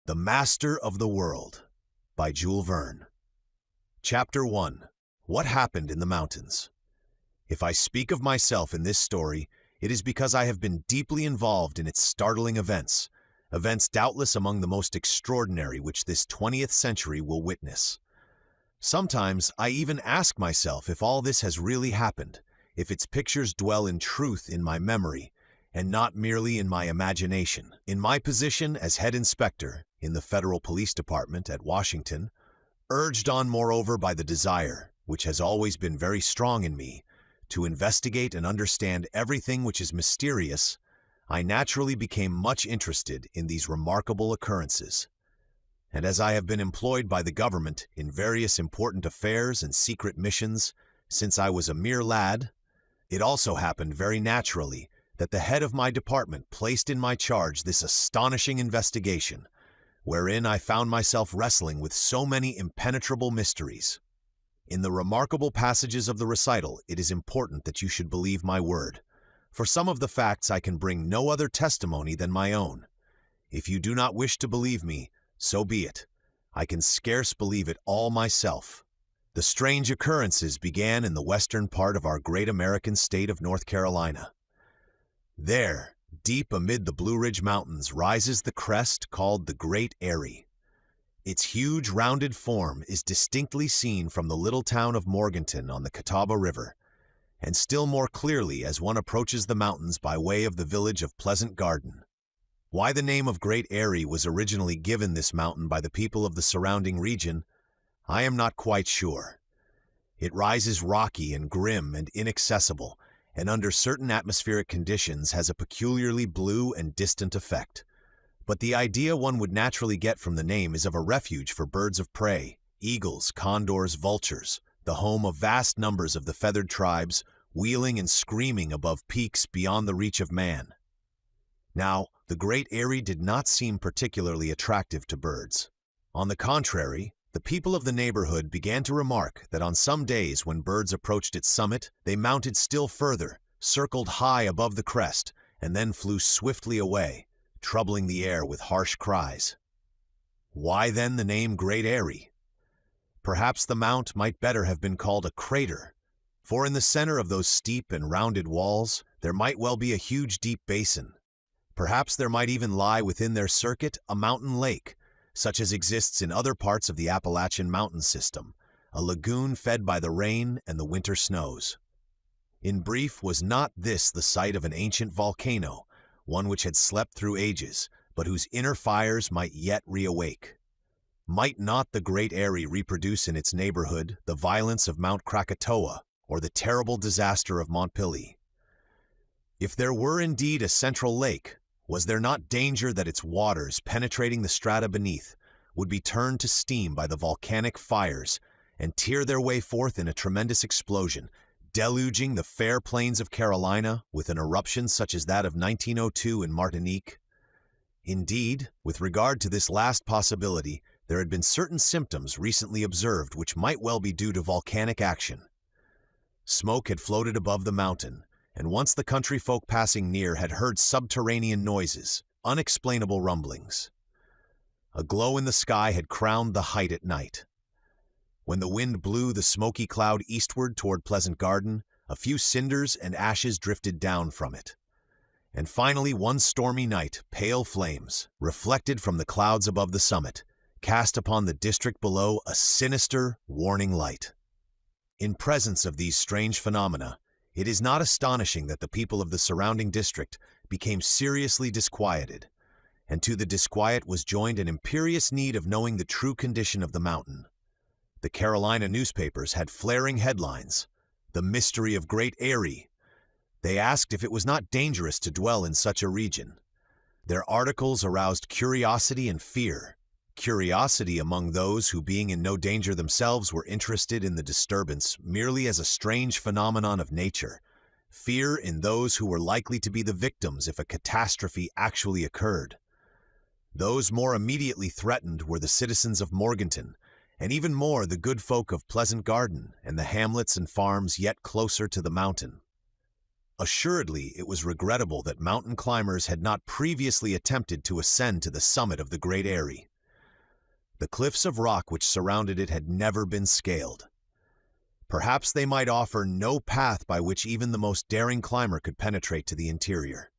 The Master of the World by Jules Verne. Chapter 1. What Happened in the Mountains. If I speak of myself in this story, it is because I have been deeply involved in its startling events doubtless among the most extraordinary which this 20th century will witness. Sometimes I even ask myself if all this has really happened, if its pictures dwell in truth in my memory, and not merely in my imagination. In my position as head inspector in the Federal Police Department at Washington, urged on moreover by the desire, which has always been very strong in me, to investigate and understand everything which is mysterious, I naturally became much interested in these remarkable occurrences. And as I have been employed by the government in various important affairs and secret missions since I was a mere lad, it also happened very naturally that the head of my department placed in my charge this astonishing investigation, wherein I found myself wrestling with so many impenetrable mysteries. In the remarkable passages of the recital, it is important that you should believe my word. For some of the facts I can bring no other testimony than my own. If you do not wish to believe me, so be it. I can scarce believe it all myself. The strange occurrences began in the western part of our great American state of North Carolina. There, deep amid the Blue Ridge Mountains, rises the crest called the Great Eyrie. Its huge rounded form is distinctly seen from the little town of Morganton on the Catawba River, and still more clearly as one approaches the mountains by way of the village of Pleasant Garden. Why the name of Great Eyrie was originally given this mountain by the people of the surrounding region, I am not quite sure. It rises rocky and grim and inaccessible, and under certain atmospheric conditions has a peculiarly blue and distant effect. But the idea one would naturally get from the name is of a refuge for birds of prey, eagles, condors, vultures, the home of vast numbers of the feathered tribes, wheeling and screaming above peaks beyond the reach of man. Now, the Great Eyrie did not seem particularly attractive to birds. On the contrary, the people of the neighborhood began to remark that on some days when birds approached its summit, they mounted still further, circled high above the crest, and then flew swiftly away, troubling the air with harsh cries. Why then the name Great Eyrie? Perhaps the mount might better have been called a crater, for in the center of those steep and rounded walls there might well be a huge deep basin. Perhaps there might even lie within their circuit a mountain lake, such as exists in other parts of the Appalachian mountain system, a lagoon fed by the rain and the winter snows. In brief, was not this the site of an ancient volcano, one which had slept through ages, but whose inner fires might yet reawake? Might not the Great Eyrie reproduce in its neighborhood the violence of Mount Krakatoa or the terrible disaster of Montpellier? If there were indeed a central lake, was there not danger that its waters, penetrating the strata beneath, would be turned to steam by the volcanic fires and tear their way forth in a tremendous explosion, deluging the fair plains of Carolina with an eruption such as that of 1902 in Martinique? Indeed, with regard to this last possibility, there had been certain symptoms recently observed which might well be due to volcanic action. Smoke had floated above the mountain, and once the country folk passing near had heard subterranean noises, unexplainable rumblings. A glow in the sky had crowned the height at night. When the wind blew the smoky cloud eastward toward Pleasant Garden, a few cinders and ashes drifted down from it. And finally, one stormy night, pale flames, reflected from the clouds above the summit, cast upon the district below a sinister, warning light. In presence of these strange phenomena, it is not astonishing that the people of the surrounding district became seriously disquieted, and to the disquiet was joined an imperious need of knowing the true condition of the mountain. The Carolina newspapers had flaring headlines, "The Mystery of Great Eyrie." They asked if it was not dangerous to dwell in such a region. Their articles aroused curiosity and fear. Curiosity among those who, being in no danger themselves, were interested in the disturbance merely as a strange phenomenon of nature. Fear in those who were likely to be the victims if a catastrophe actually occurred. Those more immediately threatened were the citizens of Morganton, and even more the good folk of Pleasant Garden and the hamlets and farms yet closer to the mountain. Assuredly, it was regrettable that mountain climbers had not previously attempted to ascend to the summit of the Great Eyrie. The cliffs of rock which surrounded it had never been scaled. Perhaps they might offer no path by which even the most daring climber could penetrate to the interior.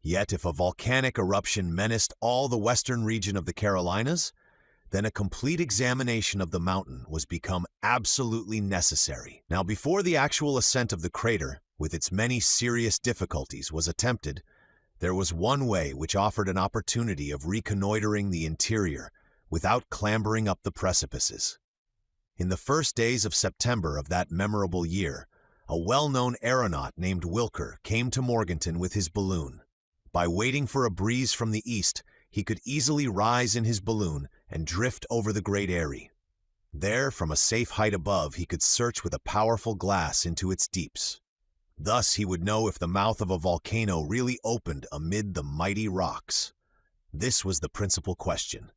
Yet if a volcanic eruption menaced all the western region of the Carolinas, then a complete examination of the mountain was become absolutely necessary. Now, before the actual ascent of the crater, with its many serious difficulties, was attempted, there was one way which offered an opportunity of reconnoitering the interior without clambering up the precipices. In the first days of September of that memorable year, a well-known aeronaut named Wilker came to Morganton with his balloon. By waiting for a breeze from the east, he could easily rise in his balloon and drift over the Great Eyrie. There, from a safe height above, he could search with a powerful glass into its deeps. Thus he would know if the mouth of a volcano really opened amid the mighty rocks. This was the principal question.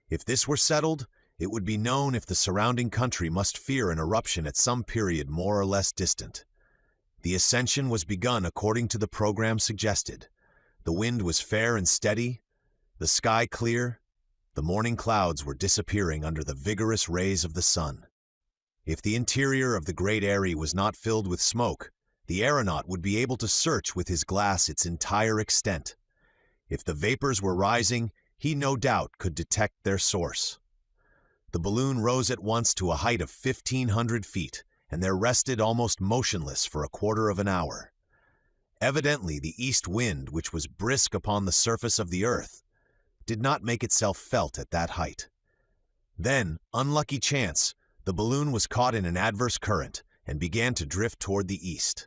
If this were settled, it would be known if the surrounding country must fear an eruption at some period more or less distant. The ascension was begun according to the program suggested. The wind was fair and steady, the sky clear, the morning clouds were disappearing under the vigorous rays of the sun. If the interior of the Great Eyrie was not filled with smoke, the aeronaut would be able to search with his glass its entire extent. If the vapors were rising, he no doubt could detect their source. The balloon rose at once to a height of 1,500 feet, and there rested almost motionless for a quarter of an hour. Evidently, the east wind, which was brisk upon the surface of the earth, did not make itself felt at that height. Then, unlucky chance, the balloon was caught in an adverse current and began to drift toward the east.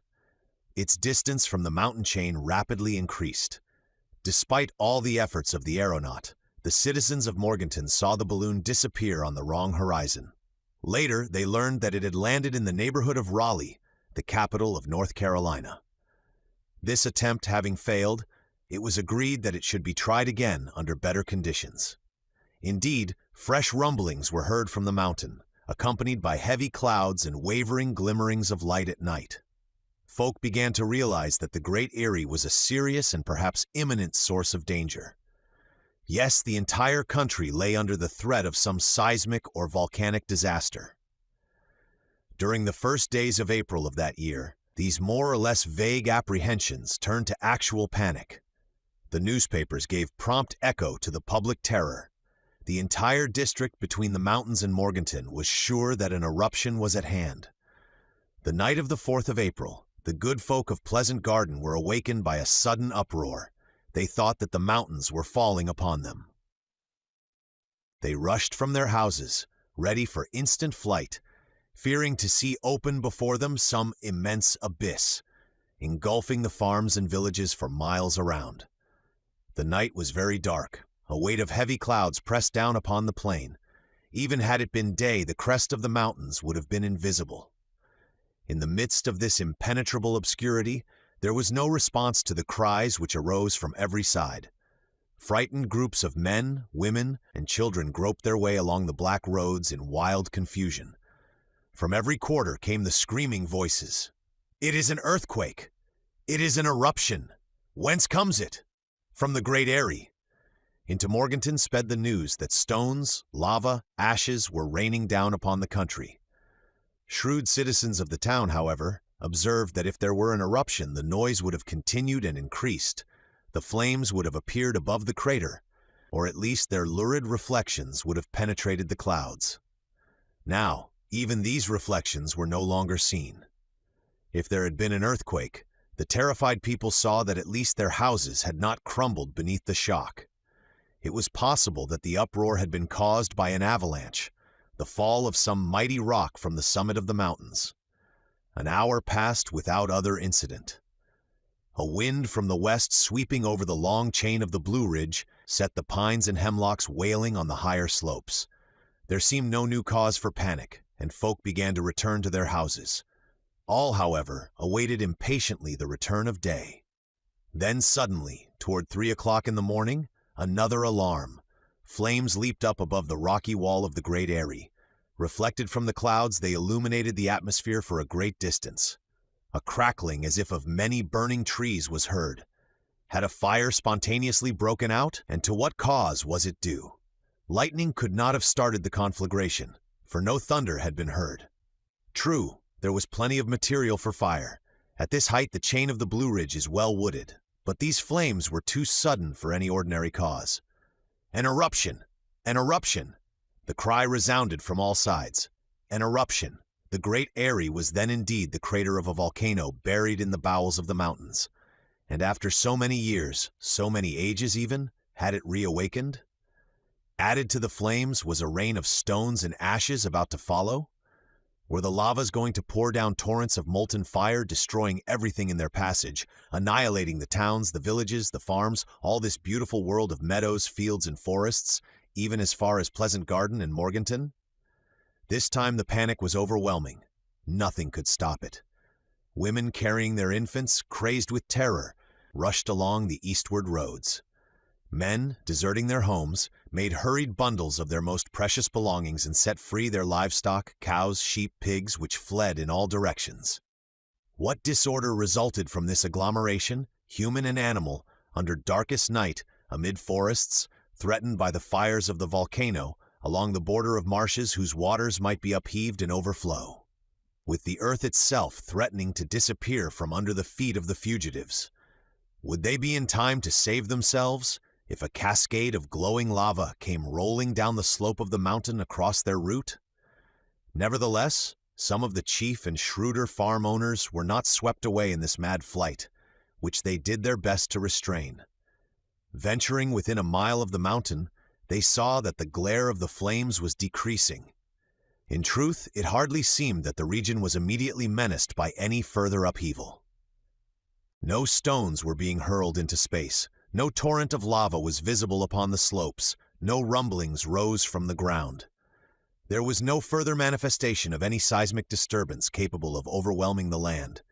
Its distance from the mountain chain rapidly increased. Despite all the efforts of the aeronaut, the citizens of Morganton saw the balloon disappear on the wrong horizon. Later, they learned that it had landed in the neighborhood of Raleigh, the capital of North Carolina. This attempt having failed, it was agreed that it should be tried again under better conditions. Indeed, fresh rumblings were heard from the mountain, accompanied by heavy clouds and wavering glimmerings of light at night. Folk began to realize that the Great Eyrie was a serious and perhaps imminent source of danger. Yes, the entire country lay under the threat of some seismic or volcanic disaster. During the first days of April of that year, these more or less vague apprehensions turned to actual panic. The newspapers gave prompt echo to the public terror. The entire district between the mountains and Morganton was sure that an eruption was at hand. The night of the 4th of April, the good folk of Pleasant Garden were awakened by a sudden uproar. They thought that the mountains were falling upon them. They rushed from their houses, ready for instant flight, fearing to see open before them some immense abyss, engulfing the farms and villages for miles around. The night was very dark. A weight of heavy clouds pressed down upon the plain. Even had it been day, the crest of the mountains would have been invisible. In the midst of this impenetrable obscurity, there was no response to the cries which arose from every side. Frightened groups of men, women, and children groped their way along the black roads in wild confusion. From every quarter came the screaming voices. "It is an earthquake! It is an eruption! Whence comes it?" From the Great Eyrie. Into Morganton sped the news that stones, lava, ashes were raining down upon the country. Shrewd citizens of the town, however, observed that if there were an eruption, the noise would have continued and increased. The flames would have appeared above the crater, or at least their lurid reflections would have penetrated the clouds. Now, even these reflections were no longer seen. If there had been an earthquake, the terrified people saw that at least their houses had not crumbled beneath the shock. It was possible that the uproar had been caused by an avalanche, the fall of some mighty rock from the summit of the mountains. An hour passed without other incident. A wind from the west sweeping over the long chain of the Blue Ridge set the pines and hemlocks wailing on the higher slopes. There seemed no new cause for panic, and folk began to return to their houses. All, however, awaited impatiently the return of day. Then suddenly, toward 3 o'clock in the morning, another alarm. Flames leaped up above the rocky wall of the Great Eyrie. Reflected from the clouds, they illuminated the atmosphere for a great distance. A crackling as if of many burning trees was heard. Had a fire spontaneously broken out, and to what cause was it due? Lightning could not have started the conflagration, for no thunder had been heard. True, there was plenty of material for fire. At this height the chain of the Blue Ridge is well wooded, but these flames were too sudden for any ordinary cause. An eruption! An eruption! The cry resounded from all sides. An eruption! The Great Eyrie was then indeed the crater of a volcano buried in the bowels of the mountains. And after so many years, so many ages even, had it reawakened? Added to the flames was a rain of stones and ashes about to follow? Were the lavas going to pour down torrents of molten fire, destroying everything in their passage, annihilating the towns, the villages, the farms, all this beautiful world of meadows, fields, and forests, even as far as Pleasant Garden and Morganton? This time the panic was overwhelming. Nothing could stop it. Women carrying their infants, crazed with terror, rushed along the eastward roads. Men, deserting their homes, made hurried bundles of their most precious belongings and set free their livestock, cows, sheep, pigs, which fled in all directions. What disorder resulted from this agglomeration, human and animal, under darkest night, amid forests, threatened by the fires of the volcano, along the border of marshes whose waters might be upheaved and overflow, with the earth itself threatening to disappear from under the feet of the fugitives? Would they be in time to save themselves if a cascade of glowing lava came rolling down the slope of the mountain across their route? Nevertheless, some of the chief and shrewder farm owners were not swept away in this mad flight, which they did their best to restrain. Venturing within a mile of the mountain, they saw that the glare of the flames was decreasing. In truth, it hardly seemed that the region was immediately menaced by any further upheaval. No stones were being hurled into space. No torrent of lava was visible upon the slopes. No rumblings rose from the ground. There was no further manifestation of any seismic disturbance capable of overwhelming the land.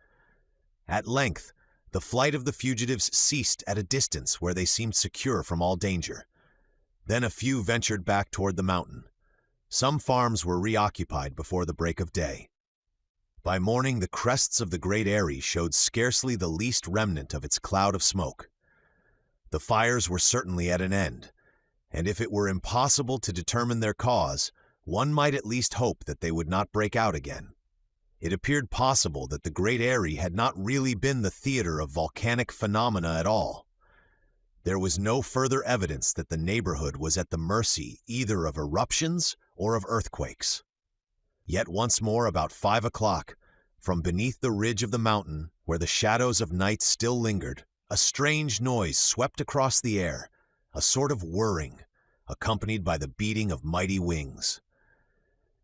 At length, the flight of the fugitives ceased at a distance where they seemed secure from all danger. Then a few ventured back toward the mountain. Some farms were reoccupied before the break of day. By morning, the crests of the Great Eyrie showed scarcely the least remnant of its cloud of smoke. The fires were certainly at an end, and if it were impossible to determine their cause, one might at least hope that they would not break out again. It appeared possible that the Great Eyrie had not really been the theater of volcanic phenomena at all. There was no further evidence that the neighborhood was at the mercy either of eruptions or of earthquakes. Yet once more about 5 o'clock, from beneath the ridge of the mountain, where the shadows of night still lingered, a strange noise swept across the air, a sort of whirring, accompanied by the beating of mighty wings.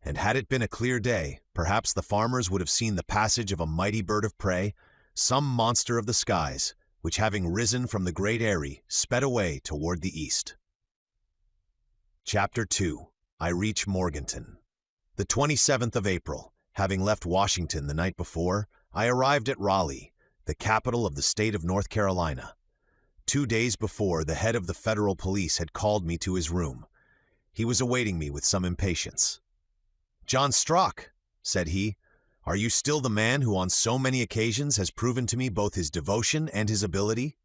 And had it been a clear day, perhaps the farmers would have seen the passage of a mighty bird of prey, some monster of the skies, which having risen from the Great Eyrie, sped away toward the east. Chapter 2. I reach Morganton. The 27th of April, having left Washington the night before, I arrived at Raleigh, the capital of the state of North Carolina. 2 days before, the head of the federal police had called me to his room. He was awaiting me with some impatience. "John Strock," said he, "are you still the man who on so many occasions has proven to me both his devotion and his ability?"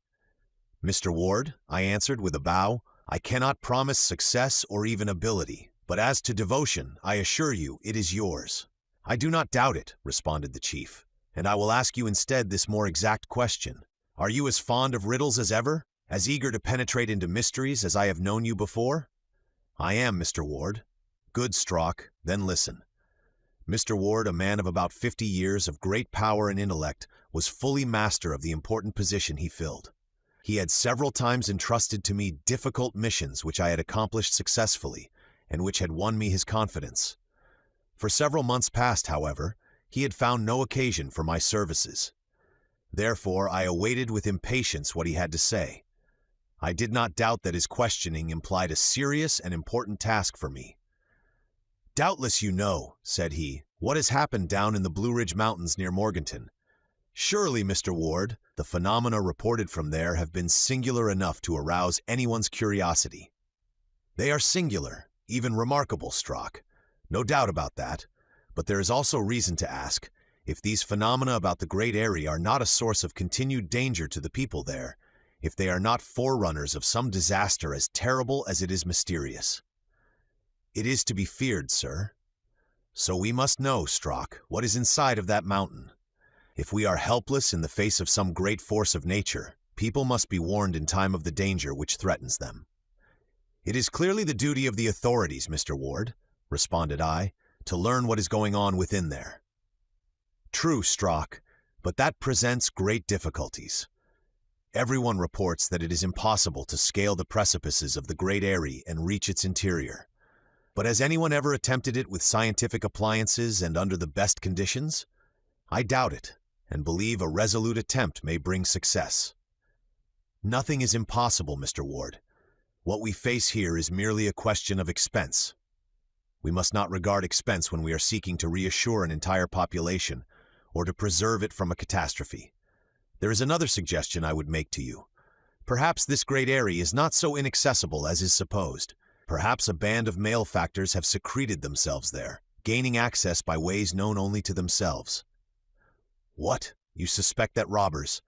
"Mr. Ward," I answered with a bow, "I cannot promise success or even ability, but as to devotion, I assure you it is yours." "I do not doubt it," responded the chief, "and I will ask you instead this more exact question. Are you as fond of riddles as ever, as eager to penetrate into mysteries as I have known you before?" "I am, Mr. Ward." "Good, Strock, then listen." Mr. Ward, a man of about 50 years, of great power and intellect, was fully master of the important position he filled. He had several times entrusted to me difficult missions which I had accomplished successfully, and which had won me his confidence. For several months past, however, he had found no occasion for my services. Therefore, I awaited with impatience what he had to say. I did not doubt that his questioning implied a serious and important task for me. "Doubtless you know," said he, "what has happened down in the Blue Ridge Mountains near Morganton. Surely, Mr. Ward, the phenomena reported from there have been singular enough to arouse anyone's curiosity." "They are singular, even remarkable, Strock. No doubt about that. But there is also reason to ask if these phenomena about the Great Eyrie are not a source of continued danger to the people there, if they are not forerunners of some disaster as terrible as it is mysterious." It is to be feared, sir. So we must know, Strock, what is inside of that mountain. If we are helpless in the face of some great force of nature, people must be warned in time of the danger which threatens them. It is clearly the duty of the authorities, Mr. Ward, responded I, to learn what is going on within there. True, Strock, but that presents great difficulties. Everyone reports that it is impossible to scale the precipices of the Great Eyrie and reach its interior. But has anyone ever attempted it with scientific appliances and under the best conditions? I doubt it, and believe a resolute attempt may bring success. Nothing is impossible, Mr. Ward. What we face here is merely a question of expense. We must not regard expense when we are seeking to reassure an entire population or to preserve it from a catastrophe. There is another suggestion I would make to you. Perhaps this great area is not so inaccessible as is supposed. Perhaps a band of malefactors have secreted themselves there, gaining access by ways known only to themselves. What? You suspect that robbers?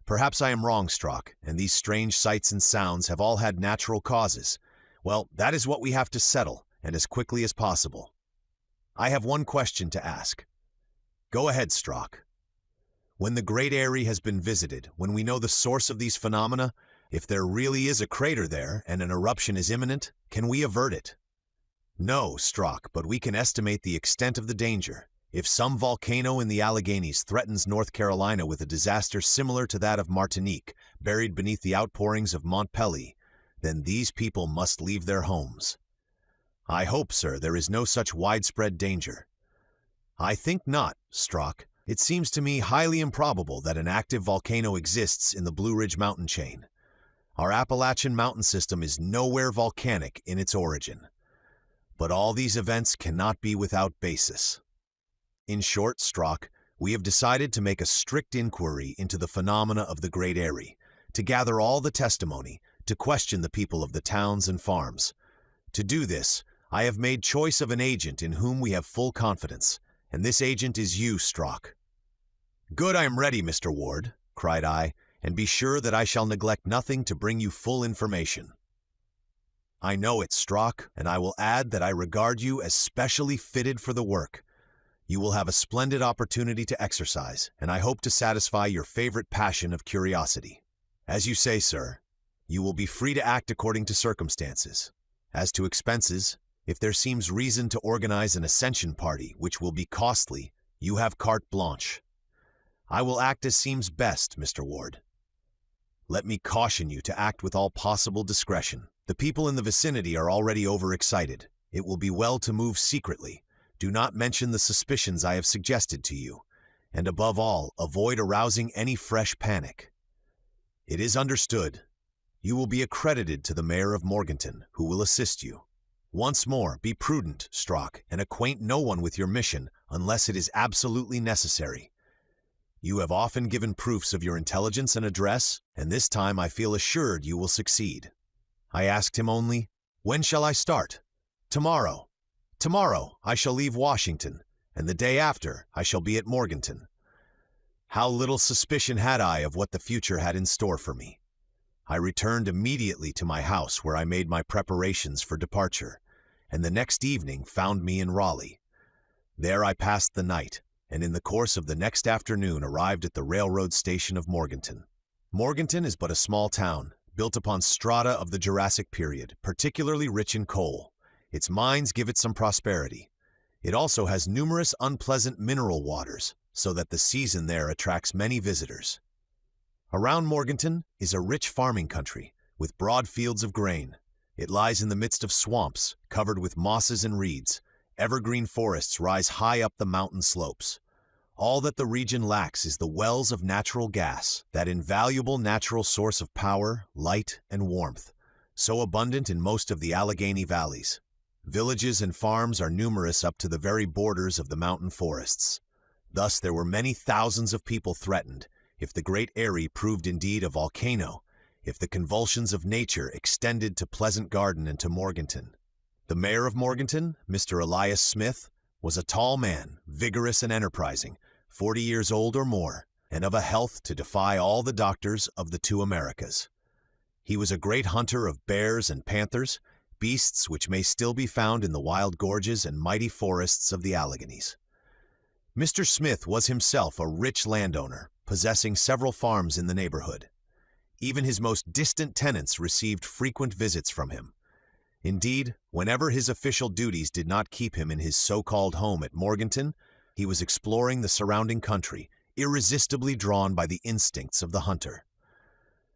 Perhaps I am wrong, Strock, and these strange sights and sounds have all had natural causes. Well, that is what we have to settle, and as quickly as possible. I have one question to ask. Go ahead, Strock. When the Great Eyrie has been visited, when we know the source of these phenomena, if there really is a crater there and an eruption is imminent, can we avert it? No, Strock, but we can estimate the extent of the danger. If some volcano in the Alleghenies threatens North Carolina with a disaster similar to that of Martinique, buried beneath the outpourings of Mont Pelée, then these people must leave their homes. I hope, sir, there is no such widespread danger. I think not, Strock. It seems to me highly improbable that an active volcano exists in the Blue Ridge mountain chain. Our Appalachian mountain system is nowhere volcanic in its origin. But all these events cannot be without basis. In short, Strock, we have decided to make a strict inquiry into the phenomena of the Great Eyrie, to gather all the testimony, to question the people of the towns and farms. To do this, I have made choice of an agent in whom we have full confidence, and this agent is you, Strock. Good, I am ready, Mr. Ward, cried I, and be sure that I shall neglect nothing to bring you full information. I know it, Strock, and I will add that I regard you as specially fitted for the work. You will have a splendid opportunity to exercise, and I hope to satisfy your favorite passion of curiosity. As you say, sir, you will be free to act according to circumstances. As to expenses, if there seems reason to organize an ascension party, which will be costly, you have carte blanche. I will act as seems best, Mr. Ward. Let me caution you to act with all possible discretion. The people in the vicinity are already overexcited. It will be well to move secretly. Do not mention the suspicions I have suggested to you, and above all, avoid arousing any fresh panic. It is understood. You will be accredited to the mayor of Morganton, who will assist you. Once more, be prudent, Strock, and acquaint no one with your mission unless it is absolutely necessary. You have often given proofs of your intelligence and address, and this time I feel assured you will succeed. I asked him only, "When shall I start?" "Tomorrow. Tomorrow I shall leave Washington, and the day after I shall be at Morganton." How little suspicion had I of what the future had in store for me. I returned immediately to my house where I made my preparations for departure, and the next evening found me in Raleigh. There I passed the night, and in the course of the next afternoon arrived at the railroad station of Morganton. Morganton is but a small town, built upon strata of the Jurassic period, particularly rich in coal. Its mines give it some prosperity. It also has numerous unpleasant mineral waters, so that the season there attracts many visitors. Around Morganton is a rich farming country, with broad fields of grain. It lies in the midst of swamps, covered with mosses and reeds. Evergreen forests rise high up the mountain slopes. All that the region lacks is the wells of natural gas, that invaluable natural source of power, light, and warmth, so abundant in most of the Allegheny valleys. Villages and farms are numerous up to the very borders of the mountain forests. Thus there were many thousands of people threatened, if the Great Eyrie proved indeed a volcano, if the convulsions of nature extended to Pleasant Garden and to Morganton. The mayor of Morganton, Mr. Elias Smith, was a tall man, vigorous and enterprising, 40 years old or more, and of a health to defy all the doctors of the two Americas. He was a great hunter of bears and panthers, beasts which may still be found in the wild gorges and mighty forests of the Alleghenies. Mr. Smith was himself a rich landowner, possessing several farms in the neighborhood. Even his most distant tenants received frequent visits from him. Indeed, whenever his official duties did not keep him in his so-called home at Morganton, he was exploring the surrounding country, irresistibly drawn by the instincts of the hunter.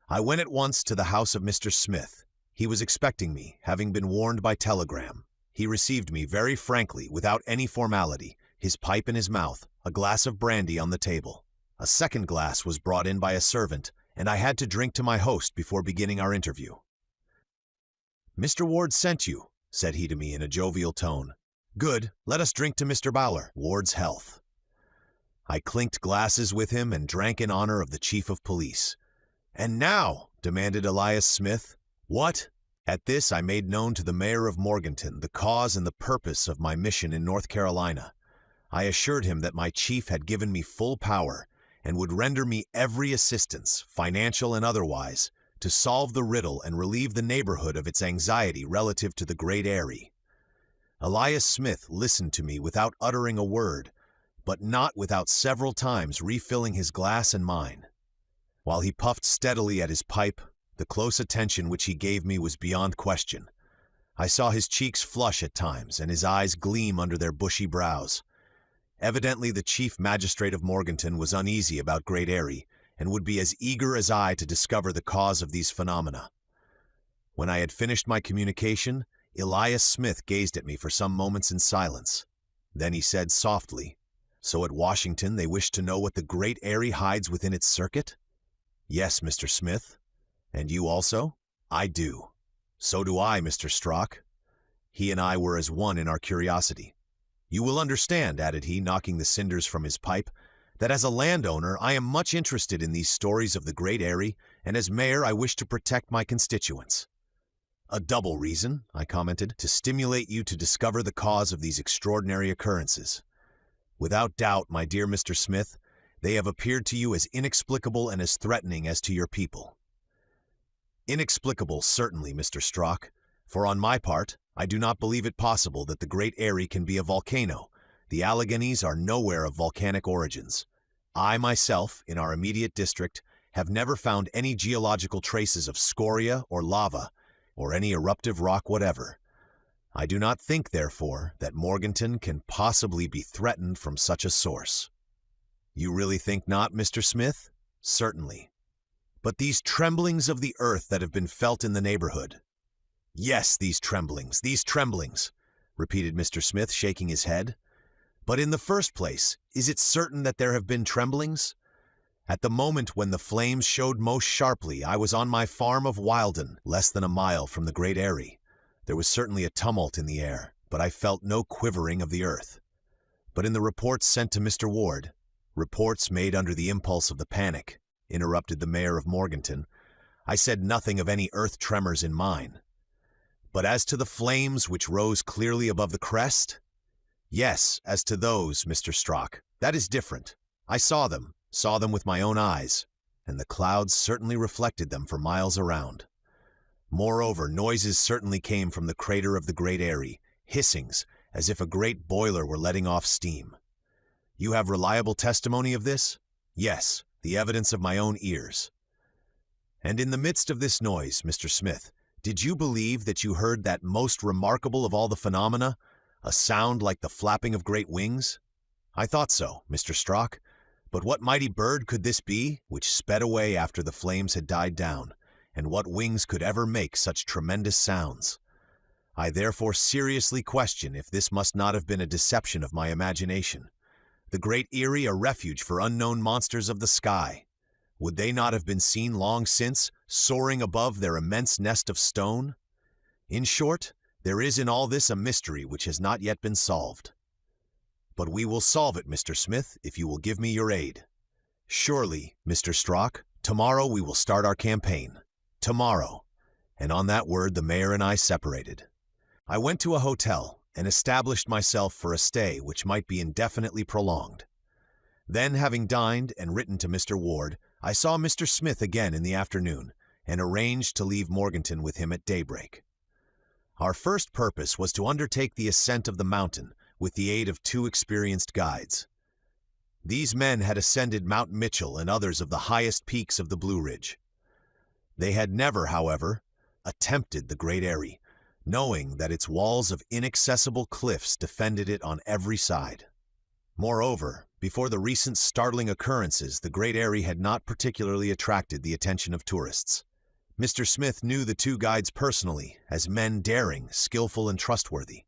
I went at once to the house of Mr. Smith. He was expecting me, having been warned by telegram. He received me very frankly, without any formality, his pipe in his mouth, a glass of brandy on the table. A second glass was brought in by a servant, and I had to drink to my host before beginning our interview. "Mr. Ward sent you," said he to me in a jovial tone. "Good, let us drink to Mr. Bowler, Ward's health." I clinked glasses with him and drank in honor of the chief of police. "And now," demanded Elias Smith. "What?" At this I made known to the mayor of Morganton the cause and the purpose of my mission in North Carolina. I assured him that my chief had given me full power and would render me every assistance, financial and otherwise, to solve the riddle and relieve the neighborhood of its anxiety relative to the Great Eyrie. Elias Smith listened to me without uttering a word, but not without several times refilling his glass and mine. While he puffed steadily at his pipe, the close attention which he gave me was beyond question. I saw his cheeks flush at times and his eyes gleam under their bushy brows. Evidently the chief magistrate of Morganton was uneasy about Great Eyrie, and would be as eager as I to discover the cause of these phenomena. When I had finished my communication, Elias Smith gazed at me for some moments in silence. Then he said softly, "So at Washington they wish to know what the Great Eyrie hides within its circuit?" "Yes, Mr. Smith." "And you also?" "I do." "So do I, Mr. Strock." He and I were as one in our curiosity. "You will understand," added he, knocking the cinders from his pipe, "that as a landowner I am much interested in these stories of the Great Eyrie, and as mayor I wish to protect my constituents." "A double reason," I commented, "to stimulate you to discover the cause of these extraordinary occurrences. Without doubt, my dear Mr. Smith, they have appeared to you as inexplicable and as threatening as to your people." "Inexplicable, certainly, Mr. Strock, for on my part, I do not believe it possible that the Great Eyrie can be a volcano. The Alleghenies are nowhere of volcanic origins. I myself, in our immediate district, have never found any geological traces of scoria or lava, or any eruptive rock whatever. I do not think, therefore, that Morganton can possibly be threatened from such a source." "You really think not, Mr. Smith?" "Certainly." "But these tremblings of the earth that have been felt in the neighborhood—" "Yes, these tremblings, repeated Mr. Smith, shaking his head. "But in the first place, is it certain that there have been tremblings? At the moment when the flames showed most sharply, I was on my farm of Wilden, less than a mile from the Great Eyrie. There was certainly a tumult in the air, but I felt no quivering of the earth. But in the reports sent to Mr. Ward—" "Reports made under the impulse of the panic," interrupted the mayor of Morganton. "I said nothing of any earth tremors in mine. But as to the flames which rose clearly above the crest? Yes, as to those, Mr. Strock, that is different. I saw them with my own eyes, and the clouds certainly reflected them for miles around. Moreover, noises certainly came from the crater of the Great Eyrie, hissings, as if a great boiler were letting off steam. You have reliable testimony of this? Yes, the evidence of my own ears. And in the midst of this noise, Mr. Smith, did you believe that you heard that most remarkable of all the phenomena, a sound like the flapping of great wings? I thought so, Mr. Strock, but what mighty bird could this be, which sped away after the flames had died down, and what wings could ever make such tremendous sounds? I therefore seriously question if this must not have been a deception of my imagination. The Great Eyrie a refuge for unknown monsters of the sky. Would they not have been seen long since, soaring above their immense nest of stone? In short, there is in all this a mystery which has not yet been solved. But we will solve it, Mr. Smith, if you will give me your aid. Surely, Mr. Strock, tomorrow we will start our campaign. Tomorrow." And on that word the mayor and I separated. I went to a hotel and established myself for a stay which might be indefinitely prolonged. Then, having dined and written to Mr. Ward, I saw Mr. Smith again in the afternoon, and arranged to leave Morganton with him at daybreak. Our first purpose was to undertake the ascent of the mountain with the aid of 2 experienced guides. These men had ascended Mount Mitchell and others of the highest peaks of the Blue Ridge. They had never, however, attempted the Great Eyrie, knowing that its walls of inaccessible cliffs defended it on every side. Moreover, before the recent startling occurrences, the Great Eyrie had not particularly attracted the attention of tourists. Mr. Smith knew the 2 guides personally as men daring, skillful, and trustworthy.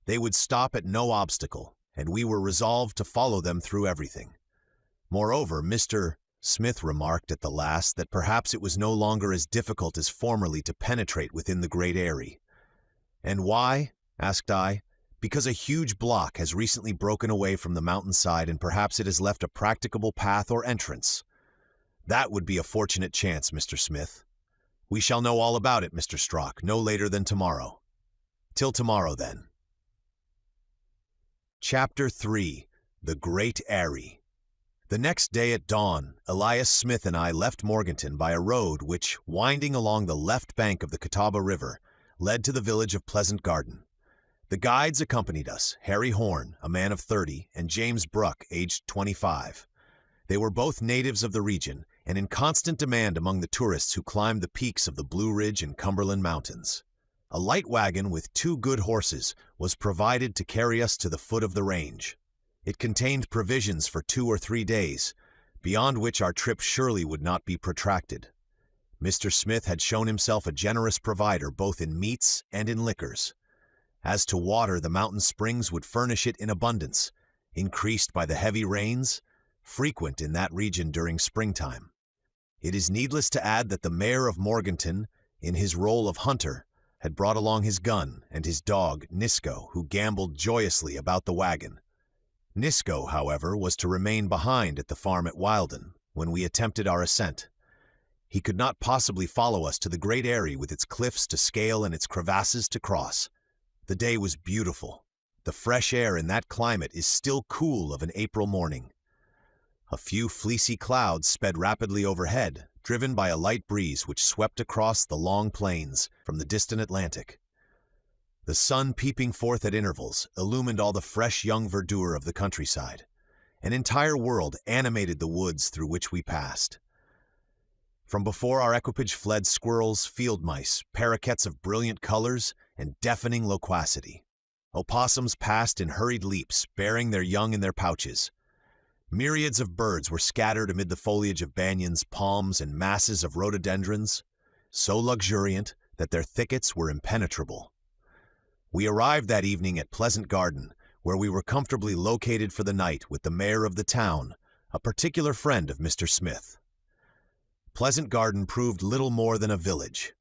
They would stop at no obstacle, and we were resolved to follow them through everything. Moreover, Mr. Smith remarked at the last that perhaps it was no longer as difficult as formerly to penetrate within the Great Eyrie. "And why?" asked I. "Because a huge block has recently broken away from the mountainside, and perhaps it has left a practicable path or entrance." "That would be a fortunate chance, Mr. Smith." "We shall know all about it, Mr. Strock, no later than tomorrow." "Till tomorrow, then." Chapter 3. The Great Eyrie. The next day at dawn, Elias Smith and I left Morganton by a road which, winding along the left bank of the Catawba River, led to the village of Pleasant Garden. The guides accompanied us, Harry Horn, a man of 30, and James Bruck, aged 25. They were both natives of the region and in constant demand among the tourists who climbed the peaks of the Blue Ridge and Cumberland Mountains. A light wagon with 2 good horses was provided to carry us to the foot of the range. It contained provisions for 2 or 3 days, beyond which our trip surely would not be protracted. Mr. Smith had shown himself a generous provider both in meats and in liquors. As to water, the mountain springs would furnish it in abundance, increased by the heavy rains, frequent in that region during springtime. It is needless to add that the mayor of Morganton, in his role of hunter, had brought along his gun and his dog, Nisco, who gamboled joyously about the wagon. Nisco, however, was to remain behind at the farm at Wilden when we attempted our ascent. He could not possibly follow us to the Great Eyrie with its cliffs to scale and its crevasses to cross. The day was beautiful. The fresh air in that climate is still cool of an April morning. A few fleecy clouds sped rapidly overhead, driven by a light breeze which swept across the long plains from the distant Atlantic. The sun, peeping forth at intervals, illumined all the fresh young verdure of the countryside. An entire world animated the woods through which we passed. From before our equipage fled squirrels, field mice, paroquets of brilliant colors, and deafening loquacity. Opossums passed in hurried leaps, bearing their young in their pouches. Myriads of birds were scattered amid the foliage of banyans, palms, and masses of rhododendrons, so luxuriant that their thickets were impenetrable. We arrived that evening at Pleasant Garden, where we were comfortably located for the night with the mayor of the town, a particular friend of Mr. Smith. Pleasant Garden proved little more than a village,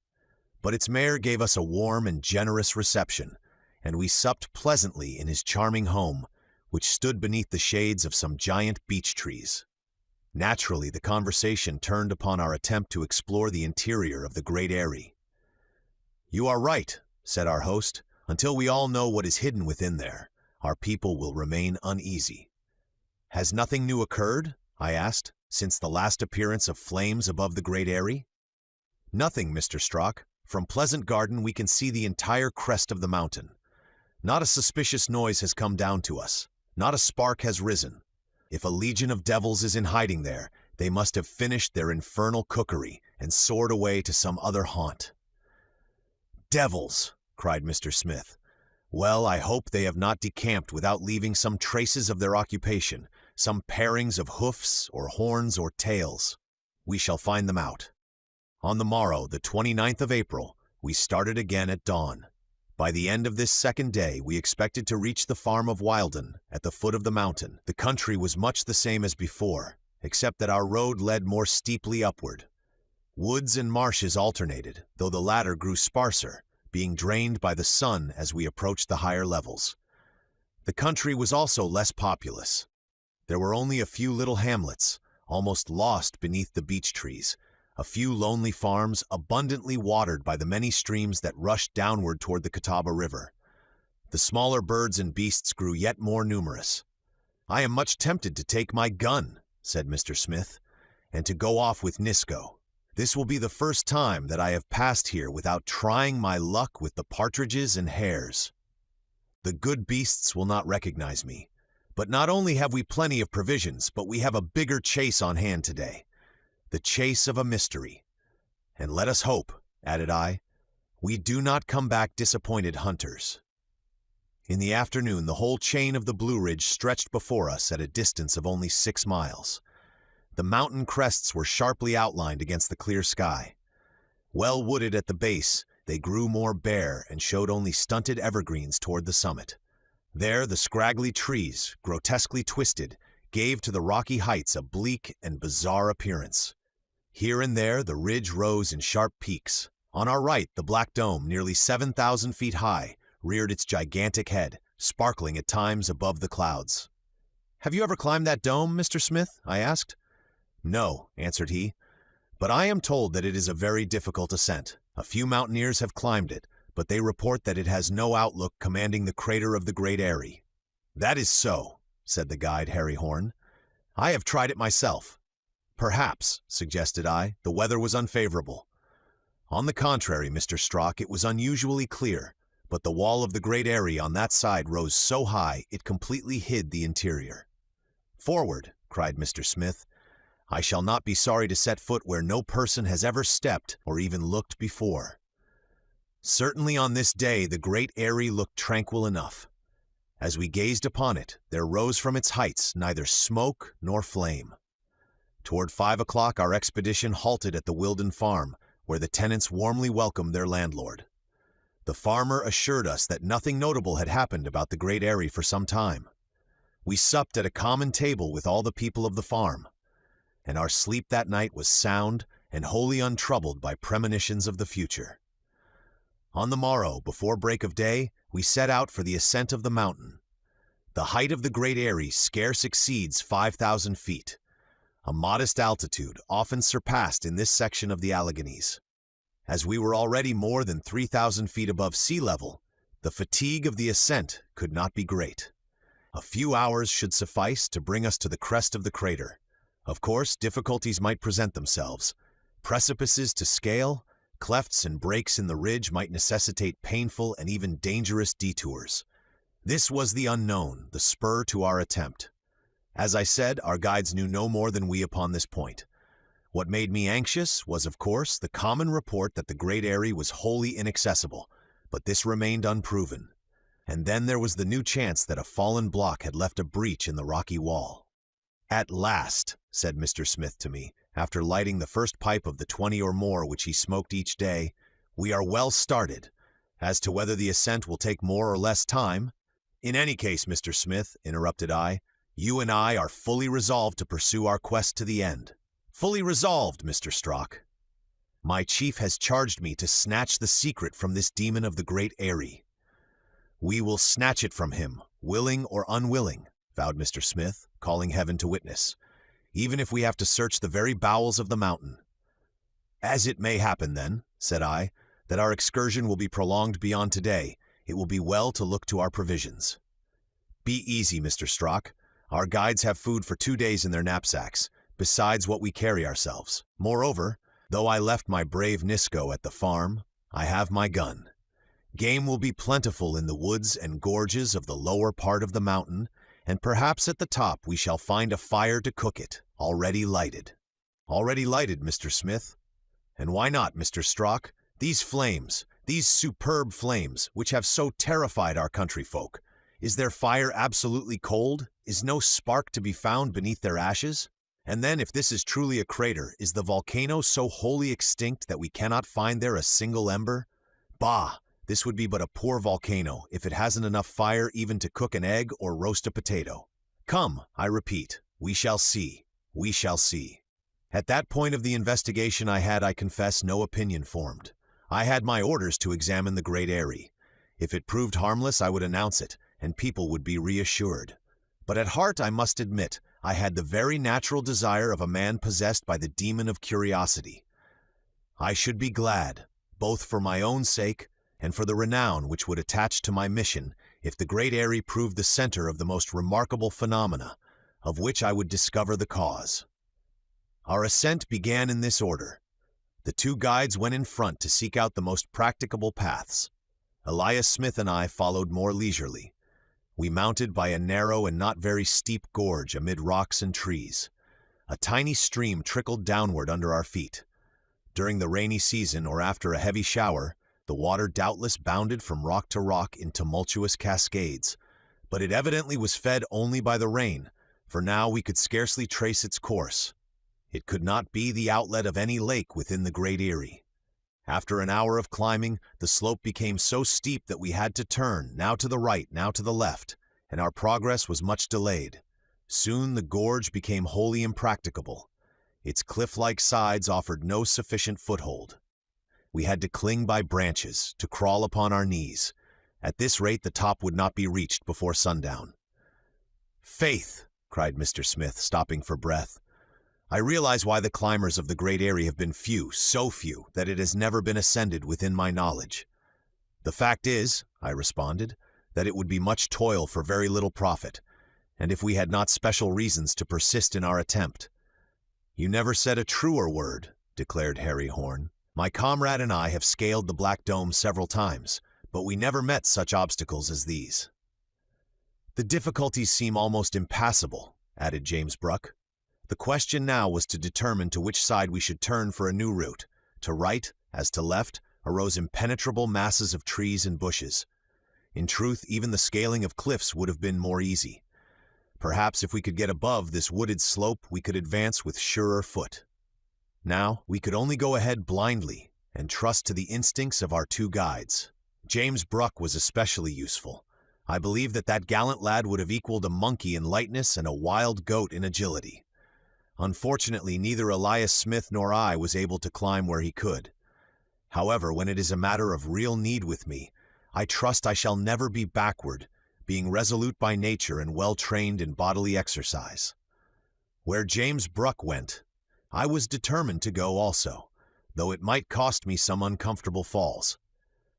but its mayor gave us a warm and generous reception, and we supped pleasantly in his charming home, which stood beneath the shades of some giant beech trees. Naturally, the conversation turned upon our attempt to explore the interior of the Great Eyrie. "You are right," said our host. "Until we all know what is hidden within there, our people will remain uneasy." "Has nothing new occurred," I asked, "since the last appearance of flames above the Great Eyrie?" "Nothing, Mr. Strock. From Pleasant Garden we can see the entire crest of the mountain. Not a suspicious noise has come down to us. Not a spark has risen. If a legion of devils is in hiding there, they must have finished their infernal cookery and soared away to some other haunt." "Devils!" cried Mr. Smith. "Well, I hope they have not decamped without leaving some traces of their occupation, some parings of hoofs or horns or tails. We shall find them out." On the morrow, the 29th of April, we started again at dawn. By the end of this second day, we expected to reach the farm of Wilden at the foot of the mountain. The country was much the same as before, except that our road led more steeply upward. Woods and marshes alternated, though the latter grew sparser, being drained by the sun as we approached the higher levels. The country was also less populous. There were only a few little hamlets, almost lost beneath the beech trees, a few lonely farms abundantly watered by the many streams that rushed downward toward the Catawba River. The smaller birds and beasts grew yet more numerous. "I am much tempted to take my gun," said Mr. Smith, "and to go off with Nisco. This will be the first time that I have passed here without trying my luck with the partridges and hares. The good beasts will not recognize me. But not only have we plenty of provisions, but we have a bigger chase on hand today. The chase of a mystery. And let us hope, added I, we do not come back disappointed hunters. In the afternoon, the whole chain of the Blue Ridge stretched before us at a distance of only 6 miles. The mountain crests were sharply outlined against the clear sky. Well wooded at the base, they grew more bare and showed only stunted evergreens toward the summit. There, the scraggly trees, grotesquely twisted, gave to the rocky heights a bleak and bizarre appearance. Here and there, the ridge rose in sharp peaks. On our right, the Black Dome, nearly 7,000 feet high, reared its gigantic head, sparkling at times above the clouds. "Have you ever climbed that dome, Mr. Smith?" I asked. "No," answered he, "but I am told that it is a very difficult ascent. A few mountaineers have climbed it, but they report that it has no outlook commanding the crater of the Great Eyrie." "That is so," said the guide, Harry Horn. "I have tried it myself." "Perhaps," suggested I, "the weather was unfavorable." "On the contrary, Mr. Strock, it was unusually clear, but the wall of the Great Eyrie on that side rose so high it completely hid the interior." "Forward," cried Mr. Smith. "I shall not be sorry to set foot where no person has ever stepped or even looked before." Certainly on this day the Great Eyrie looked tranquil enough. As we gazed upon it, there rose from its heights neither smoke nor flame. Toward 5 o'clock our expedition halted at the Wilden farm, where the tenants warmly welcomed their landlord. The farmer assured us that nothing notable had happened about the Great Eyrie for some time. We supped at a common table with all the people of the farm, and our sleep that night was sound and wholly untroubled by premonitions of the future. On the morrow, before break of day, we set out for the ascent of the mountain. The height of the Great Eyrie scarce exceeds 5,000 feet, a modest altitude often surpassed in this section of the Alleghanies. As we were already more than 3,000 feet above sea level, the fatigue of the ascent could not be great. A few hours should suffice to bring us to the crest of the crater. Of course, difficulties might present themselves. Precipices to scale, clefts and breaks in the ridge might necessitate painful and even dangerous detours. This was the unknown, the spur to our attempt. As I said, our guides knew no more than we upon this point. What made me anxious was, of course, the common report that the Great Eyrie was wholly inaccessible, but this remained unproven. And then there was the new chance that a fallen block had left a breach in the rocky wall. "At last," said Mr. Smith to me, after lighting the first pipe of the 20 or more which he smoked each day, "we are well started. As to whether the ascent will take more or less time—" "In any case, Mr. Smith," interrupted I, "you and I are fully resolved to pursue our quest to the end." "Fully resolved, Mr. Strock. My chief has charged me to snatch the secret from this demon of the Great Eyrie." "We will snatch it from him, willing or unwilling," vowed Mr. Smith, calling heaven to witness, "even if we have to search the very bowels of the mountain." "As it may happen, then," said I, "that our excursion will be prolonged beyond today, it will be well to look to our provisions." "Be easy, Mr. Strock. Our guides have food for 2 days in their knapsacks, besides what we carry ourselves. Moreover, though I left my brave Nisco at the farm, I have my gun. Game will be plentiful in the woods and gorges of the lower part of the mountain, and perhaps at the top we shall find a fire to cook it, already lighted." "Already lighted, Mr. Smith? And why not, Mr. Strock? These flames, these superb flames, which have so terrified our country folk, is their fire absolutely cold? Is no spark to be found beneath their ashes? And then, if this is truly a crater, is the volcano so wholly extinct that we cannot find there a single ember? Bah! This would be but a poor volcano if it hasn't enough fire even to cook an egg or roast a potato. Come, I repeat, we shall see. We shall see. At that point of the investigation I had, I confess, no opinion formed. I had my orders to examine the Great Eyrie. If it proved harmless, I would announce it, and people would be reassured. But at heart, I must admit, I had the very natural desire of a man possessed by the demon of curiosity. I should be glad, both for my own sake and for the renown which would attach to my mission, if the Great Eyrie proved the center of the most remarkable phenomena, of which I would discover the cause. Our ascent began in this order. The two guides went in front to seek out the most practicable paths. Elias Smith and I followed more leisurely. We mounted by a narrow and not very steep gorge amid rocks and trees. A tiny stream trickled downward under our feet. During the rainy season or after a heavy shower, the water doubtless bounded from rock to rock in tumultuous cascades, but it evidently was fed only by the rain, for now we could scarcely trace its course. It could not be the outlet of any lake within the Great Erie. After an hour of climbing, the slope became so steep that we had to turn, now to the right, now to the left, and our progress was much delayed. Soon the gorge became wholly impracticable. Its cliff-like sides offered no sufficient foothold. We had to cling by branches, to crawl upon our knees. At this rate, the top would not be reached before sundown. "Faith!" cried Mr. Smith, stopping for breath. "I realize why the climbers of the Great Eyrie have been few, so few, that it has never been ascended within my knowledge." "The fact is," I responded, "that it would be much toil for very little profit, and if we had not special reasons to persist in our attempt." "You never said a truer word," declared Harry Horn. "My comrade and I have scaled the Black Dome several times, but we never met such obstacles as these." "The difficulties seem almost impassable," added James Bruck. The question now was to determine to which side we should turn for a new route. To right, as to left, arose impenetrable masses of trees and bushes. In truth, even the scaling of cliffs would have been more easy. Perhaps if we could get above this wooded slope, we could advance with surer foot. Now, we could only go ahead blindly and trust to the instincts of our two guides. James Bruck was especially useful. I believe that gallant lad would have equaled a monkey in lightness and a wild goat in agility. Unfortunately, neither Elias Smith nor I was able to climb where he could. However, when it is a matter of real need with me, I trust I shall never be backward, being resolute by nature and well trained in bodily exercise. Where James Bruck went, I was determined to go also, though it might cost me some uncomfortable falls.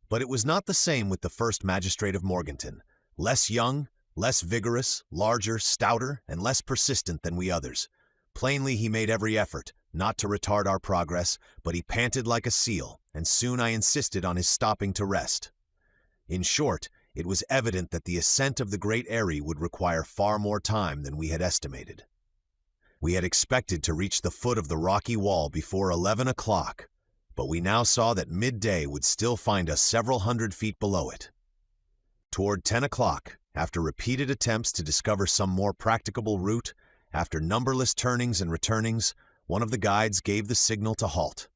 But it was not the same with the first magistrate of Morganton, less young, less vigorous, larger, stouter, and less persistent than we others. Plainly he made every effort, not to retard our progress, but he panted like a seal, and soon I insisted on his stopping to rest. In short, it was evident that the ascent of the Great Eyrie would require far more time than we had estimated. We had expected to reach the foot of the rocky wall before 11 o'clock, but we now saw that midday would still find us several hundred feet below it. Toward 10 o'clock, after repeated attempts to discover some more practicable route, after numberless turnings and returnings, one of the guides gave the signal to halt.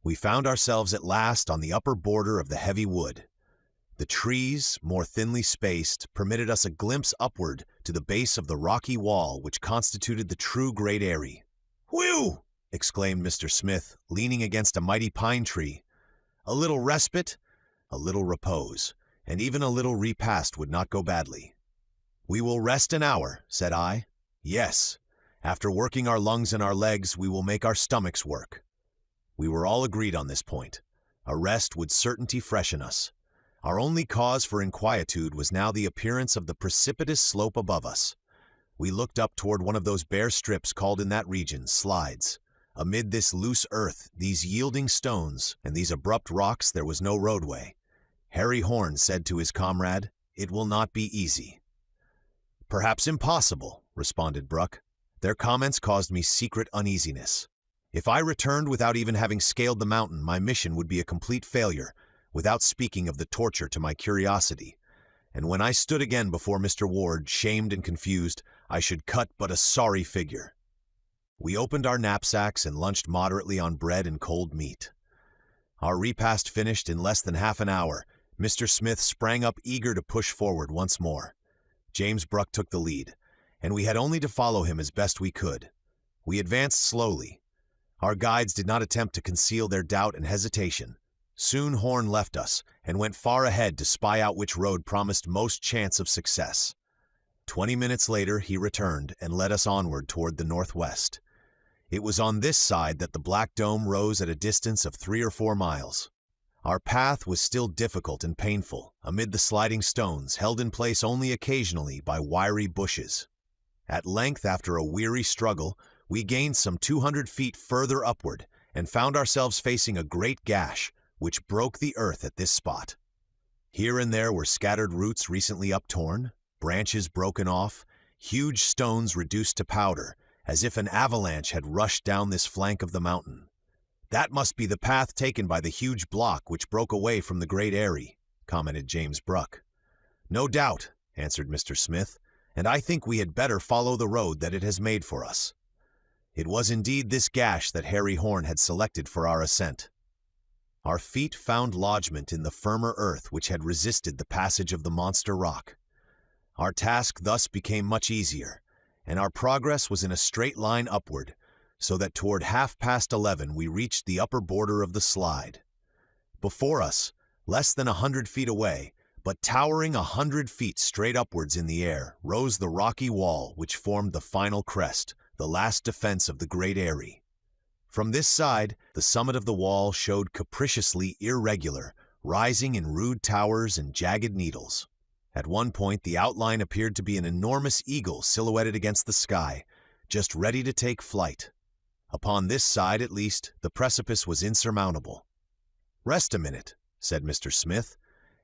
We found ourselves at last on the upper border of the heavy wood. The trees, more thinly spaced, permitted us a glimpse upward to the base of the rocky wall which constituted the true Great Eyrie. "Whew!" exclaimed Mr. Smith, leaning against a mighty pine tree. "A little respite, a little repose, and even a little repast would not go badly." "We will rest an hour," said I. "Yes, after working our lungs and our legs, we will make our stomachs work." We were all agreed on this point. A rest would certainly freshen us. Our only cause for inquietude was now the appearance of the precipitous slope above us. We looked up toward one of those bare strips called in that region slides. Amid this loose earth, these yielding stones, and these abrupt rocks, there was no roadway. Harry Horn said to his comrade, "It will not be easy." "Perhaps impossible," responded Bruck. Their comments caused me secret uneasiness. If I returned without even having scaled the mountain, my mission would be a complete failure, without speaking of the torture to my curiosity. And when I stood again before Mr. Ward, shamed and confused, I should cut but a sorry figure. We opened our knapsacks and lunched moderately on bread and cold meat. Our repast finished in less than half an hour, Mr. Smith sprang up eager to push forward once more. James Bruck took the lead, and we had only to follow him as best we could. We advanced slowly. Our guides did not attempt to conceal their doubt and hesitation. Soon Horn left us, and went far ahead to spy out which road promised most chance of success. 20 minutes later he returned and led us onward toward the northwest. It was on this side that the Black Dome rose at a distance of 3 or 4 miles. Our path was still difficult and painful, amid the sliding stones, held in place only occasionally by wiry bushes. At length, after a weary struggle, we gained some 200 feet further upward, and found ourselves facing a great gash which broke the earth at this spot. Here and there were scattered roots recently uptorn, branches broken off, huge stones reduced to powder, as if an avalanche had rushed down this flank of the mountain. "That must be the path taken by the huge block which broke away from the Great Eyrie," commented James Bruck. "No doubt," answered Mr. Smith, "and I think we had better follow the road that it has made for us." It was indeed this gash that Harry Horn had selected for our ascent. Our feet found lodgment in the firmer earth which had resisted the passage of the monster rock. Our task thus became much easier, and our progress was in a straight line upward, so that toward 11:30 we reached the upper border of the slide. Before us, less than 100 feet away, but towering 100 feet straight upwards in the air, rose the rocky wall which formed the final crest, the last defense of the Great Eyrie. From this side, the summit of the wall showed capriciously irregular, rising in rude towers and jagged needles. At one point, the outline appeared to be an enormous eagle silhouetted against the sky, just ready to take flight. Upon this side, at least, the precipice was insurmountable. "Rest a minute," said Mr. Smith,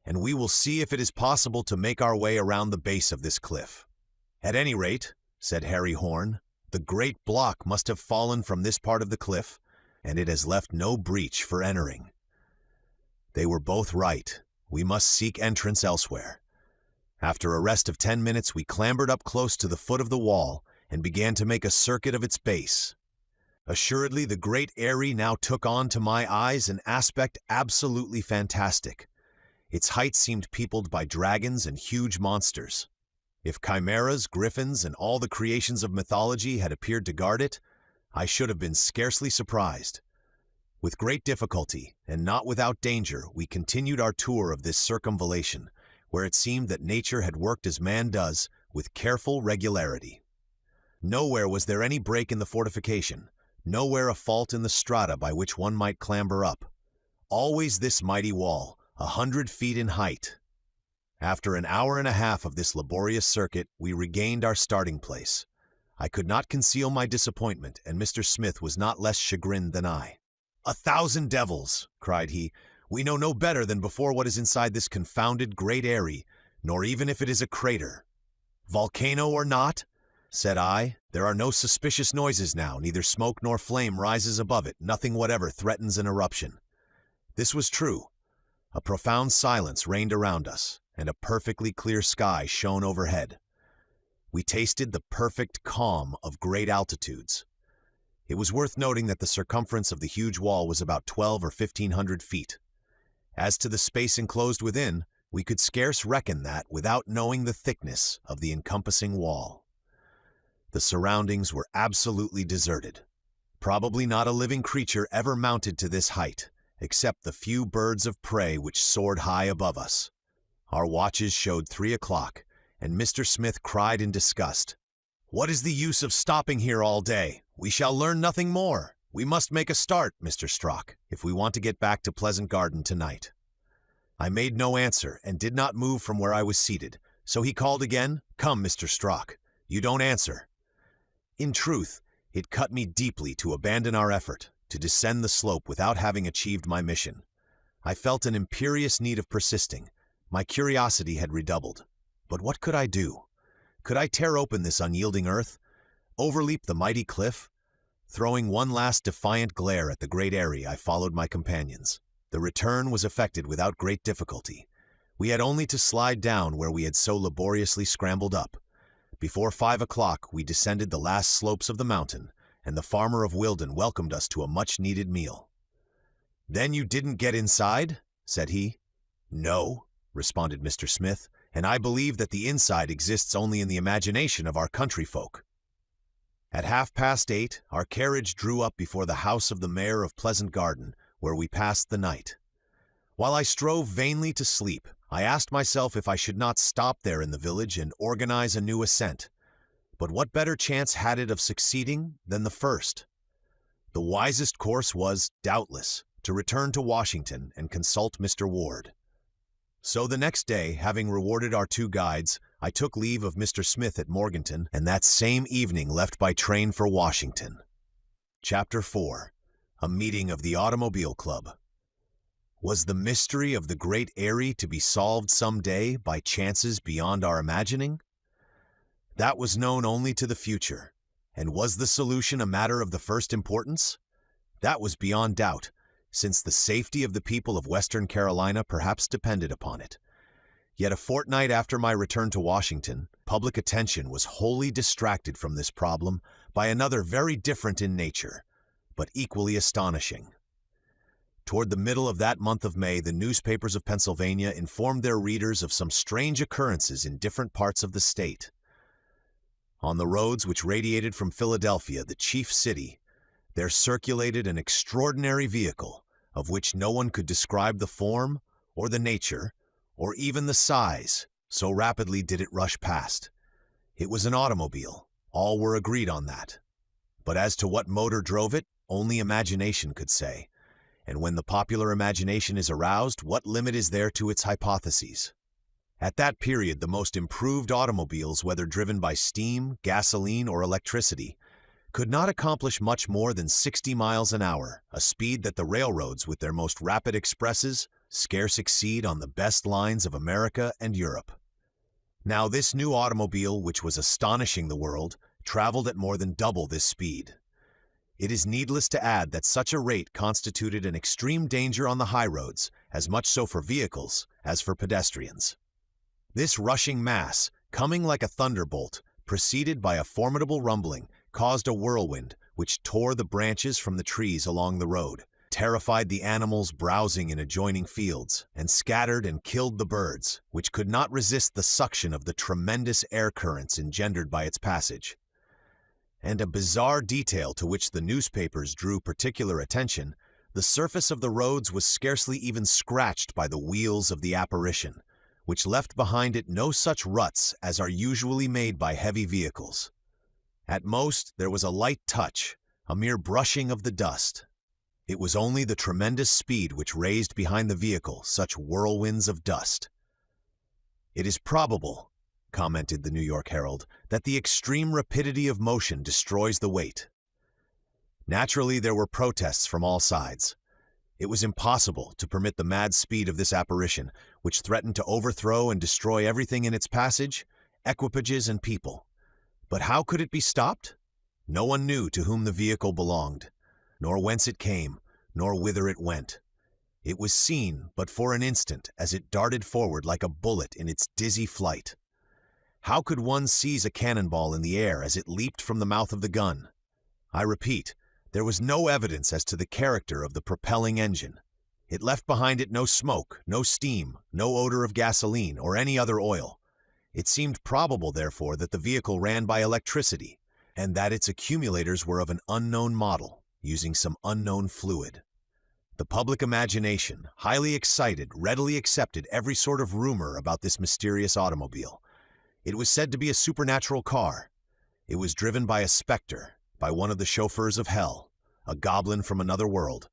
"and we will see if it is possible to make our way around the base of this cliff." "At any rate," said Harry Horn, "the great block must have fallen from this part of the cliff, and it has left no breach for entering." They were both right. We must seek entrance elsewhere. After a rest of 10 minutes, we clambered up close to the foot of the wall and began to make a circuit of its base. Assuredly, the Great Eyrie now took on to my eyes an aspect absolutely fantastic. Its height seemed peopled by dragons and huge monsters. If chimeras, griffins, and all the creations of mythology had appeared to guard it, I should have been scarcely surprised. With great difficulty, and not without danger, we continued our tour of this circumvallation, where it seemed that nature had worked as man does, with careful regularity. Nowhere was there any break in the fortification, nowhere a fault in the strata by which one might clamber up. Always this mighty wall, 100 feet in height. After an hour and a half of this laborious circuit, we regained our starting place. I could not conceal my disappointment, and Mr. Smith was not less chagrined than I. "1,000 devils!" cried he. "We know no better than before what is inside this confounded Great Eyrie, nor even if it is a crater." "Volcano or not," said I, "there are no suspicious noises now, neither smoke nor flame rises above it, nothing whatever threatens an eruption." This was true. A profound silence reigned around us, and a perfectly clear sky shone overhead. We tasted the perfect calm of great altitudes. It was worth noting that the circumference of the huge wall was about 12 or 1,500 feet. As to the space enclosed within, we could scarce reckon that without knowing the thickness of the encompassing wall. The surroundings were absolutely deserted. Probably not a living creature ever mounted to this height, except the few birds of prey which soared high above us. Our watches showed 3 o'clock, and Mr. Smith cried in disgust, "What is the use of stopping here all day? We shall learn nothing more. We must make a start, Mr. Strock, if we want to get back to Pleasant Garden tonight." I made no answer and did not move from where I was seated, so he called again, "Come, Mr. Strock, you don't answer." In truth, it cut me deeply to abandon our effort, to descend the slope without having achieved my mission. I felt an imperious need of persisting. My curiosity had redoubled. But what could I do? Could I tear open this unyielding earth? Overleap the mighty cliff? Throwing one last defiant glare at the Great Eyrie, I followed my companions. The return was effected without great difficulty. We had only to slide down where we had so laboriously scrambled up. Before 5 o'clock, we descended the last slopes of the mountain, and the farmer of Wilden welcomed us to a much-needed meal. "Then you didn't get inside?" said he. "No," responded Mr. Smith, "and I believe that the inside exists only in the imagination of our country folk." At 8:30, our carriage drew up before the house of the mayor of Pleasant Garden, where we passed the night. While I strove vainly to sleep, I asked myself if I should not stop there in the village and organize a new ascent. But what better chance had it of succeeding than the first? The wisest course was, doubtless, to return to Washington and consult Mr. Ward. So the next day, having rewarded our 2 guides, I took leave of Mr. Smith at Morganton, and that same evening left by train for Washington. Chapter 4. A meeting of the Automobile Club. Was the mystery of the Great Eyrie to be solved someday by chances beyond our imagining? That was known only to the future. And was the solution a matter of the first importance? That was beyond doubt, since the safety of the people of Western Carolina perhaps depended upon it. Yet a fortnight after my return to Washington, public attention was wholly distracted from this problem by another very different in nature, but equally astonishing. Toward the middle of that month of May, the newspapers of Pennsylvania informed their readers of some strange occurrences in different parts of the state. On the roads which radiated from Philadelphia, the chief city, there circulated an extraordinary vehicle, of which no one could describe the form, or the nature, or even the size, so rapidly did it rush past. It was an automobile. All were agreed on that. But as to what motor drove it, only imagination could say. And when the popular imagination is aroused, what limit is there to its hypotheses? At that period, the most improved automobiles, whether driven by steam, gasoline, or electricity, could not accomplish much more than 60 miles an hour, a speed that the railroads, with their most rapid expresses, scarce exceed on the best lines of America and Europe. Now this new automobile, which was astonishing the world, traveled at more than double this speed. It is needless to add that such a rate constituted an extreme danger on the highroads, as much so for vehicles as for pedestrians. This rushing mass, coming like a thunderbolt, preceded by a formidable rumbling, caused a whirlwind which tore the branches from the trees along the road, terrified the animals browsing in adjoining fields, and scattered and killed the birds, which could not resist the suction of the tremendous air currents engendered by its passage. And a bizarre detail to which the newspapers drew particular attention, the surface of the roads was scarcely even scratched by the wheels of the apparition, which left behind it no such ruts as are usually made by heavy vehicles. At most, there was a light touch, a mere brushing of the dust. It was only the tremendous speed which raised behind the vehicle such whirlwinds of dust. "It is probable," commented the New York Herald, "that the extreme rapidity of motion destroys the weight." Naturally, there were protests from all sides. It was impossible to permit the mad speed of this apparition, which threatened to overthrow and destroy everything in its passage, equipages and people. But how could it be stopped? No one knew to whom the vehicle belonged, nor whence it came, nor whither it went. It was seen but for an instant as it darted forward like a bullet in its dizzy flight. How could one seize a cannonball in the air as it leaped from the mouth of the gun? I repeat, there was no evidence as to the character of the propelling engine. It left behind it no smoke, no steam, no odor of gasoline or any other oil. It seemed probable, therefore, that the vehicle ran by electricity, and that its accumulators were of an unknown model, using some unknown fluid. The public imagination, highly excited, readily accepted every sort of rumor about this mysterious automobile. It was said to be a supernatural car. It was driven by a specter, by one of the chauffeurs of hell, a goblin from another world,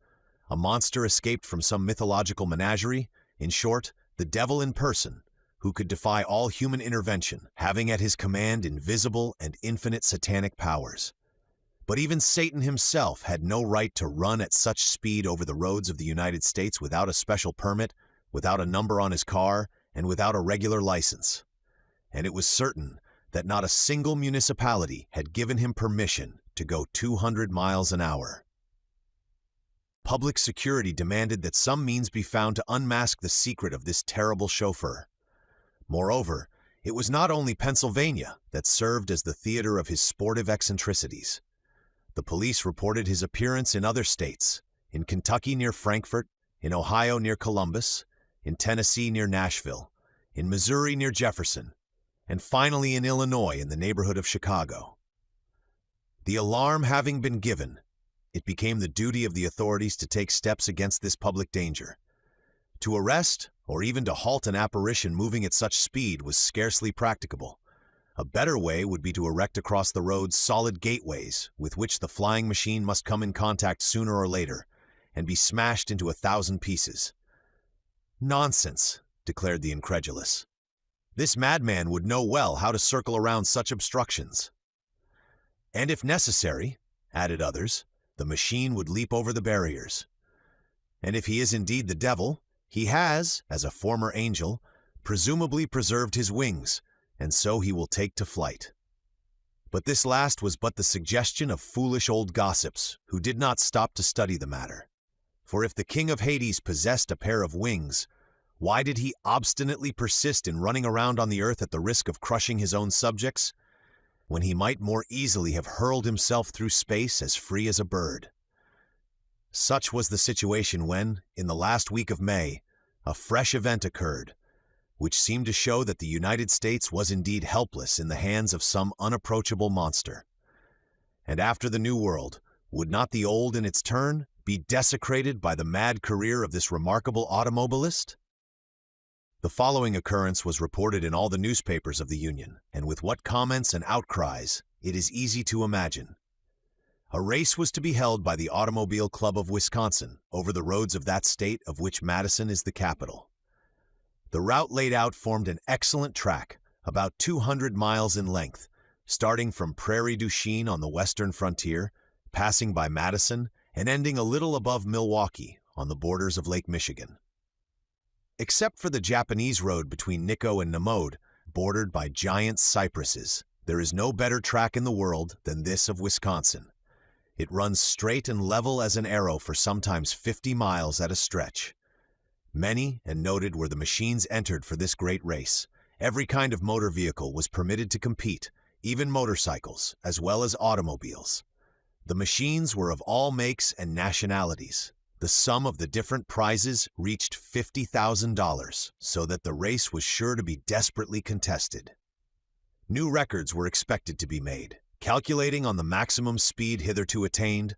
a monster escaped from some mythological menagerie, in short, the devil in person, who could defy all human intervention, having at his command invisible and infinite satanic powers. But even Satan himself had no right to run at such speed over the roads of the United States without a special permit, without a number on his car, and without a regular license. And it was certain that not a single municipality had given him permission to go 200 miles an hour. Public security demanded that some means be found to unmask the secret of this terrible chauffeur. Moreover, it was not only Pennsylvania that served as the theater of his sportive eccentricities. The police reported his appearance in other states, in Kentucky near Frankfort, in Ohio near Columbus, in Tennessee near Nashville, in Missouri near Jefferson, and finally in Illinois in the neighborhood of Chicago. The alarm having been given, it became the duty of the authorities to take steps against this public danger. To arrest, or even to halt an apparition moving at such speed was scarcely practicable. A better way would be to erect across the roads solid gateways with which the flying machine must come in contact sooner or later, and be smashed into 1,000 pieces. "Nonsense," declared the incredulous. "This madman would know well how to circle around such obstructions." "And if necessary," added others, the machine would leap over the barriers. And if he is indeed the devil, he has, as a former angel, presumably preserved his wings, and so he will take to flight. But this last was but the suggestion of foolish old gossips who did not stop to study the matter. For if the king of Hades possessed a pair of wings, why did he obstinately persist in running around on the earth at the risk of crushing his own subjects, when he might more easily have hurled himself through space as free as a bird? Such was the situation when, in the last week of May, a fresh event occurred, which seemed to show that the United States was indeed helpless in the hands of some unapproachable monster. And after the New World, would not the Old in its turn be desecrated by the mad career of this remarkable automobilist? The following occurrence was reported in all the newspapers of the Union, and with what comments and outcries, it is easy to imagine. A race was to be held by the Automobile Club of Wisconsin over the roads of that state of which Madison is the capital. The route laid out formed an excellent track, about 200 miles in length, starting from Prairie du Chien on the western frontier, passing by Madison, and ending a little above Milwaukee on the borders of Lake Michigan. Except for the Japanese road between Nikko and Nemod, bordered by giant cypresses, there is no better track in the world than this of Wisconsin. It runs straight and level as an arrow for sometimes 50 miles at a stretch. Many and noted were the machines entered for this great race. Every kind of motor vehicle was permitted to compete, even motorcycles, as well as automobiles. The machines were of all makes and nationalities. The sum of the different prizes reached $50,000, so that the race was sure to be desperately contested. New records were expected to be made, calculating on the maximum speed hitherto attained,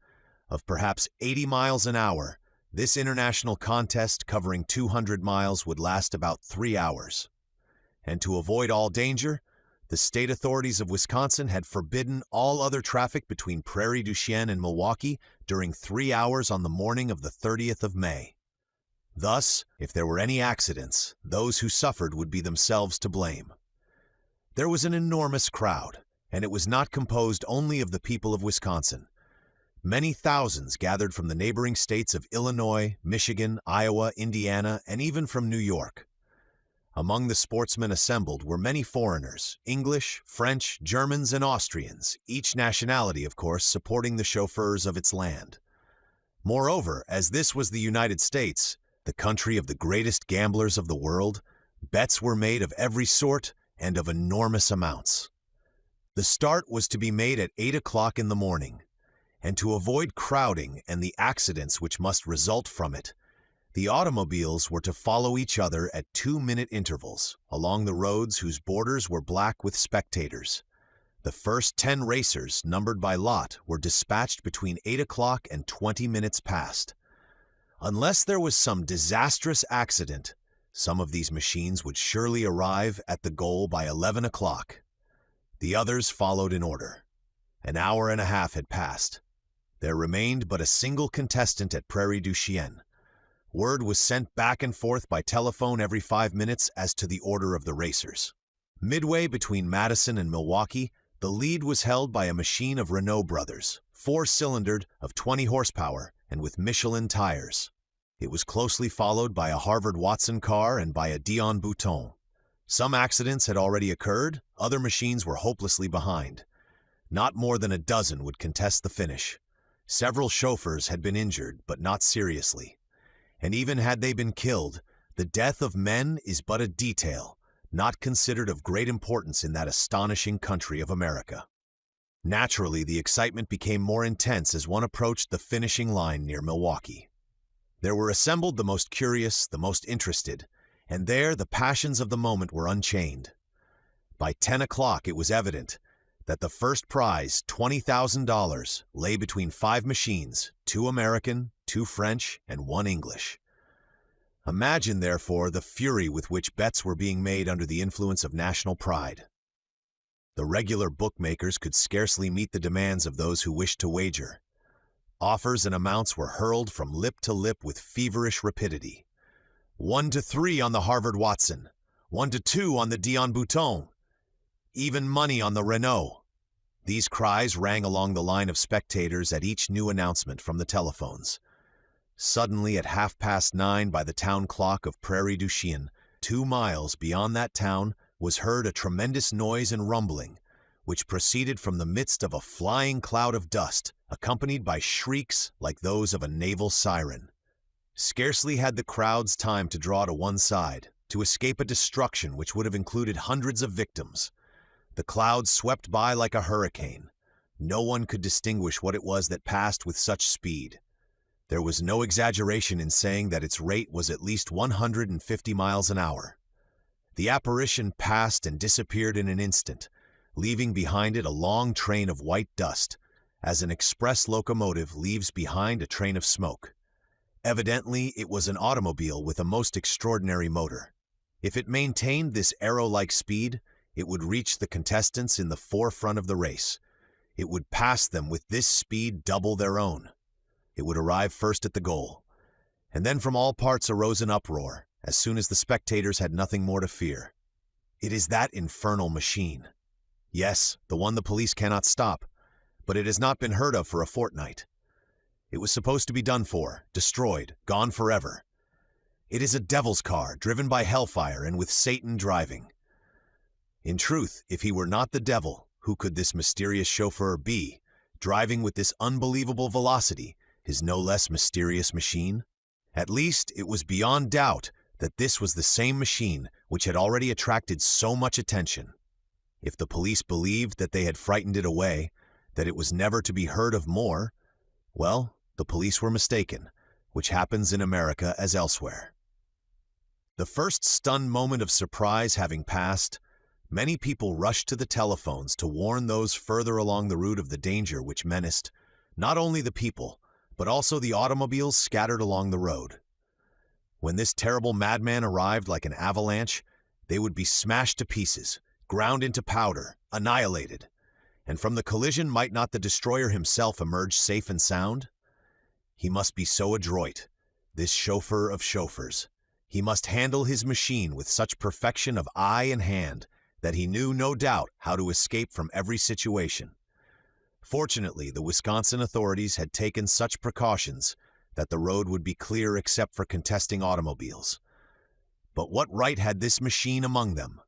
of perhaps 80 miles an hour. This international contest covering 200 miles would last about 3 hours. And to avoid all danger, the state authorities of Wisconsin had forbidden all other traffic between Prairie du Chien and Milwaukee during 3 hours on the morning of the 30th of May. Thus, if there were any accidents, those who suffered would be themselves to blame. There was an enormous crowd, and it was not composed only of the people of Wisconsin. Many thousands gathered from the neighboring states of Illinois, Michigan, Iowa, Indiana, and even from New York. Among the sportsmen assembled were many foreigners, English, French, Germans, and Austrians, each nationality, of course, supporting the chauffeurs of its land. Moreover, as this was the United States, the country of the greatest gamblers of the world, bets were made of every sort and of enormous amounts. The start was to be made at 8 o'clock in the morning, and to avoid crowding and the accidents which must result from it, the automobiles were to follow each other at 2-minute intervals along the roads whose borders were black with spectators. The first 10 racers, numbered by lot, were dispatched between 8 o'clock and 20 minutes past. Unless there was some disastrous accident, some of these machines would surely arrive at the goal by 11 o'clock. The others followed in order. An hour and a half had passed. There remained but a single contestant at Prairie du Chien. Word was sent back and forth by telephone every 5 minutes as to the order of the racers. Midway between Madison and Milwaukee, the lead was held by a machine of Renault Brothers, 4-cylindered, of 20 horsepower, and with Michelin tires. It was closely followed by a Harvard-Watson car and by a Dion Bouton. Some accidents had already occurred, other machines were hopelessly behind. Not more than a dozen would contest the finish. Several chauffeurs had been injured, but not seriously. And even had they been killed, the death of men is but a detail, not considered of great importance in that astonishing country of America. Naturally, the excitement became more intense as one approached the finishing line near Milwaukee. There were assembled the most curious, the most interested, and there the passions of the moment were unchained. By 10 o'clock it was evident that the first prize, $20,000, lay between 5 machines, 2 American, 2 French, and 1 English. Imagine, therefore, the fury with which bets were being made under the influence of national pride. The regular bookmakers could scarcely meet the demands of those who wished to wager. Offers and amounts were hurled from lip to lip with feverish rapidity. 1-3 on the Harvard-Watson, 1-2 on the Dion Bouton, even money on the Renault. These cries rang along the line of spectators at each new announcement from the telephones. Suddenly, at 9:30 by the town clock of Prairie du Chien, 2 miles beyond that town, was heard a tremendous noise and rumbling, which proceeded from the midst of a flying cloud of dust, accompanied by shrieks like those of a naval siren. Scarcely had the crowds time to draw to one side, to escape a destruction which would have included hundreds of victims. The clouds swept by like a hurricane. No one could distinguish what it was that passed with such speed. There was no exaggeration in saying that its rate was at least 150 miles an hour. The apparition passed and disappeared in an instant, leaving behind it a long train of white dust, as an express locomotive leaves behind a train of smoke. Evidently, it was an automobile with a most extraordinary motor. If it maintained this arrow-like speed, it would reach the contestants in the forefront of the race. It would pass them with this speed double their own. It would arrive first at the goal. And then from all parts arose an uproar, as soon as the spectators had nothing more to fear. It is that infernal machine. Yes, the one the police cannot stop, but it has not been heard of for a fortnight. It was supposed to be done for, destroyed, gone forever. It is a devil's car, driven by hellfire and with Satan driving. In truth, if he were not the devil, who could this mysterious chauffeur be, driving with this unbelievable velocity his no less mysterious machine? At least, it was beyond doubt that this was the same machine which had already attracted so much attention. If the police believed that they had frightened it away, that it was never to be heard of more, well, the police were mistaken, which happens in America as elsewhere. The first stunned moment of surprise having passed, many people rushed to the telephones to warn those further along the route of the danger which menaced not only the people, but also the automobiles scattered along the road. When this terrible madman arrived like an avalanche, they would be smashed to pieces, ground into powder, annihilated. And from the collision might not the destroyer himself emerge safe and sound? He must be so adroit, this chauffeur of chauffeurs. He must handle his machine with such perfection of eye and hand that he knew, no doubt, how to escape from every situation. Fortunately, the Wisconsin authorities had taken such precautions that the road would be clear except for contesting automobiles. But what right had this machine among them?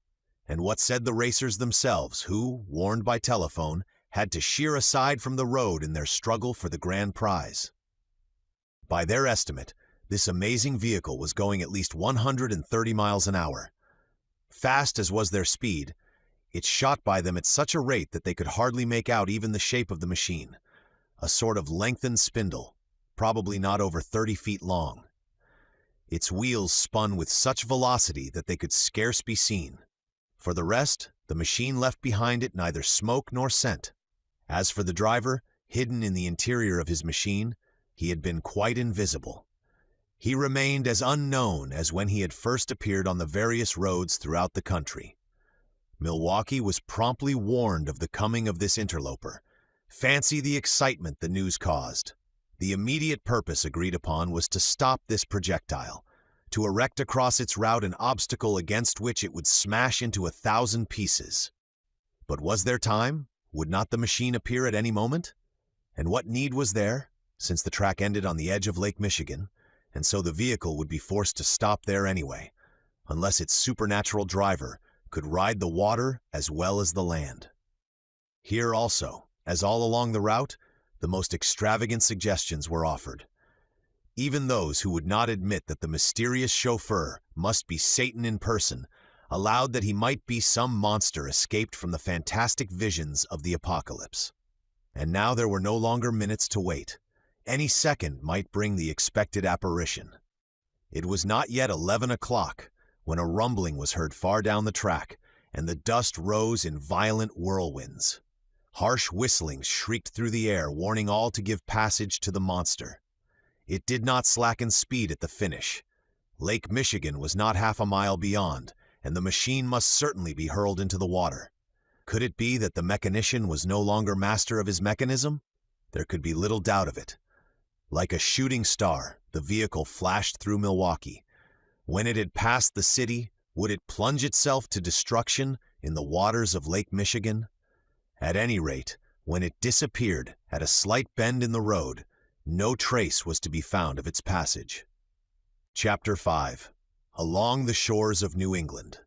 And what said the racers themselves who, warned by telephone, had to sheer aside from the road in their struggle for the grand prize? By their estimate, this amazing vehicle was going at least 130 miles an hour. Fast as was their speed, it shot by them at such a rate that they could hardly make out even the shape of the machine, a sort of lengthened spindle, probably not over 30 feet long. Its wheels spun with such velocity that they could scarce be seen. For the rest, the machine left behind it neither smoke nor scent. As for the driver, hidden in the interior of his machine, he had been quite invisible. He remained as unknown as when he had first appeared on the various roads throughout the country. Milwaukee was promptly warned of the coming of this interloper. Fancy the excitement the news caused. The immediate purpose agreed upon was to stop this projectile, to erect across its route an obstacle against which it would smash into 1,000 pieces. But was there time? Would not the machine appear at any moment? And what need was there, since the track ended on the edge of Lake Michigan, and so the vehicle would be forced to stop there anyway, unless its supernatural driver could ride the water as well as the land. Here also, as all along the route, the most extravagant suggestions were offered. Even those who would not admit that the mysterious chauffeur must be Satan in person allowed that he might be some monster escaped from the fantastic visions of the apocalypse. And now there were no longer minutes to wait. Any second might bring the expected apparition. It was not yet 11 o'clock when a rumbling was heard far down the track, and the dust rose in violent whirlwinds. Harsh whistlings shrieked through the air, warning all to give passage to the monster. It did not slacken speed at the finish. Lake Michigan was not half a mile beyond, and the machine must certainly be hurled into the water. Could it be that the mechanician was no longer master of his mechanism? There could be little doubt of it. Like a shooting star, the vehicle flashed through Milwaukee. When it had passed the city, would it plunge itself to destruction in the waters of Lake Michigan? At any rate, When it disappeared at a slight bend in the road, no trace was to be found of its passage. Chapter 5. Along the Shores of New England.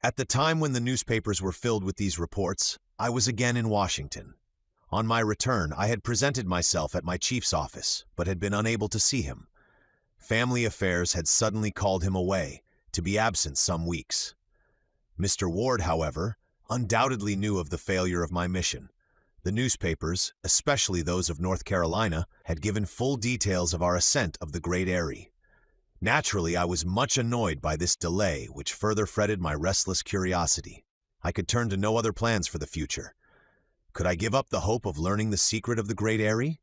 At the time when the newspapers were filled with these reports, I was again in Washington. On my return, I had presented myself at my chief's office, but had been unable to see him. Family affairs had suddenly called him away, to be absent some weeks. Mr. Ward, however, undoubtedly knew of the failure of my mission. The newspapers, especially those of North Carolina, had given full details of our ascent of the Great Eyrie. Naturally, I was much annoyed by this delay, which further fretted my restless curiosity. I could turn to no other plans for the future. Could I give up the hope of learning the secret of the Great Eyrie?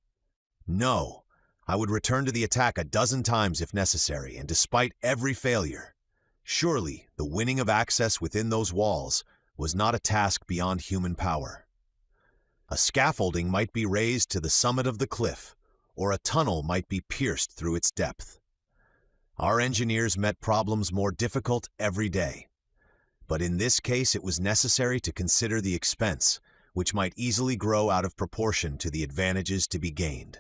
No. I would return to the attack a dozen times if necessary, and despite every failure. Surely, the winning of access within those walls was not a task beyond human power. A scaffolding might be raised to the summit of the cliff, or a tunnel might be pierced through its depth. Our engineers met problems more difficult every day. But in this case it was necessary to consider the expense, which might easily grow out of proportion to the advantages to be gained.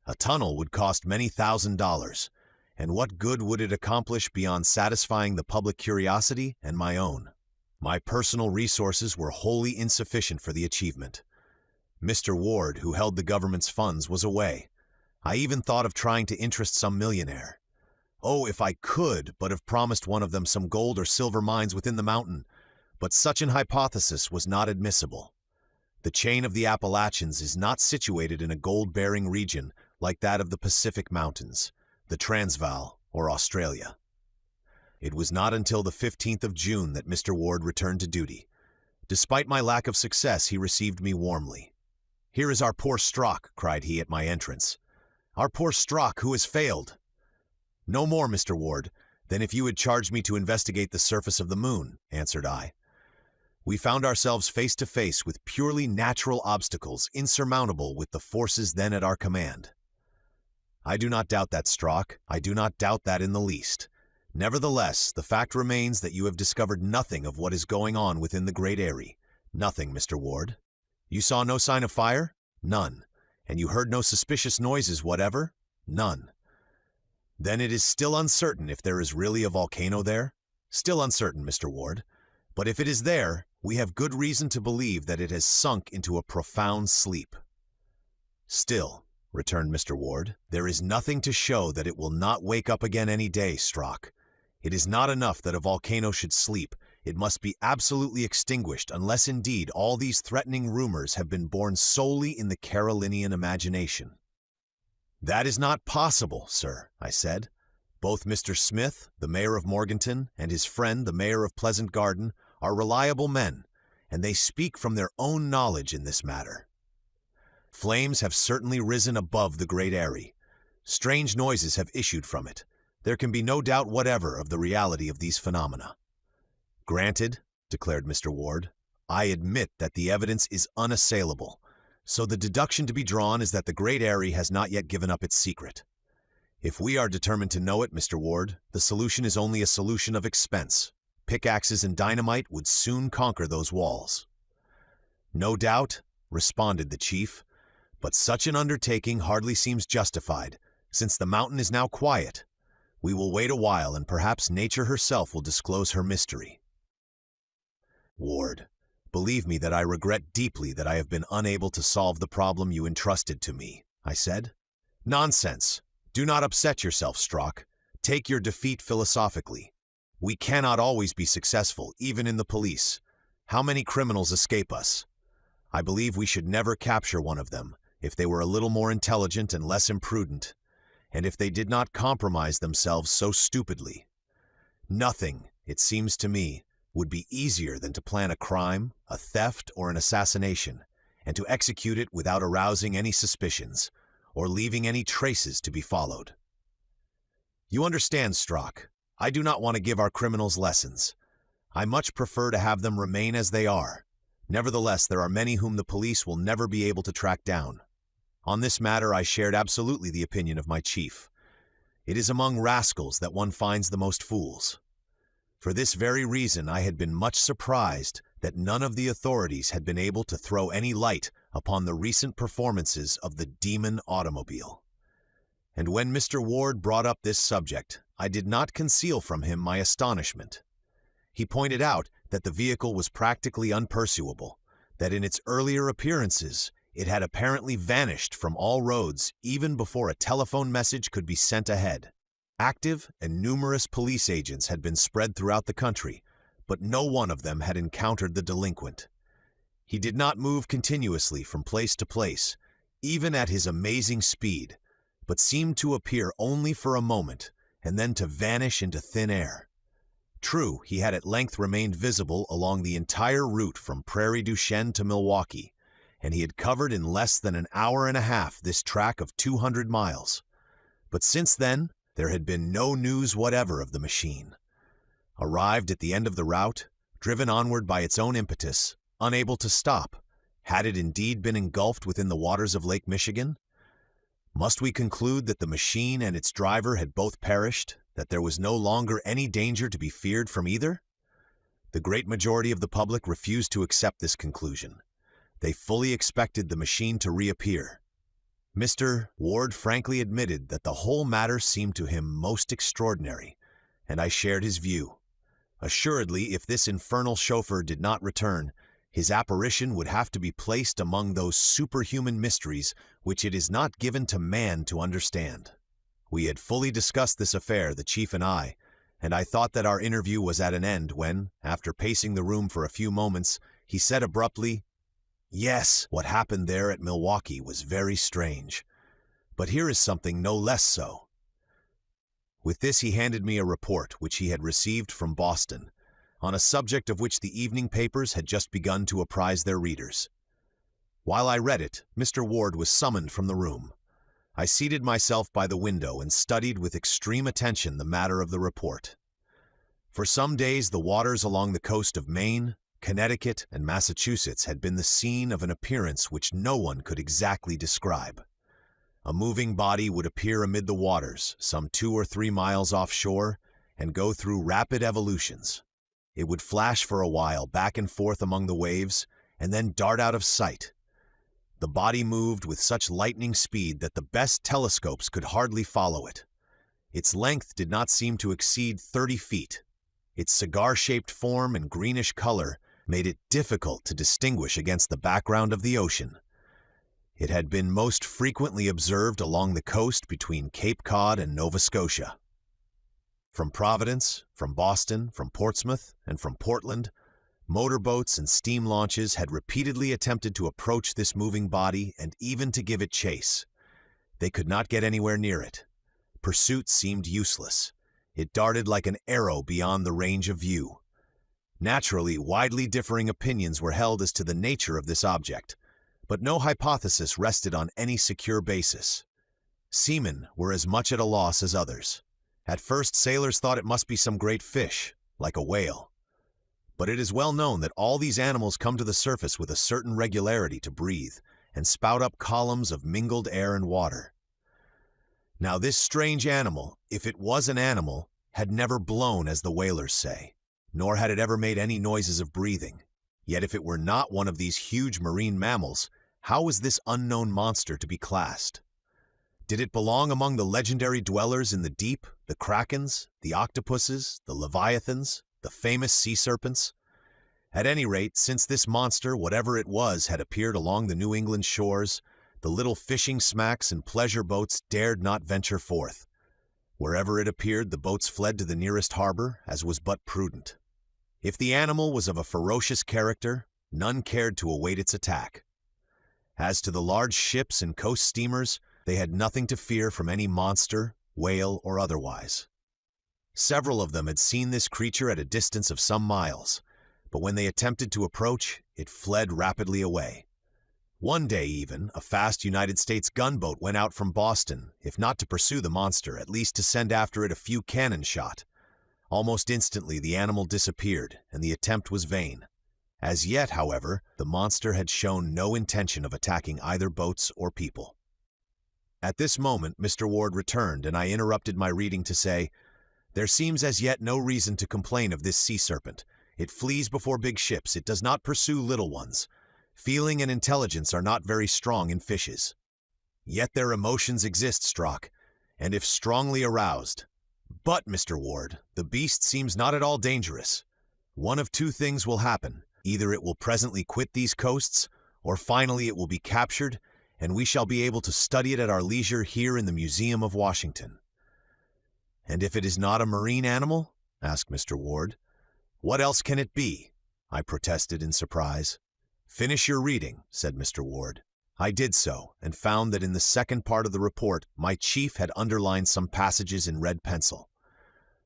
A tunnel would cost many $1,000s, and what good would it accomplish beyond satisfying the public curiosity and my own? My personal resources were wholly insufficient for the achievement. Mr. Ward, who held the government's funds, was away. I even thought of trying to interest some millionaire. Oh, if I could but have promised one of them some gold or silver mines within the mountain, but such an hypothesis was not admissible. The chain of the Appalachians is not situated in a gold-bearing region like that of the Pacific Mountains, the Transvaal, or Australia. It was not until the 15th of June that Mr. Ward returned to duty. Despite my lack of success, he received me warmly. "Here is our poor Strock," cried he at my entrance. "Our poor Strock, who has failed." "No more, Mr. Ward, than if you had charged me to investigate the surface of the moon," answered I. We found ourselves face to face with purely natural obstacles insurmountable with the forces then at our command. "I do not doubt that, Strock. I do not doubt that in the least. Nevertheless, the fact remains that you have discovered nothing of what is going on within the Great Eyrie. Nothing, Mr. Ward. You saw no sign of fire? None. And you heard no suspicious noises whatever? None. Then it is still uncertain if there is really a volcano there? Still uncertain, Mr. Ward. But if it is there, we have good reason to believe that it has sunk into a profound sleep." "Still," returned Mr. Ward, "there is nothing to show that it will not wake up again any day, Strock. It is not enough that a volcano should sleep. It must be absolutely extinguished, unless indeed all these threatening rumors have been born solely in the Carolinian imagination." "That is not possible, sir," I said. "Both Mr. Smith, the mayor of Morganton, and his friend, the mayor of Pleasant Garden, are reliable men, and they speak from their own knowledge in this matter. Flames have certainly risen above the Great Eyrie. Strange noises have issued from it. There can be no doubt whatever of the reality of these phenomena." "Granted," declared Mr. Ward. "I admit that the evidence is unassailable, so the deduction to be drawn is that the Great Eyrie has not yet given up its secret. If we are determined to know it, Mr. Ward, the solution is only a solution of expense. Pickaxes and dynamite would soon conquer those walls." "No doubt," responded the chief, "but such an undertaking hardly seems justified, since the mountain is now quiet. We will wait a while, and perhaps nature herself will disclose her mystery." "Ward, believe me that I regret deeply that I have been unable to solve the problem you entrusted to me," I said. "Nonsense! Do not upset yourself, Strock. Take your defeat philosophically. We cannot always be successful, even in the police. How many criminals escape us? I believe we should never capture one of them, if they were a little more intelligent and less imprudent, and if they did not compromise themselves so stupidly. Nothing, it seems to me, would be easier than to plan a crime, a theft, or an assassination, and to execute it without arousing any suspicions, or leaving any traces to be followed. You understand, Strock, I do not want to give our criminals lessons. I much prefer to have them remain as they are. Nevertheless, there are many whom the police will never be able to track down. On this matter, I shared absolutely the opinion of my chief. It is among rascals that one finds the most fools. For this very reason, I had been much surprised that none of the authorities had been able to throw any light upon the recent performances of the demon automobile. And when Mr. Ward brought up this subject, I did not conceal from him my astonishment. He pointed out that the vehicle was practically unpursuable, that in its earlier appearances it had apparently vanished from all roads even before a telephone message could be sent ahead. Active and numerous police agents had been spread throughout the country, but no one of them had encountered the delinquent. He did not move continuously from place to place, even at his amazing speed, but seemed to appear only for a moment and then to vanish into thin air. True, he had at length remained visible along the entire route from Prairie du Chien to Milwaukee, and he had covered in less than an hour and a half this track of 200 miles. But since then, there had been no news whatever of the machine. Arrived at the end of the route, driven onward by its own impetus, unable to stop, had it indeed been engulfed within the waters of Lake Michigan? Must we conclude that the machine and its driver had both perished, that there was no longer any danger to be feared from either? The great majority of the public refused to accept this conclusion. They fully expected the machine to reappear. Mr. Ward frankly admitted that the whole matter seemed to him most extraordinary, and I shared his view. Assuredly, if this infernal chauffeur did not return, his apparition would have to be placed among those superhuman mysteries which it is not given to man to understand. We had fully discussed this affair, the chief and I thought that our interview was at an end when, after pacing the room for a few moments, he said abruptly, "Yes, what happened there at Milwaukee was very strange. But here is something no less so." With this he handed me a report which he had received from Boston, on a subject of which the evening papers had just begun to apprise their readers. While I read it, Mr. Ward was summoned from the room. I seated myself by the window and studied with extreme attention the matter of the report. For some days the waters along the coast of Maine, Connecticut, and Massachusetts had been the scene of an appearance which no one could exactly describe. A moving body would appear amid the waters, some 2 or 3 miles offshore, and go through rapid evolutions. It would flash for a while back and forth among the waves, and then dart out of sight. The body moved with such lightning speed that the best telescopes could hardly follow it. Its length did not seem to exceed 30 feet. Its cigar-shaped form and greenish color made it difficult to distinguish against the background of the ocean. It had been most frequently observed along the coast between Cape Cod and Nova Scotia. From Providence, from Boston, from Portsmouth, and from Portland, motorboats and steam launches had repeatedly attempted to approach this moving body and even to give it chase. They could not get anywhere near it. Pursuit seemed useless. It darted like an arrow beyond the range of view. Naturally, widely differing opinions were held as to the nature of this object, but no hypothesis rested on any secure basis. Seamen were as much at a loss as others. At first, sailors thought it must be some great fish, like a whale. But it is well known that all these animals come to the surface with a certain regularity to breathe, and spout up columns of mingled air and water. Now this strange animal, if it was an animal, had never blown as the whalers say, nor had it ever made any noises of breathing. Yet if it were not one of these huge marine mammals, how was this unknown monster to be classed? Did it belong among the legendary dwellers in the deep, the krakens, the octopuses, the leviathans, the famous sea serpents? At any rate, since this monster, whatever it was, had appeared along the New England shores, the little fishing smacks and pleasure boats dared not venture forth. Wherever it appeared, the boats fled to the nearest harbor, as was but prudent. If the animal was of a ferocious character, none cared to await its attack. As to the large ships and coast steamers, they had nothing to fear from any monster, whale, or otherwise. Several of them had seen this creature at a distance of some miles, but when they attempted to approach, it fled rapidly away. One day even, a fast United States gunboat went out from Boston, if not to pursue the monster, at least to send after it a few cannon shot. Almost instantly the animal disappeared, and the attempt was vain. As yet, however, the monster had shown no intention of attacking either boats or people. At this moment Mr. Ward returned, and I interrupted my reading to say, "There seems as yet no reason to complain of this sea serpent. It flees before big ships. It does not pursue little ones. Feeling and intelligence are not very strong in fishes. Yet their emotions exist, Strock, and if strongly aroused. But, Mr. Ward, the beast seems not at all dangerous. One of two things will happen. Either it will presently quit these coasts, or finally it will be captured, and we shall be able to study it at our leisure here in the Museum of Washington. And if it is not a marine animal? Asked Mr. Ward. What else can it be? I protested in surprise. Finish your reading, said Mr. Ward. I did so, and found that in the second part of the report, my chief had underlined some passages in red pencil.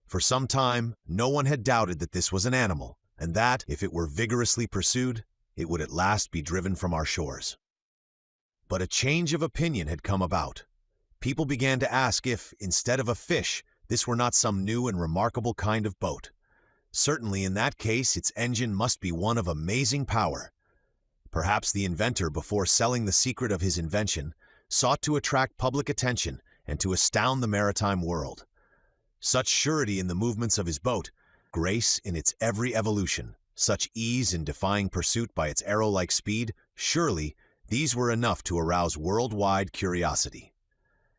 For some time, no one had doubted that this was an animal, and that, if it were vigorously pursued, it would at last be driven from our shores. But a change of opinion had come about. People began to ask if, instead of a fish, this were not some new and remarkable kind of boat. Certainly in that case, its engine must be one of amazing power. Perhaps the inventor, before selling the secret of his invention, sought to attract public attention and to astound the maritime world. Such surety in the movements of his boat, grace in its every evolution, such ease in defying pursuit by its arrow-like speed, surely these were enough to arouse worldwide curiosity.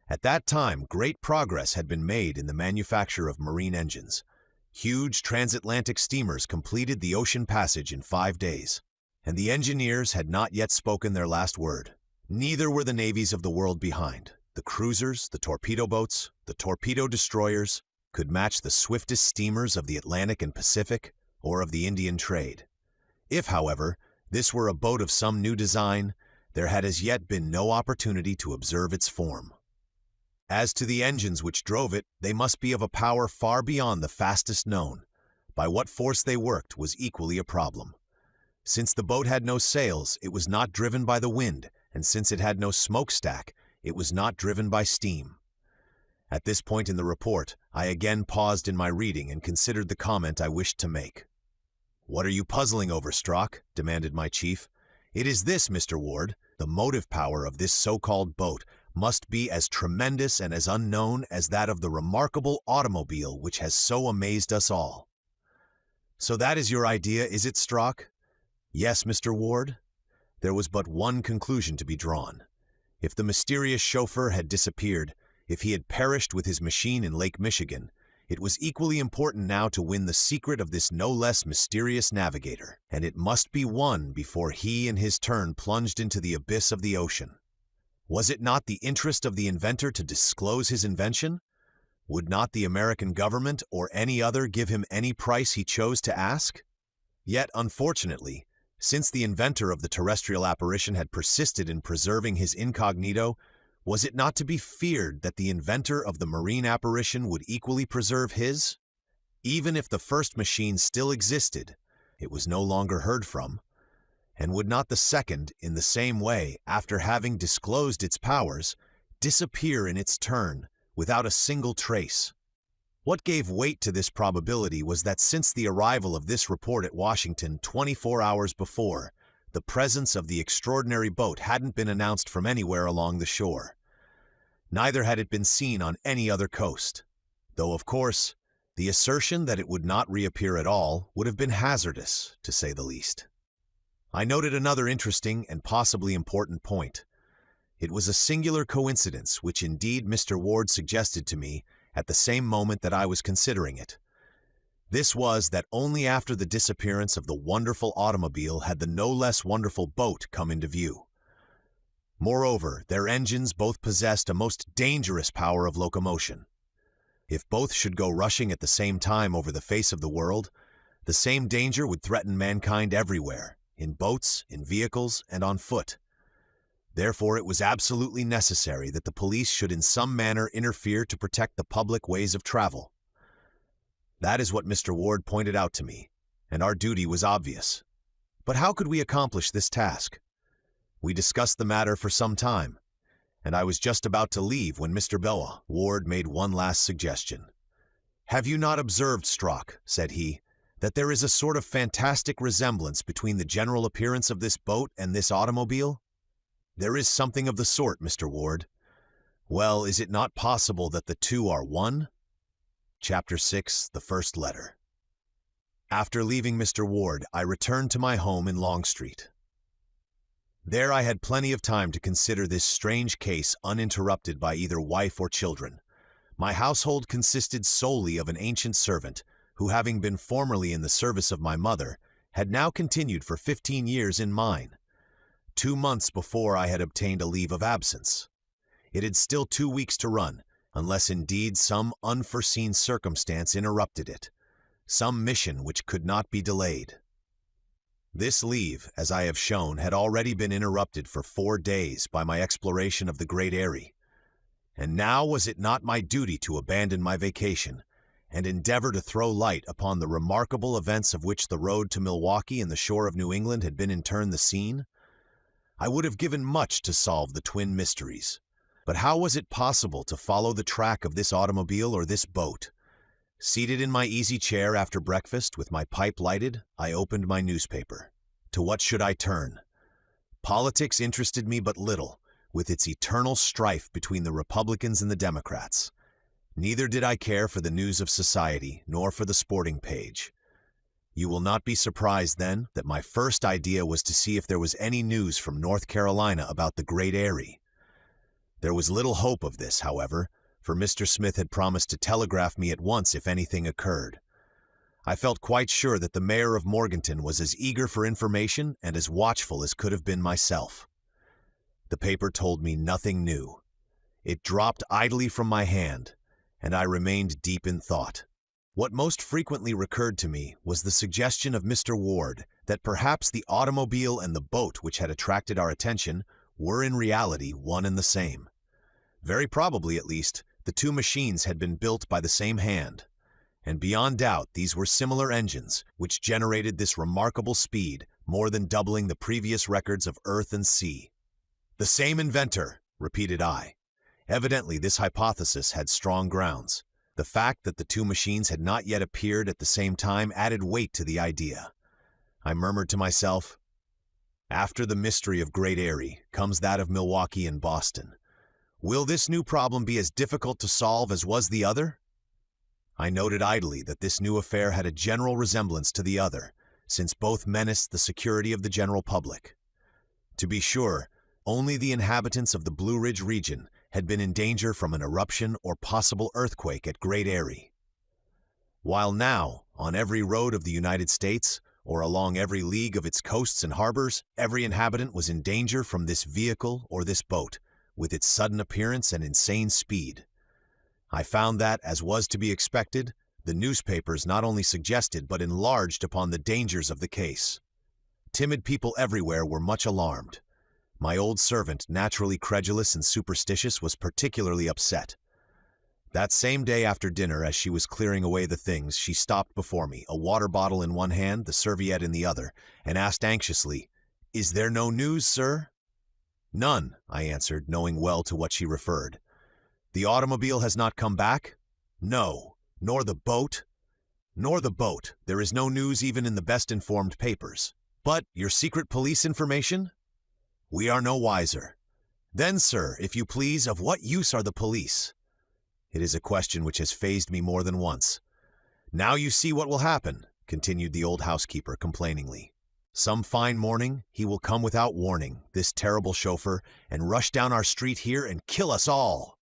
At that time, great progress had been made in the manufacture of marine engines. Huge transatlantic steamers completed the ocean passage in 5 days, and the engineers had not yet spoken their last word. Neither were the navies of the world behind. The cruisers, the torpedo boats, the torpedo destroyers could match the swiftest steamers of the Atlantic and Pacific or of the Indian trade. If, however, this were a boat of some new design, there had as yet been no opportunity to observe its form. As to the engines which drove it, they must be of a power far beyond the fastest known. By what force they worked was equally a problem. Since the boat had no sails, it was not driven by the wind, and since it had no smokestack, it was not driven by steam. At this point in the report, I again paused in my reading and considered the comment I wished to make. "What are you puzzling over, Strock?" demanded my chief. "It is this, Mr. Ward. The motive power of this so-called boat must be as tremendous and as unknown as that of the remarkable automobile which has so amazed us all." "So that is your idea, is it, Strock?" "Yes, Mr. Ward." There was but one conclusion to be drawn. If the mysterious chauffeur had disappeared, if he had perished with his machine in Lake Michigan, it was equally important now to win the secret of this no less mysterious navigator, and it must be won before he in his turn plunged into the abyss of the ocean. Was it not the interest of the inventor to disclose his invention? Would not the American government or any other give him any price he chose to ask? Yet, unfortunately, since the inventor of the terrestrial apparition had persisted in preserving his incognito, was it not to be feared that the inventor of the marine apparition would equally preserve his? Even if the first machine still existed, it was no longer heard from. And would not the second, in the same way, after having disclosed its powers, disappear in its turn, without a single trace? What gave weight to this probability was that since the arrival of this report at Washington 24 hours before, the presence of the extraordinary boat hadn't been announced from anywhere along the shore. Neither had it been seen on any other coast, though, of course, the assertion that it would not reappear at all would have been hazardous, to say the least. I noted another interesting and possibly important point. It was a singular coincidence which indeed Mr. Ward suggested to me at the same moment that I was considering it. This was that only after the disappearance of the wonderful automobile had the no less wonderful boat come into view. Moreover, their engines both possessed a most dangerous power of locomotion. If both should go rushing at the same time over the face of the world, the same danger would threaten mankind everywhere, in boats, in vehicles, and on foot. Therefore, it was absolutely necessary that the police should in some manner interfere to protect the public ways of travel. That is what Mr. Ward pointed out to me, and our duty was obvious. But how could we accomplish this task? We discussed the matter for some time, and I was just about to leave when Mr. Ward made one last suggestion. "Have you not observed, Strock," said he, "that there is a sort of fantastic resemblance between the general appearance of this boat and this automobile?" "There is something of the sort, Mr. Ward." "Well, is it not possible that the two are one?" Chapter 6, The First Letter. After leaving Mr. Ward, I returned to my home in Long Street. There I had plenty of time to consider this strange case uninterrupted by either wife or children. My household consisted solely of an ancient servant who, having been formerly in the service of my mother, had now continued for 15 years in mine. 2 months before I had obtained a leave of absence. It had still 2 weeks to run, unless indeed some unforeseen circumstance interrupted it, some mission which could not be delayed. This leave, as I have shown, had already been interrupted for 4 days by my exploration of the Great Eyrie. And now was it not my duty to abandon my vacation and endeavor to throw light upon the remarkable events of which the road to Milwaukee and the shore of New England had been in turn the scene? I would have given much to solve the twin mysteries. But how was it possible to follow the track of this automobile or this boat? Seated in my easy chair after breakfast, with my pipe lighted, I opened my newspaper. To what should I turn? Politics interested me but little, with its eternal strife between the Republicans and the Democrats. Neither did I care for the news of society, nor for the sporting page. You will not be surprised, then, that my first idea was to see if there was any news from North Carolina about the Great Eyrie. There was little hope of this, however, for Mr. Smith had promised to telegraph me at once if anything occurred. I felt quite sure that the mayor of Morganton was as eager for information and as watchful as could have been myself. The paper told me nothing new. It dropped idly from my hand, and I remained deep in thought. What most frequently recurred to me was the suggestion of Mr. Ward that perhaps the automobile and the boat which had attracted our attention were in reality one and the same. Very probably, at least, the two machines had been built by the same hand, and beyond doubt these were similar engines which generated this remarkable speed, more than doubling the previous records of earth and sea. "The same inventor," repeated I. Evidently this hypothesis had strong grounds. The fact that the two machines had not yet appeared at the same time added weight to the idea. I murmured to myself, "After the mystery of Great Eyrie comes that of Milwaukee and Boston. Will this new problem be as difficult to solve as was the other?" I noted idly that this new affair had a general resemblance to the other, since both menaced the security of the general public. To be sure, only the inhabitants of the Blue Ridge region had been in danger from an eruption or possible earthquake at Great Eyrie. While now, on every road of the United States, or along every league of its coasts and harbors, every inhabitant was in danger from this vehicle or this boat, with its sudden appearance and insane speed. I found that, as was to be expected, the newspapers not only suggested but enlarged upon the dangers of the case. Timid people everywhere were much alarmed. My old servant, naturally credulous and superstitious, was particularly upset. That same day after dinner, as she was clearing away the things, she stopped before me, a water bottle in one hand, the serviette in the other, and asked anxiously, "Is there no news, sir?" "None," I answered, knowing well to what she referred. "The automobile has not come back?" "No." "Nor the boat?" "Nor the boat. There is no news even in the best informed papers." "But your secret police information?" "We are no wiser." "Then, sir, if you please, of what use are the police?" It is a question which has fazed me more than once. "Now you see what will happen," continued the old housekeeper complainingly. "Some fine morning he will come without warning, this terrible chauffeur, and rush down our street here and kill us all."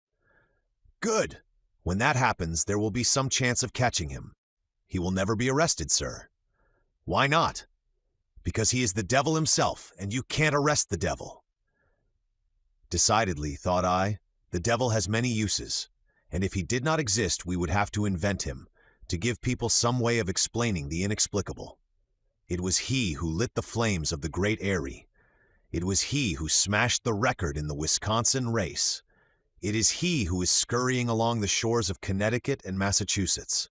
"Good! When that happens, there will be some chance of catching him." "He will never be arrested, sir." "Why not?" "Because he is the devil himself, and you can't arrest the devil." Decidedly, thought I, the devil has many uses, and if he did not exist, we would have to invent him, to give people some way of explaining the inexplicable. It was he who lit the flames of the Great Eyrie. It was he who smashed the record in the Wisconsin race. It is he who is scurrying along the shores of Connecticut and Massachusetts.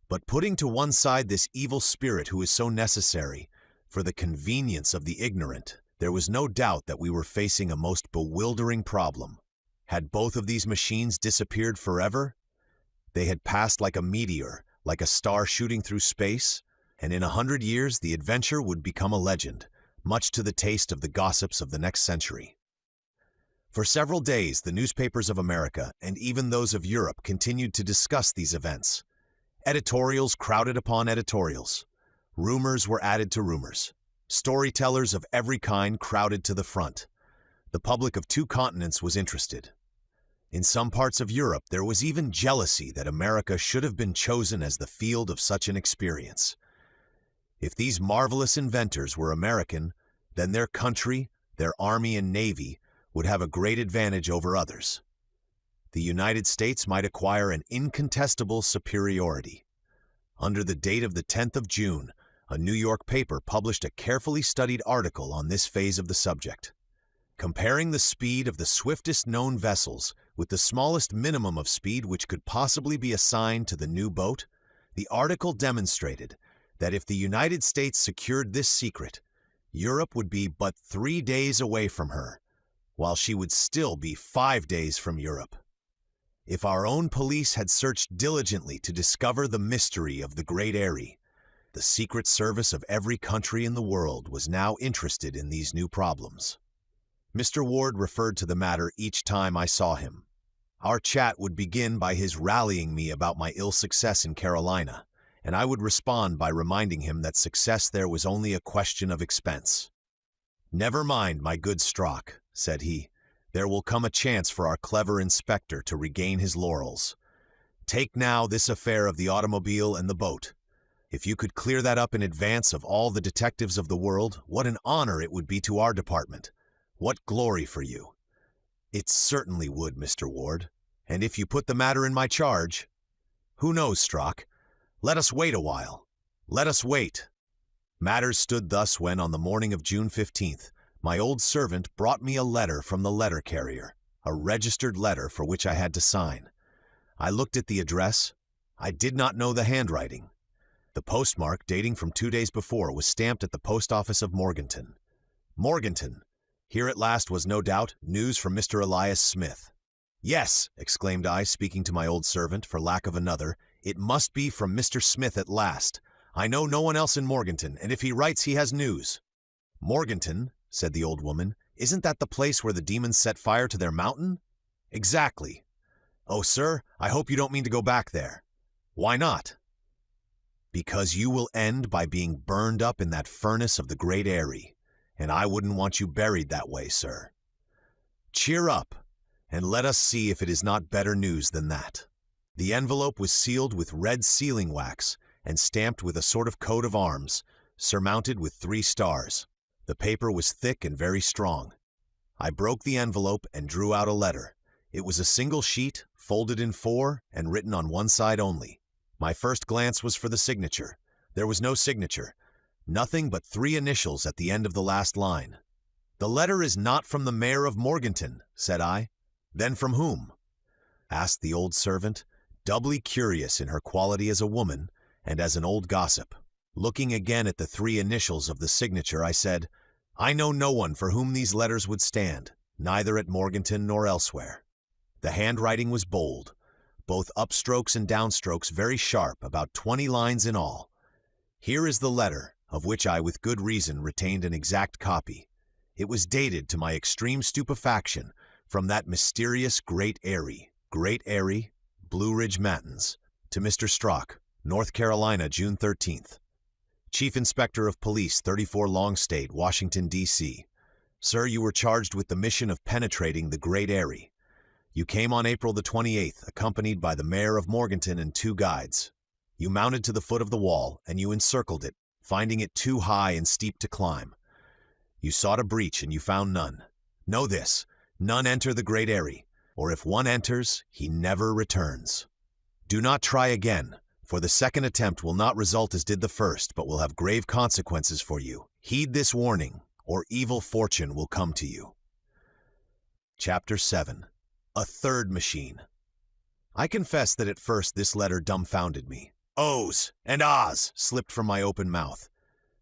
But putting to one side this evil spirit who is so necessary for the convenience of the ignorant, there was no doubt that we were facing a most bewildering problem. Had both of these machines disappeared forever? They had passed like a meteor, like a star shooting through space, and in 100 years the adventure would become a legend, much to the taste of the gossips of the next century. For several days, the newspapers of America, and even those of Europe, continued to discuss these events. Editorials crowded upon editorials. Rumors were added to rumors. Storytellers of every kind crowded to the front. The public of 2 continents was interested. In some parts of Europe, there was even jealousy that America should have been chosen as the field of such an experience. If these marvelous inventors were American, then their country, their army and navy, would have a great advantage over others. The United States might acquire an incontestable superiority. Under the date of the 10th of June, a New York paper published a carefully studied article on this phase of the subject. Comparing the speed of the swiftest known vessels with the smallest minimum of speed which could possibly be assigned to the new boat, the article demonstrated that if the United States secured this secret, Europe would be but 3 days away from her, while she would still be 5 days from Europe. If our own police had searched diligently to discover the mystery of the Great Eyrie, the Secret Service of every country in the world was now interested in these new problems. Mr. Ward referred to the matter each time I saw him. Our chat would begin by his rallying me about my ill success in Carolina, and I would respond by reminding him that success there was only a question of expense. "Never mind, my good Strock," said he. "There will come a chance for our clever inspector to regain his laurels. Take now this affair of the automobile and the boat. If you could clear that up in advance of all the detectives of the world, what an honor it would be to our department. What glory for you." "It certainly would, Mr. Ward. And if you put the matter in my charge—" "Who knows, Strock? Let us wait a while. Let us wait." Matters stood thus when, on the morning of June 15th, my old servant brought me a letter from the letter carrier, a registered letter for which I had to sign. I looked at the address. I did not know the handwriting. The postmark, dating from 2 days before, was stamped at the post office of Morganton. Morganton! Here at last was, no doubt, news from Mr. Elias Smith. "Yes," exclaimed I, speaking to my old servant, for lack of another, "it must be from Mr. Smith at last. I know no one else in Morganton, and if he writes he has news." "Morganton," said the old woman, "isn't that the place where the demons set fire to their mountain?" "Exactly." "Oh, sir, I hope you don't mean to go back there." "Why not?" "Because you will end by being burned up in that furnace of the Great Eyrie, and I wouldn't want you buried that way, sir. Cheer up, and let us see if it is not better news than that." The envelope was sealed with red sealing wax and stamped with a sort of coat of arms, surmounted with 3 stars. The paper was thick and very strong. I broke the envelope and drew out a letter. It was a single sheet, folded in 4, and written on one side only. My first glance was for the signature. There was no signature. Nothing but 3 initials at the end of the last line. "The letter is not from the mayor of Morganton," said I. "Then from whom?" asked the old servant, doubly curious in her quality as a woman and as an old gossip. Looking again at the 3 initials of the signature, I said, "I know no one for whom these letters would stand, neither at Morganton nor elsewhere." The handwriting was bold, both upstrokes and downstrokes very sharp, about 20 lines in all. Here is the letter, of which I with good reason retained an exact copy. It was dated, to my extreme stupefaction, from that mysterious Great Eyrie, Blue Ridge Matins, to Mr. Strock, North Carolina, June 13th. Chief Inspector of Police, 34 Longstade, Washington, D.C. Sir, you were charged with the mission of penetrating the Great Eyrie. You came on April the 28th, accompanied by the mayor of Morganton and 2 guides. You mounted to the foot of the wall, and you encircled it, finding it too high and steep to climb. You sought a breach, and you found none. Know this, none enter the Great Eyrie, or if one enters, he never returns. Do not try again, for the second attempt will not result as did the first, but will have grave consequences for you. Heed this warning, or evil fortune will come to you. Chapter 7. A Third Machine. I confess that at first this letter dumbfounded me. "Ohs" and "ahs" slipped from my open mouth.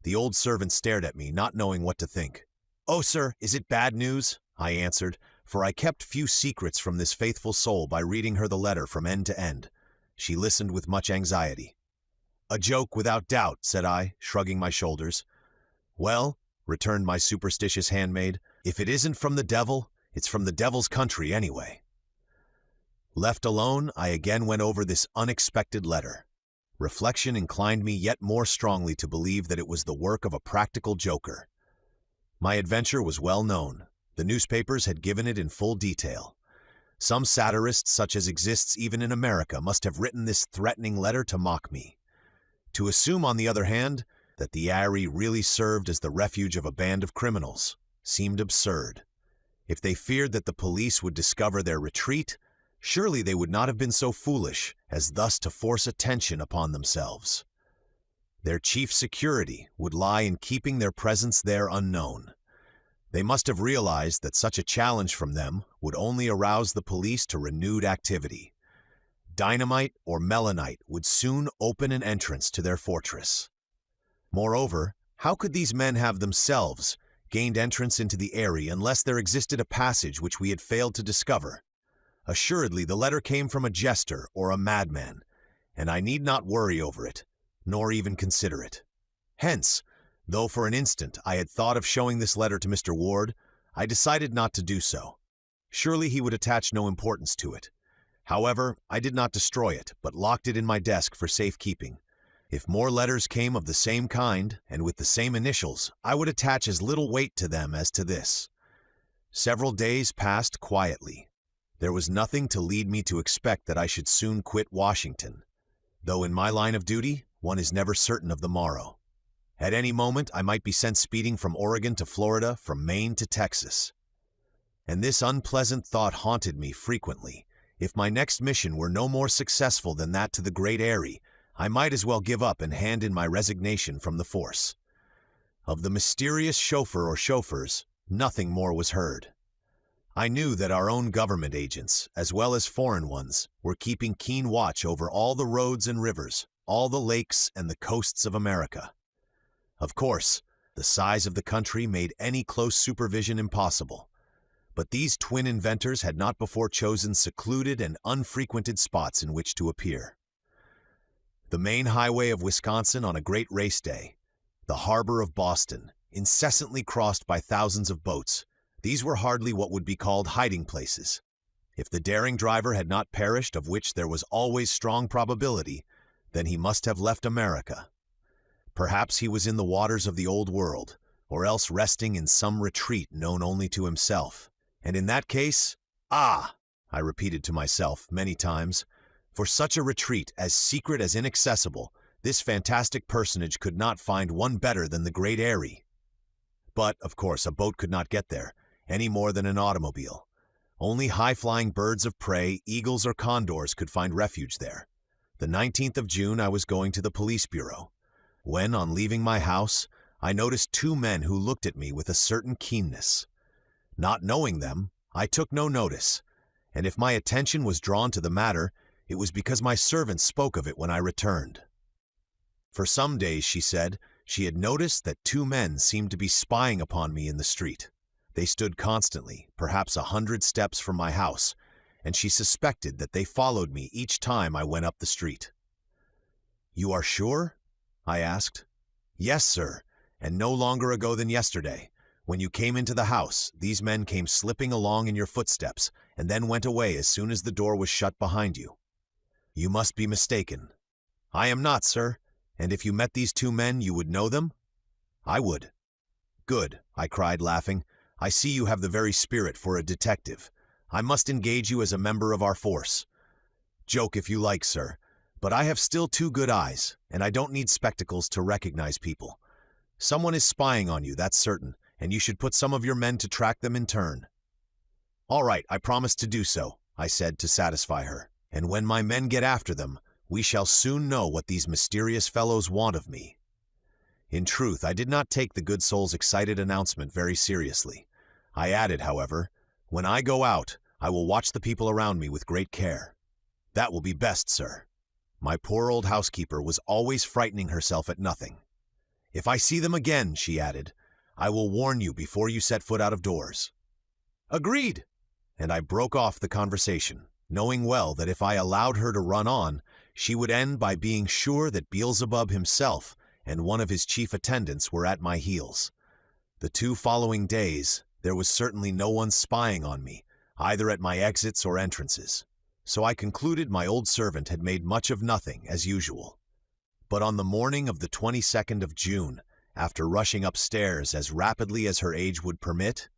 The old servant stared at me, not knowing what to think. "Oh, sir, is it bad news?" I answered, for I kept few secrets from this faithful soul by reading her the letter from end to end. She listened with much anxiety. "A joke without doubt," said I, shrugging my shoulders. "Well," returned my superstitious handmaid, "if it isn't from the devil, it's from the devil's country anyway." Left alone, I again went over this unexpected letter. Reflection inclined me yet more strongly to believe that it was the work of a practical joker. My adventure was well known. The newspapers had given it in full detail. Some satirist, such as exists even in America, must have written this threatening letter to mock me. To assume, on the other hand, that the Eyrie really served as the refuge of a band of criminals seemed absurd. If they feared that the police would discover their retreat, surely they would not have been so foolish as thus to force attention upon themselves. Their chief security would lie in keeping their presence there unknown. They must have realized that such a challenge from them would only arouse the police to renewed activity. Dynamite or melanite would soon open an entrance to their fortress. Moreover, how could these men have themselves gained entrance into the Eyrie unless there existed a passage which we had failed to discover? Assuredly, the letter came from a jester or a madman, and I need not worry over it, nor even consider it. Hence, though for an instant I had thought of showing this letter to Mr. Ward, I decided not to do so. Surely he would attach no importance to it. However, I did not destroy it, but locked it in my desk for safekeeping. If more letters came of the same kind, and with the same initials, I would attach as little weight to them as to this. Several days passed quietly. There was nothing to lead me to expect that I should soon quit Washington. Though in my line of duty, one is never certain of the morrow. At any moment, I might be sent speeding from Oregon to Florida, from Maine to Texas. And this unpleasant thought haunted me frequently. If my next mission were no more successful than that to the Great Eyrie, I might as well give up and hand in my resignation from the force. Of the mysterious chauffeur or chauffeurs, nothing more was heard. I knew that our own government agents, as well as foreign ones, were keeping keen watch over all the roads and rivers, all the lakes and the coasts of America. Of course, the size of the country made any close supervision impossible. But these twin inventors had not before chosen secluded and unfrequented spots in which to appear. The main highway of Wisconsin on a great race day, the harbor of Boston, incessantly crossed by thousands of boats, these were hardly what would be called hiding places. If the daring driver had not perished, of which there was always strong probability, then he must have left America. Perhaps he was in the waters of the Old World, or else resting in some retreat known only to himself. And in that case, I repeated to myself many times, for such a retreat, as secret as inaccessible, this fantastic personage could not find one better than the Great Eyrie. But, of course, a boat could not get there, any more than an automobile. Only high-flying birds of prey, eagles or condors, could find refuge there. The 19th of June I was going to the police bureau, when, on leaving my house, I noticed two men who looked at me with a certain keenness. Not knowing them, I took no notice, and if my attention was drawn to the matter, it was because my servant spoke of it when I returned. For some days, she said, she had noticed that two men seemed to be spying upon me in the street. They stood constantly, perhaps 100 steps from my house, and she suspected that they followed me each time I went up the street. "You are sure?" I asked. "Yes, sir, and no longer ago than yesterday. When you came into the house, these men came slipping along in your footsteps, and then went away as soon as the door was shut behind you." "You must be mistaken." "I am not, sir, and if you met these two men, you would know them?" "I would." "Good," I cried, laughing. "I see you have the very spirit for a detective. I must engage you as a member of our force. Joke if you like, sir, but I have still two good eyes, and I don't need spectacles to recognize people. Someone is spying on you, that's certain, and you should put some of your men to track them in turn." "All right, I promise to do so," I said to satisfy her, "and when my men get after them, we shall soon know what these mysterious fellows want of me." In truth, I did not take the good soul's excited announcement very seriously. I added, however, "When I go out, I will watch the people around me with great care." "That will be best, sir." My poor old housekeeper was always frightening herself at nothing. "If I see them again," she added, "I will warn you before you set foot out of doors." "Agreed!" And I broke off the conversation, knowing well that if I allowed her to run on, she would end by being sure that Beelzebub himself and one of his chief attendants were at my heels. The 2 following days, there was certainly no one spying on me, either at my exits or entrances, so I concluded my old servant had made much of nothing, as usual. But on the morning of the 22nd of June, after rushing upstairs as rapidly as her age would permit,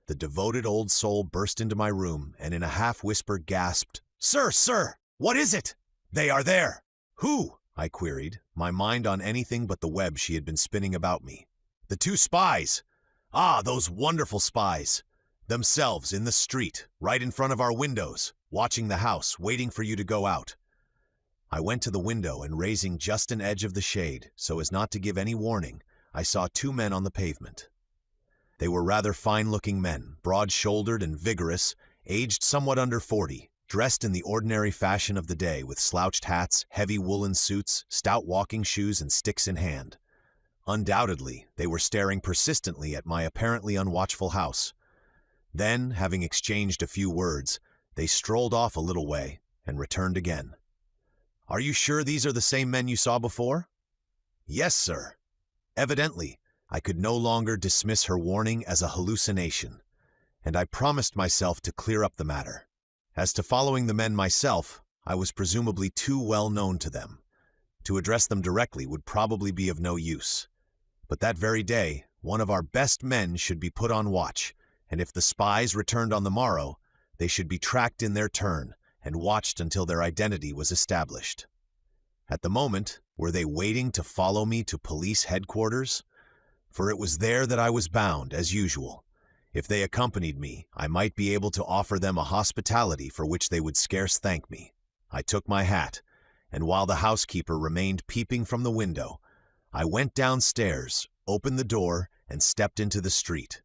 the devoted old soul burst into my room and in a half-whisper gasped, "Sir, sir, what is it?" "They are there." "Who?" I queried, my mind on anything but the web she had been spinning about me. "The two spies." "Ah, those wonderful spies. Themselves in the street, right in front of our windows, watching the house, waiting for you to go out." I went to the window and raising just an edge of the shade, so as not to give any warning, I saw two men on the pavement. They were rather fine-looking men, broad-shouldered and vigorous, aged somewhat under 40, dressed in the ordinary fashion of the day with slouched hats, heavy woolen suits, stout walking shoes, and sticks in hand. Undoubtedly, they were staring persistently at my apparently unwatchful house. Then, having exchanged a few words, they strolled off a little way and returned again. "Are you sure these are the same men you saw before?" "Yes, sir." Evidently, I could no longer dismiss her warning as a hallucination, and I promised myself to clear up the matter. As to following the men myself, I was presumably too well known to them. To address them directly would probably be of no use. But that very day, one of our best men should be put on watch, and if the spies returned on the morrow, they should be tracked in their turn and watched until their identity was established. At the moment, were they waiting to follow me to police headquarters? For it was there that I was bound, as usual. If they accompanied me, I might be able to offer them a hospitality for which they would scarce thank me. I took my hat, and while the housekeeper remained peeping from the window, I went downstairs, opened the door, and stepped into the street.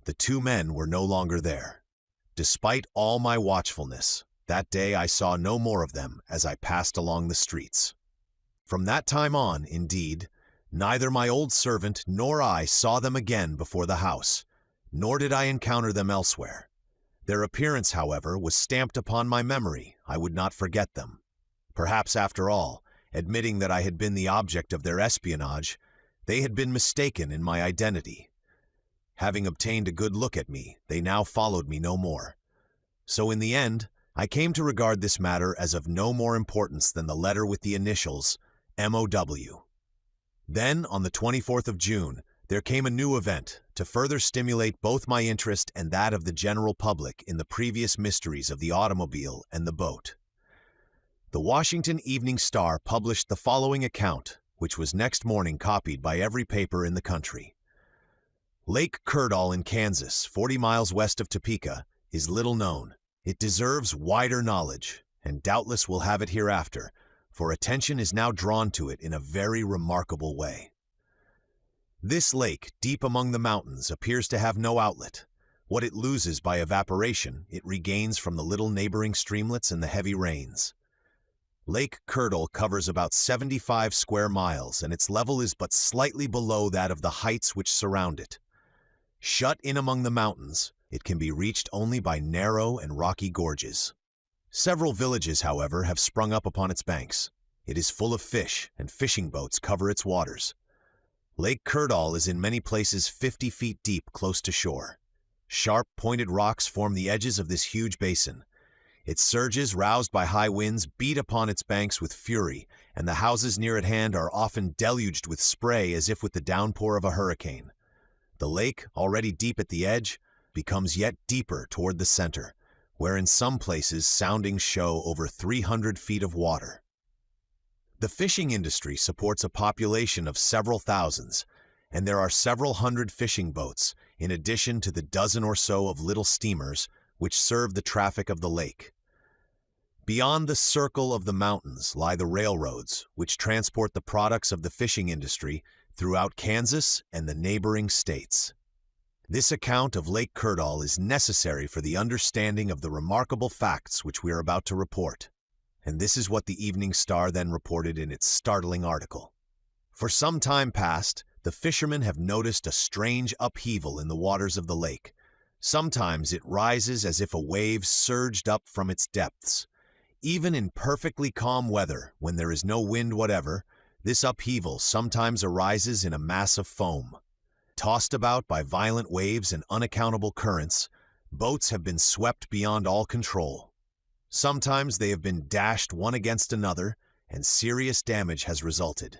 The two men were no longer there. Despite all my watchfulness, that day I saw no more of them as I passed along the streets. From that time on, indeed, neither my old servant nor I saw them again before the house, nor did I encounter them elsewhere. Their appearance, however, was stamped upon my memory. I would not forget them. Perhaps, after all, admitting that I had been the object of their espionage, they had been mistaken in my identity. Having obtained a good look at me, they now followed me no more. So in the end, I came to regard this matter as of no more importance than the letter with the initials MOW. Then, on the 24th of June, there came a new event to further stimulate both my interest and that of the general public in the previous mysteries of the automobile and the boat. The Washington Evening Star published the following account, which was next morning copied by every paper in the country. Lake Kerdall in Kansas, 40 miles west of Topeka, is little known. It deserves wider knowledge, and doubtless will have it hereafter, for attention is now drawn to it in a very remarkable way. This lake, deep among the mountains, appears to have no outlet. What it loses by evaporation, it regains from the little neighboring streamlets and the heavy rains. Lake Kerdall covers about 75 square miles, and its level is but slightly below that of the heights which surround it. Shut in among the mountains, it can be reached only by narrow and rocky gorges. Several villages, however, have sprung up upon its banks. It is full of fish, and fishing boats cover its waters. Lake Kerdall is in many places 50 feet deep close to shore. Sharp, pointed rocks form the edges of this huge basin. Its surges, roused by high winds, beat upon its banks with fury, and the houses near at hand are often deluged with spray as if with the downpour of a hurricane. The lake, already deep at the edge, becomes yet deeper toward the center, where in some places soundings show over 300 feet of water. The fishing industry supports a population of several thousands, and there are several hundred fishing boats, in addition to the dozen or so of little steamers, which serve the traffic of the lake. Beyond the circle of the mountains lie the railroads, which transport the products of the fishing industry throughout Kansas and the neighboring states. This account of Lake Kerdall is necessary for the understanding of the remarkable facts which we are about to report, and this is what the Evening Star then reported in its startling article. For some time past, the fishermen have noticed a strange upheaval in the waters of the lake. Sometimes it rises as if a wave surged up from its depths. Even in perfectly calm weather, when there is no wind whatever, this upheaval sometimes arises in a mass of foam. Tossed about by violent waves and unaccountable currents, boats have been swept beyond all control. Sometimes they have been dashed one against another, and serious damage has resulted.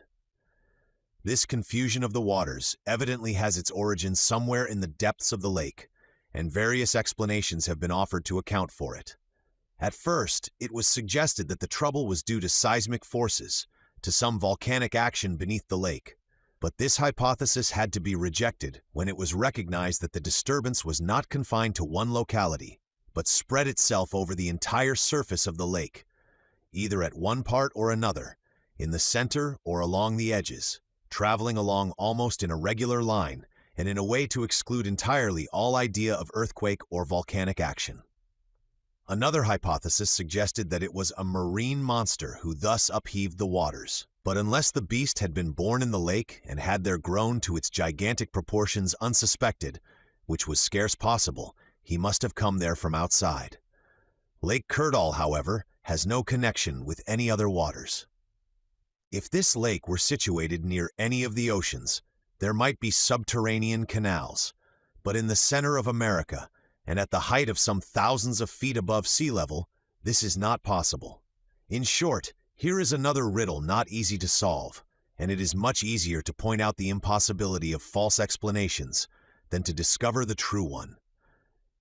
This confusion of the waters evidently has its origin somewhere in the depths of the lake, and various explanations have been offered to account for it. At first, it was suggested that the trouble was due to seismic forces, to some volcanic action beneath the lake. But this hypothesis had to be rejected when it was recognized that the disturbance was not confined to one locality, but spread itself over the entire surface of the lake, either at one part or another, in the center or along the edges, traveling along almost in a regular line and in a way to exclude entirely all idea of earthquake or volcanic action. Another hypothesis suggested that it was a marine monster who thus upheaved the waters. But unless the beast had been born in the lake and had there grown to its gigantic proportions unsuspected, which was scarce possible, he must have come there from outside. Lake Kurdal, however, has no connection with any other waters. If this lake were situated near any of the oceans, there might be subterranean canals, but in the center of America, and at the height of some thousands of feet above sea level, this is not possible. In short, here is another riddle not easy to solve, and it is much easier to point out the impossibility of false explanations than to discover the true one.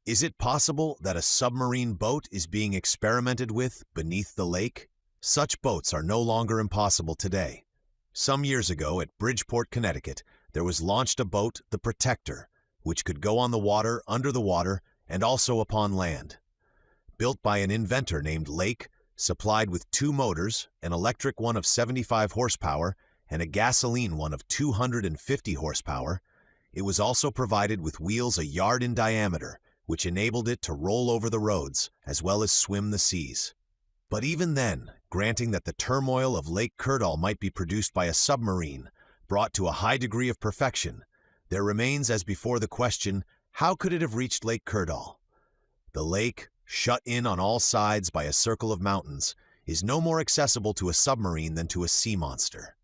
Is it possible that a submarine boat is being experimented with beneath the lake? Such boats are no longer impossible today. Some years ago at Bridgeport, Connecticut, there was launched a boat, the Protector, which could go on the water, under the water, and also upon land. Built by an inventor named Lake, supplied with 2 motors, an electric one of 75 horsepower and a gasoline one of 250 horsepower, it was also provided with wheels a yard in diameter, which enabled it to roll over the roads as well as swim the seas. But even then, granting that the turmoil of Lake Kurdal might be produced by a submarine, brought to a high degree of perfection, there remains as before the question, how could it have reached Lake Kurdal? The lake, shut in on all sides by a circle of mountains, is no more accessible to a submarine than to a sea monster.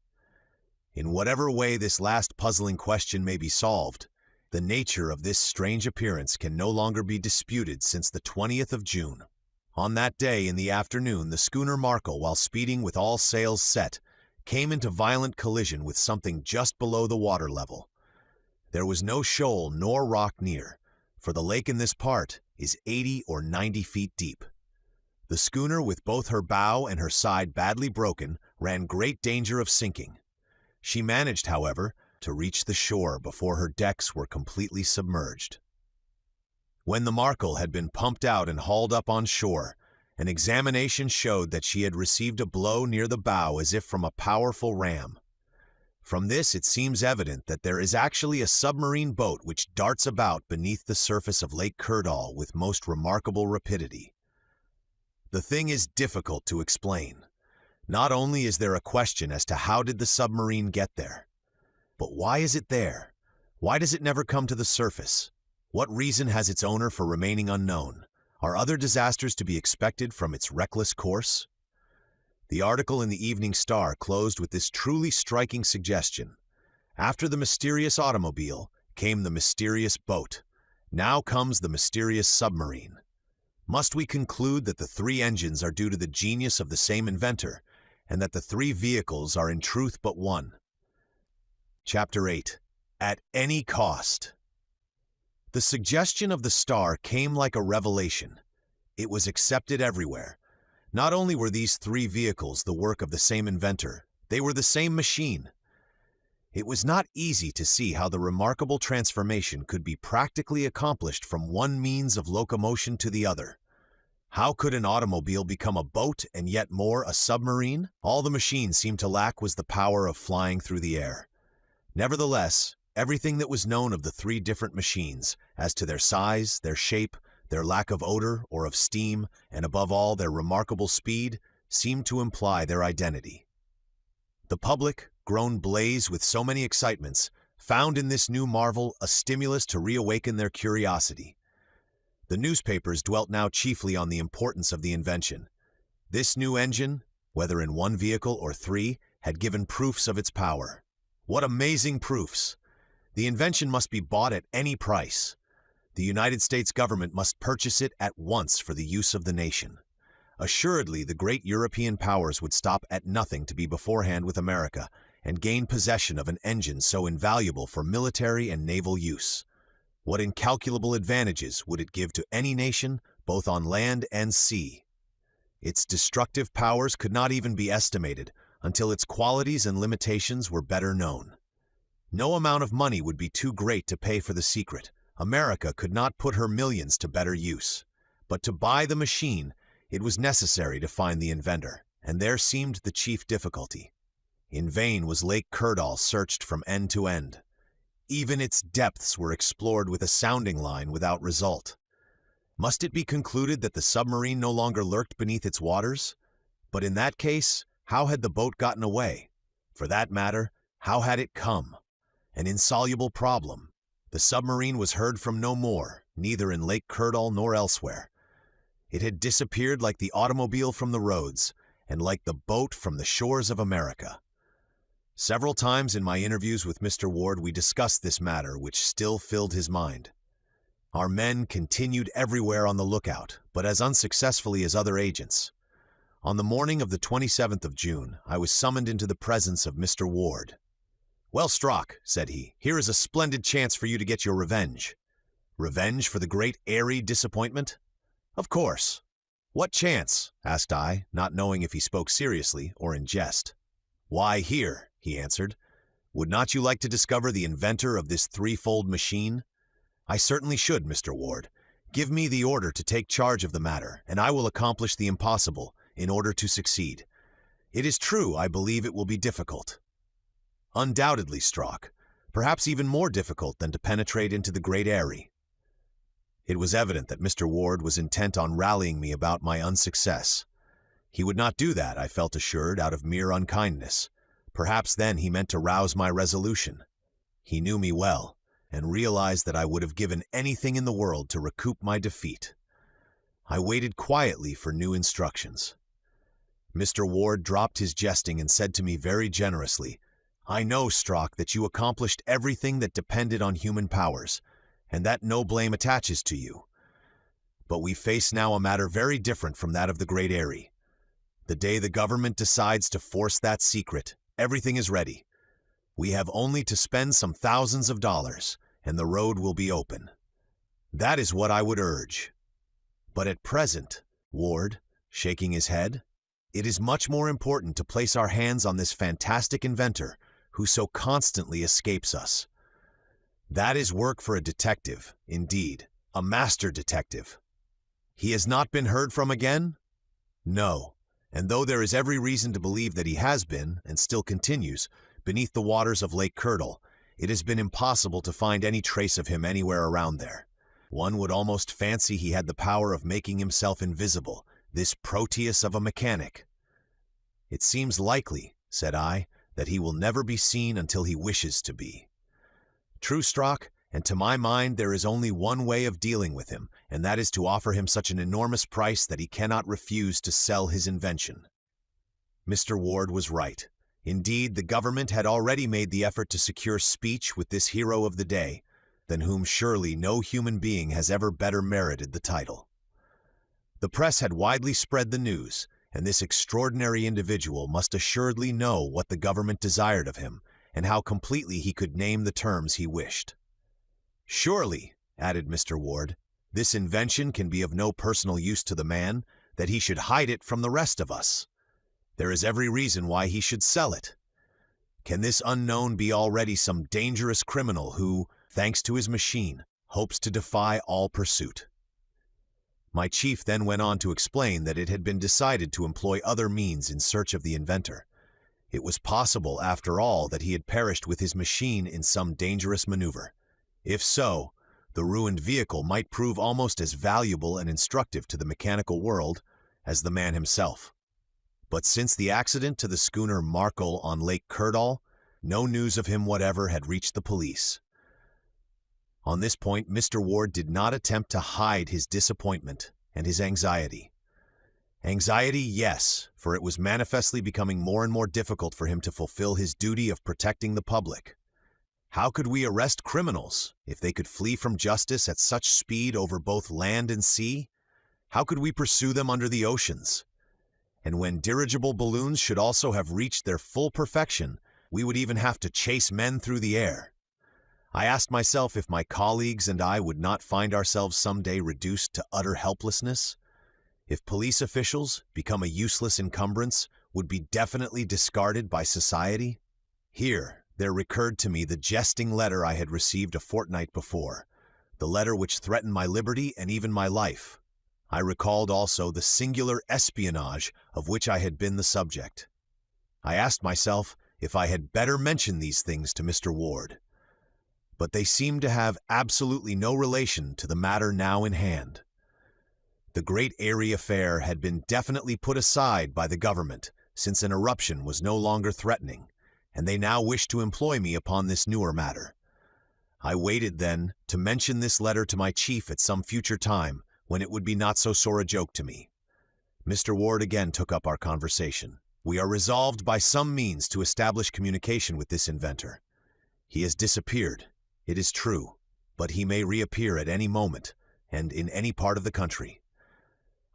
In whatever way this last puzzling question may be solved, the nature of this strange appearance can no longer be disputed since the 20th of June. On that day in the afternoon, the schooner Markel, while speeding with all sails set, came into violent collision with something just below the water level. There was no shoal nor rock near, for the lake in this part is 80 or 90 feet deep. The schooner, with both her bow and her side badly broken, ran great danger of sinking. She managed, however, to reach the shore before her decks were completely submerged. When the Markel had been pumped out and hauled up on shore, an examination showed that she had received a blow near the bow as if from a powerful ram. From this it seems evident that there is actually a submarine boat which darts about beneath the surface of Lake Kurdal with most remarkable rapidity. The thing is difficult to explain. Not only is there a question as to how did the submarine get there, but why is it there? Why does it never come to the surface? What reason has its owner for remaining unknown? Are other disasters to be expected from its reckless course? The article in the Evening Star closed with this truly striking suggestion. After the mysterious automobile came the mysterious boat. Now comes the mysterious submarine. Must we conclude that the 3 engines are due to the genius of the same inventor, and that the 3 vehicles are in truth but one? Chapter 8. At any cost. The suggestion of the Star came like a revelation. It was accepted everywhere. Not only were these 3 vehicles the work of the same inventor, they were the same machine. It was not easy to see how the remarkable transformation could be practically accomplished from one means of locomotion to the other. How could an automobile become a boat and yet more a submarine? All the machine seemed to lack was the power of flying through the air. Nevertheless, everything that was known of the 3 different machines, as to their size, their shape, their lack of odor or of steam, and above all their remarkable speed, seemed to imply their identity. The public, grown blaze with so many excitements, found in this new marvel a stimulus to reawaken their curiosity. The newspapers dwelt now chiefly on the importance of the invention. This new engine, whether in 1 vehicle or 3, had given proofs of its power. What amazing proofs! The invention must be bought at any price. The United States government must purchase it at once for the use of the nation. Assuredly, the great European powers would stop at nothing to be beforehand with America and gain possession of an engine so invaluable for military and naval use. What incalculable advantages would it give to any nation, both on land and sea? Its destructive powers could not even be estimated until its qualities and limitations were better known. No amount of money would be too great to pay for the secret. America could not put her millions to better use. But to buy the machine, it was necessary to find the inventor, and there seemed the chief difficulty. In vain was Lake Kurdal searched from end to end. Even its depths were explored with a sounding line without result. Must it be concluded that the submarine no longer lurked beneath its waters? But in that case, how had the boat gotten away? For that matter, how had it come? An insoluble problem. The submarine was heard from no more, neither in Lake Kurdal nor elsewhere. It had disappeared like the automobile from the roads, and like the boat from the shores of America. Several times in my interviews with Mr. Ward we discussed this matter, which still filled his mind. Our men continued everywhere on the lookout, but as unsuccessfully as other agents. On the morning of the 27th of June, I was summoned into the presence of Mr. Ward. "Well, Strock," said he, "here is a splendid chance for you to get your revenge." "Revenge for the great airy disappointment?" "Of course." "What chance?" asked I, not knowing if he spoke seriously or in jest. "Why, here," he answered. "Would not you like to discover the inventor of this threefold machine?" "I certainly should, Mr. Ward. Give me the order to take charge of the matter, and I will accomplish the impossible in order to succeed. It is true, I believe it will be difficult." "Undoubtedly, Strock. Perhaps even more difficult than to penetrate into the great eyrie." It was evident that Mr. Ward was intent on rallying me about my unsuccess. He would not do that, I felt assured, out of mere unkindness. Perhaps then he meant to rouse my resolution. He knew me well, and realized that I would have given anything in the world to recoup my defeat. I waited quietly for new instructions. Mr. Ward dropped his jesting and said to me very generously, "I know, Strock, that you accomplished everything that depended on human powers, and that no blame attaches to you. But we face now a matter very different from that of the Great Eyrie. The day the government decides to force that secret, everything is ready. We have only to spend some thousands of dollars, and the road will be open. That is what I would urge. But at present, Ward, shaking his head, it is much more important to place our hands on this fantastic inventor who so constantly escapes us. That is work for a detective, indeed, a master detective. He has not been heard from again? No, and though there is every reason to believe that he has been, and still continues, beneath the waters of Lake Kurdal, it has been impossible to find any trace of him anywhere around there. One would almost fancy he had the power of making himself invisible, this Proteus of a mechanic. It seems likely, said I, that he will never be seen until he wishes to be. True, Strock, and to my mind there is only one way of dealing with him, and that is to offer him such an enormous price that he cannot refuse to sell his invention. Mr. Ward was right. Indeed, the government had already made the effort to secure speech with this hero of the day, than whom surely no human being has ever better merited the title. The press had widely spread the news, and this extraordinary individual must assuredly know what the government desired of him, and how completely he could name the terms he wished. Surely, added Mr. Ward, this invention can be of no personal use to the man, that he should hide it from the rest of us. There is every reason why he should sell it. Can this unknown be already some dangerous criminal who, thanks to his machine, hopes to defy all pursuit? My chief then went on to explain that it had been decided to employ other means in search of the inventor. It was possible, after all, that he had perished with his machine in some dangerous maneuver. If so, the ruined vehicle might prove almost as valuable and instructive to the mechanical world as the man himself. But since the accident to the schooner Markel on Lake Kurdal, no news of him whatever had reached the police. On this point, Mr. Ward did not attempt to hide his disappointment and his anxiety. Anxiety, yes, for it was manifestly becoming more and more difficult for him to fulfill his duty of protecting the public. How could we arrest criminals if they could flee from justice at such speed over both land and sea? How could we pursue them under the oceans? And when dirigible balloons should also have reached their full perfection, we would even have to chase men through the air. I asked myself if my colleagues and I would not find ourselves someday reduced to utter helplessness. If police officials, become a useless encumbrance, would be definitely discarded by society. Here, there recurred to me the jesting letter I had received a fortnight before, the letter which threatened my liberty and even my life. I recalled also the singular espionage of which I had been the subject. I asked myself if I had better mention these things to Mr. Ward. But they seemed to have absolutely no relation to the matter now in hand. The great Airy affair had been definitely put aside by the government, since an eruption was no longer threatening, and they now wished to employ me upon this newer matter. I waited, then, to mention this letter to my chief at some future time, when it would be not so sore a joke to me. Mr. Ward again took up our conversation. We are resolved by some means to establish communication with this inventor. He has disappeared, it is true, but he may reappear at any moment, and in any part of the country.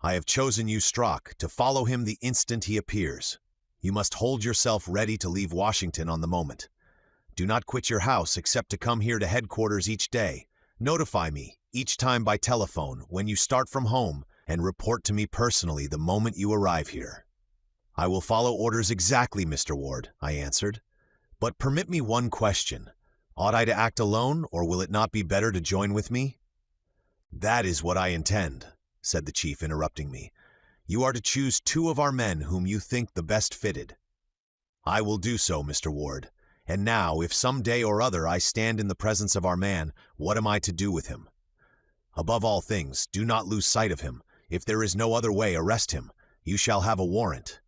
I have chosen you, Strock, to follow him the instant he appears. You must hold yourself ready to leave Washington on the moment. Do not quit your house except to come here to headquarters each day. Notify me, each time by telephone, when you start from home, and report to me personally the moment you arrive here. I will follow orders exactly, Mr. Ward, I answered. But permit me one question. Ought I to act alone, or will it not be better to join with me? That is what I intend, said the chief, interrupting me. You are to choose 2 of our men whom you think the best fitted. I will do so, Mr. Ward. And now, if some day or other I stand in the presence of our man, what am I to do with him? Above all things, do not lose sight of him. If there is no other way, arrest him. You shall have a warrant.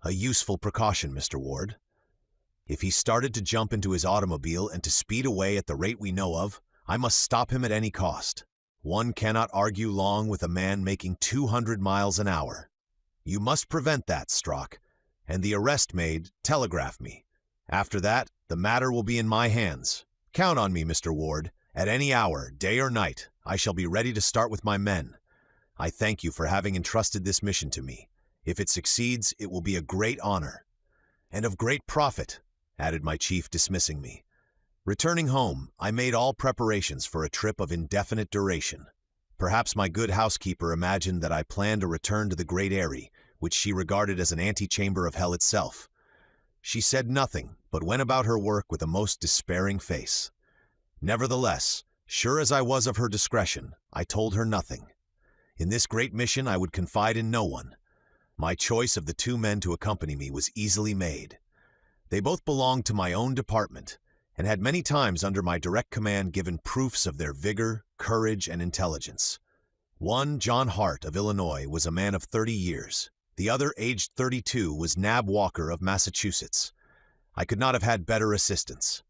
A useful precaution, Mr. Ward. If he started to jump into his automobile and to speed away at the rate we know of, I must stop him at any cost. One cannot argue long with a man making 200 miles an hour. You must prevent that, Strock, and the arrest made, telegraph me. After that, the matter will be in my hands. Count on me, Mr. Ward. At any hour, day or night, I shall be ready to start with my men. I thank you for having entrusted this mission to me. If it succeeds, it will be a great honor. And of great profit, added my chief, dismissing me. Returning home, I made all preparations for a trip of indefinite duration. Perhaps my good housekeeper imagined that I planned a return to the Great Airy, which she regarded as an antechamber of hell itself. She said nothing, but went about her work with a most despairing face. Nevertheless, sure as I was of her discretion, I told her nothing. In this great mission I would confide in no one. My choice of the 2 men to accompany me was easily made. They both belonged to my own department, and had many times under my direct command given proofs of their vigor, courage, and intelligence. One, John Hart of Illinois, was a man of 30 years. The other, aged 32, was Nab Walker of Massachusetts. I could not have had better assistance.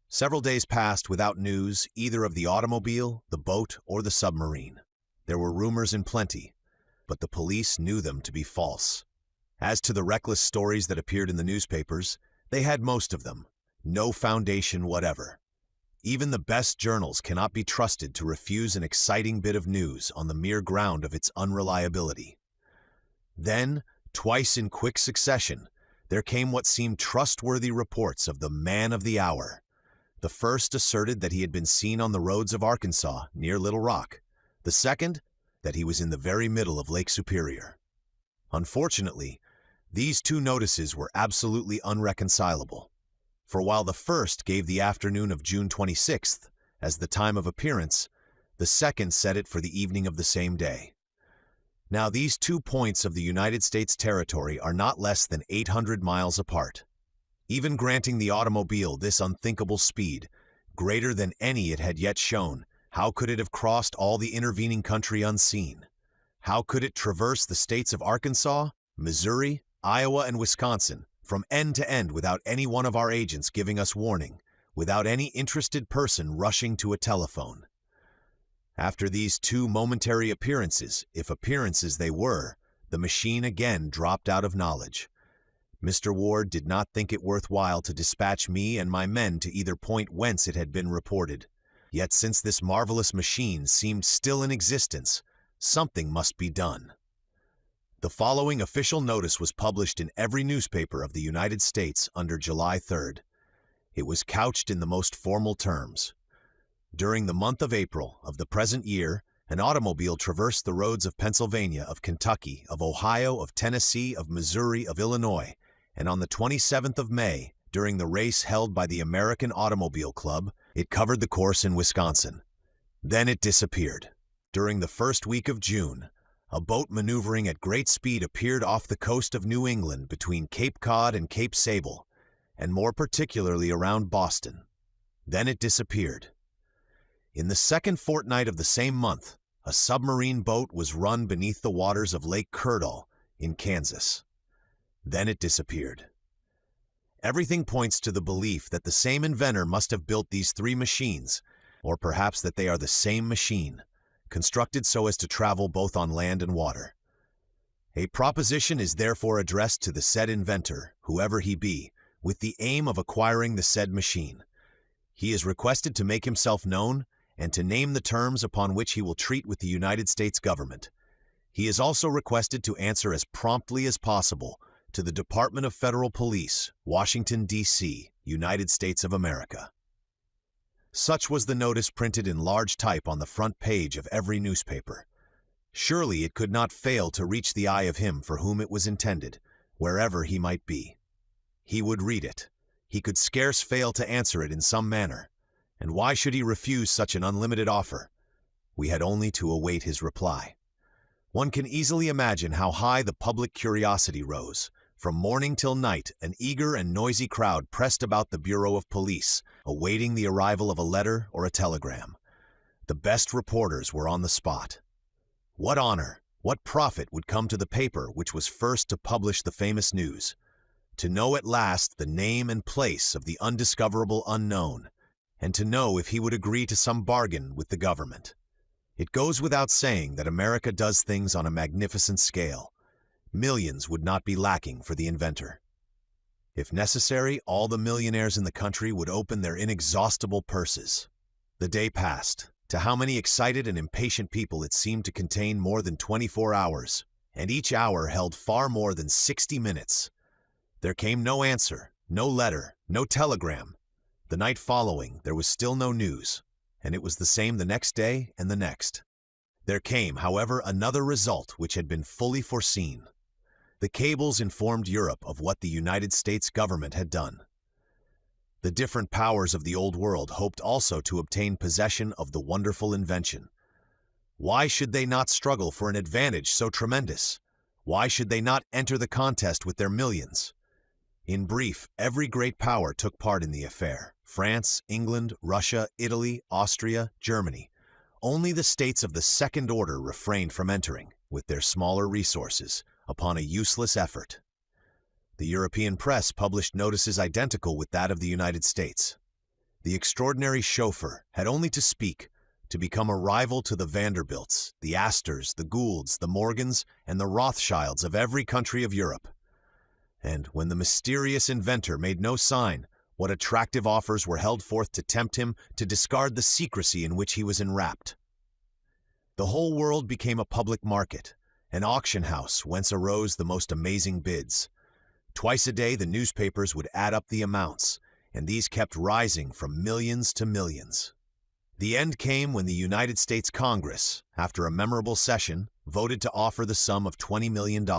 Several days passed without news either of the automobile, the boat, or the submarine. There were rumors in plenty, but the police knew them to be false. As to the reckless stories that appeared in the newspapers, they had most of them no foundation whatever. Even the best journals cannot be trusted to refuse an exciting bit of news on the mere ground of its unreliability. Then, twice in quick succession, there came what seemed trustworthy reports of the man of the hour. The first asserted that he had been seen on the roads of Arkansas, near Little Rock. The second, that he was in the very middle of Lake Superior. Unfortunately, these 2 notices were absolutely unreconcilable. For while the first gave the afternoon of June 26th as the time of appearance, the second set it for the evening of the same day. Now these 2 points of the United States territory are not less than 800 miles apart. Even granting the automobile this unthinkable speed, greater than any it had yet shown, how could it have crossed all the intervening country unseen? How could it traverse the states of Arkansas, Missouri, Iowa, and Wisconsin, from end to end without any one of our agents giving us warning, without any interested person rushing to a telephone? After these 2 momentary appearances, if appearances they were, the machine again dropped out of knowledge. Mr. Ward did not think it worth while to dispatch me and my men to either point whence it had been reported. Yet since this marvelous machine seemed still in existence, something must be done. The following official notice was published in every newspaper of the United States under July 3rd. It was couched in the most formal terms. During the month of April of the present year, an automobile traversed the roads of Pennsylvania, of Kentucky, of Ohio, of Tennessee, of Missouri, of Illinois, and on the 27th of May, during the race held by the American Automobile Club, it covered the course in Wisconsin. Then it disappeared. During the first week of June, a boat maneuvering at great speed appeared off the coast of New England between Cape Cod and Cape Sable, and more particularly around Boston. Then it disappeared. In the second fortnight of the same month, a submarine boat was run beneath the waters of Lake Kurdall in Kansas. Then it disappeared. Everything points to the belief that the same inventor must have built these three machines, or perhaps that they are the same machine, constructed so as to travel both on land and water. A proposition is therefore addressed to the said inventor, whoever he be, with the aim of acquiring the said machine. He is requested to make himself known and to name the terms upon which he will treat with the United States government. He is also requested to answer as promptly as possible to the Department of Federal Police, Washington, D.C., United States of America. Such was the notice printed in large type on the front page of every newspaper. Surely it could not fail to reach the eye of him for whom it was intended, wherever he might be. He would read it. He could scarce fail to answer it in some manner. And why should he refuse such an unlimited offer? We had only to await his reply. One can easily imagine how high the public curiosity rose. From morning till night, an eager and noisy crowd pressed about the Bureau of Police, awaiting the arrival of a letter or a telegram. The best reporters were on the spot. What honor, what profit would come to the paper which was first to publish the famous news? To know at last the name and place of the undiscoverable unknown, and to know if he would agree to some bargain with the government. It goes without saying that America does things on a magnificent scale. Millions would not be lacking for the inventor. If necessary, all the millionaires in the country would open their inexhaustible purses. The day passed. To how many excited and impatient people it seemed to contain more than 24 hours, and each hour held far more than 60 minutes. There came no answer, no letter, no telegram. The night following, there was still no news, and it was the same the next day and the next. There came, however, another result which had been fully foreseen. The cables informed Europe of what the United States government had done. The different powers of the Old World hoped also to obtain possession of the wonderful invention. Why should they not struggle for an advantage so tremendous? Why should they not enter the contest with their millions? In brief, every great power took part in the affair. France, England, Russia, Italy, Austria, Germany. Only the states of the second order refrained from entering, with their smaller resources, upon a useless effort. The European press published notices identical with that of the United States. The extraordinary chauffeur had only to speak to become a rival to the Vanderbilts, the Astors, the Goulds, the Morgans, and the Rothschilds of every country of Europe. And when the mysterious inventor made no sign, what attractive offers were held forth to tempt him to discard the secrecy in which he was enwrapped. The whole world became a public market, an auction house whence arose the most amazing bids. Twice a day the newspapers would add up the amounts, and these kept rising from millions to millions. The end came when the United States Congress, after a memorable session, voted to offer the sum of $20 million.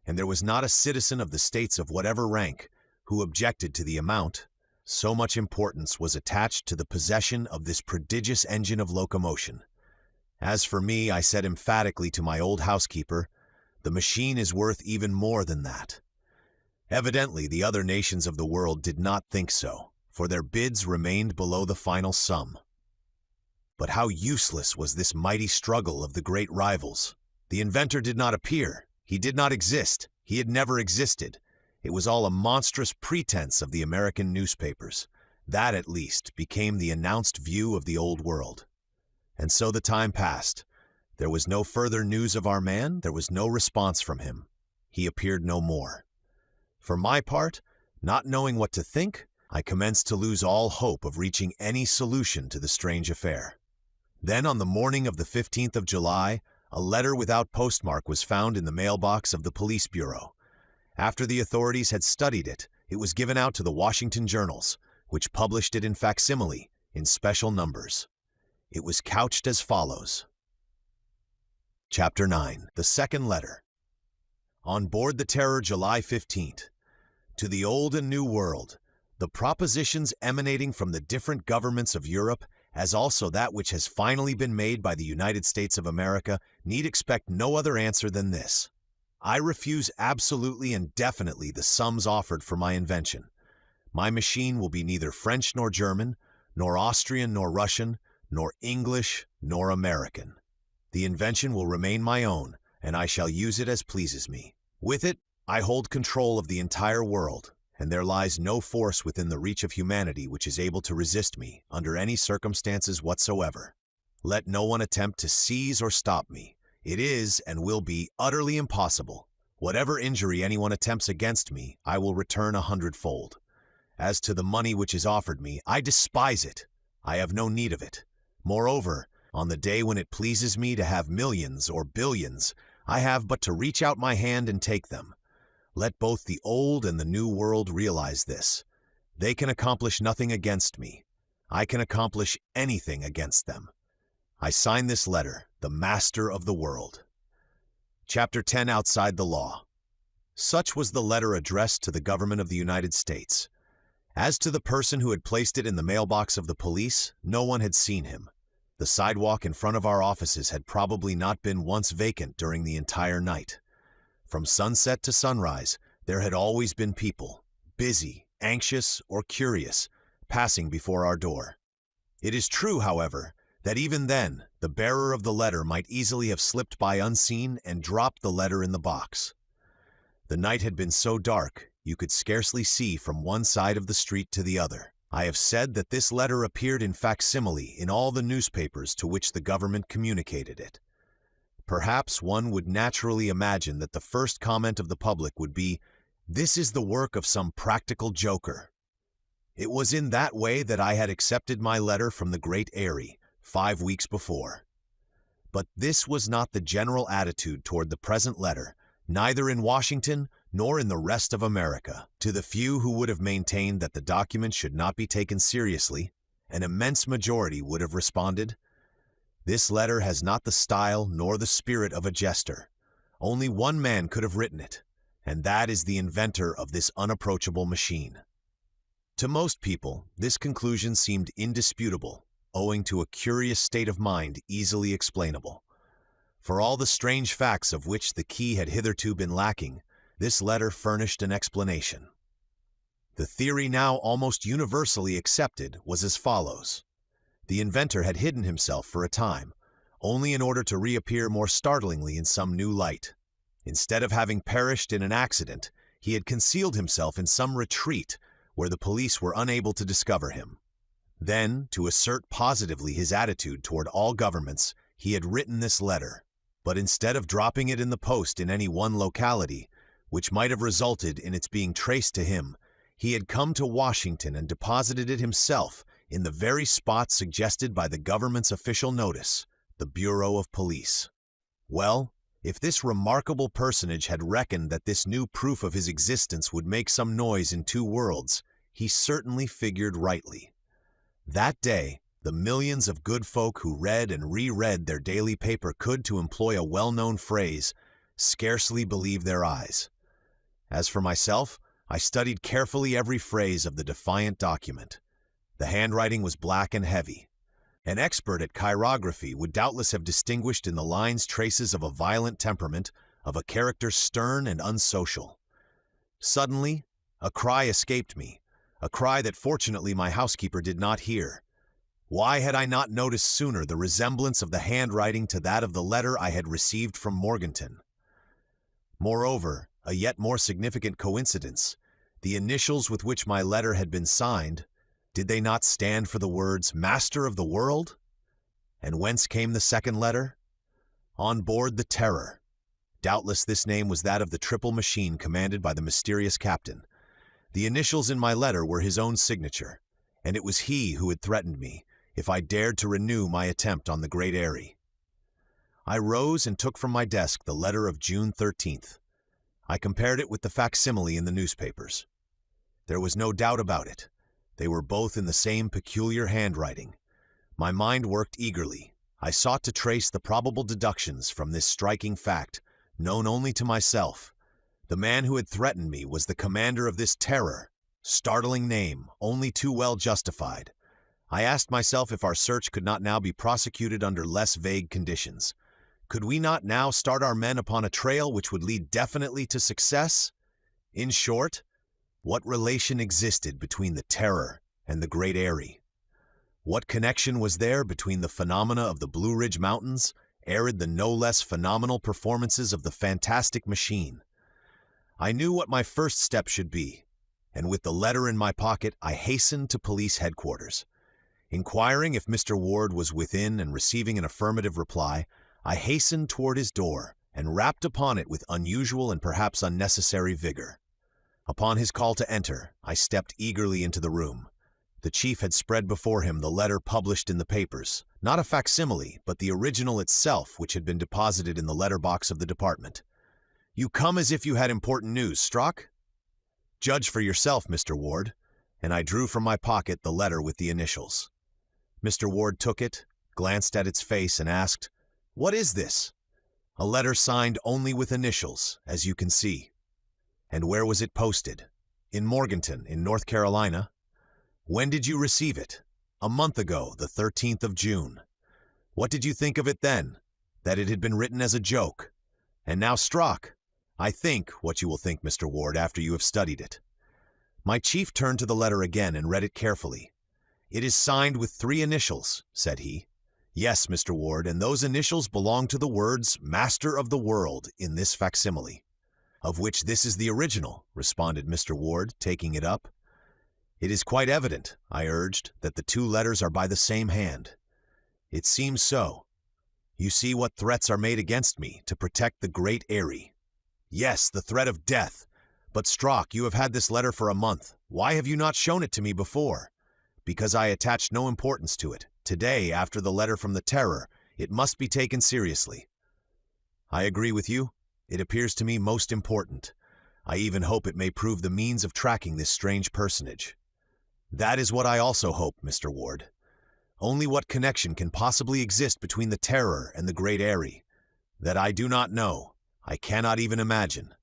And there was not a citizen of the states of whatever rank who objected to the amount. So much importance was attached to the possession of this prodigious engine of locomotion. As for me, I said emphatically to my old housekeeper, the machine is worth even more than that. Evidently, the other nations of the world did not think so, for their bids remained below the final sum. But how useless was this mighty struggle of the great rivals. The inventor did not appear. He did not exist. He had never existed. It was all a monstrous pretense of the American newspapers. That, at least, became the announced view of the old world. And so the time passed. There was no further news of our man. There was no response from him. He appeared no more. For my part, not knowing what to think, I commenced to lose all hope of reaching any solution to the strange affair. Then, on the morning of the 15th of July, a letter without postmark was found in the mailbox of the police bureau. After the authorities had studied it, it was given out to the Washington journals, which published it in facsimile in special numbers. It was couched as follows. Chapter 9. The Second Letter. On board the Terror, July 15th. To the old and new world, the propositions emanating from the different governments of Europe, as also that which has finally been made by the United States of America, need expect no other answer than this. I refuse absolutely and definitely the sums offered for my invention. My machine will be neither French nor German, nor Austrian nor Russian, nor English nor American. The invention will remain my own, and I shall use it as pleases me. With it, I hold control of the entire world, and there lies no force within the reach of humanity which is able to resist me under any circumstances whatsoever. Let no one attempt to seize or stop me. It is and will be utterly impossible. Whatever injury anyone attempts against me, I will return 100-fold. As to the money which is offered me, I despise it. I have no need of it. Moreover, on the day when it pleases me to have millions or billions, I have but to reach out my hand and take them. Let both the old and the new world realize this. They can accomplish nothing against me. I can accomplish anything against them. I sign this letter, the Master of the World. Chapter 10. Outside the Law. Such was the letter addressed to the government of the United States. As to the person who had placed it in the mailbox of the police, no one had seen him. The sidewalk in front of our offices had probably not been once vacant during the entire night. From sunset to sunrise, there had always been people, busy, anxious, or curious, passing before our door. It is true, however, that even then, the bearer of the letter might easily have slipped by unseen and dropped the letter in the box. The night had been so dark, you could scarcely see from one side of the street to the other. I have said that this letter appeared in facsimile in all the newspapers to which the government communicated it. Perhaps one would naturally imagine that the first comment of the public would be, "This is the work of some practical joker." It was in that way that I had accepted my letter from the Great Eyrie 5 weeks before. But this was not the general attitude toward the present letter, neither in Washington nor in the rest of America. To the few who would have maintained that the document should not be taken seriously, an immense majority would have responded, "This letter has not the style nor the spirit of a jester. Only one man could have written it, and that is the inventor of this unapproachable machine." To most people, this conclusion seemed indisputable, owing to a curious state of mind easily explainable. For all the strange facts of which the key had hitherto been lacking, this letter furnished an explanation. The theory now almost universally accepted was as follows. The inventor had hidden himself for a time, only in order to reappear more startlingly in some new light. Instead of having perished in an accident, he had concealed himself in some retreat where the police were unable to discover him. Then, to assert positively his attitude toward all governments, he had written this letter. But instead of dropping it in the post in any one locality, which might have resulted in its being traced to him, he had come to Washington and deposited it himself in the very spot suggested by the government's official notice, the Bureau of Police. Well, if this remarkable personage had reckoned that this new proof of his existence would make some noise in two worlds, he certainly figured rightly. That day, the millions of good folk who read and reread their daily paper could, to employ a well-known phrase, scarcely believe their eyes. As for myself, I studied carefully every phrase of the defiant document. The handwriting was black and heavy. An expert at chirography would doubtless have distinguished in the lines traces of a violent temperament, of a character stern and unsocial. Suddenly, a cry escaped me, a cry that fortunately my housekeeper did not hear. Why had I not noticed sooner the resemblance of the handwriting to that of the letter I had received from Morganton? Moreover, a yet more significant coincidence, the initials with which my letter had been signed, did they not stand for the words "Master of the World"? And whence came the second letter? On board the Terror. Doubtless this name was that of the triple machine commanded by the mysterious captain. The initials in my letter were his own signature, and it was he who had threatened me if I dared to renew my attempt on the Great Eyrie. I rose and took from my desk the letter of June 13th. I compared it with the facsimile in the newspapers. There was no doubt about it. They were both in the same peculiar handwriting. My mind worked eagerly. I sought to trace the probable deductions from this striking fact, known only to myself. The man who had threatened me was the commander of this terror. Startling name, only too well justified. I asked myself if our search could not now be prosecuted under less vague conditions. Could we not now start our men upon a trail which would lead definitely to success? In short, what relation existed between the terror and the Great Eyrie? What connection was there between the phenomena of the Blue Ridge Mountains and the no less phenomenal performances of the fantastic machine? I knew what my first step should be, and with the letter in my pocket, I hastened to police headquarters. Inquiring if Mr. Ward was within and receiving an affirmative reply, I hastened toward his door and rapped upon it with unusual and perhaps unnecessary vigor. Upon his call to enter, I stepped eagerly into the room. The chief had spread before him the letter published in the papers, not a facsimile, but the original itself, which had been deposited in the letterbox of the department. "You come as if you had important news, Strock?" "Judge for yourself, Mr. Ward," and I drew from my pocket the letter with the initials. Mr. Ward took it, glanced at its face, and asked, "What is this?" "A letter signed only with initials, as you can see." "And where was it posted?" "In Morganton, in North Carolina." "When did you receive it?" "A month ago, the 13th of June." "What did you think of it then?" "That it had been written as a joke." "And now, Strock, I think what you will think, Mr. Ward, after you have studied it." My chief turned to the letter again and read it carefully. "It is signed with 3 initials," said he. "Yes, Mr. Ward, and those initials belong to the words Master of the World in this facsimile." "Of which this is the original," responded Mr. Ward, taking it up. "It is quite evident," I urged, "that the 2 letters are by the same hand." "It seems so. You see what threats are made against me to protect the Great Eyrie." "Yes, the threat of death. But, Strock, you have had this letter for a month. Why have you not shown it to me before?" "Because I attached no importance to it. Today, after the letter from the Terror, it must be taken seriously." "I agree with you. It appears to me most important. I even hope it may prove the means of tracking this strange personage." "That is what I also hope, Mr. Ward. Only what connection can possibly exist between the Terror and the Great Eyrie? That I do not know. I cannot even imagine."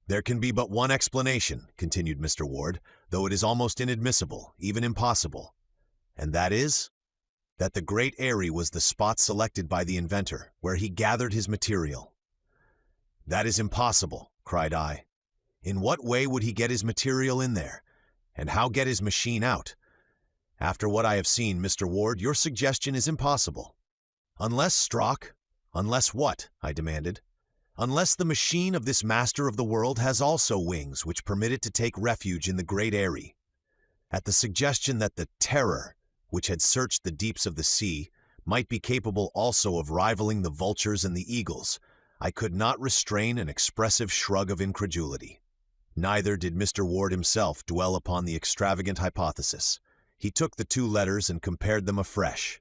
"There can be but one explanation," continued Mr. Ward, "though it is almost inadmissible, even impossible." "And that is?" "That the Great Eyrie was the spot selected by the inventor, where he gathered his material." "That is impossible," cried I. "In what way would he get his material in there? And how get his machine out? After what I have seen, Mr. Ward, your suggestion is impossible." "Unless, Strock?" "Unless what?" I demanded. "Unless the machine of this Master of the World has also wings which permit it to take refuge in the Great Eyrie." At the suggestion that the Terror, which had searched the deeps of the sea, might be capable also of rivaling the vultures and the eagles, I could not restrain an expressive shrug of incredulity. Neither did Mr. Ward himself dwell upon the extravagant hypothesis. He took the 2 letters and compared them afresh.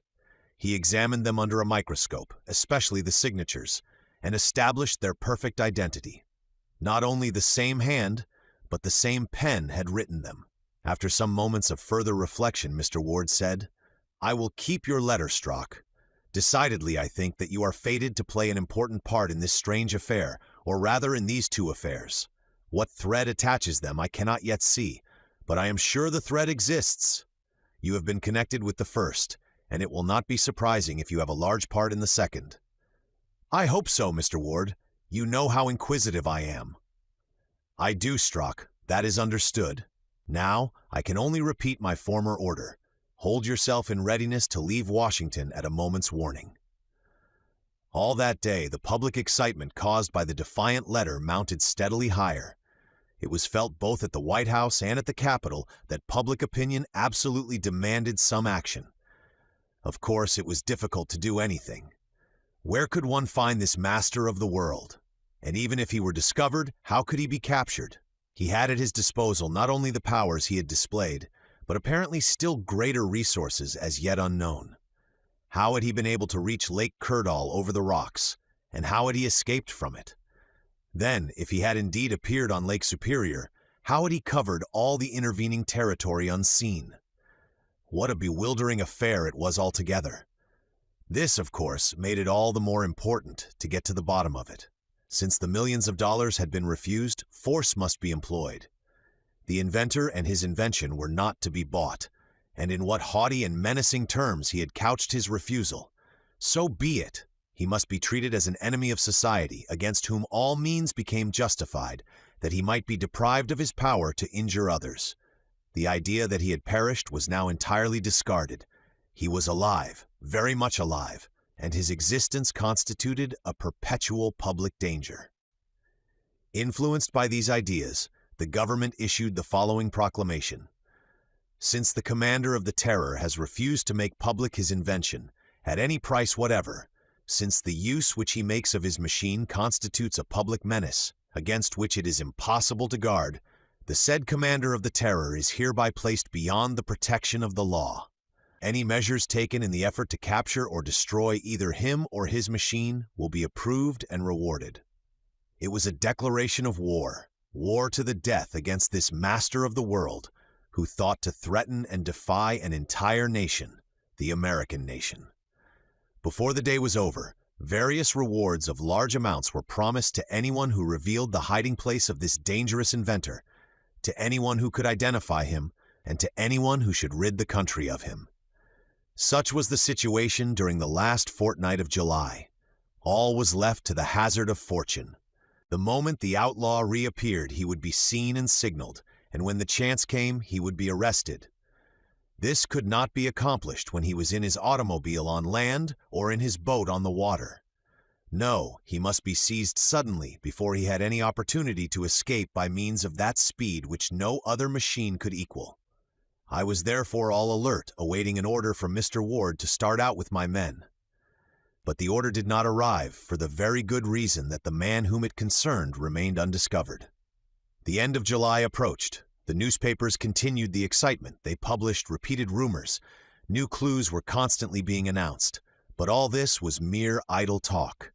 He examined them under a microscope, especially the signatures, and established their perfect identity. Not only the same hand, but the same pen had written them. After some moments of further reflection, Mr. Ward said, "I will keep your letter, Strock. Decidedly, I think that you are fated to play an important part in this strange affair, or rather in these 2 affairs. What thread attaches them I cannot yet see, but I am sure the thread exists. You have been connected with the first, and it will not be surprising if you have a large part in the second." "I hope so, Mr. Ward. You know how inquisitive I am." "I do, Strock. That is understood. Now, I can only repeat my former order. Hold yourself in readiness to leave Washington at a moment's warning." All that day, the public excitement caused by the defiant letter mounted steadily higher. It was felt both at the White House and at the Capitol that public opinion absolutely demanded some action. Of course, it was difficult to do anything. Where could one find this Master of the World? And even if he were discovered, how could he be captured? He had at his disposal not only the powers he had displayed, but apparently still greater resources as yet unknown. How had he been able to reach Lake Kurdal over the rocks, and how had he escaped from it? Then, if he had indeed appeared on Lake Superior, how had he covered all the intervening territory unseen? What a bewildering affair it was altogether. This, of course, made it all the more important to get to the bottom of it. Since the millions of dollars had been refused, force must be employed. The inventor and his invention were not to be bought, and in what haughty and menacing terms he had couched his refusal. So be it. He must be treated as an enemy of society, against whom all means became justified, that he might be deprived of his power to injure others. The idea that he had perished was now entirely discarded. He was alive, very much alive, and his existence constituted a perpetual public danger. Influenced by these ideas, the government issued the following proclamation. Since the commander of the Terror has refused to make public his invention, at any price whatever, since the use which he makes of his machine constitutes a public menace, against which it is impossible to guard, the said commander of the Terror is hereby placed beyond the protection of the law. Any measures taken in the effort to capture or destroy either him or his machine will be approved and rewarded. It was a declaration of war, war to the death against this master of the world, who thought to threaten and defy an entire nation, the American nation. Before the day was over, various rewards of large amounts were promised to anyone who revealed the hiding place of this dangerous inventor, to anyone who could identify him, and to anyone who should rid the country of him. Such was the situation during the last fortnight of July. All was left to the hazard of fortune. The moment the outlaw reappeared, he would be seen and signaled, and when the chance came, he would be arrested. This could not be accomplished when he was in his automobile on land or in his boat on the water. No, he must be seized suddenly before he had any opportunity to escape by means of that speed which no other machine could equal. I was therefore all alert, awaiting an order from Mr. Ward to start out with my men. But the order did not arrive for the very good reason that the man whom it concerned remained undiscovered. The end of July approached. The newspapers continued the excitement. They published repeated rumors. New clues were constantly being announced. But all this was mere idle talk.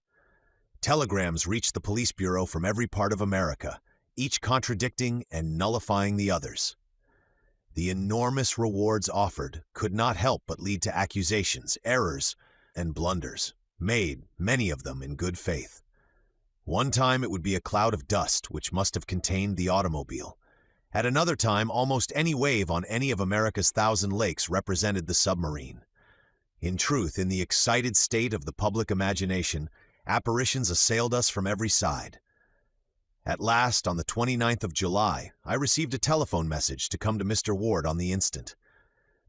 Telegrams reached the police bureau from every part of America, each contradicting and nullifying the others. The enormous rewards offered could not help but lead to accusations, errors, and blunders, made, many of them, in good faith. One time it would be a cloud of dust which must have contained the automobile. At another time, almost any wave on any of America's 1,000 lakes represented the submarine. In truth, in the excited state of the public imagination, apparitions assailed us from every side. At last, on the 29th of July, I received a telephone message to come to Mr. Ward on the instant.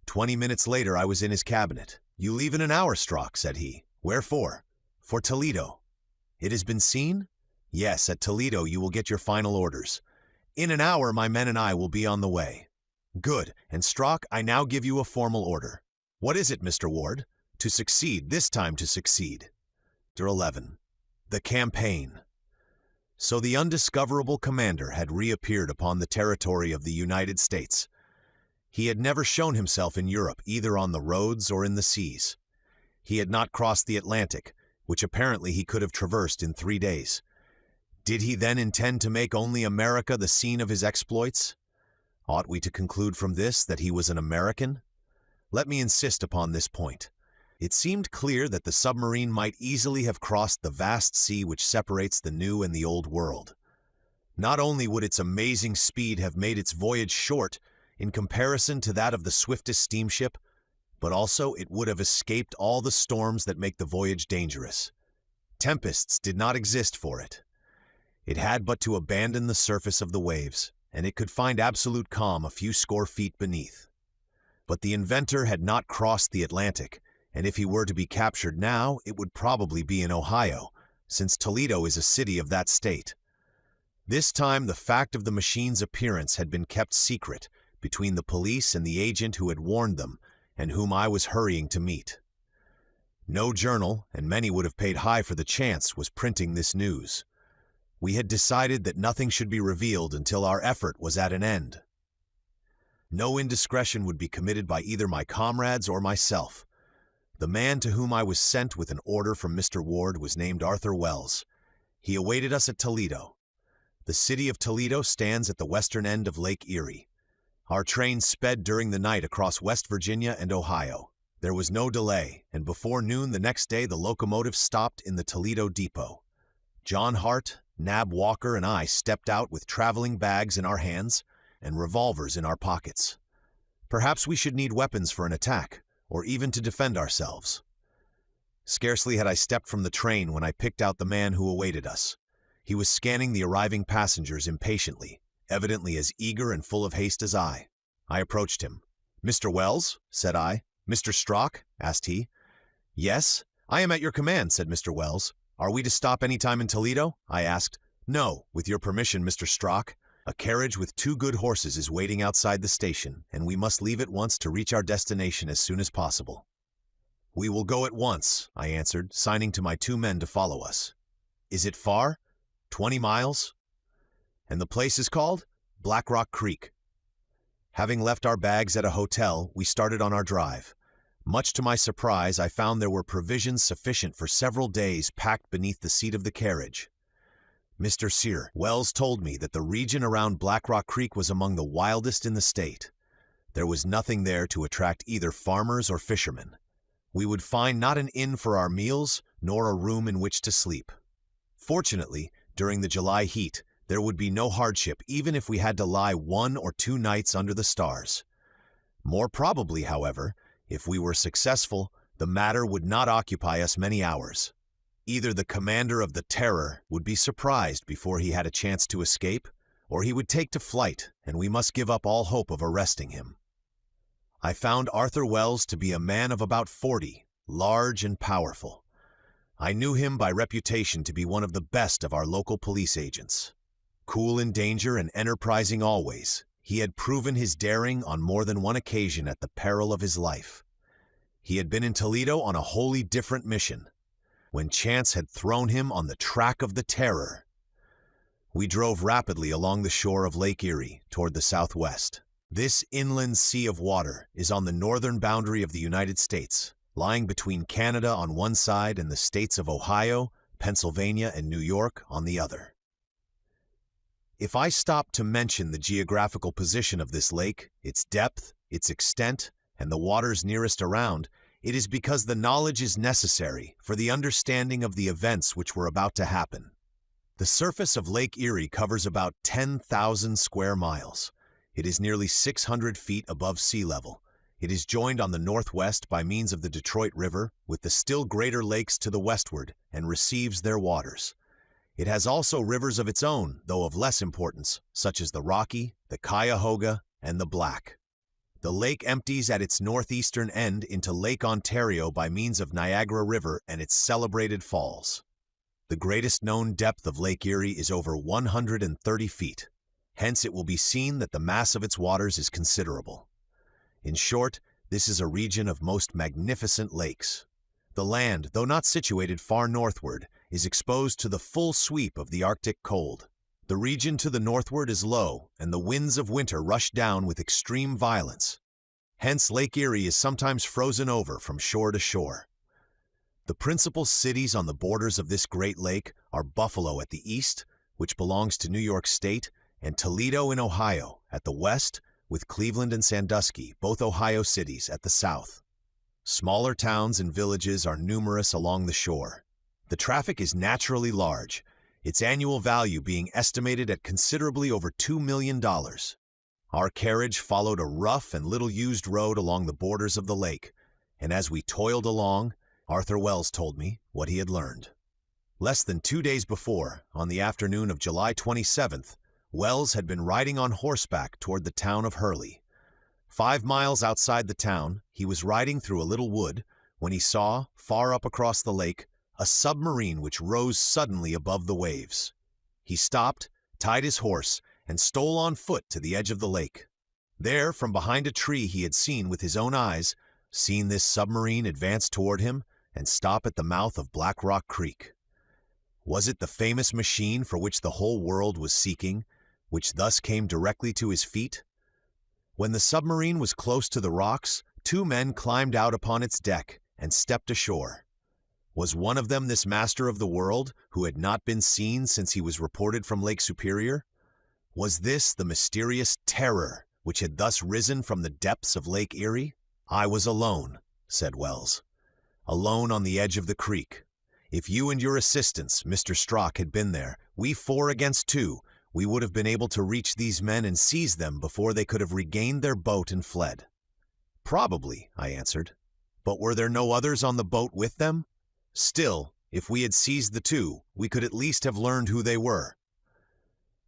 20 minutes later, I was in his cabinet. "You leave in an hour, Strock," said he. "Where for?" "For Toledo." "It has been seen?" "Yes, at Toledo you will get your final orders. In an hour my men and I will be on the way." "Good, and Strock, I now give you a formal order." "What is it, Mr. Ward?" "To succeed, this time to succeed." Chapter 11. The Campaign. So the undiscoverable commander had reappeared upon the territory of the United States. He had never shown himself in Europe, either on the roads or in the seas. He had not crossed the Atlantic, which apparently he could have traversed in 3 days. Did he then intend to make only America the scene of his exploits? Ought we to conclude from this that he was an American? Let me insist upon this point. It seemed clear that the submarine might easily have crossed the vast sea which separates the New and the Old World. Not only would its amazing speed have made its voyage short in comparison to that of the swiftest steamship, but also it would have escaped all the storms that make the voyage dangerous. Tempests did not exist for it. It had but to abandon the surface of the waves, and it could find absolute calm a few score feet beneath. But the inventor had not crossed the Atlantic, and if he were to be captured now, it would probably be in Ohio, since Toledo is a city of that state. This time the fact of the machine's appearance had been kept secret between the police and the agent who had warned them, and whom I was hurrying to meet. No journal, and many would have paid high for the chance, was printing this news. We had decided that nothing should be revealed until our effort was at an end. No indiscretion would be committed by either my comrades or myself. The man to whom I was sent with an order from Mr. Ward was named Arthur Wells. He awaited us at Toledo. The city of Toledo stands at the western end of Lake Erie. Our train sped during the night across West Virginia and Ohio. There was no delay, and before noon the next day the locomotive stopped in the Toledo depot. John Hart, Nab Walker, and I stepped out with traveling bags in our hands and revolvers in our pockets. Perhaps we should need weapons for an attack, or even to defend ourselves. Scarcely had I stepped from the train when I picked out the man who awaited us. He was scanning the arriving passengers impatiently, evidently as eager and full of haste as I. I approached him. "Mr. Wells?" said I. "Mr. Strock?" asked he. "Yes, I am at your command," said Mr. Wells. "Are we to stop any time in Toledo?" I asked. "No, with your permission, Mr. Strock. A carriage with 2 good horses is waiting outside the station, and we must leave at once to reach our destination as soon as possible." "We will go at once," I answered, signing to my 2 men to follow us. "Is it far?" 20 miles. "And the place is called?" "Black Rock Creek." Having left our bags at a hotel, we started on our drive. Much to my surprise, I found there were provisions sufficient for several days packed beneath the seat of the carriage. Mr. Sir Wells told me that the region around Black Rock Creek was among the wildest in the state. There was nothing there to attract either farmers or fishermen. We would find not an inn for our meals, nor a room in which to sleep. Fortunately, during the July heat, there would be no hardship even if we had to lie 1 or 2 nights under the stars. More probably, however, if we were successful, the matter would not occupy us many hours. Either the commander of the Terror would be surprised before he had a chance to escape, or he would take to flight, and we must give up all hope of arresting him. I found Arthur Wells to be a man of about 40, large and powerful. I knew him by reputation to be one of the best of our local police agents. Cool in danger and enterprising always, he had proven his daring on more than one occasion at the peril of his life. He had been in Toledo on a wholly different mission, when chance had thrown him on the track of the Terror. We drove rapidly along the shore of Lake Erie toward the southwest. This inland sea of water is on the northern boundary of the United States, lying between Canada on one side and the states of Ohio, Pennsylvania, and New York on the other. If I stop to mention the geographical position of this lake, its depth, its extent, and the waters nearest around, it is because the knowledge is necessary for the understanding of the events which were about to happen. The surface of Lake Erie covers about 10,000 square miles. It is nearly 600 feet above sea level. It is joined on the northwest by means of the Detroit River with the still greater lakes to the westward and receives their waters. It has also rivers of its own, though of less importance, such as the Rocky, the Cuyahoga, and the Black. The lake empties at its northeastern end into Lake Ontario by means of Niagara River and its celebrated falls. The greatest known depth of Lake Erie is over 130 feet. Hence it will be seen that the mass of its waters is considerable. In short, this is a region of most magnificent lakes. The land, though not situated far northward, is exposed to the full sweep of the Arctic cold. The region to the northward is low, and the winds of winter rush down with extreme violence. Hence Lake Erie is sometimes frozen over from shore to shore. The principal cities on the borders of this great lake are Buffalo at the east, which belongs to New York State, and Toledo in Ohio at the west, with Cleveland and Sandusky, both Ohio cities, at the south. Smaller towns and villages are numerous along the shore. The traffic is naturally large, its annual value being estimated at considerably over $2 million. Our carriage followed a rough and little-used road along the borders of the lake, and as we toiled along, Arthur Wells told me what he had learned. Less than 2 days before, on the afternoon of July 27th, Wells had been riding on horseback toward the town of Hurley. 5 miles outside the town, he was riding through a little wood when he saw, far up across the lake, a submarine which rose suddenly above the waves. He stopped, tied his horse, and stole on foot to the edge of the lake. There, from behind a tree he had seen with his own eyes, seen this submarine advance toward him and stop at the mouth of Black Rock Creek. Was it the famous machine for which the whole world was seeking, which thus came directly to his feet? When the submarine was close to the rocks, 2 men climbed out upon its deck and stepped ashore. Was one of them this master of the world who had not been seen since he was reported from Lake Superior? Was this the mysterious terror which had thus risen from the depths of Lake Erie? "I was alone," said Wells. "Alone on the edge of the creek. If you and your assistants, Mr. Strock, had been there, we 4 against 2, we would have been able to reach these men and seize them before they could have regained their boat and fled." "Probably," I answered. "But were there no others on the boat with them? Still, if we had seized the 2, we could at least have learned who they were.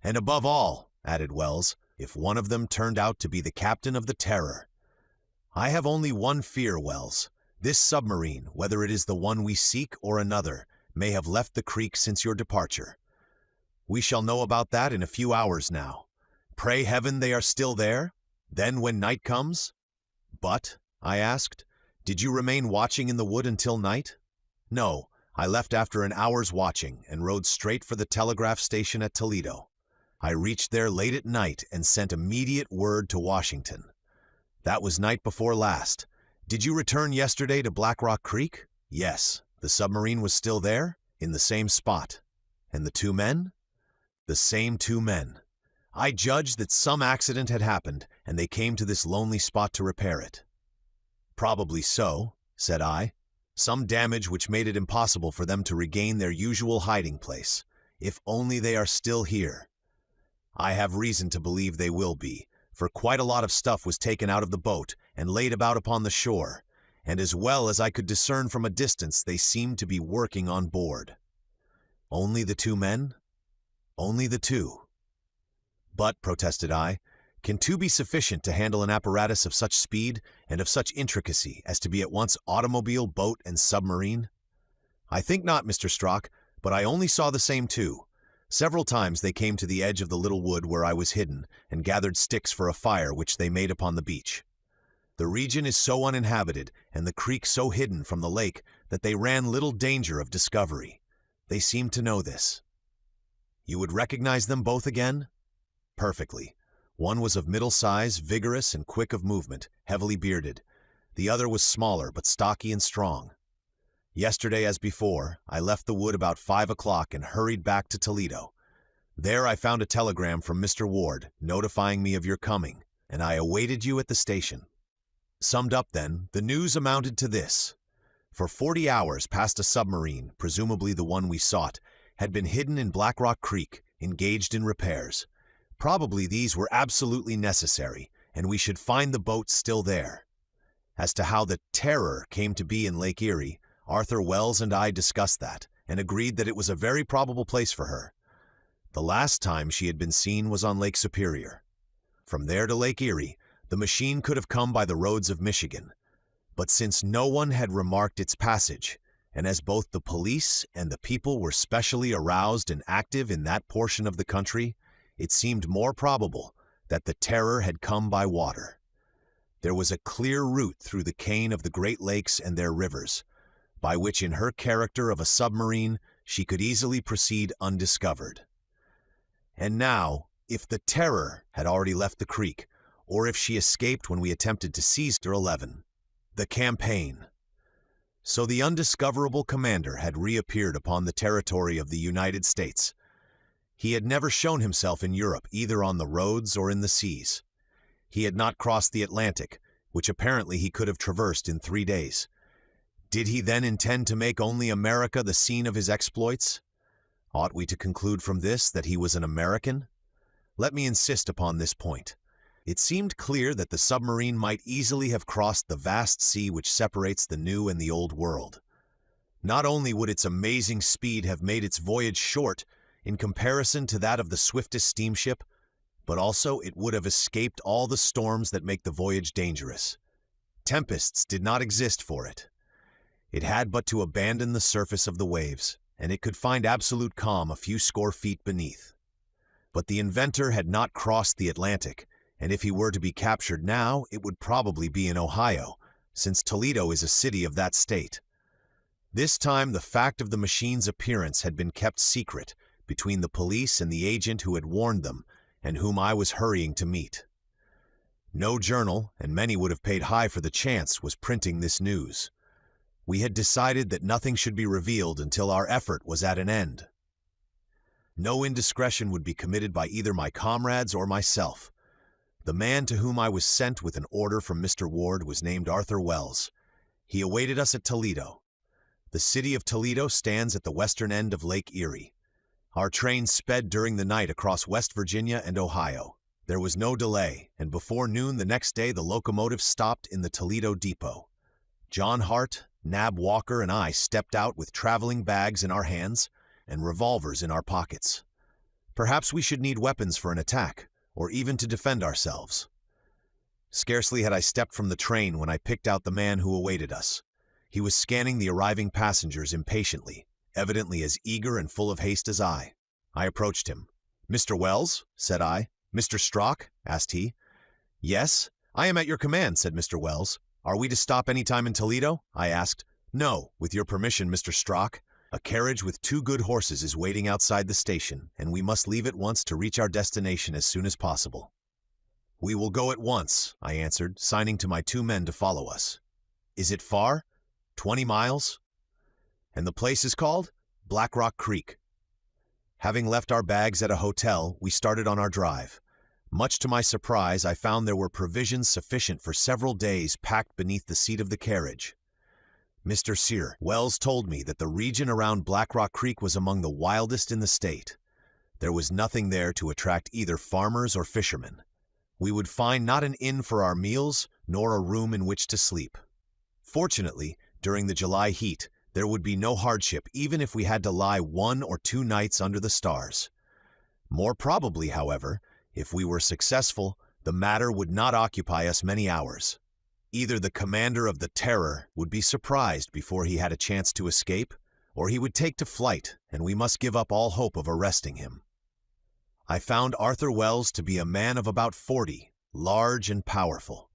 And above all," added Wells, "if one of them turned out to be the captain of the Terror. I have only one fear, Wells. This submarine, whether it is the one we seek or another, may have left the creek since your departure. We shall know about that in a few hours now. Pray heaven they are still there. Then when night comes—" "But," I asked, "did you remain watching in the wood until night?" "No, I left after an hour's watching and rode straight for the telegraph station at Toledo. I reached there late at night and sent immediate word to Washington. That was night before last. Did you return yesterday to Black Rock Creek?" "Yes." "The submarine was still there?" "In the same spot." "And the 2 men?" "The same 2 men. I judged that some accident had happened, and they came to this lonely spot to repair it." "Probably so," said I. "Some damage which made it impossible for them to regain their usual hiding place. If only they are still here. I have reason to believe they will be, for quite a lot of stuff was taken out of the boat and laid about upon the shore, and as well as I could discern from a distance, they seemed to be working on board." "Only the 2 men?" "Only the 2. "But," protested I, "can 2 be sufficient to handle an apparatus of such speed and of such intricacy as to be at once automobile, boat, and submarine?" "I think not, Mr. Strock, but I only saw the same 2. Several times they came to the edge of the little wood where I was hidden and gathered sticks for a fire which they made upon the beach. The region is so uninhabited and the creek so hidden from the lake that they ran little danger of discovery. They seemed to know this." "You would recognize them both again?" "Perfectly. One was of middle size, vigorous and quick of movement, heavily bearded. The other was smaller but stocky and strong. Yesterday, as before, I left the wood about 5 o'clock and hurried back to Toledo. There I found a telegram from Mr. Ward notifying me of your coming, and I awaited you at the station." Summed up then, the news amounted to this. For 40 hours past a submarine, presumably the one we sought, had been hidden in Black Rock Creek, engaged in repairs. Probably these were absolutely necessary, and we should find the boat still there. As to how the Terror came to be in Lake Erie, Arthur Wells and I discussed that, and agreed that it was a very probable place for her. The last time she had been seen was on Lake Superior. From there to Lake Erie, the machine could have come by the roads of Michigan. But since no one had remarked its passage, and as both the police and the people were specially aroused and active in that portion of the country, it seemed more probable that the Terror had come by water. There was a clear route through the cane of the Great Lakes and their rivers, by which in her character of a submarine she could easily proceed undiscovered. And now, if the Terror had already left the creek, or if she escaped when we attempted to seize her, 11. The campaign. So the undiscoverable commander had reappeared upon the territory of the United States. He had never shown himself in Europe, either on the roads or in the seas. He had not crossed the Atlantic, which apparently he could have traversed in 3 days. Did he then intend to make only America the scene of his exploits? Ought we to conclude from this that he was an American? Let me insist upon this point. It seemed clear that the submarine might easily have crossed the vast sea which separates the New and the Old World. Not only would its amazing speed have made its voyage short in comparison to that of the swiftest steamship, but also it would have escaped all the storms that make the voyage dangerous. Tempests did not exist for it. It had but to abandon the surface of the waves, and it could find absolute calm a few score feet beneath. But the inventor had not crossed the Atlantic, and if he were to be captured now, it would probably be in Ohio, since Toledo is a city of that state. This time the fact of the machine's appearance had been kept secret between the police and the agent who had warned them, and whom I was hurrying to meet. No journal, and many would have paid high for the chance, was printing this news. We had decided that nothing should be revealed until our effort was at an end. No indiscretion would be committed by either my comrades or myself. The man to whom I was sent with an order from Mr. Ward was named Arthur Wells. He awaited us at Toledo. The city of Toledo stands at the western end of Lake Erie. Our train sped during the night across West Virginia and Ohio. There was no delay, and before noon the next day the locomotive stopped in the Toledo depot. John Hart, Nab Walker, and I stepped out with traveling bags in our hands and revolvers in our pockets. Perhaps we should need weapons for an attack, or even to defend ourselves. Scarcely had I stepped from the train when I picked out the man who awaited us. He was scanning the arriving passengers impatiently, evidently as eager and full of haste as I. I approached him. "Mr. Wells?" said I. "Mr. Strock?" asked he. "Yes, I am at your command," said Mr. Wells. "Are we to stop any time in Toledo?" I asked. "No, with your permission, Mr. Strock. A carriage with 2 good horses is waiting outside the station, and we must leave at once to reach our destination as soon as possible." "We will go at once," I answered, signing to my 2 men to follow us. "Is it far?" 20 miles. "And the place is called?" "Black Rock Creek." Having left our bags at a hotel, we started on our drive. Much to my surprise, I found there were provisions sufficient for several days packed beneath the seat of the carriage. Mr. Sir Wells told me that the region around Black Rock Creek was among the wildest in the state. There was nothing there to attract either farmers or fishermen. We would find not an inn for our meals, nor a room in which to sleep. Fortunately, during the July heat, there would be no hardship even if we had to lie 1 or 2 nights under the stars. More probably, however, if we were successful, the matter would not occupy us many hours. Either the commander of the Terror would be surprised before he had a chance to escape, or he would take to flight, and we must give up all hope of arresting him. I found Arthur Wells to be a man of about 40, large and powerful.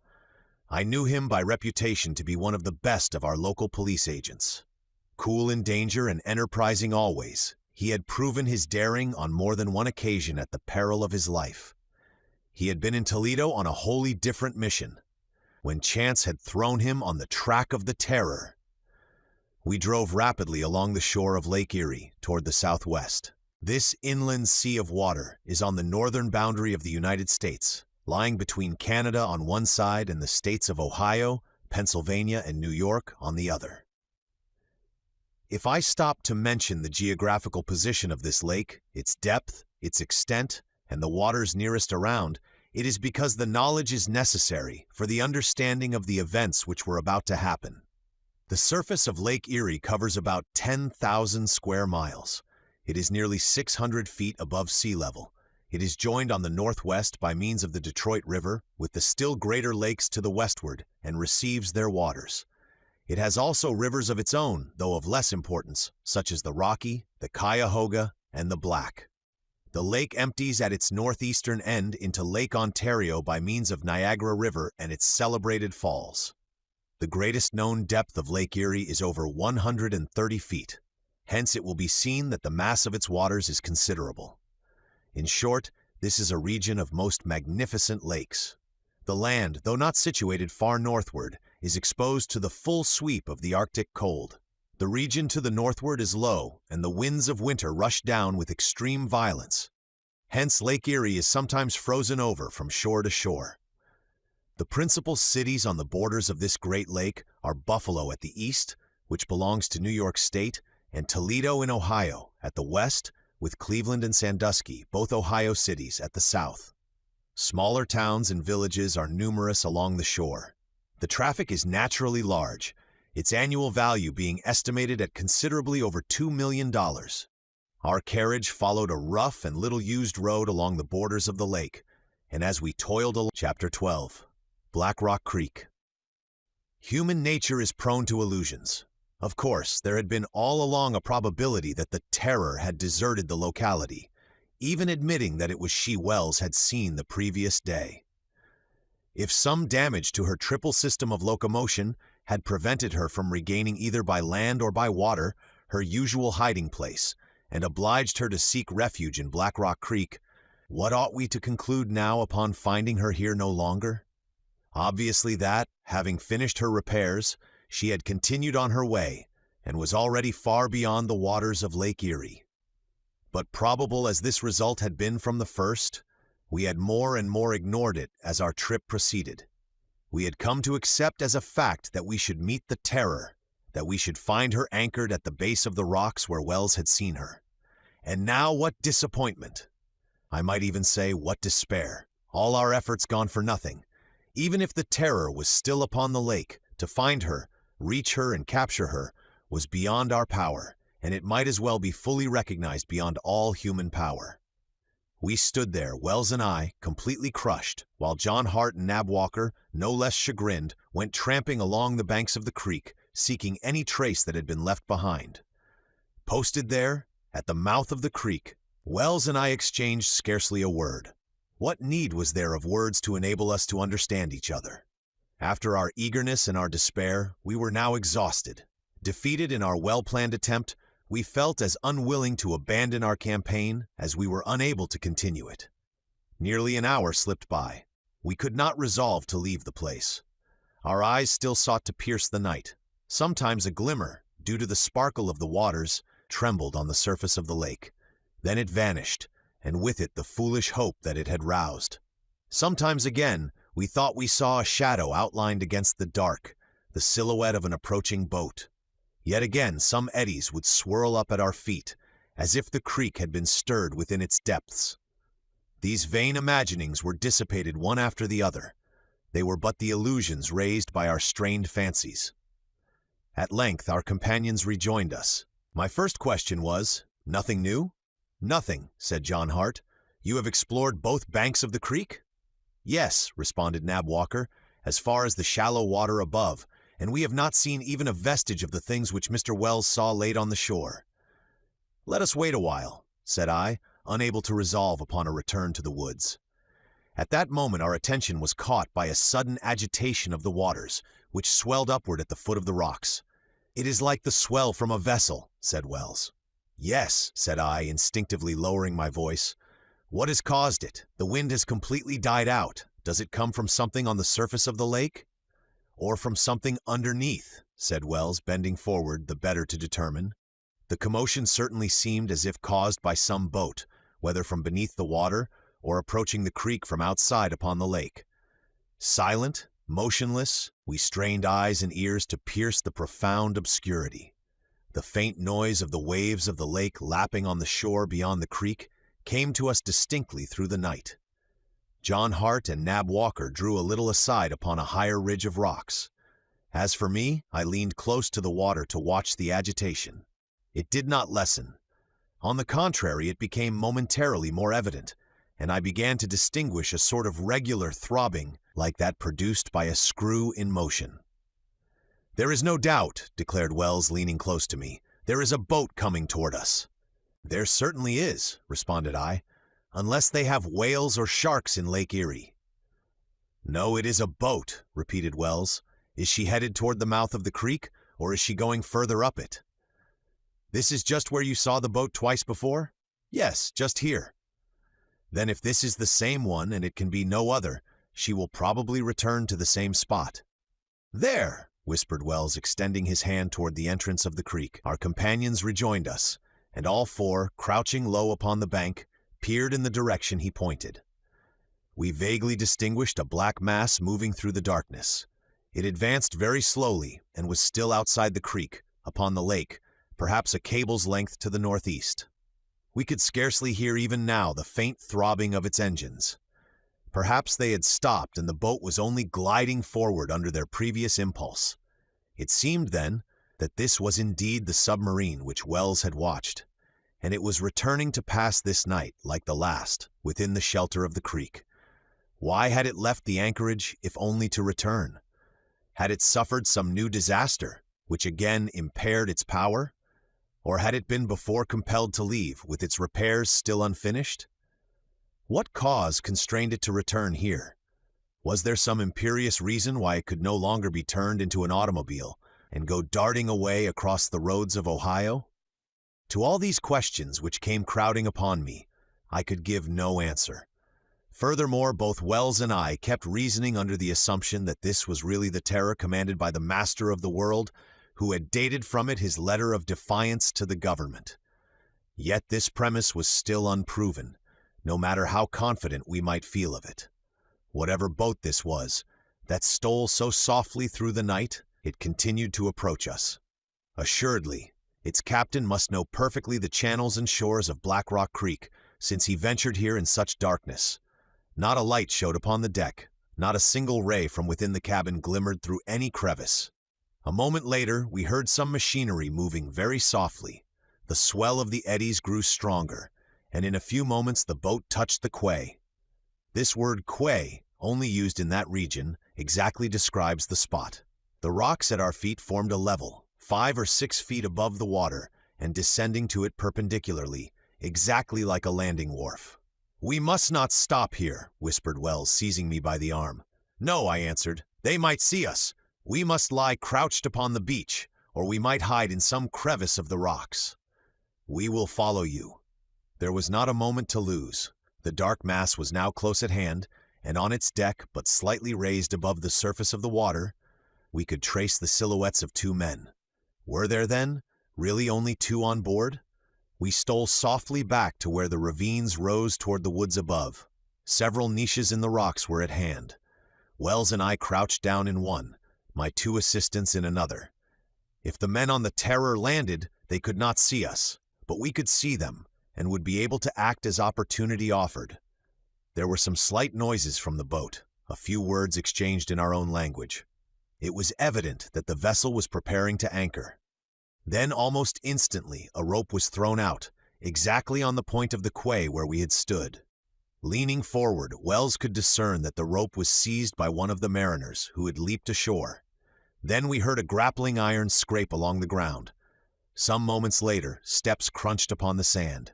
I knew him by reputation to be one of the best of our local police agents. Cool in danger and enterprising always, he had proven his daring on more than one occasion at the peril of his life. He had been in Toledo on a wholly different mission, when chance had thrown him on the track of the Terror. We drove rapidly along the shore of Lake Erie toward the southwest. This inland sea of water is on the northern boundary of the United States, lying between Canada on one side and the states of Ohio, Pennsylvania, and New York on the other. If I stop to mention the geographical position of this lake, its depth, its extent, and the waters nearest around, it is because the knowledge is necessary for the understanding of the events which were about to happen. The surface of Lake Erie covers about 10,000 square miles. It is nearly 600 feet above sea level. It is joined on the northwest by means of the Detroit River with the still greater lakes to the westward and receives their waters. It has also rivers of its own, though of less importance, such as the Rocky, the Cuyahoga, and the Black. The lake empties at its northeastern end into Lake Ontario by means of Niagara River and its celebrated falls. The greatest known depth of Lake Erie is over 130 feet. Hence it will be seen that the mass of its waters is considerable. In short, this is a region of most magnificent lakes. The land, though not situated far northward, is exposed to the full sweep of the Arctic cold. The region to the northward is low, and the winds of winter rush down with extreme violence. Hence Lake Erie is sometimes frozen over from shore to shore. The principal cities on the borders of this great lake are Buffalo at the east, which belongs to New York State, and Toledo in Ohio at the west, with Cleveland and Sandusky, both Ohio cities, at the south. Smaller towns and villages are numerous along the shore. The traffic is naturally large, its annual value being estimated at considerably over $2 million. Our carriage followed a rough and little-used road along the borders of the lake, and as we toiled along, Chapter 12, Black Rock Creek. Human nature is prone to illusions. Of course, there had been all along a probability that the Terror had deserted the locality, even admitting that it was she Wells had seen the previous day. If some damage to her triple system of locomotion had prevented her from regaining either by land or by water her usual hiding place, and obliged her to seek refuge in Black Rock Creek, what ought we to conclude now upon finding her here no longer? Obviously that, having finished her repairs, she had continued on her way and was already far beyond the waters of Lake Erie. But probable as this result had been from the first, we had more and more ignored it as our trip proceeded. We had come to accept as a fact that we should meet the terror, that we should find her anchored at the base of the rocks where Wells had seen her. And now what disappointment! I might even say what despair. All our efforts gone for nothing. Even if the terror was still upon the lake, to find her, reach her, and capture her was beyond our power, and it might as well be fully recognized beyond all human power. We stood there, Wells and I, completely crushed, while John Hart and Nab Walker, no less chagrined, went tramping along the banks of the creek, seeking any trace that had been left behind. Posted there, at the mouth of the creek, Wells and I exchanged scarcely a word. What need was there of words to enable us to understand each other? After our eagerness and our despair, we were now exhausted. Defeated in our well-planned attempt, we felt as unwilling to abandon our campaign as we were unable to continue it. Nearly an hour slipped by. We could not resolve to leave the place. Our eyes still sought to pierce the night. Sometimes a glimmer, due to the sparkle of the waters, trembled on the surface of the lake. Then it vanished, and with it the foolish hope that it had roused. Sometimes again, we thought we saw a shadow outlined against the dark, the silhouette of an approaching boat. Yet again some eddies would swirl up at our feet, as if the creek had been stirred within its depths. These vain imaginings were dissipated one after the other. They were but the illusions raised by our strained fancies. At length our companions rejoined us. My first question was, "Nothing new?" "Nothing," said John Hart. "You have explored both banks of the creek?" "Yes," responded Nab Walker, "as far as the shallow water above, and we have not seen even a vestige of the things which Mr. Wells saw laid on the shore." "Let us wait a while," said I, unable to resolve upon a return to the woods. At that moment our attention was caught by a sudden agitation of the waters, which swelled upward at the foot of the rocks. "It is like the swell from a vessel," said Wells. "Yes," said I, instinctively lowering my voice. "What has caused it? The wind has completely died out. Does it come from something on the surface of the lake?" "Or from something underneath," said Wells, bending forward, the better to determine. The commotion certainly seemed as if caused by some boat, whether from beneath the water or approaching the creek from outside upon the lake. Silent, motionless, we strained eyes and ears to pierce the profound obscurity. The faint noise of the waves of the lake lapping on the shore beyond the creek came to us distinctly through the night. John Hart and Nab Walker drew a little aside upon a higher ridge of rocks. As for me, I leaned close to the water to watch the agitation. It did not lessen. On the contrary, it became momentarily more evident, and I began to distinguish a sort of regular throbbing like that produced by a screw in motion. "There is no doubt," declared Wells, leaning close to me. "There is a boat coming toward us." "There certainly is," responded I, "unless they have whales or sharks in Lake Erie." "No, it is a boat," repeated Wells. "Is she headed toward the mouth of the creek, or is she going further up it?" "This is just where you saw the boat twice before?" "Yes, just here." "Then if this is the same one, and it can be no other, she will probably return to the same spot." "There!" whispered Wells, extending his hand toward the entrance of the creek. Our companions rejoined us, and all four, crouching low upon the bank, peered in the direction he pointed. We vaguely distinguished a black mass moving through the darkness. It advanced very slowly and was still outside the creek, upon the lake, perhaps a cable's length to the northeast. We could scarcely hear even now the faint throbbing of its engines. Perhaps they had stopped and the boat was only gliding forward under their previous impulse. It seemed, then, that this was indeed the submarine which Wells had watched, and it was returning to pass this night, like the last, within the shelter of the creek. Why had it left the anchorage, if only to return? Had it suffered some new disaster, which again impaired its power? Or had it been before compelled to leave, with its repairs still unfinished? What cause constrained it to return here? Was there some imperious reason why it could no longer be turned into an automobile and go darting away across the roads of Ohio? To all these questions which came crowding upon me, I could give no answer. Furthermore, both Wells and I kept reasoning under the assumption that this was really the terror commanded by the master of the world, who had dated from it his letter of defiance to the government. Yet this premise was still unproven, no matter how confident we might feel of it. Whatever boat this was, that stole so softly through the night, it continued to approach us. Assuredly, its captain must know perfectly the channels and shores of Black Rock Creek, since he ventured here in such darkness. Not a light showed upon the deck, not a single ray from within the cabin glimmered through any crevice. A moment later, we heard some machinery moving very softly. The swell of the eddies grew stronger, and in a few moments the boat touched the quay. This word quay, only used in that region, exactly describes the spot. The rocks at our feet formed a level, 5 or 6 feet above the water, and descending to it perpendicularly, exactly like a landing wharf. "We must not stop here," whispered Wells, seizing me by the arm. "No," I answered. "They might see us. We must lie crouched upon the beach, or we might hide in some crevice of the rocks." "We will follow you." There was not a moment to lose. The dark mass was now close at hand, and on its deck, but slightly raised above the surface of the water, we could trace the silhouettes of 2 men. Were there, then, really only 2 on board? We stole softly back to where the ravines rose toward the woods above. Several niches in the rocks were at hand. Wells and I crouched down in one, my 2 assistants in another. If the men on the Terror landed, they could not see us, but we could see them, and would be able to act as opportunity offered. There were some slight noises from the boat, a few words exchanged in our own language. It was evident that the vessel was preparing to anchor. Then, almost instantly, a rope was thrown out, exactly on the point of the quay where we had stood. Leaning forward, Wells could discern that the rope was seized by one of the mariners, who had leaped ashore. Then we heard a grappling iron scrape along the ground. Some moments later, steps crunched upon the sand.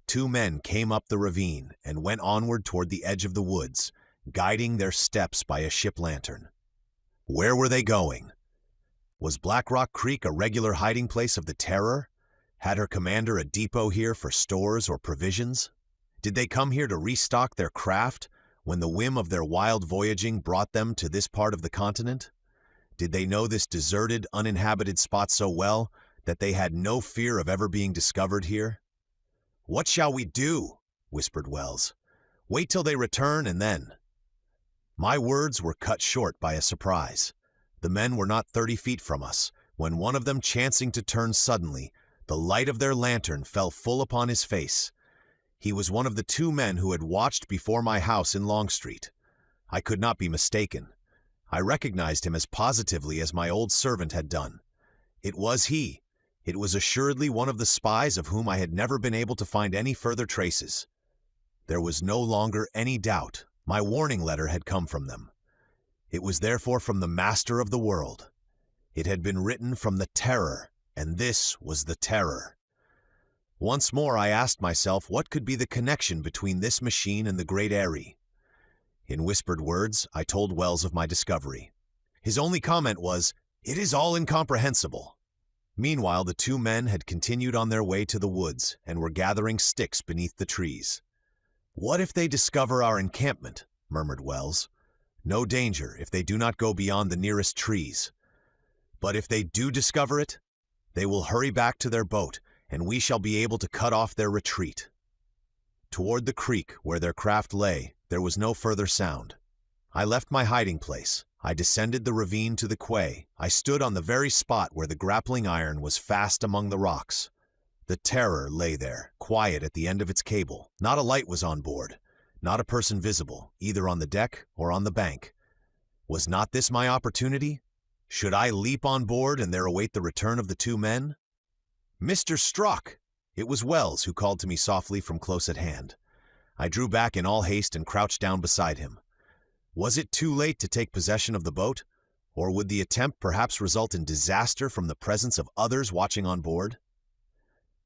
2 men came up the ravine and went onward toward the edge of the woods, guiding their steps by a ship lantern. Where were they going? Was Black Rock Creek a regular hiding place of the Terror? Had her commander a depot here for stores or provisions? Did they come here to restock their craft when the whim of their wild voyaging brought them to this part of the continent? Did they know this deserted, uninhabited spot so well that they had no fear of ever being discovered here? "What shall we do?" whispered Wells. "Wait till they return and then—" My words were cut short by a surprise. The men were not 30 feet from us, when one of them, chancing to turn suddenly, the light of their lantern fell full upon his face. He was one of the 2 men who had watched before my house in Long Street. I could not be mistaken. I recognized him as positively as my old servant had done. It was he. It was assuredly one of the spies of whom I had never been able to find any further traces. There was no longer any doubt. My warning letter had come from them. It was therefore from the master of the world. It had been written from the Terror, and this was the Terror. Once more I asked myself what could be the connection between this machine and the Great Eyrie. In whispered words, I told Wells of my discovery. His only comment was, "It is all incomprehensible." Meanwhile, the 2 men had continued on their way to the woods and were gathering sticks beneath the trees. "What if they discover our encampment?" murmured Wells. "No danger if they do not go beyond the nearest trees. But if they do discover it, they will hurry back to their boat, and we shall be able to cut off their retreat." Toward the creek where their craft lay, there was no further sound. I left my hiding place. I descended the ravine to the quay. I stood on the very spot where the grappling iron was fast among the rocks. The Terror lay there, quiet at the end of its cable. Not a light was on board. Not a person visible, either on the deck or on the bank. Was not this my opportunity? Should I leap on board and there await the return of the 2 men? "Mr. Strock!" It was Wells who called to me softly from close at hand. I drew back in all haste and crouched down beside him. Was it too late to take possession of the boat? Or would the attempt perhaps result in disaster from the presence of others watching on board?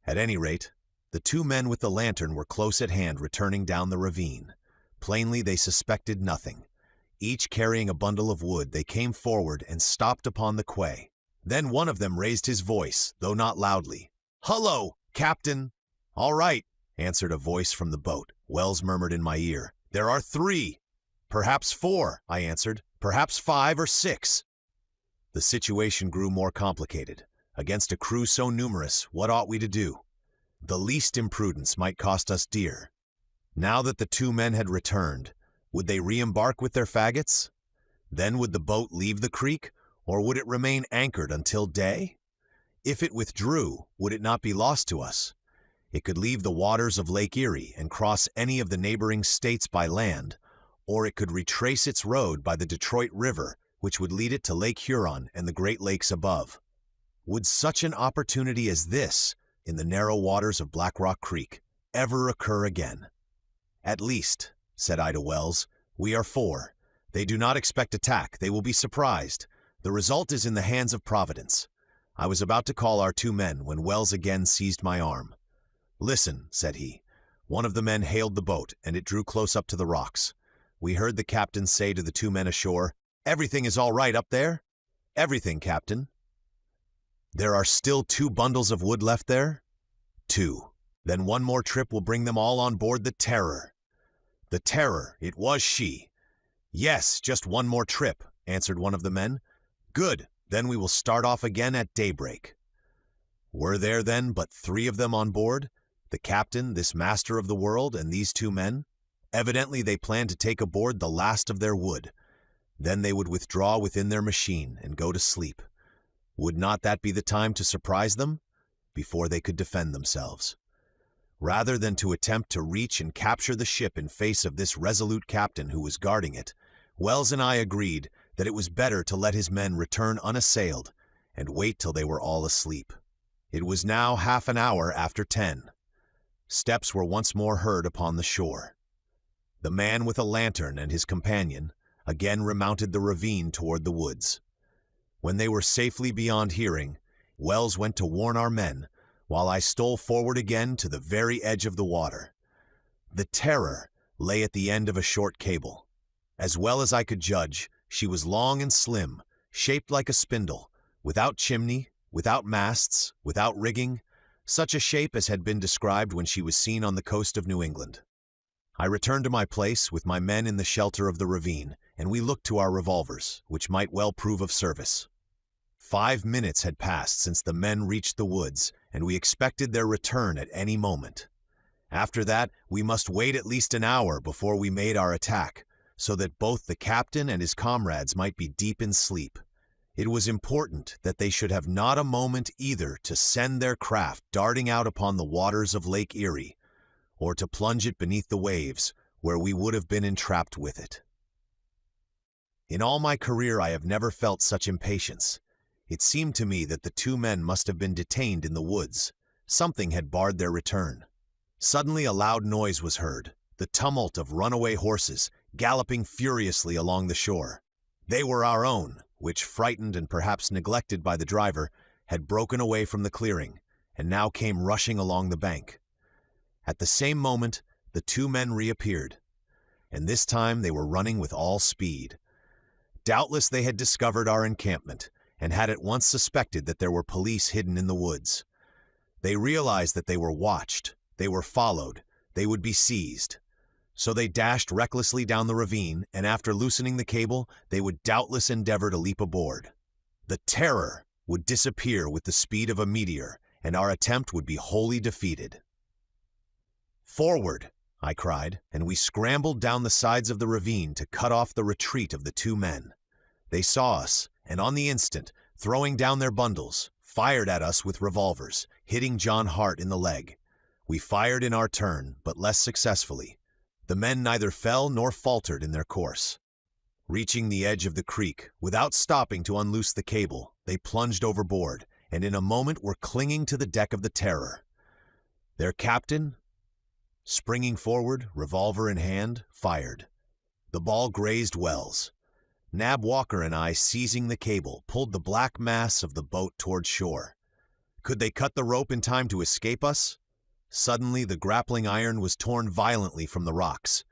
At any rate, the 2 men with the lantern were close at hand returning down the ravine. Plainly they suspected nothing. Each carrying a bundle of wood, they came forward and stopped upon the quay. Then one of them raised his voice, though not loudly. "Hullo, Captain!" "All right," answered a voice from the boat. Wells murmured in my ear, "There are 3, perhaps 4, I answered, "perhaps 5 or 6. The situation grew more complicated. Against a crew so numerous, what ought we to do? The least imprudence might cost us dear. Now that the 2 men had returned, would they re-embark with their faggots? Then would the boat leave the creek, or would it remain anchored until day? If it withdrew, would it not be lost to us? It could leave the waters of Lake Erie and cross any of the neighboring states by land, or it could retrace its road by the Detroit River, which would lead it to Lake Huron and the Great Lakes above. Would such an opportunity as this, in the narrow waters of Black Rock Creek, ever occur again? "At least," said I to Wells, "we are 4. They do not expect attack. They will be surprised. The result is in the hands of Providence." I was about to call our 2 men when Wells again seized my arm. "Listen," said he. One of the men hailed the boat, and it drew close up to the rocks. We heard the captain say to the 2 men ashore, "Everything is all right up there?" "Everything, Captain." "There are still 2 bundles of wood left there?" "2. Then one more trip will bring them all on board the Terror." "The Terror, it was she." "Yes, just one more trip," answered one of the men. "Good, then we will start off again at daybreak." Were there then but 3 of them on board? The captain, this master of the world, and these 2 men? Evidently they planned to take aboard the last of their wood. Then they would withdraw within their machine and go to sleep. Would not that be the time to surprise them? Before they could defend themselves. Rather than to attempt to reach and capture the ship in face of this resolute captain who was guarding it, Wells and I agreed that it was better to let his men return unassailed and wait till they were all asleep. It was now half an hour after 10. Steps were once more heard upon the shore. The man with a lantern and his companion again remounted the ravine toward the woods. When they were safely beyond hearing, Wells went to warn our men, while I stole forward again to the very edge of the water. The Terror lay at the end of a short cable. As well as I could judge, she was long and slim, shaped like a spindle, without chimney, without masts, without rigging, such a shape as had been described when she was seen on the coast of New England. I returned to my place with my men in the shelter of the ravine, and we looked to our revolvers, which might well prove of service. 5 minutes had passed since the men reached the woods, and we expected their return at any moment. After that, we must wait at least an hour before we made our attack, so that both the captain and his comrades might be deep in sleep. It was important that they should have not a moment either to send their craft darting out upon the waters of Lake Erie, or to plunge it beneath the waves, where we would have been entrapped with it. In all my career I have never felt such impatience. It seemed to me that the 2 men must have been detained in the woods. Something had barred their return. Suddenly a loud noise was heard, the tumult of runaway horses galloping furiously along the shore. They were our own, which, frightened and perhaps neglected by the driver, had broken away from the clearing, and now came rushing along the bank. At the same moment, the 2 men reappeared, and this time they were running with all speed. Doubtless they had discovered our encampment, and had at once suspected that there were police hidden in the woods. They realized that they were watched, they were followed, they would be seized. So they dashed recklessly down the ravine, and after loosening the cable, they would doubtless endeavor to leap aboard. The Terror would disappear with the speed of a meteor, and our attempt would be wholly defeated. "Forward!" I cried, and we scrambled down the sides of the ravine to cut off the retreat of the 2 men. They saw us, and on the instant, throwing down their bundles, fired at us with revolvers, hitting John Hart in the leg. We fired in our turn, but less successfully. The men neither fell nor faltered in their course. Reaching the edge of the creek, without stopping to unloose the cable, they plunged overboard, and in a moment were clinging to the deck of the Terror. Their captain, springing forward, revolver in hand, fired. The ball grazed Wells. Nab Walker and I, seizing the cable, pulled the black mass of the boat toward shore. Could they cut the rope in time to escape us? Suddenly, the grappling iron was torn violently from the rocks.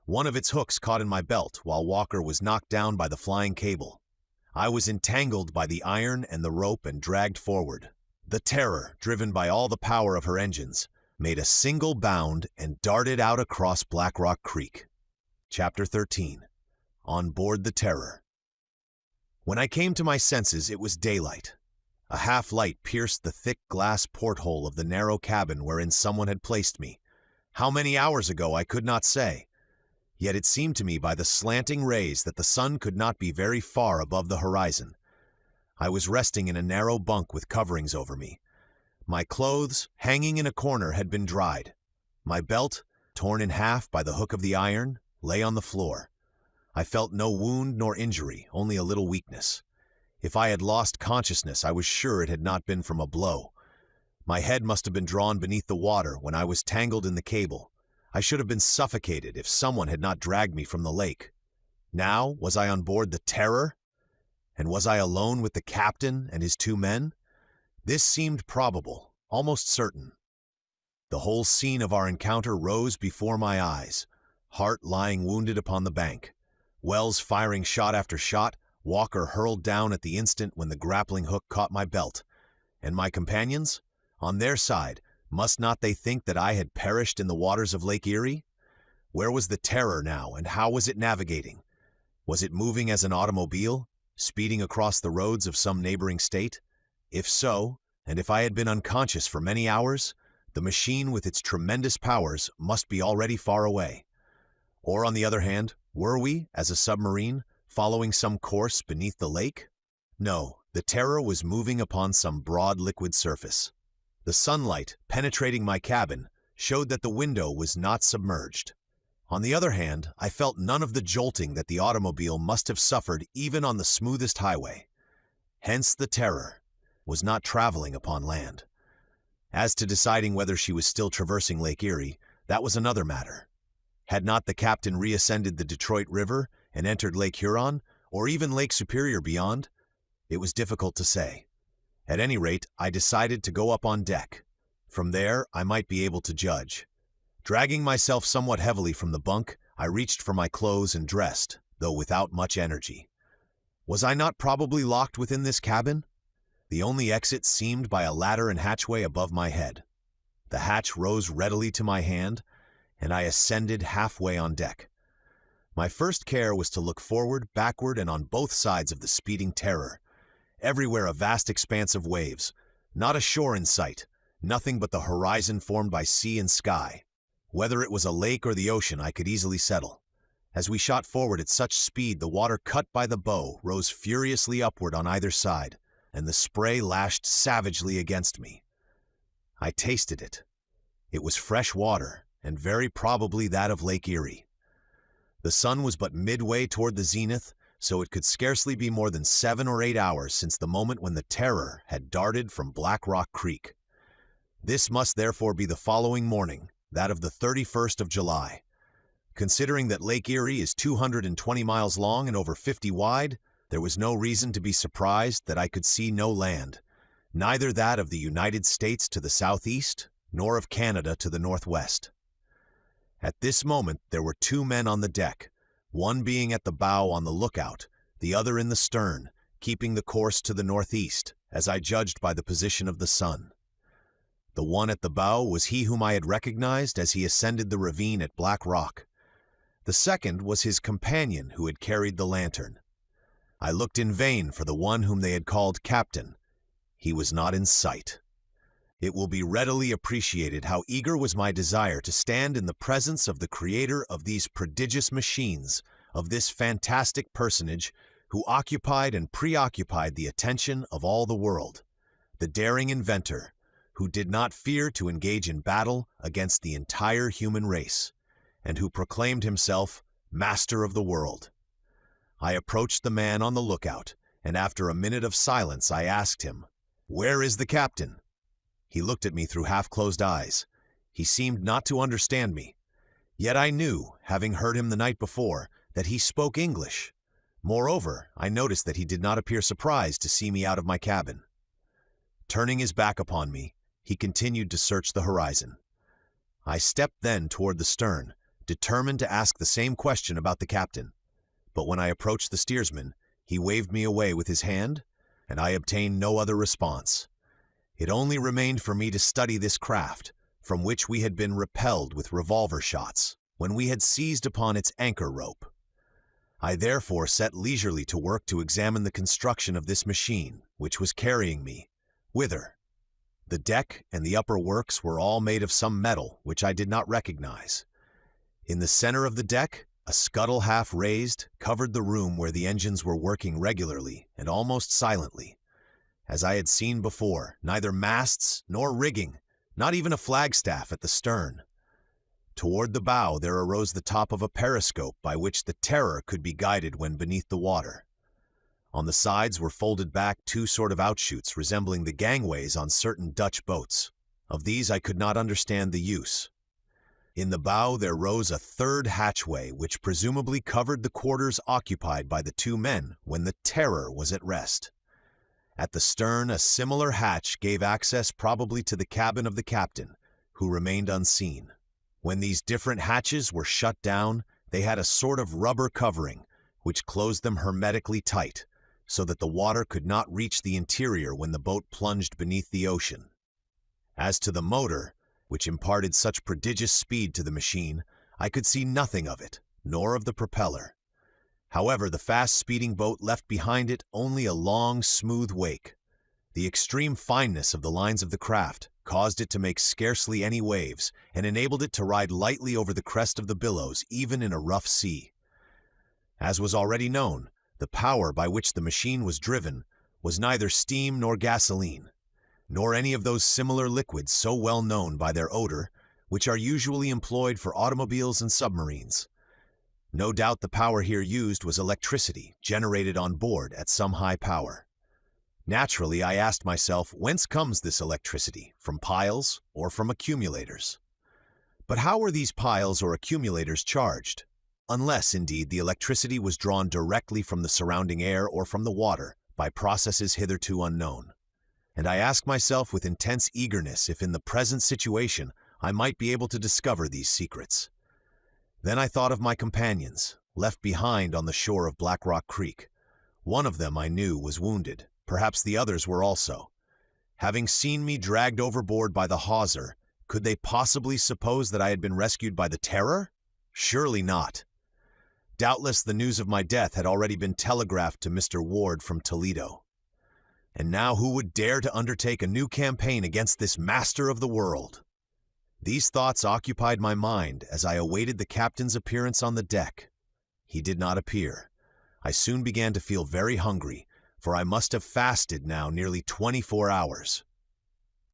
One of its hooks caught in my belt, while Walker was knocked down by the flying cable. I was entangled by the iron and the rope and dragged forward. The Terror, driven by all the power of her engines, made a single bound and darted out across Black Rock Creek. Chapter 13. On Board the Terror. When I came to my senses, it was daylight. A half-light pierced the thick glass porthole of the narrow cabin wherein someone had placed me. How many hours ago I could not say. Yet it seemed to me by the slanting rays that the sun could not be very far above the horizon. I was resting in a narrow bunk with coverings over me. My clothes, hanging in a corner, had been dried. My belt, torn in half by the hook of the iron, lay on the floor. I felt no wound nor injury, only a little weakness. If I had lost consciousness, I was sure it had not been from a blow. My head must have been drawn beneath the water when I was tangled in the cable. I should have been suffocated if someone had not dragged me from the lake. Now, was I on board the Terror? And was I alone with the captain and his 2 men? This seemed probable, almost certain. The whole scene of our encounter rose before my eyes. Hart lying wounded upon the bank. Wells firing shot after shot, Walker hurled down at the instant when the grappling hook caught my belt. And my companions? On their side, must not they think that I had perished in the waters of Lake Erie? Where was the Terror now, and how was it navigating? Was it moving as an automobile, speeding across the roads of some neighboring state? If so, and if I had been unconscious for many hours, the machine with its tremendous powers must be already far away. Or on the other hand, were we, as a submarine, following some course beneath the lake? No, the Terror was moving upon some broad liquid surface. The sunlight, penetrating my cabin, showed that the window was not submerged. On the other hand, I felt none of the jolting that the automobile must have suffered even on the smoothest highway. Hence the Terror was not traveling upon land. As to deciding whether she was still traversing Lake Erie, that was another matter. Had not the captain reascended the Detroit River and entered Lake Huron, or even Lake Superior beyond? It was difficult to say. At any rate, I decided to go up on deck. From there, I might be able to judge. Dragging myself somewhat heavily from the bunk, I reached for my clothes and dressed, though without much energy. Was I not probably locked within this cabin? The only exit seemed by a ladder and hatchway above my head. The hatch rose readily to my hand, and I ascended halfway on deck. My first care was to look forward, backward, and on both sides of the speeding Terror. Everywhere a vast expanse of waves, not a shore in sight, nothing but the horizon formed by sea and sky. Whether it was a lake or the ocean, I could easily settle. As we shot forward at such speed, the water cut by the bow rose furiously upward on either side, and the spray lashed savagely against me. I tasted it. It was fresh water, and very probably that of Lake Erie. The sun was but midway toward the zenith, so it could scarcely be more than 7 or 8 hours since the moment when the Terror had darted from Black Rock Creek. This must therefore be the following morning, that of the 31st of July. Considering that Lake Erie is 220 miles long and over 50 wide, there was no reason to be surprised that I could see no land, neither that of the United States to the southeast, nor of Canada to the northwest. At this moment there were 2 men on the deck, one being at the bow on the lookout, the other in the stern, keeping the course to the northeast, as I judged by the position of the sun. The one at the bow was he whom I had recognized as he ascended the ravine at Black Rock. The second was his companion who had carried the lantern. I looked in vain for the one whom they had called Captain. He was not in sight. It will be readily appreciated how eager was my desire to stand in the presence of the creator of these prodigious machines, of this fantastic personage who occupied and preoccupied the attention of all the world, the daring inventor who did not fear to engage in battle against the entire human race, and who proclaimed himself master of the world. I approached the man on the lookout, and after a minute of silence I asked him, "Where is the captain?" He looked at me through half-closed eyes. He seemed not to understand me. Yet I knew, having heard him the night before, that he spoke English. Moreover, I noticed that he did not appear surprised to see me out of my cabin. Turning his back upon me, he continued to search the horizon. I stepped then toward the stern, determined to ask the same question about the captain. But when I approached the steersman, he waved me away with his hand, and I obtained no other response. It only remained for me to study this craft, from which we had been repelled with revolver shots. when we had seized upon its anchor rope. I therefore set leisurely to work to examine the construction of this machine, which was carrying me. Whither? The deck and the upper works were all made of some metal which I did not recognize. In the center of the deck, a scuttle half raised covered the room where the engines were working regularly and almost silently. As I had seen before, neither masts nor rigging, not even a flagstaff at the stern. Toward the bow there arose the top of a periscope by which the Terror could be guided when beneath the water. On the sides were folded back two sort of outshoots resembling the gangways on certain Dutch boats. Of these I could not understand the use. In the bow there rose a third hatchway which presumably covered the quarters occupied by the two men when the Terror was at rest. At the stern a similar hatch gave access probably to the cabin of the captain, who remained unseen. When these different hatches were shut down, they had a sort of rubber covering, which closed them hermetically tight, so that the water could not reach the interior when the boat plunged beneath the ocean. As to the motor, which imparted such prodigious speed to the machine, I could see nothing of it, nor of the propeller. However, the fast-speeding boat left behind it only a long, smooth wake. The extreme fineness of the lines of the craft caused it to make scarcely any waves and enabled it to ride lightly over the crest of the billows even in a rough sea. As was already known, the power by which the machine was driven was neither steam nor gasoline, nor any of those similar liquids so well known by their odor, which are usually employed for automobiles and submarines. No doubt the power here used was electricity generated on board at some high power. Naturally, I asked myself, whence comes this electricity, from piles or from accumulators? But how were these piles or accumulators charged? Unless, indeed, the electricity was drawn directly from the surrounding air or from the water by processes hitherto unknown. And I asked myself with intense eagerness if in the present situation I might be able to discover these secrets. Then I thought of my companions, left behind on the shore of Black Rock Creek. One of them, I knew, was wounded. Perhaps the others were also. Having seen me dragged overboard by the hawser, could they possibly suppose that I had been rescued by the Terror? Surely not. Doubtless the news of my death had already been telegraphed to Mr. Ward from Toledo. And now who would dare to undertake a new campaign against this master of the world? These thoughts occupied my mind as I awaited the captain's appearance on the deck. He did not appear. I soon began to feel very hungry, for I must have fasted now nearly 24 hours.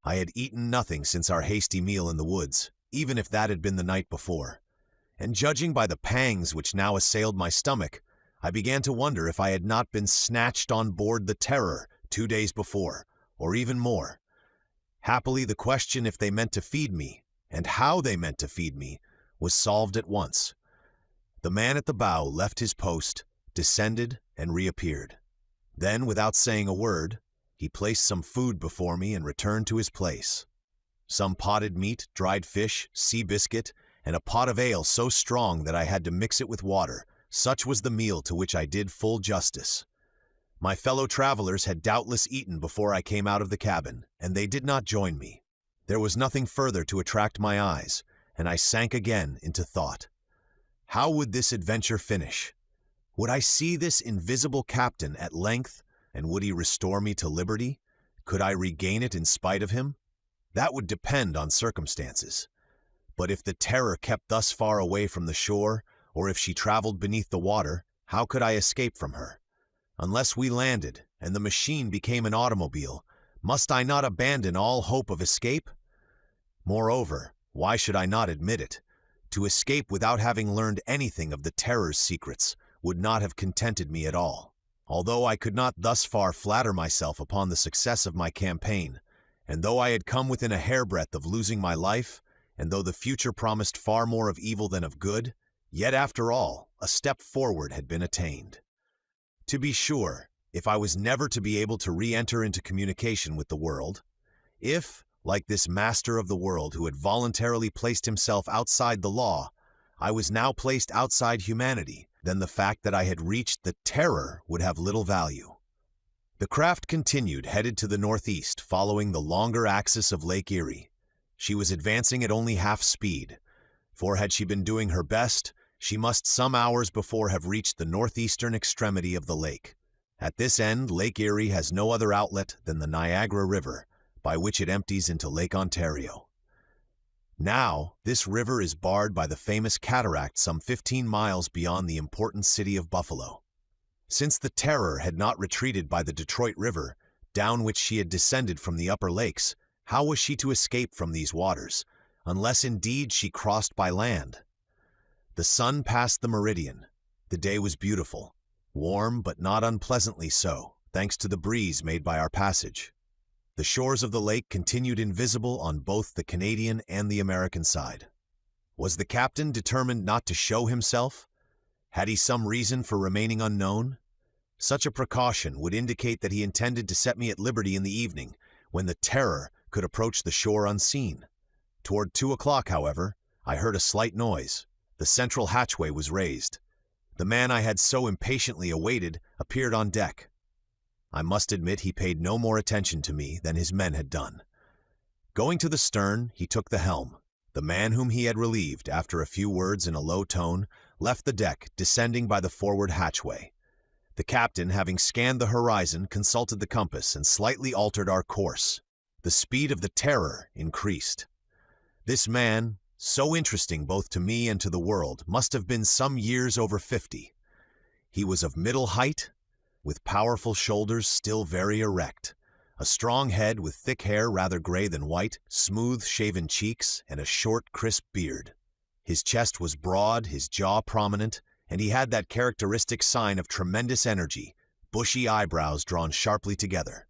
I had eaten nothing since our hasty meal in the woods, even if that had been the night before. And judging by the pangs which now assailed my stomach, I began to wonder if I had not been snatched on board the Terror 2 days before, or even more. Happily, the question if they meant to feed me, and how they meant to feed me, was solved at once. The man at the bow left his post, descended, and reappeared. Then, without saying a word, he placed some food before me and returned to his place. Some potted meat, dried fish, sea biscuit, and a pot of ale so strong that I had to mix it with water. Such was the meal to which I did full justice. My fellow travelers had doubtless eaten before I came out of the cabin, and they did not join me. There was nothing further to attract my eyes, and I sank again into thought. How would this adventure finish? Would I see this invisible captain at length, and would he restore me to liberty? Could I regain it in spite of him? That would depend on circumstances. But if the Terror kept thus far away from the shore, or if she traveled beneath the water, how could I escape from her? Unless we landed, and the machine became an automobile, must I not abandon all hope of escape? Moreover, why should I not admit it? To escape without having learned anything of the Terror's secrets would not have contented me at all. Although I could not thus far flatter myself upon the success of my campaign, and though I had come within a hairbreadth of losing my life, and though the future promised far more of evil than of good, yet after all, a step forward had been attained. To be sure, if I was never to be able to re-enter into communication with the world, if, like this master of the world who had voluntarily placed himself outside the law, I was now placed outside humanity, then the fact that I had reached the Terror would have little value. The craft continued headed to the northeast, following the longer axis of Lake Erie. She was advancing at only half speed. For had she been doing her best, she must some hours before have reached the northeastern extremity of the lake. At this end, Lake Erie has no other outlet than the Niagara River, by which it empties into Lake Ontario. Now, this river is barred by the famous cataract some 15 miles beyond the important city of Buffalo. Since the Terror had not retreated by the Detroit River, down which she had descended from the upper lakes, how was she to escape from these waters, unless indeed she crossed by land? The sun passed the meridian. The day was beautiful, warm but not unpleasantly so, thanks to the breeze made by our passage. The shores of the lake continued invisible on both the Canadian and the American side. Was the captain determined not to show himself? Had he some reason for remaining unknown? Such a precaution would indicate that he intended to set me at liberty in the evening, when the Terror could approach the shore unseen. Toward 2 o'clock, however, I heard a slight noise. The central hatchway was raised. The man I had so impatiently awaited appeared on deck. I must admit he paid no more attention to me than his men had done. Going to the stern, he took the helm. The man whom he had relieved, after a few words in a low tone, left the deck, descending by the forward hatchway. The captain, having scanned the horizon, consulted the compass and slightly altered our course. The speed of the Terror increased. This man, so interesting both to me and to the world, must have been some years over 50. He was of middle height, with powerful shoulders still very erect, a strong head with thick hair rather gray than white, smooth shaven cheeks, and a short, crisp beard. His chest was broad, his jaw prominent, and he had that characteristic sign of tremendous energy, bushy eyebrows drawn sharply together.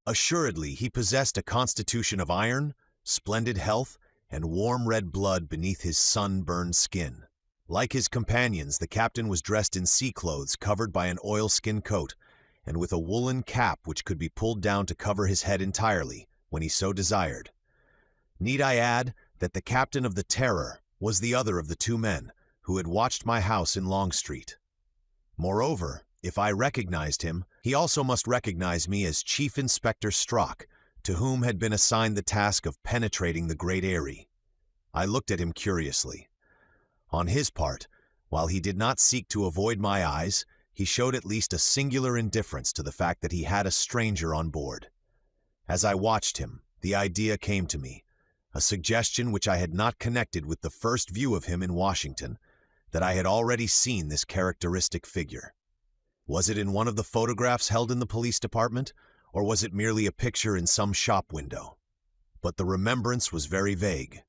Assuredly, he possessed a constitution of iron, splendid health, and warm red blood beneath his sun-burned skin. Like his companions, the captain was dressed in sea clothes covered by an oilskin coat, and with a woolen cap which could be pulled down to cover his head entirely, when he so desired. Need I add that the captain of the Terror was the other of the two men who had watched my house in Long Street? Moreover, if I recognized him, he also must recognize me as Chief Inspector Strock, to whom had been assigned the task of penetrating the Great Erie. I looked at him curiously. On his part, while he did not seek to avoid my eyes, he showed at least a singular indifference to the fact that he had a stranger on board. As I watched him, the idea came to me, a suggestion which I had not connected with the first view of him in Washington, that I had already seen this characteristic figure. Was it in one of the photographs held in the police department, or was it merely a picture in some shop window? But the remembrance was very vague.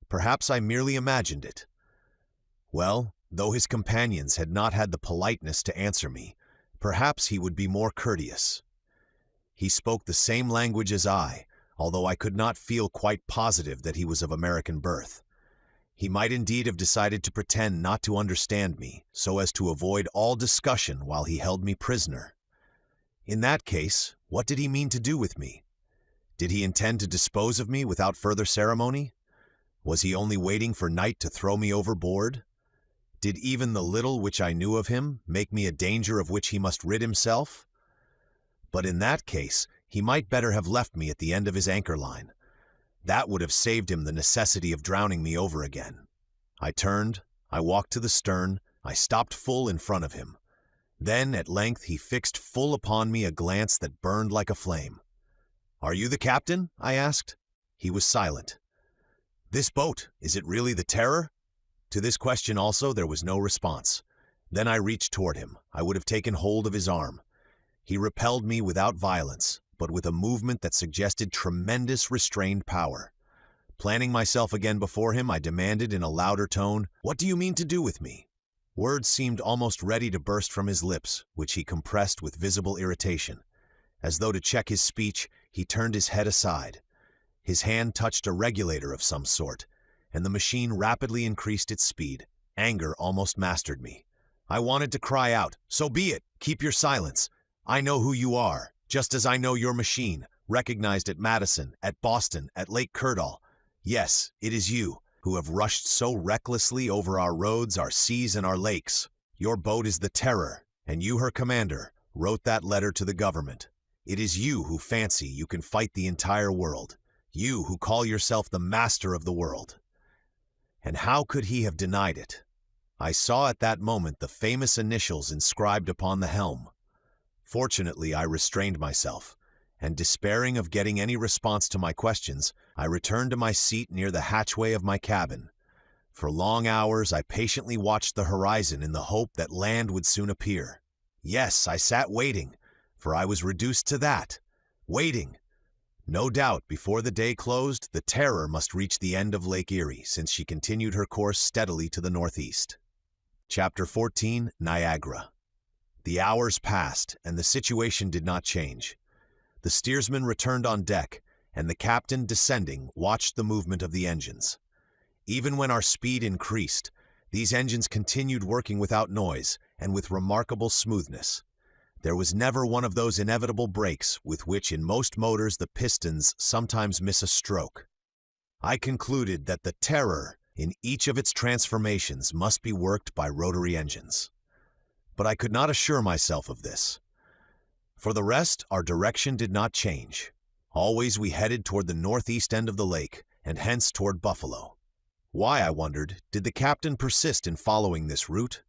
Perhaps I merely imagined it. Well, though his companions had not had the politeness to answer me, perhaps he would be more courteous. He spoke the same language as I, although I could not feel quite positive that he was of American birth. He might indeed have decided to pretend not to understand me, so as to avoid all discussion while he held me prisoner. In that case, what did he mean to do with me? Did he intend to dispose of me without further ceremony? Was he only waiting for night to throw me overboard? Did even the little which I knew of him make me a danger of which he must rid himself? But in that case, he might better have left me at the end of his anchor line. That would have saved him the necessity of drowning me over again. I turned, I walked to the stern, I stopped full in front of him. Then, at length, he fixed full upon me a glance that burned like a flame. "Are you the captain?" I asked. He was silent. "This boat, is it really the Terror?" To this question also there was no response. Then I reached toward him. I would have taken hold of his arm. He repelled me without violence, but with a movement that suggested tremendous restrained power. Planting myself again before him, I demanded in a louder tone, "What do you mean to do with me?" Words seemed almost ready to burst from his lips, which he compressed with visible irritation. As though to check his speech, he turned his head aside. His hand touched a regulator of some sort, and the machine rapidly increased its speed. Anger almost mastered me. I wanted to cry out, "So be it! Keep your silence! I know who you are, just as I know your machine, recognized at Madison, at Boston, at Lake Kurdall. Yes, it is you, who have rushed so recklessly over our roads, our seas, and our lakes. Your boat is the Terror, and you, her commander, wrote that letter to the government. It is you who fancy you can fight the entire world. You who call yourself the master of the world. And how could he have denied it? I saw at that moment the famous initials inscribed upon the helm. Fortunately, I restrained myself, and despairing of getting any response to my questions, I returned to my seat near the hatchway of my cabin. For long hours, I patiently watched the horizon in the hope that land would soon appear. Yes, I sat waiting, for I was reduced to that. Waiting. No doubt, before the day closed, the Terror must reach the end of Lake Erie, since she continued her course steadily to the northeast. Chapter 14, Niagara. The hours passed, and the situation did not change. The steersman returned on deck, and the captain, descending, watched the movement of the engines. Even when our speed increased, these engines continued working without noise and with remarkable smoothness. There was never one of those inevitable breaks with which in most motors the pistons sometimes miss a stroke. I concluded that the Terror in each of its transformations must be worked by rotary engines. But I could not assure myself of this. For the rest, our direction did not change. Always we headed toward the northeast end of the lake, and hence toward Buffalo. Why, I wondered, did the captain persist in following this route?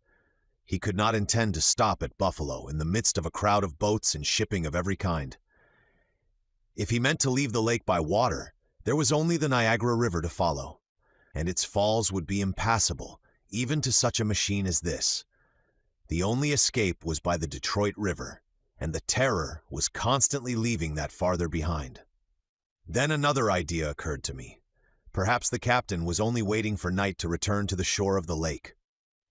He could not intend to stop at Buffalo in the midst of a crowd of boats and shipping of every kind. If he meant to leave the lake by water, there was only the Niagara River to follow, and its falls would be impassable, even to such a machine as this. The only escape was by the Detroit River, and the Terror was constantly leaving that farther behind. Then another idea occurred to me. Perhaps the captain was only waiting for night to return to the shore of the lake.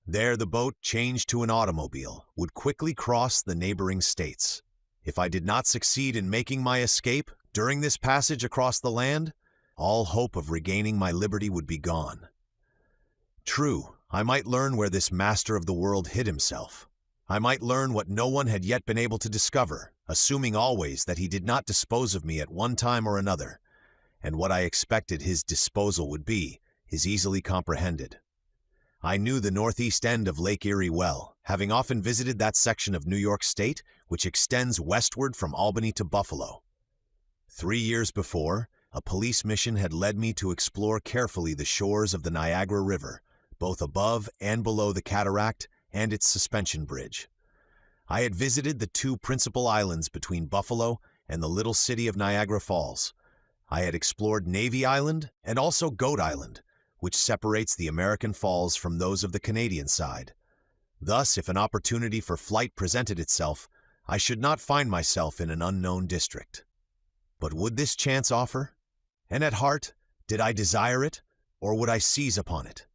There the boat, changed to an automobile, would quickly cross the neighboring states. If I did not succeed in making my escape during this passage across the land, all hope of regaining my liberty would be gone. True, I might learn where this master of the world hid himself. I might learn what no one had yet been able to discover, assuming always that he did not dispose of me at one time or another. And what I expected his disposal would be is easily comprehended. I knew the northeast end of Lake Erie well, having often visited that section of New York State which extends westward from Albany to Buffalo. 3 years before, a police mission had led me to explore carefully the shores of the Niagara River, both above and below the cataract and its suspension bridge. I had visited the 2 principal islands between Buffalo and the little city of Niagara Falls. I had explored Navy Island and also Goat Island, which separates the American Falls from those of the Canadian side. Thus, if an opportunity for flight presented itself, I should not find myself in an unknown district. But would this chance offer? And at heart, did I desire it, or would I seize upon it?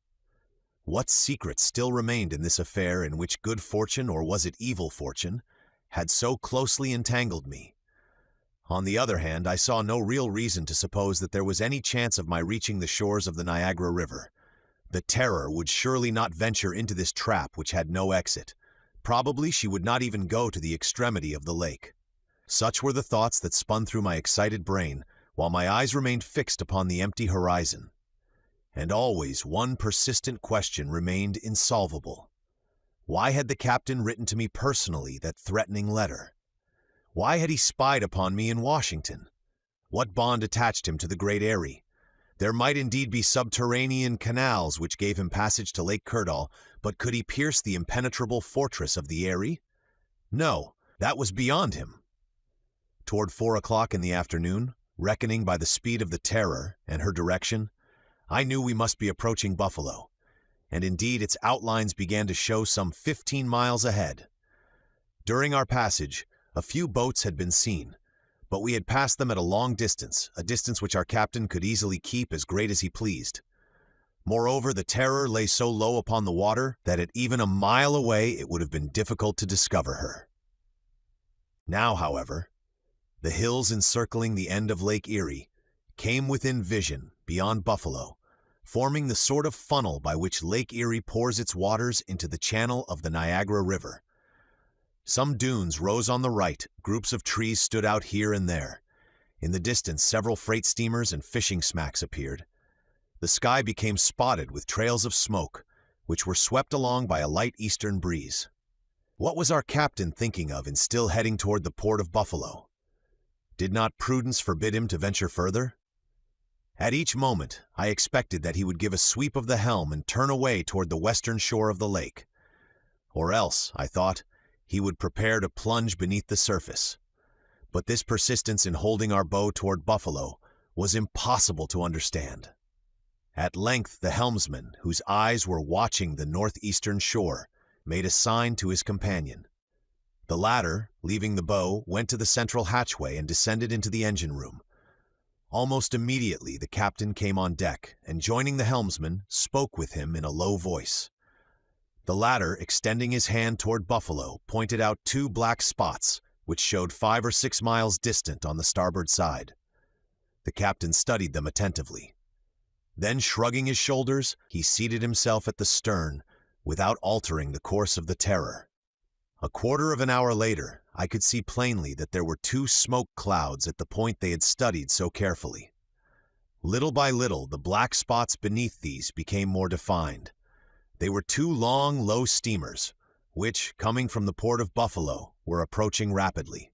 What secret still remained in this affair in which good fortune, or was it evil fortune, had so closely entangled me? On the other hand, I saw no real reason to suppose that there was any chance of my reaching the shores of the Niagara River. The Terror would surely not venture into this trap which had no exit. Probably she would not even go to the extremity of the lake. Such were the thoughts that spun through my excited brain, while my eyes remained fixed upon the empty horizon. And always one persistent question remained insolvable. Why had the captain written to me personally that threatening letter? Why had he spied upon me in Washington? What bond attached him to the Great Erie? There might indeed be subterranean canals which gave him passage to Lake Kerdal, but could he pierce the impenetrable fortress of the Erie? No, that was beyond him. Toward 4 o'clock in the afternoon, reckoning by the speed of the Terror and her direction, I knew we must be approaching Buffalo, and indeed its outlines began to show some 15 miles ahead. During our passage, a few boats had been seen, but we had passed them at a long distance, a distance which our captain could easily keep as great as he pleased. Moreover, the Terror lay so low upon the water that at even a mile away it would have been difficult to discover her. Now, however, the hills encircling the end of Lake Erie came within vision beyond Buffalo, forming the sort of funnel by which Lake Erie pours its waters into the channel of the Niagara River. Some dunes rose on the right, groups of trees stood out here and there. In the distance, several freight steamers and fishing smacks appeared. The sky became spotted with trails of smoke, which were swept along by a light eastern breeze. What was our captain thinking of in still heading toward the port of Buffalo? Did not prudence forbid him to venture further? At each moment, I expected that he would give a sweep of the helm and turn away toward the western shore of the lake. Or else, I thought, he would prepare to plunge beneath the surface. But this persistence in holding our bow toward Buffalo was impossible to understand. At length, the helmsman, whose eyes were watching the northeastern shore, made a sign to his companion. The latter, leaving the bow, went to the central hatchway and descended into the engine room. Almost immediately, the captain came on deck and, joining the helmsman, spoke with him in a low voice. The latter, extending his hand toward Buffalo, pointed out 2 black spots, which showed 5 or 6 miles distant on the starboard side. The captain studied them attentively. Then, shrugging his shoulders, he seated himself at the stern, without altering the course of the Terror. A quarter of an hour later, I could see plainly that there were 2 smoke clouds at the point they had studied so carefully. Little by little, the black spots beneath these became more defined. They were 2 long, low steamers, which, coming from the port of Buffalo, were approaching rapidly.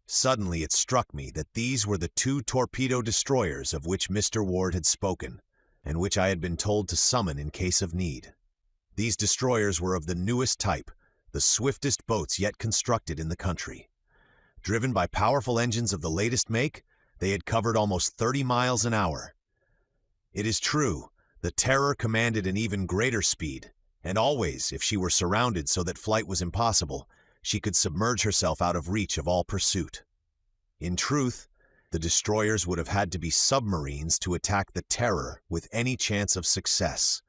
Suddenly it struck me that these were the 2 torpedo destroyers of which Mr. Ward had spoken, and which I had been told to summon in case of need. These destroyers were of the newest type, the swiftest boats yet constructed in the country. Driven by powerful engines of the latest make, they had covered almost 30 miles an hour. It is true, the Terror commanded an even greater speed, and always, if she were surrounded so that flight was impossible, she could submerge herself out of reach of all pursuit. In truth, the destroyers would have had to be submarines to attack the Terror with any chance of success.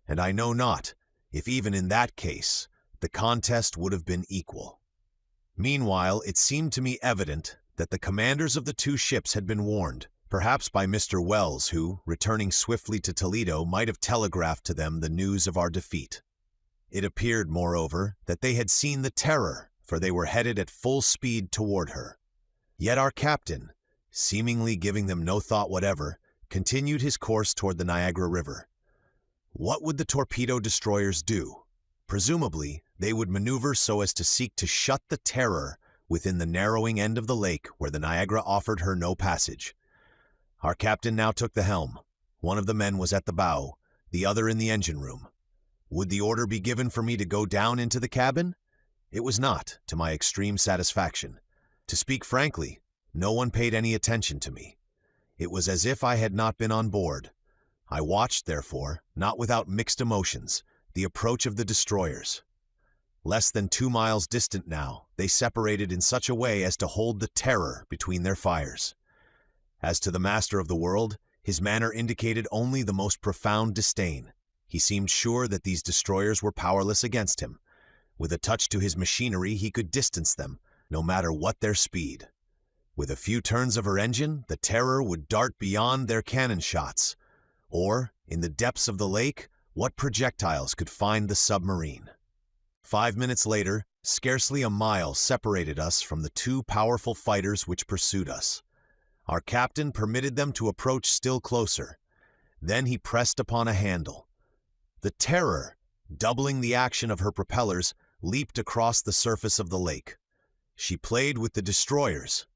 And I know not if even in that case, the contest would have been equal. Meanwhile, it seemed to me evident that the commanders of the 2 ships had been warned, perhaps by Mr. Wells, who, returning swiftly to Toledo, might have telegraphed to them the news of our defeat. It appeared, moreover, that they had seen the Terror, for they were headed at full speed toward her. Yet our captain, seemingly giving them no thought whatever, continued his course toward the Niagara River. What would the torpedo destroyers do? Presumably, they would maneuver so as to seek to shut the Terror within the narrowing end of the lake where the Niagara offered her no passage. Our captain now took the helm. One of the men was at the bow, the other in the engine room. Would the order be given for me to go down into the cabin? It was not, to my extreme satisfaction. To speak frankly, no one paid any attention to me. It was as if I had not been on board. I watched, therefore, not without mixed emotions, the approach of the destroyers. Less than 2 miles distant now, they separated in such a way as to hold the Terror between their fires. As to the master of the world, his manner indicated only the most profound disdain. He seemed sure that these destroyers were powerless against him. With a touch to his machinery, he could distance them, no matter what their speed. With a few turns of her engine, the Terror would dart beyond their cannon shots. Or, in the depths of the lake, what projectiles could find the submarine? 5 minutes later, scarcely a mile separated us from the 2 powerful fighters which pursued us. Our captain permitted them to approach still closer. Then he pressed upon a handle. The Terror, doubling the action of her propellers, leaped across the surface of the lake. She played with the destroyers.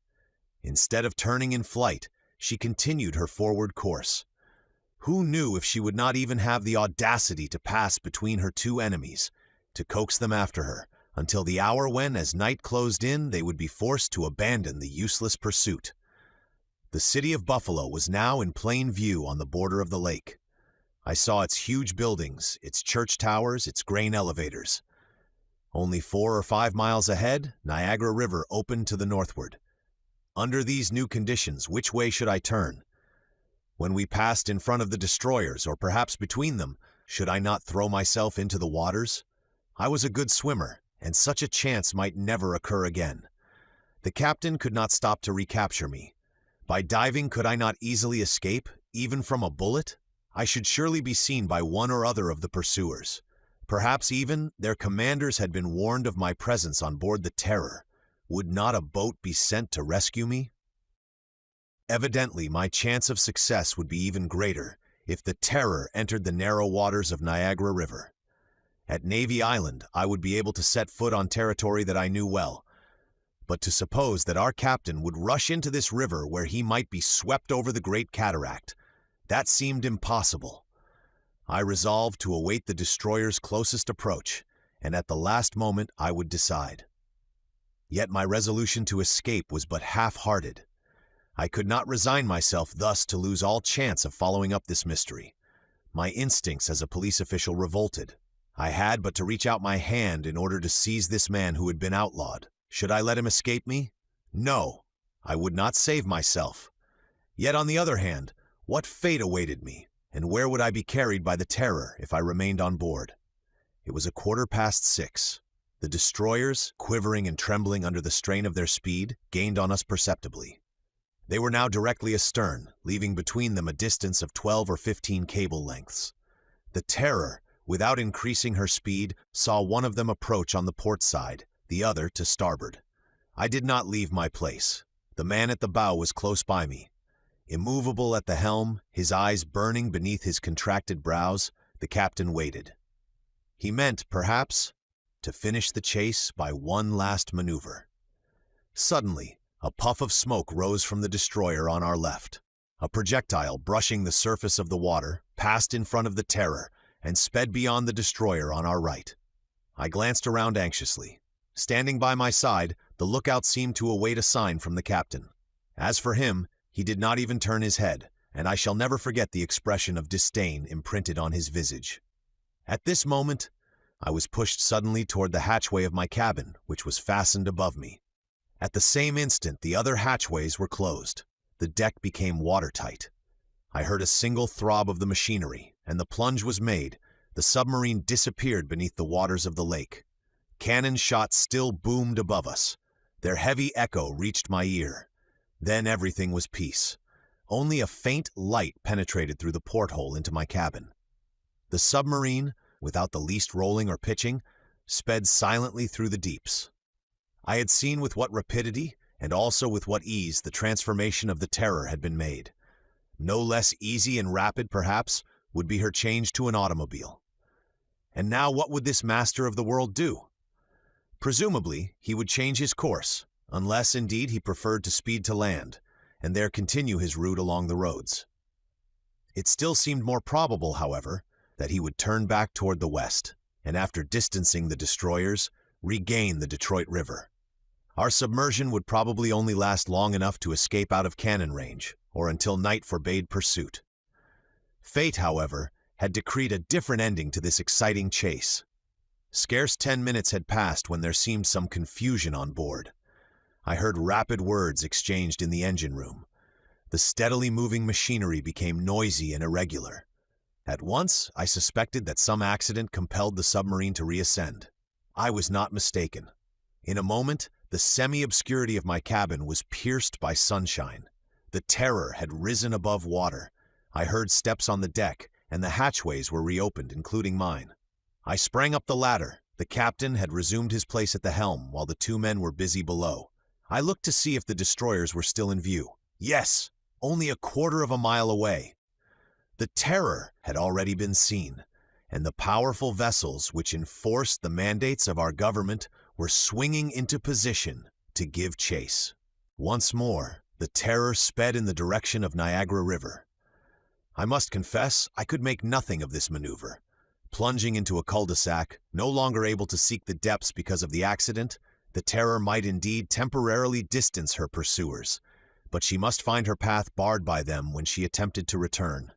Instead of turning in flight, she continued her forward course. Who knew if she would not even have the audacity to pass between her 2 enemies, to coax them after her, until the hour when, as night closed in, they would be forced to abandon the useless pursuit. The city of Buffalo was now in plain view on the border of the lake. I saw its huge buildings, its church towers, its grain elevators. Only 4 or 5 miles ahead, Niagara River opened to the northward. Under these new conditions, which way should I turn? When we passed in front of the destroyers, or perhaps between them, should I not throw myself into the waters? I was a good swimmer, and such a chance might never occur again. The captain could not stop to recapture me. By diving, could I not easily escape, even from a bullet? I should surely be seen by one or other of the pursuers. Perhaps even their commanders had been warned of my presence on board the Terror. Would not a boat be sent to rescue me? Evidently, my chance of success would be even greater if the Terror entered the narrow waters of Niagara River. At Navy Island, I would be able to set foot on territory that I knew well. but to suppose that our captain would rush into this river where he might be swept over the Great Cataract, that seemed impossible. I resolved to await the destroyer's closest approach, and at the last moment I would decide. Yet my resolution to escape was but half-hearted. I could not resign myself thus to lose all chance of following up this mystery. My instincts as a police official revolted. I had but to reach out my hand in order to seize this man who had been outlawed. Should I let him escape me? No, I would not save myself. Yet on the other hand, what fate awaited me, and where would I be carried by the terror if I remained on board? It was 6:15. The destroyers, quivering and trembling under the strain of their speed, gained on us perceptibly. They were now directly astern, leaving between them a distance of 12 or 15 cable lengths. The Terror, without increasing her speed, saw one of them approach on the port side, the other to starboard. I did not leave my place. The man at the bow was close by me. Immovable at the helm, his eyes burning beneath his contracted brows, the captain waited. He meant, perhaps, to finish the chase by one last maneuver. Suddenly, a puff of smoke rose from the destroyer on our left. A projectile, brushing the surface of the water, passed in front of the Terror and sped beyond the destroyer on our right. I glanced around anxiously. Standing by my side, the lookout seemed to await a sign from the captain. As for him, he did not even turn his head, and I shall never forget the expression of disdain imprinted on his visage. At this moment, I was pushed suddenly toward the hatchway of my cabin, which was fastened above me. At the same instant, the other hatchways were closed. The deck became watertight. I heard a single throb of the machinery, and the plunge was made. The submarine disappeared beneath the waters of the lake. Cannon shots still boomed above us. Their heavy echo reached my ear. Then everything was peace. Only a faint light penetrated through the porthole into my cabin. The submarine, without the least rolling or pitching, sped silently through the deeps. I had seen with what rapidity, and also with what ease, the transformation of the Terror had been made. No less easy and rapid, perhaps, would be her change to an automobile. And now what would this master of the world do? Presumably, he would change his course, unless, indeed, he preferred to speed to land, and there continue his route along the roads. It still seemed more probable, however, that he would turn back toward the west, and after distancing the destroyers, regain the Detroit River. Our submersion would probably only last long enough to escape out of cannon range, or until night forbade pursuit. Fate, however, had decreed a different ending to this exciting chase. Scarce 10 minutes had passed when there seemed some confusion on board. I heard rapid words exchanged in the engine room. The steadily moving machinery became noisy and irregular. At once, I suspected that some accident compelled the submarine to reascend. I was not mistaken. In a moment, the semi-obscurity of my cabin was pierced by sunshine. The Terror had risen above water. I heard steps on the deck, and the hatchways were reopened, including mine. I sprang up the ladder. The captain had resumed his place at the helm, while the two men were busy below. I looked to see if the destroyers were still in view. Yes, only a quarter of a mile away. The Terror had already been seen, and the powerful vessels which enforced the mandates of our government were swinging into position to give chase. Once more, the Terror sped in the direction of Niagara River. I must confess, I could make nothing of this maneuver. Plunging into a cul-de-sac, no longer able to seek the depths because of the accident, the Terror might indeed temporarily distance her pursuers, but she must find her path barred by them when she attempted to return.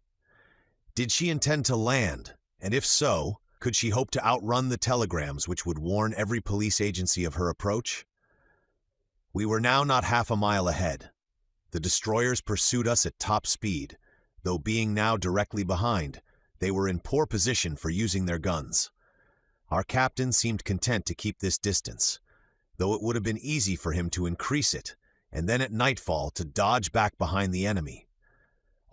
Did she intend to land, and if so, could she hope to outrun the telegrams which would warn every police agency of her approach? We were now not half a mile ahead. The destroyers pursued us at top speed, though being now directly behind, they were in poor position for using their guns. Our captain seemed content to keep this distance, though it would have been easy for him to increase it, and then at nightfall to dodge back behind the enemy.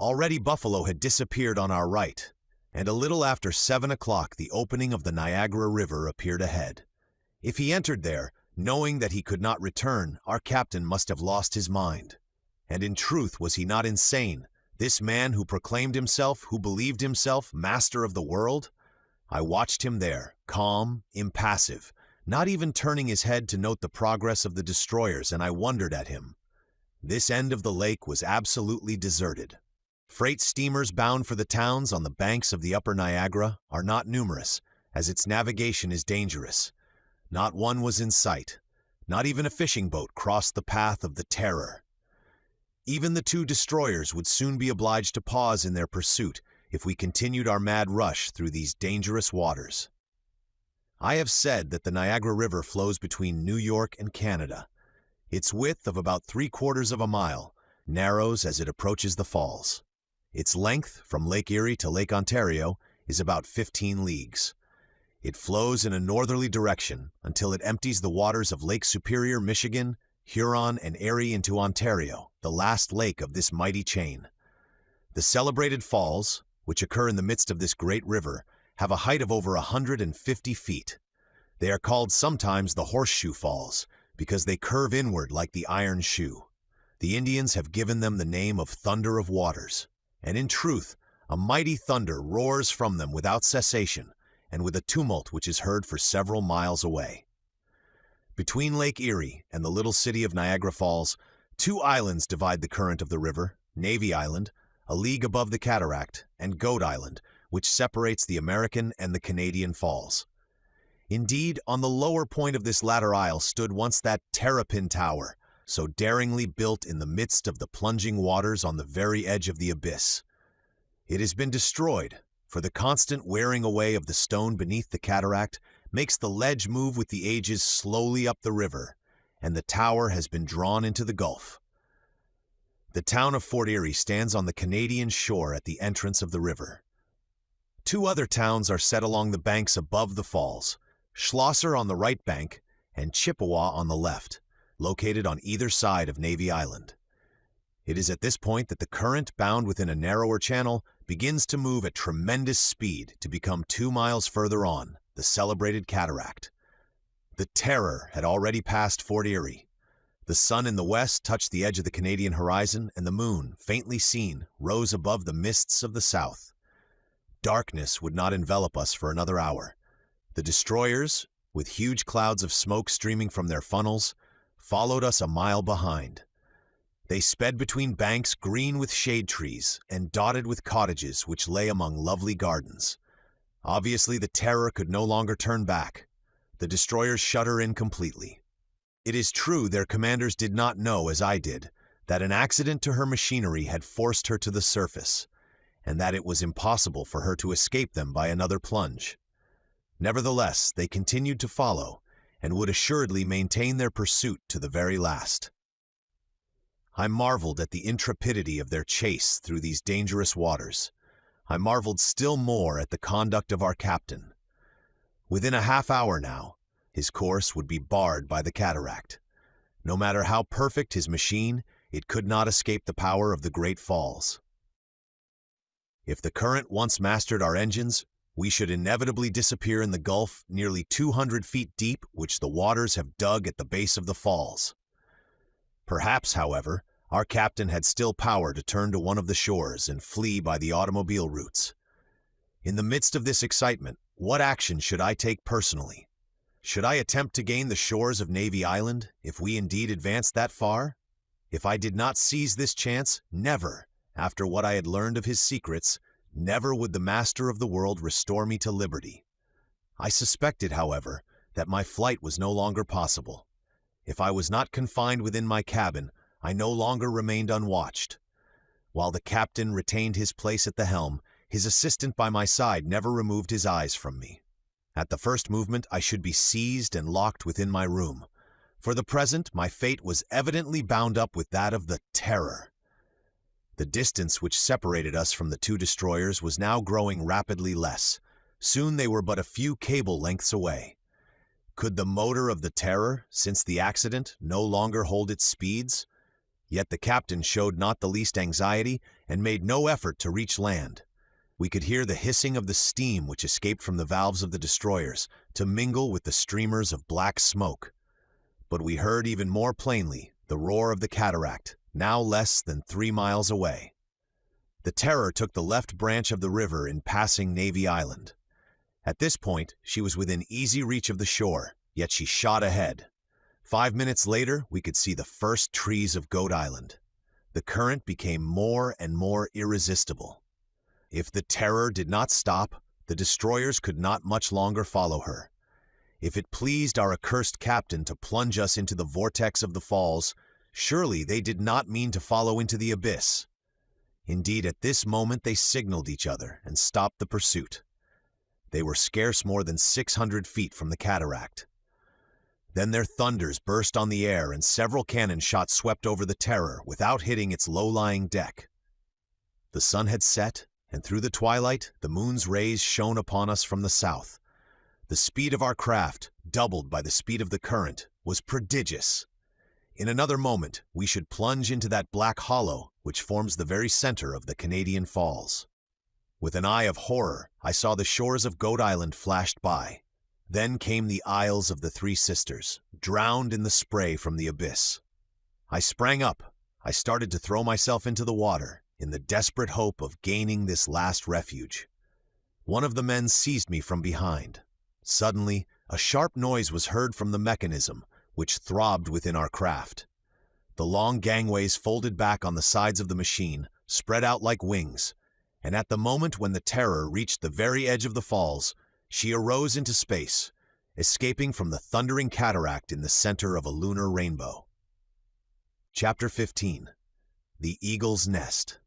Already Buffalo had disappeared on our right, and a little after 7 o'clock the opening of the Niagara River appeared ahead. If he entered there, knowing that he could not return, our captain must have lost his mind. And in truth, was he not insane, this man who proclaimed himself, who believed himself master of the world? I watched him there, calm, impassive, not even turning his head to note the progress of the destroyers, and I wondered at him. This end of the lake was absolutely deserted. Freight steamers bound for the towns on the banks of the upper Niagara are not numerous, as its navigation is dangerous. Not one was in sight. Not even a fishing boat crossed the path of the Terror. Even the two destroyers would soon be obliged to pause in their pursuit if we continued our mad rush through these dangerous waters. I have said that the Niagara River flows between New York and Canada. Its width of about 3/4 of a mile narrows as it approaches the falls. Its length from Lake Erie to Lake Ontario is about 15 leagues. It flows in a northerly direction until it empties the waters of Lake Superior, Michigan, Huron, and Erie into Ontario, the last lake of this mighty chain. The celebrated falls, which occur in the midst of this great river, have a height of over 150 feet. They are called sometimes the Horseshoe Falls because they curve inward like the iron shoe. The Indians have given them the name of Thunder of Waters, and in truth, a mighty thunder roars from them without cessation and with a tumult which is heard for several miles away. Between Lake Erie and the little city of Niagara Falls, two islands divide the current of the river: Navy Island, a league above the cataract, and Goat Island, which separates the American and the Canadian falls. Indeed, on the lower point of this latter isle stood once that terrapin tower, so daringly built in the midst of the plunging waters on the very edge of the abyss. It has been destroyed, for the constant wearing away of the stone beneath the cataract makes the ledge move with the ages slowly up the river, and the tower has been drawn into the Gulf. The town of Fort Erie stands on the Canadian shore at the entrance of the river. Two other towns are set along the banks above the falls: Schlosser on the right bank and Chippewa on the left, located on either side of Navy Island. It is at this point that the current, bound within a narrower channel, begins to move at tremendous speed to become 2 miles further on, the celebrated cataract. The Terror had already passed Fort Erie. The sun in the west touched the edge of the Canadian horizon, and the moon, faintly seen, rose above the mists of the south. Darkness would not envelop us for another hour. The destroyers, with huge clouds of smoke streaming from their funnels, followed us a mile behind. They sped between banks green with shade trees and dotted with cottages which lay among lovely gardens. Obviously, the Terror could no longer turn back. The destroyers shut her in completely. It is true their commanders did not know, as I did, that an accident to her machinery had forced her to the surface, and that it was impossible for her to escape them by another plunge. Nevertheless, they continued to follow, and would assuredly maintain their pursuit to the very last. I marveled at the intrepidity of their chase through these dangerous waters. I marveled still more at the conduct of our captain. Within a half hour now, his course would be barred by the cataract. No matter how perfect his machine, it could not escape the power of the great falls. If the current once mastered our engines, we should inevitably disappear in the Gulf nearly 200 feet deep, which the waters have dug at the base of the falls. Perhaps, however, our captain had still power to turn to one of the shores and flee by the automobile routes. In the midst of this excitement, what action should I take personally? Should I attempt to gain the shores of Navy Island, if we indeed advanced that far? If I did not seize this chance, never, after what I had learned of his secrets, never would the master of the world restore me to liberty. I suspected, however, that my flight was no longer possible. If I was not confined within my cabin, I no longer remained unwatched. While the captain retained his place at the helm, his assistant by my side never removed his eyes from me. At the first movement, I should be seized and locked within my room. For the present, my fate was evidently bound up with that of the Terror. The distance which separated us from the two destroyers was now growing rapidly less. Soon they were but a few cable lengths away. Could the motor of the Terror, since the accident, no longer hold its speeds? Yet the captain showed not the least anxiety and made no effort to reach land. We could hear the hissing of the steam which escaped from the valves of the destroyers to mingle with the streamers of black smoke. But we heard even more plainly the roar of the cataract, now less than 3 miles away. The Terror took the left branch of the river in passing Navy Island. At this point, she was within easy reach of the shore, yet she shot ahead. 5 minutes later, we could see the first trees of Goat Island. The current became more and more irresistible. If the terror did not stop, the destroyers could not much longer follow her. If it pleased our accursed captain to plunge us into the vortex of the falls, surely they did not mean to follow into the abyss. Indeed, at this moment they signaled each other and stopped the pursuit. They were scarce more than 600 feet from the cataract. Then their thunders burst on the air and several cannon shots swept over the Terror without hitting its low-lying deck. The sun had set, and through the twilight, the moon's rays shone upon us from the south. The speed of our craft, doubled by the speed of the current, was prodigious. In another moment, we should plunge into that black hollow which forms the very center of the Canadian Falls. With an eye of horror, I saw the shores of Goat Island flashed by. Then came the Isles of the Three Sisters, drowned in the spray from the abyss. I sprang up. I started to throw myself into the water, in the desperate hope of gaining this last refuge. One of the men seized me from behind. Suddenly, a sharp noise was heard from the mechanism, which throbbed within our craft. The long gangways folded back on the sides of the machine, spread out like wings, and at the moment when the Terror reached the very edge of the falls, she arose into space, escaping from the thundering cataract in the center of a lunar rainbow. Chapter 15. The Eagle's Nest.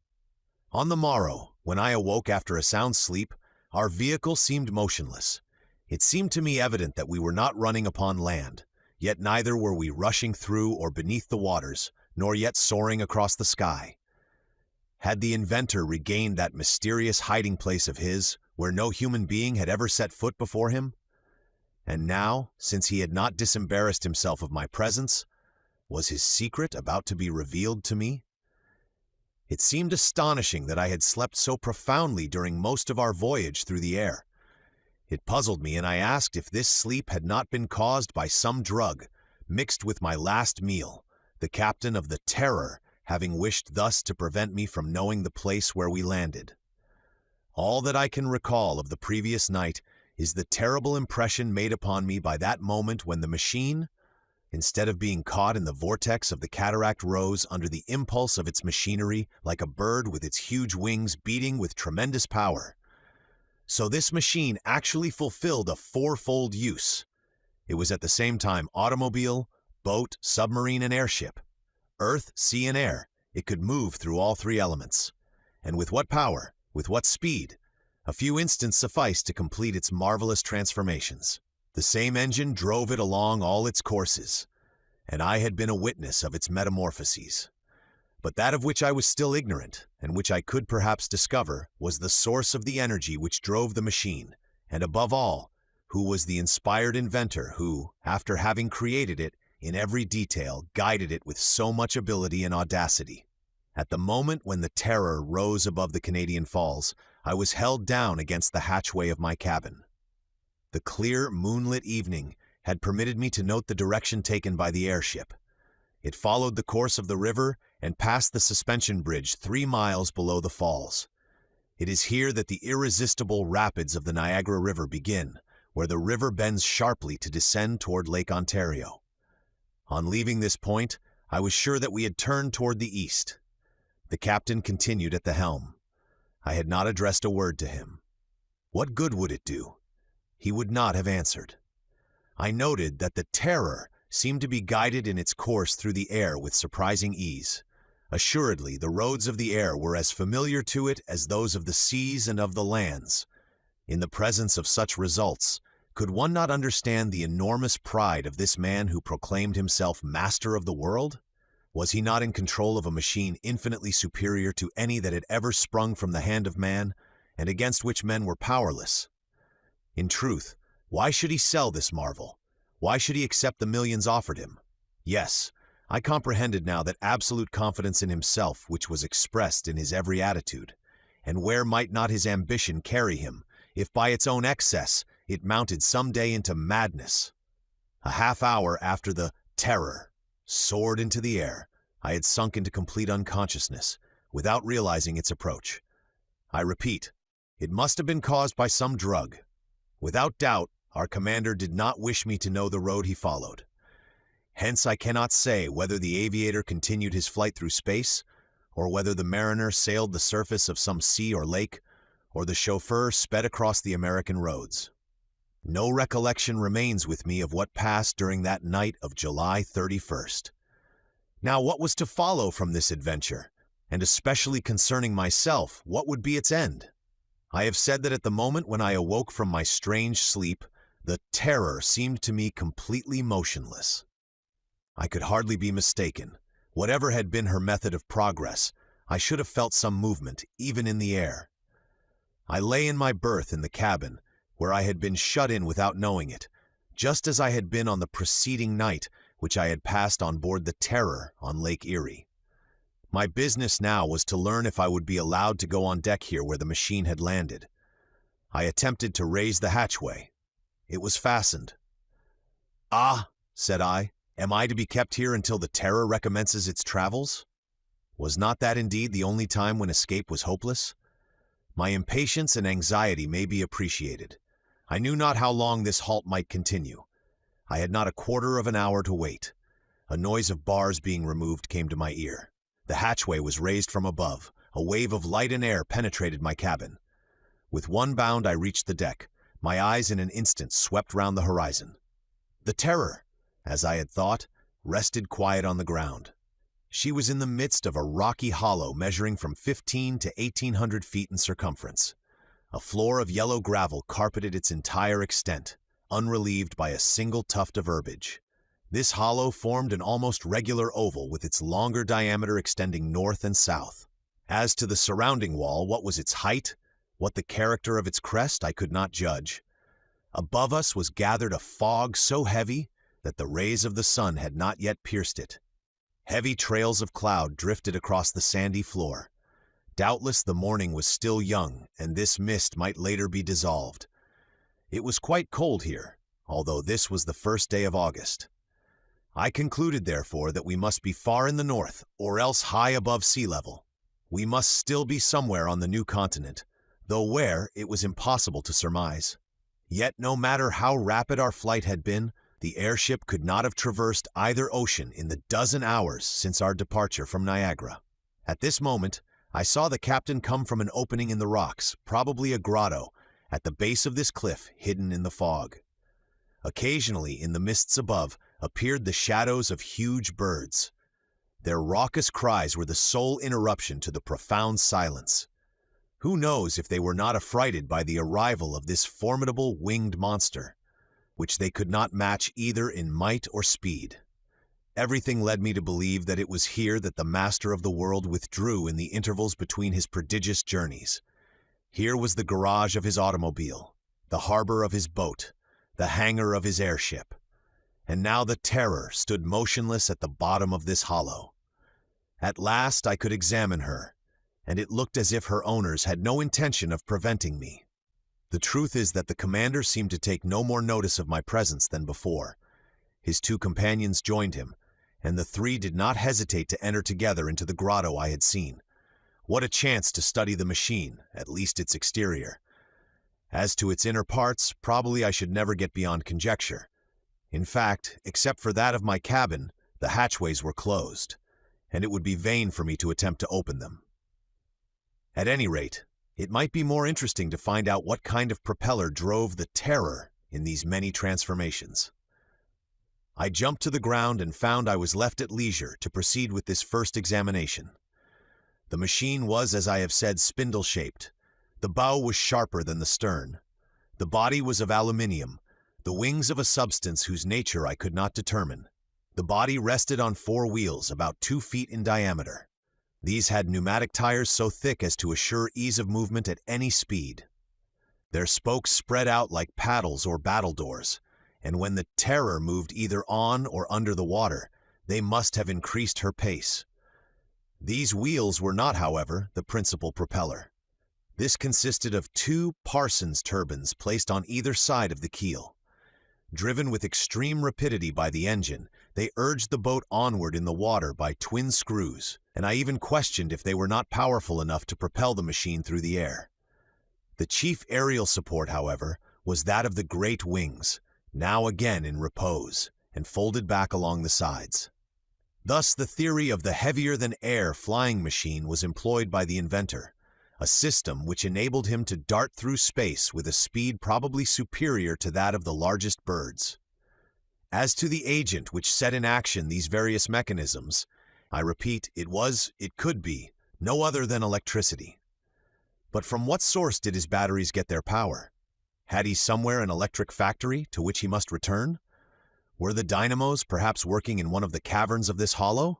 On the morrow, when I awoke after a sound sleep, our vehicle seemed motionless. It seemed to me evident that we were not running upon land, yet neither were we rushing through or beneath the waters, nor yet soaring across the sky. Had the inventor regained that mysterious hiding place of his, where no human being had ever set foot before him? And now, since he had not disembarrassed himself of my presence, was his secret about to be revealed to me? It seemed astonishing that I had slept so profoundly during most of our voyage through the air. It puzzled me, and I asked if this sleep had not been caused by some drug, mixed with my last meal, the captain of the Terror having wished thus to prevent me from knowing the place where we landed. All that I can recall of the previous night is the terrible impression made upon me by that moment when the machine, instead of being caught in the vortex of the cataract, rose under the impulse of its machinery like a bird with its huge wings beating with tremendous power. So this machine actually fulfilled a fourfold use. It was at the same time automobile, boat, submarine, and airship. Earth, sea, and air, it could move through all three elements. And with what power, with what speed? A few instants sufficed to complete its marvelous transformations. The same engine drove it along all its courses, and I had been a witness of its metamorphoses. But that of which I was still ignorant, and which I could perhaps discover, was the source of the energy which drove the machine, and above all, who was the inspired inventor who, after having created it, in every detail, guided it with so much ability and audacity. At the moment when the Terror rose above the Canadian Falls, I was held down against the hatchway of my cabin. The clear, moonlit evening had permitted me to note the direction taken by the airship. It followed the course of the river and passed the suspension bridge 3 miles below the falls. It is here that the irresistible rapids of the Niagara River begin, where the river bends sharply to descend toward Lake Ontario. On leaving this point, I was sure that we had turned toward the east. The captain continued at the helm. I had not addressed a word to him. What good would it do? He would not have answered. I noted that the Terror seemed to be guided in its course through the air with surprising ease. Assuredly, the roads of the air were as familiar to it as those of the seas and of the lands. In the presence of such results, could one not understand the enormous pride of this man who proclaimed himself master of the world? Was he not in control of a machine infinitely superior to any that had ever sprung from the hand of man, and against which men were powerless? In truth, why should he sell this marvel? Why should he accept the millions offered him? Yes, I comprehended now that absolute confidence in himself which was expressed in his every attitude. And where might not his ambition carry him, if by its own excess it mounted some day into madness? A half hour after the Terror soared into the air, I had sunk into complete unconsciousness, without realizing its approach. I repeat, it must have been caused by some drug. Without doubt, our commander did not wish me to know the road he followed. Hence I cannot say whether the aviator continued his flight through space, or whether the mariner sailed the surface of some sea or lake, or the chauffeur sped across the American roads. No recollection remains with me of what passed during that night of July 31st. Now, what was to follow from this adventure, and especially concerning myself, what would be its end? I have said that at the moment when I awoke from my strange sleep, the terror seemed to me completely motionless. I could hardly be mistaken. Whatever had been her method of progress, I should have felt some movement, even in the air. I lay in my berth in the cabin, where I had been shut in without knowing it, just as I had been on the preceding night, which I had passed on board the Terror on Lake Erie. My business now was to learn if I would be allowed to go on deck here where the machine had landed. I attempted to raise the hatchway. It was fastened. "Ah," said I, "am I to be kept here until the Terror recommences its travels?" Was not that indeed the only time when escape was hopeless? My impatience and anxiety may be appreciated. I knew not how long this halt might continue. I had not a quarter of an hour to wait. A noise of bars being removed came to my ear. The hatchway was raised from above. A wave of light and air penetrated my cabin. With one bound I reached the deck. My eyes in an instant swept round the horizon. The Terror, as I had thought, rested quiet on the ground. She was in the midst of a rocky hollow measuring from 1,500 to 1,800 feet in circumference. A floor of yellow gravel carpeted its entire extent, unrelieved by a single tuft of herbage. This hollow formed an almost regular oval with its longer diameter extending north and south. As to the surrounding wall, what was its height, what the character of its crest, I could not judge. Above us was gathered a fog so heavy that the rays of the sun had not yet pierced it. Heavy trails of cloud drifted across the sandy floor. Doubtless the morning was still young, and this mist might later be dissolved. It was quite cold here, although this was the first day of August. I concluded, therefore, that we must be far in the north, or else high above sea level. We must still be somewhere on the new continent, though where it was impossible to surmise. Yet no matter how rapid our flight had been, the airship could not have traversed either ocean in the dozen hours since our departure from Niagara. At this moment, I saw the captain come from an opening in the rocks, probably a grotto, at the base of this cliff hidden in the fog. Occasionally, in the mists above, appeared the shadows of huge birds. Their raucous cries were the sole interruption to the profound silence. Who knows if they were not affrighted by the arrival of this formidable winged monster, which they could not match either in might or speed. Everything led me to believe that it was here that the master of the world withdrew in the intervals between his prodigious journeys. Here was the garage of his automobile, the harbor of his boat, the hangar of his airship. And now the Terror stood motionless at the bottom of this hollow. At last I could examine her, and it looked as if her owners had no intention of preventing me. The truth is that the commander seemed to take no more notice of my presence than before. His two companions joined him, and the three did not hesitate to enter together into the grotto I had seen. What a chance to study the machine, at least its exterior. As to its inner parts, probably I should never get beyond conjecture. In fact, except for that of my cabin, the hatchways were closed, and it would be vain for me to attempt to open them. At any rate, it might be more interesting to find out what kind of propeller drove the Terror in these many transformations. I jumped to the ground and found I was left at leisure to proceed with this first examination. The machine was, as I have said, spindle-shaped. The bow was sharper than the stern. The body was of aluminium, the wings of a substance whose nature I could not determine. The body rested on 4 wheels about 2 feet in diameter. These had pneumatic tires so thick as to assure ease of movement at any speed. Their spokes spread out like paddles or battledores, and when the Terror moved either on or under the water, they must have increased her pace. These wheels were not, however, the principal propeller. This consisted of 2 Parsons turbines placed on either side of the keel. Driven with extreme rapidity by the engine, they urged the boat onward in the water by twin screws, and I even questioned if they were not powerful enough to propel the machine through the air. The chief aerial support, however, was that of the great wings, now again in repose, and folded back along the sides. Thus, the theory of the heavier-than-air flying machine was employed by the inventor, a system which enabled him to dart through space with a speed probably superior to that of the largest birds. As to the agent which set in action these various mechanisms, I repeat, it could be, no other than electricity. But from what source did his batteries get their power? Had he somewhere an electric factory to which he must return? Were the dynamos perhaps working in one of the caverns of this hollow?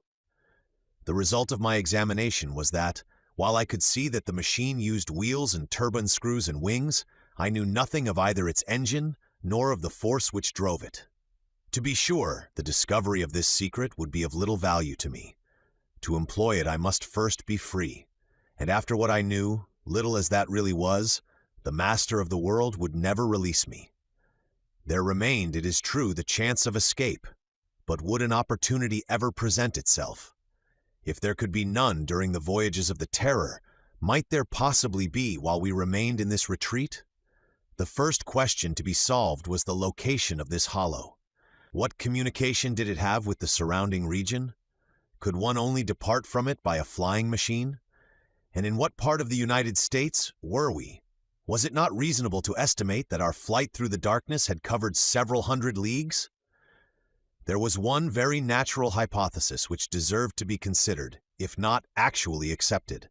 The result of my examination was that, while I could see that the machine used wheels and turbine screws and wings, I knew nothing of either its engine nor of the force which drove it. To be sure, the discovery of this secret would be of little value to me. To employ it I must first be free, and after what I knew, little as that really was, the master of the world would never release me. There remained, it is true, the chance of escape, but would an opportunity ever present itself? If there could be none during the voyages of the Terror, might there possibly be while we remained in this retreat? The first question to be solved was the location of this hollow. What communication did it have with the surrounding region? Could one only depart from it by a flying machine? And in what part of the United States were we? Was it not reasonable to estimate that our flight through the darkness had covered several hundred leagues? There was one very natural hypothesis which deserved to be considered, if not actually accepted.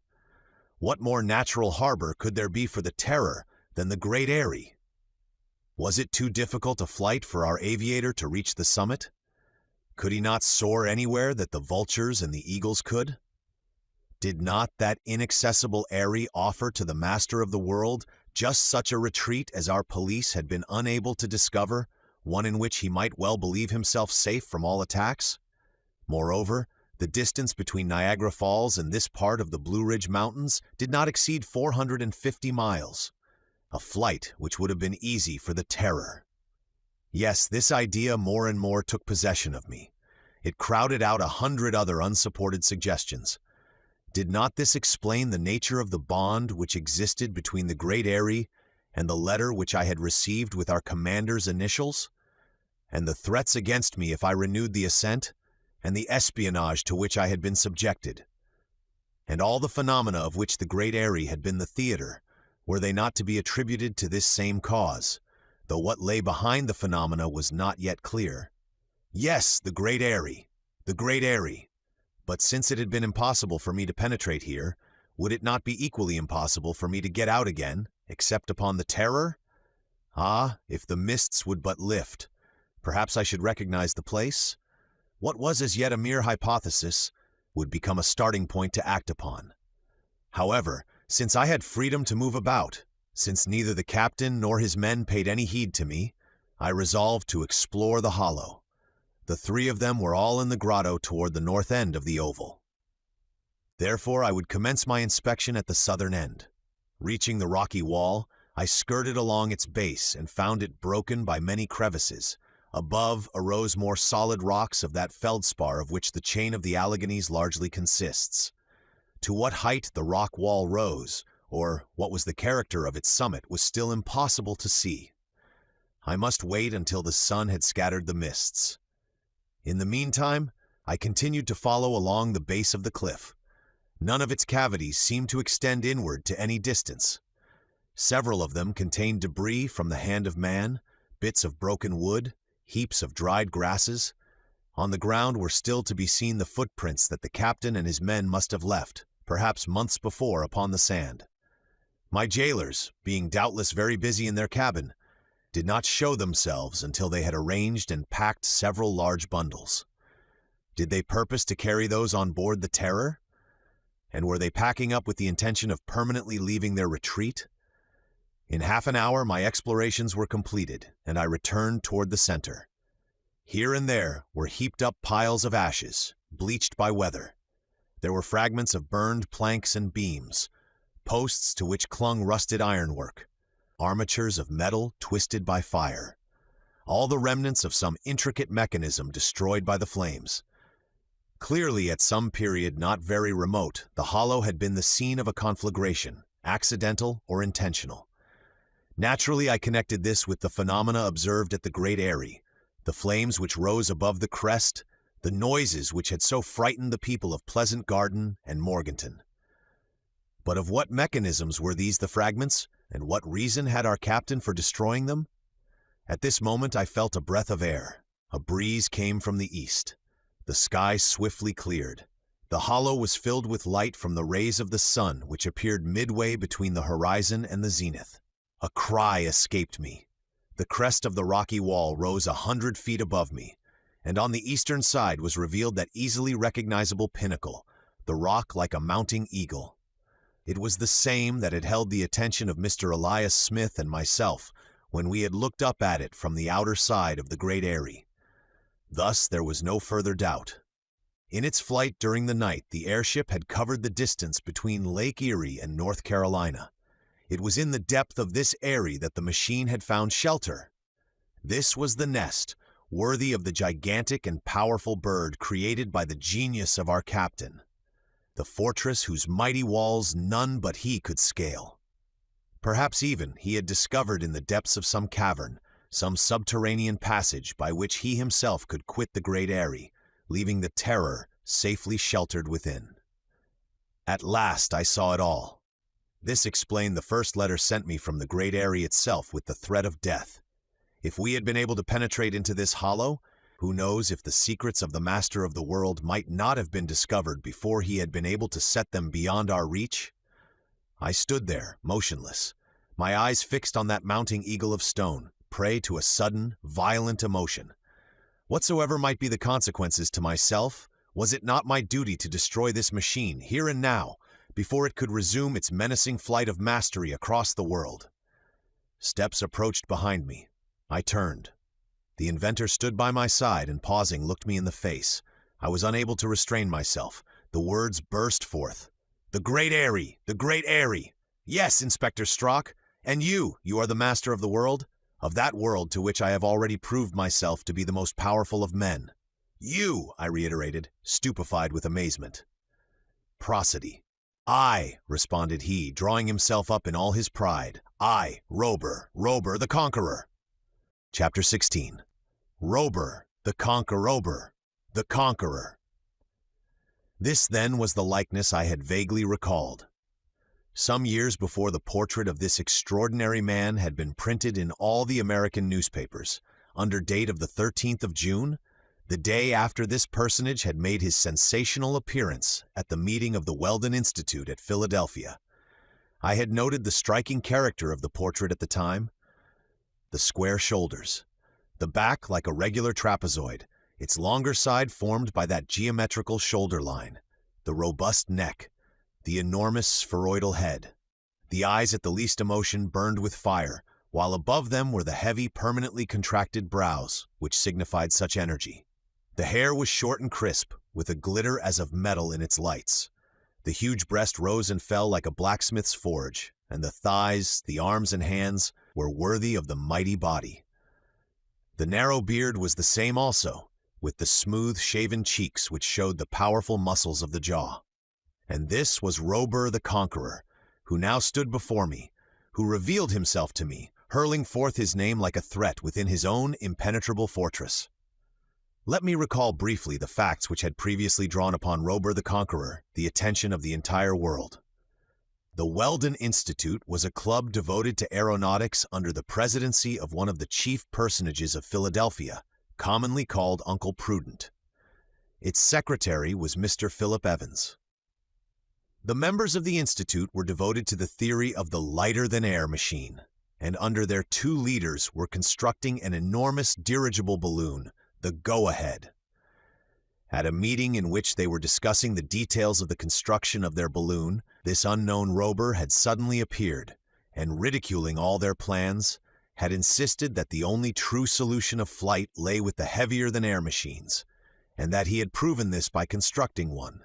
What more natural harbor could there be for the Terror than the Great Eyrie? Was it too difficult a flight for our aviator to reach the summit? Could he not soar anywhere that the vultures and the eagles could? Did not that inaccessible eyrie offer to the master of the world just such a retreat as our police had been unable to discover, one in which he might well believe himself safe from all attacks? Moreover, the distance between Niagara Falls and this part of the Blue Ridge Mountains did not exceed 450 miles, a flight which would have been easy for the Terror. Yes, this idea more and more took possession of me. It crowded out 100 other unsupported suggestions. Did not this explain the nature of the bond which existed between the Great Eyrie and the letter which I had received with our commander's initials? And the threats against me if I renewed the ascent, and the espionage to which I had been subjected? And all the phenomena of which the Great Eyrie had been the theater, were they not to be attributed to this same cause, though what lay behind the phenomena was not yet clear? Yes, the Great Eyrie, the Great Eyrie. But since it had been impossible for me to penetrate here, would it not be equally impossible for me to get out again, except upon the Terror? Ah, if the mists would but lift, perhaps I should recognize the place. What was as yet a mere hypothesis would become a starting point to act upon. However, since I had freedom to move about, since neither the captain nor his men paid any heed to me, I resolved to explore the hollow. The three of them were all in the grotto toward the north end of the oval. Therefore, I would commence my inspection at the southern end. Reaching the rocky wall, I skirted along its base and found it broken by many crevices. Above arose more solid rocks of that feldspar of which the chain of the Alleghanies largely consists. To what height the rock wall rose, or what was the character of its summit, was still impossible to see. I must wait until the sun had scattered the mists. In the meantime, I continued to follow along the base of the cliff. None of its cavities seemed to extend inward to any distance. Several of them contained debris from the hand of man, bits of broken wood, heaps of dried grasses. On the ground were still to be seen the footprints that the captain and his men must have left, perhaps months before, upon the sand. My jailers, being doubtless very busy in their cabin, did not show themselves until they had arranged and packed several large bundles. Did they purpose to carry those on board the Terror? And were they packing up with the intention of permanently leaving their retreat? In half an hour my explorations were completed, and I returned toward the center. Here and there were heaped up piles of ashes, bleached by weather. There were fragments of burned planks and beams, posts to which clung rusted ironwork, armatures of metal twisted by fire, all the remnants of some intricate mechanism destroyed by the flames. Clearly, at some period not very remote, the hollow had been the scene of a conflagration, accidental or intentional. Naturally, I connected this with the phenomena observed at the Great Eyrie, the flames which rose above the crest, the noises which had so frightened the people of Pleasant Garden and Morganton. But of what mechanisms were these the fragments, and what reason had our captain for destroying them? At this moment I felt a breath of air. A breeze came from the east. The sky swiftly cleared. The hollow was filled with light from the rays of the sun, which appeared midway between the horizon and the zenith. A cry escaped me. The crest of the rocky wall rose 100 feet above me, and on the eastern side was revealed that easily recognizable pinnacle, the rock like a mounting eagle. It was the same that had held the attention of Mr. Elias Smith and myself when we had looked up at it from the outer side of the Great Eyrie. Thus there was no further doubt. In its flight during the night, the airship had covered the distance between Lake Erie and North Carolina. It was in the depth of this eyrie that the machine had found shelter. This was the nest, worthy of the gigantic and powerful bird created by the genius of our captain, the fortress whose mighty walls none but he could scale. Perhaps even he had discovered in the depths of some cavern, some subterranean passage by which he himself could quit the Great Eyrie, leaving the terror safely sheltered within. At last I saw it all. This explained the first letter sent me from the Great Eyrie itself with the threat of death. If we had been able to penetrate into this hollow, who knows if the secrets of the Master of the World might not have been discovered before he had been able to set them beyond our reach? I stood there, motionless, my eyes fixed on that mounting eagle of stone, prey to a sudden, violent emotion. Whatsoever might be the consequences to myself, was it not my duty to destroy this machine, here and now, before it could resume its menacing flight of mastery across the world? Steps approached behind me. I turned. The inventor stood by my side and, pausing, looked me in the face. I was unable to restrain myself. The words burst forth. "The Great Eyrie! The Great Eyrie! Yes, Inspector Strock! And you are the master of the world? Of that world to which I have already proved myself to be the most powerful of men." "You!" I reiterated, stupefied with amazement. Prosody. "I," responded he, drawing himself up in all his pride. "I, Rober the Conqueror." Chapter 16. Rober, the Conqueror. This, then, was the likeness I had vaguely recalled. Some years before the portrait of this extraordinary man had been printed in all the American newspapers, under date of the 13th of June, the day after this personage had made his sensational appearance at the meeting of the Weldon Institute at Philadelphia. I had noted the striking character of the portrait at the time. The square shoulders, the back like a regular trapezoid, its longer side formed by that geometrical shoulder line, the robust neck, the enormous spheroidal head. The eyes at the least emotion burned with fire, while above them were the heavy, permanently contracted brows, which signified such energy. The hair was short and crisp, with a glitter as of metal in its lights. The huge breast rose and fell like a blacksmith's forge, and the thighs, the arms and hands were worthy of the mighty body. The narrow beard was the same also, with the smooth, shaven cheeks which showed the powerful muscles of the jaw. And this was Rober the Conqueror, who now stood before me, who revealed himself to me, hurling forth his name like a threat within his own impenetrable fortress. Let me recall briefly the facts which had previously drawn upon Rober the Conqueror the attention of the entire world. The Weldon Institute was a club devoted to aeronautics under the presidency of one of the chief personages of Philadelphia, commonly called Uncle Prudent. Its secretary was Mr. Philip Evans. The members of the Institute were devoted to the theory of the lighter-than-air machine, and under their two leaders were constructing an enormous dirigible balloon, the Go-Ahead. At a meeting in which they were discussing the details of the construction of their balloon, this unknown Rober had suddenly appeared, and ridiculing all their plans, had insisted that the only true solution of flight lay with the heavier-than-air machines, and that he had proven this by constructing one.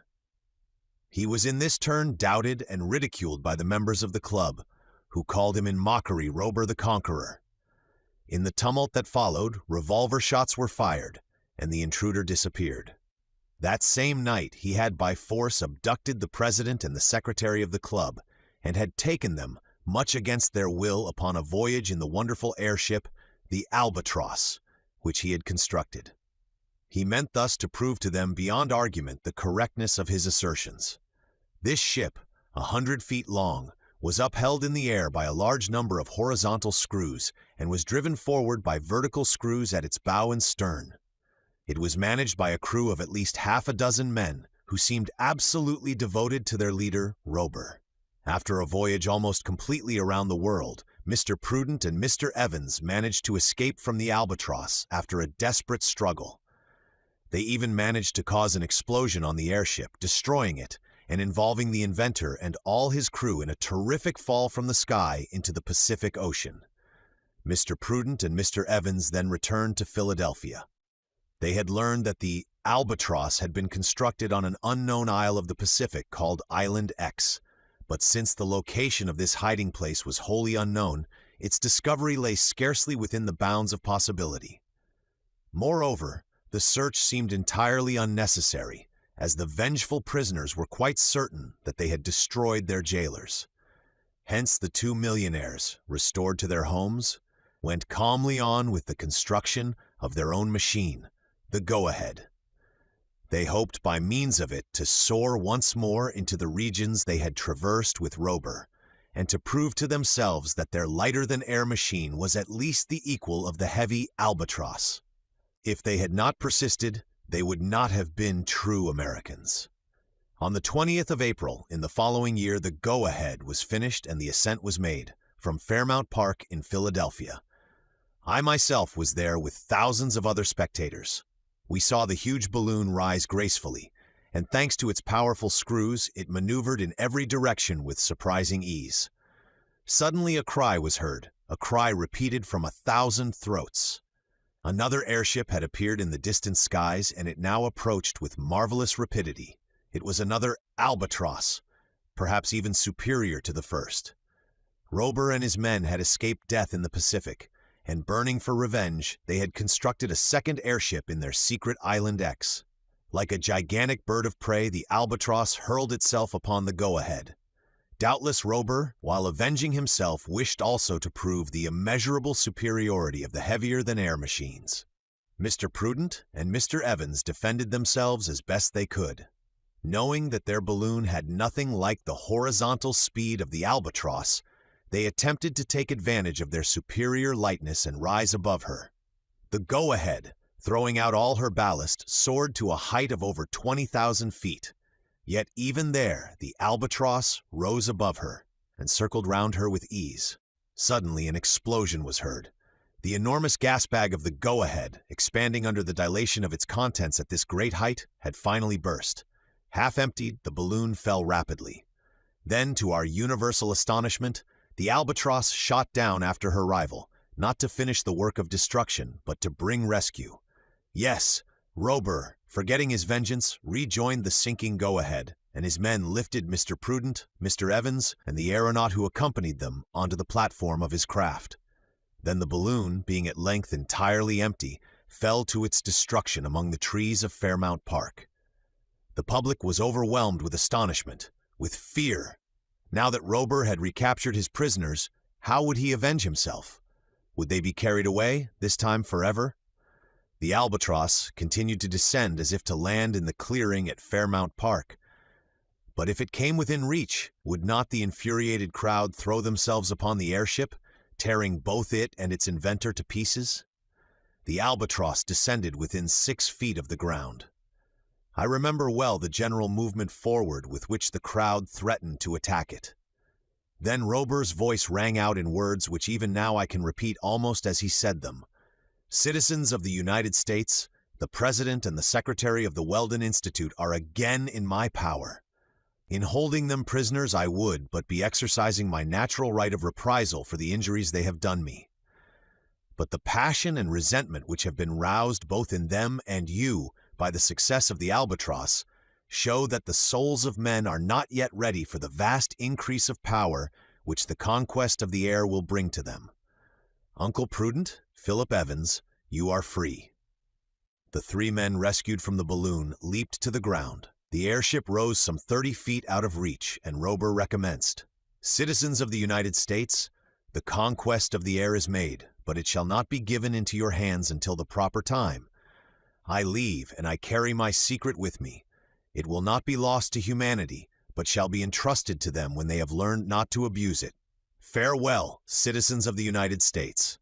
He was in this turn doubted and ridiculed by the members of the club, who called him in mockery Rober the Conqueror. In the tumult that followed, revolver shots were fired, and the intruder disappeared. That same night he had by force abducted the president and the secretary of the club, and had taken them, much against their will, upon a voyage in the wonderful airship, the Albatross, which he had constructed. He meant thus to prove to them beyond argument the correctness of his assertions. This ship, 100 feet long, was upheld in the air by a large number of horizontal screws and was driven forward by vertical screws at its bow and stern. It was managed by a crew of at least half a dozen men who seemed absolutely devoted to their leader, Rober. After a voyage almost completely around the world, Mr. Prudent and Mr. Evans managed to escape from the Albatross after a desperate struggle. They even managed to cause an explosion on the airship, destroying it and involving the inventor and all his crew in a terrific fall from the sky into the Pacific Ocean. Mr. Prudent and Mr. Evans then returned to Philadelphia. They had learned that the Albatross had been constructed on an unknown isle of the Pacific called Island X, but since the location of this hiding place was wholly unknown, its discovery lay scarcely within the bounds of possibility. Moreover, the search seemed entirely unnecessary, as the vengeful prisoners were quite certain that they had destroyed their jailers. Hence the two millionaires, restored to their homes, went calmly on with the construction of their own machine, the Go-Ahead. They hoped by means of it to soar once more into the regions they had traversed with Rober, and to prove to themselves that their lighter-than-air machine was at least the equal of the heavy Albatross. If they had not persisted, they would not have been true Americans. On the 20th of April in the following year, the Go-Ahead was finished and the ascent was made, from Fairmount Park in Philadelphia. I myself was there with thousands of other spectators. We saw the huge balloon rise gracefully, and thanks to its powerful screws, it maneuvered in every direction with surprising ease. Suddenly a cry was heard, a cry repeated from 1,000 throats. Another airship had appeared in the distant skies, and it now approached with marvelous rapidity. It was another Albatross, perhaps even superior to the first. Rober and his men had escaped death in the Pacific, and burning for revenge, they had constructed a second airship in their secret Island X. Like a gigantic bird of prey, the Albatross hurled itself upon the Go-Ahead. Doubtless Rober, while avenging himself, wished also to prove the immeasurable superiority of the heavier-than-air machines. Mr. Prudent and Mr. Evans defended themselves as best they could. Knowing that their balloon had nothing like the horizontal speed of the Albatross, they attempted to take advantage of their superior lightness and rise above her. The Go-Ahead, throwing out all her ballast, soared to a height of over 20,000 feet. Yet even there, the Albatross rose above her and circled round her with ease. Suddenly an explosion was heard. The enormous gas bag of the Go-Ahead, expanding under the dilation of its contents at this great height, had finally burst. Half emptied, the balloon fell rapidly. Then, to our universal astonishment, the Albatross shot down after her rival, not to finish the work of destruction, but to bring rescue. Yes, Rober, forgetting his vengeance, rejoined the sinking Go-Ahead, and his men lifted Mr. Prudent, Mr. Evans, and the aeronaut who accompanied them onto the platform of his craft. Then the balloon, being at length entirely empty, fell to its destruction among the trees of Fairmount Park. The public was overwhelmed with astonishment, with fear. Now that Rober had recaptured his prisoners, how would he avenge himself? Would they be carried away, this time forever? The Albatross continued to descend as if to land in the clearing at Fairmount Park. But if it came within reach, would not the infuriated crowd throw themselves upon the airship, tearing both it and its inventor to pieces? The Albatross descended within 6 feet of the ground. I remember well the general movement forward with which the crowd threatened to attack it. Then Rober's voice rang out in words which even now I can repeat almost as he said them. Citizens of the United States, the President and the Secretary of the Weldon Institute are again in my power. In holding them prisoners, I would but be exercising my natural right of reprisal for the injuries they have done me. But the passion and resentment which have been roused both in them and you by the success of the Albatross show that the souls of men are not yet ready for the vast increase of power which the conquest of the air will bring to them. Uncle Prudent, Philip Evans, you are free. The 3 men rescued from the balloon leaped to the ground. The airship rose some 30 feet out of reach, and Rober recommenced. Citizens of the United States, the conquest of the air is made, but it shall not be given into your hands until the proper time. I leave, and I carry my secret with me. It will not be lost to humanity, but shall be entrusted to them when they have learned not to abuse it. Farewell, citizens of the United States.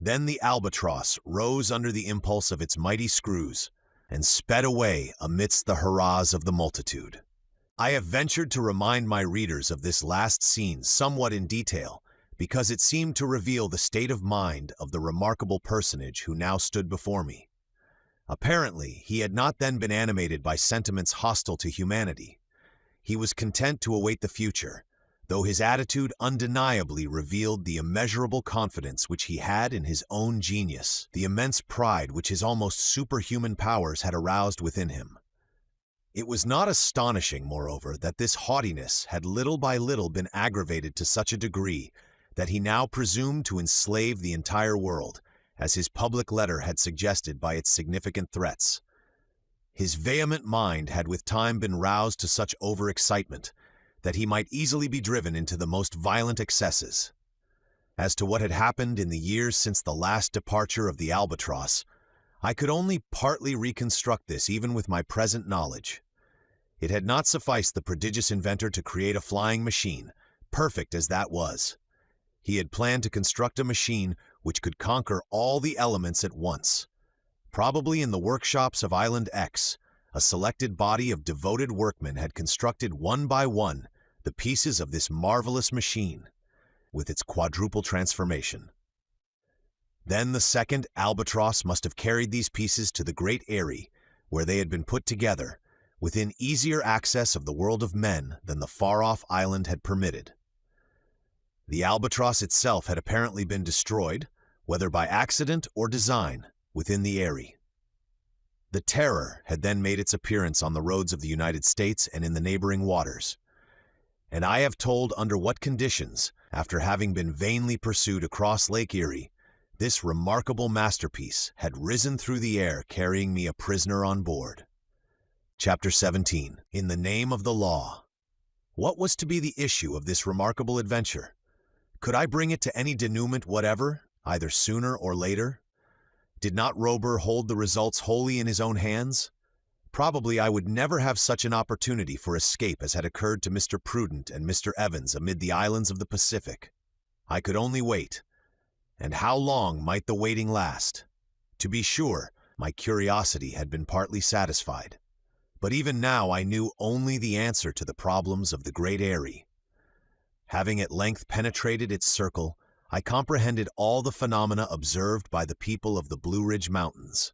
Then the albatross rose under the impulse of its mighty screws and sped away amidst the hurrahs of the multitude. I have ventured to remind my readers of this last scene somewhat in detail because it seemed to reveal the state of mind of the remarkable personage who now stood before me. Apparently, he had not then been animated by sentiments hostile to humanity. He was content to await the future, though his attitude undeniably revealed the immeasurable confidence which he had in his own genius, the immense pride which his almost superhuman powers had aroused within him. It was not astonishing, moreover, that this haughtiness had little by little been aggravated to such a degree that he now presumed to enslave the entire world, as his public letter had suggested by its significant threats. His vehement mind had with time been roused to such overexcitement that he might easily be driven into the most violent excesses. As to what had happened in the years since the last departure of the albatross, I could only partly reconstruct this even with my present knowledge. It had not sufficed the prodigious inventor to create a flying machine, perfect as that was. He had planned to construct a machine which could conquer all the elements at once. Probably in the workshops of Island X, a selected body of devoted workmen had constructed one by one the pieces of this marvelous machine, with its quadruple transformation. Then the second albatross must have carried these pieces to the great eyrie, where they had been put together, within easier access of the world of men than the far-off island had permitted. The albatross itself had apparently been destroyed, whether by accident or design, within the eyrie. The Terror had then made its appearance on the roads of the United States and in the neighboring waters, and I have told under what conditions, after having been vainly pursued across Lake Erie, this remarkable masterpiece had risen through the air carrying me a prisoner on board. Chapter 17. In the Name of the Law. What was to be the issue of this remarkable adventure? Could I bring it to any denouement whatever, either sooner or later? Did not Rober hold the results wholly in his own hands? Probably I would never have such an opportunity for escape as had occurred to Mr. Prudent and Mr. Evans amid the islands of the Pacific. I could only wait. And how long might the waiting last? To be sure, my curiosity had been partly satisfied. But even now I knew only the answer to the problems of the great eyrie. Having at length penetrated its circle, I comprehended all the phenomena observed by the people of the Blue Ridge Mountains.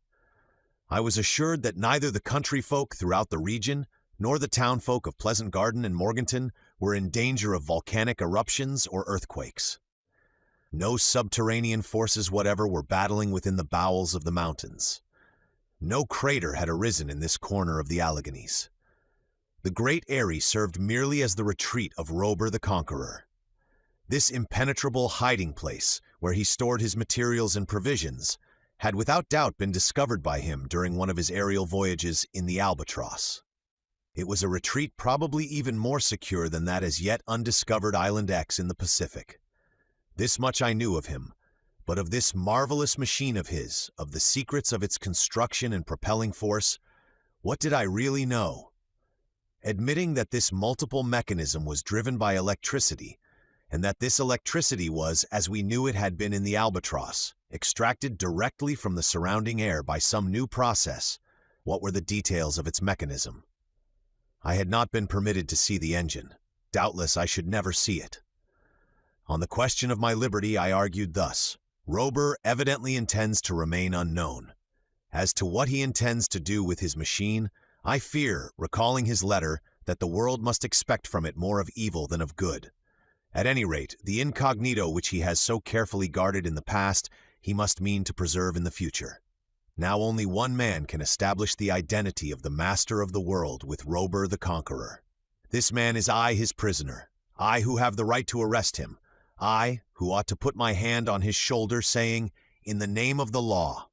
I was assured that neither the country folk throughout the region, nor the town folk of Pleasant Garden and Morganton were in danger of volcanic eruptions or earthquakes. No subterranean forces whatever were battling within the bowels of the mountains. No crater had arisen in this corner of the Alleghanies. The great eyrie served merely as the retreat of Rober the Conqueror. This impenetrable hiding place, where he stored his materials and provisions, had without doubt been discovered by him during one of his aerial voyages in the Albatross. It was a retreat probably even more secure than that as yet undiscovered Island X in the Pacific. This much I knew of him, but of this marvelous machine of his, of the secrets of its construction and propelling force, what did I really know? Admitting that this multiple mechanism was driven by electricity, and that this electricity was, as we knew it had been in the Albatross, extracted directly from the surrounding air by some new process, what were the details of its mechanism? I had not been permitted to see the engine. Doubtless I should never see it. On the question of my liberty, I argued thus: Rober evidently intends to remain unknown. As to what he intends to do with his machine, I fear, recalling his letter, that the world must expect from it more of evil than of good. At any rate, the incognito which he has so carefully guarded in the past, he must mean to preserve in the future. Now only one man can establish the identity of the master of the world with Rober the Conqueror. This man is I, his prisoner, I who have the right to arrest him, I who ought to put my hand on his shoulder, saying, "In the name of the law."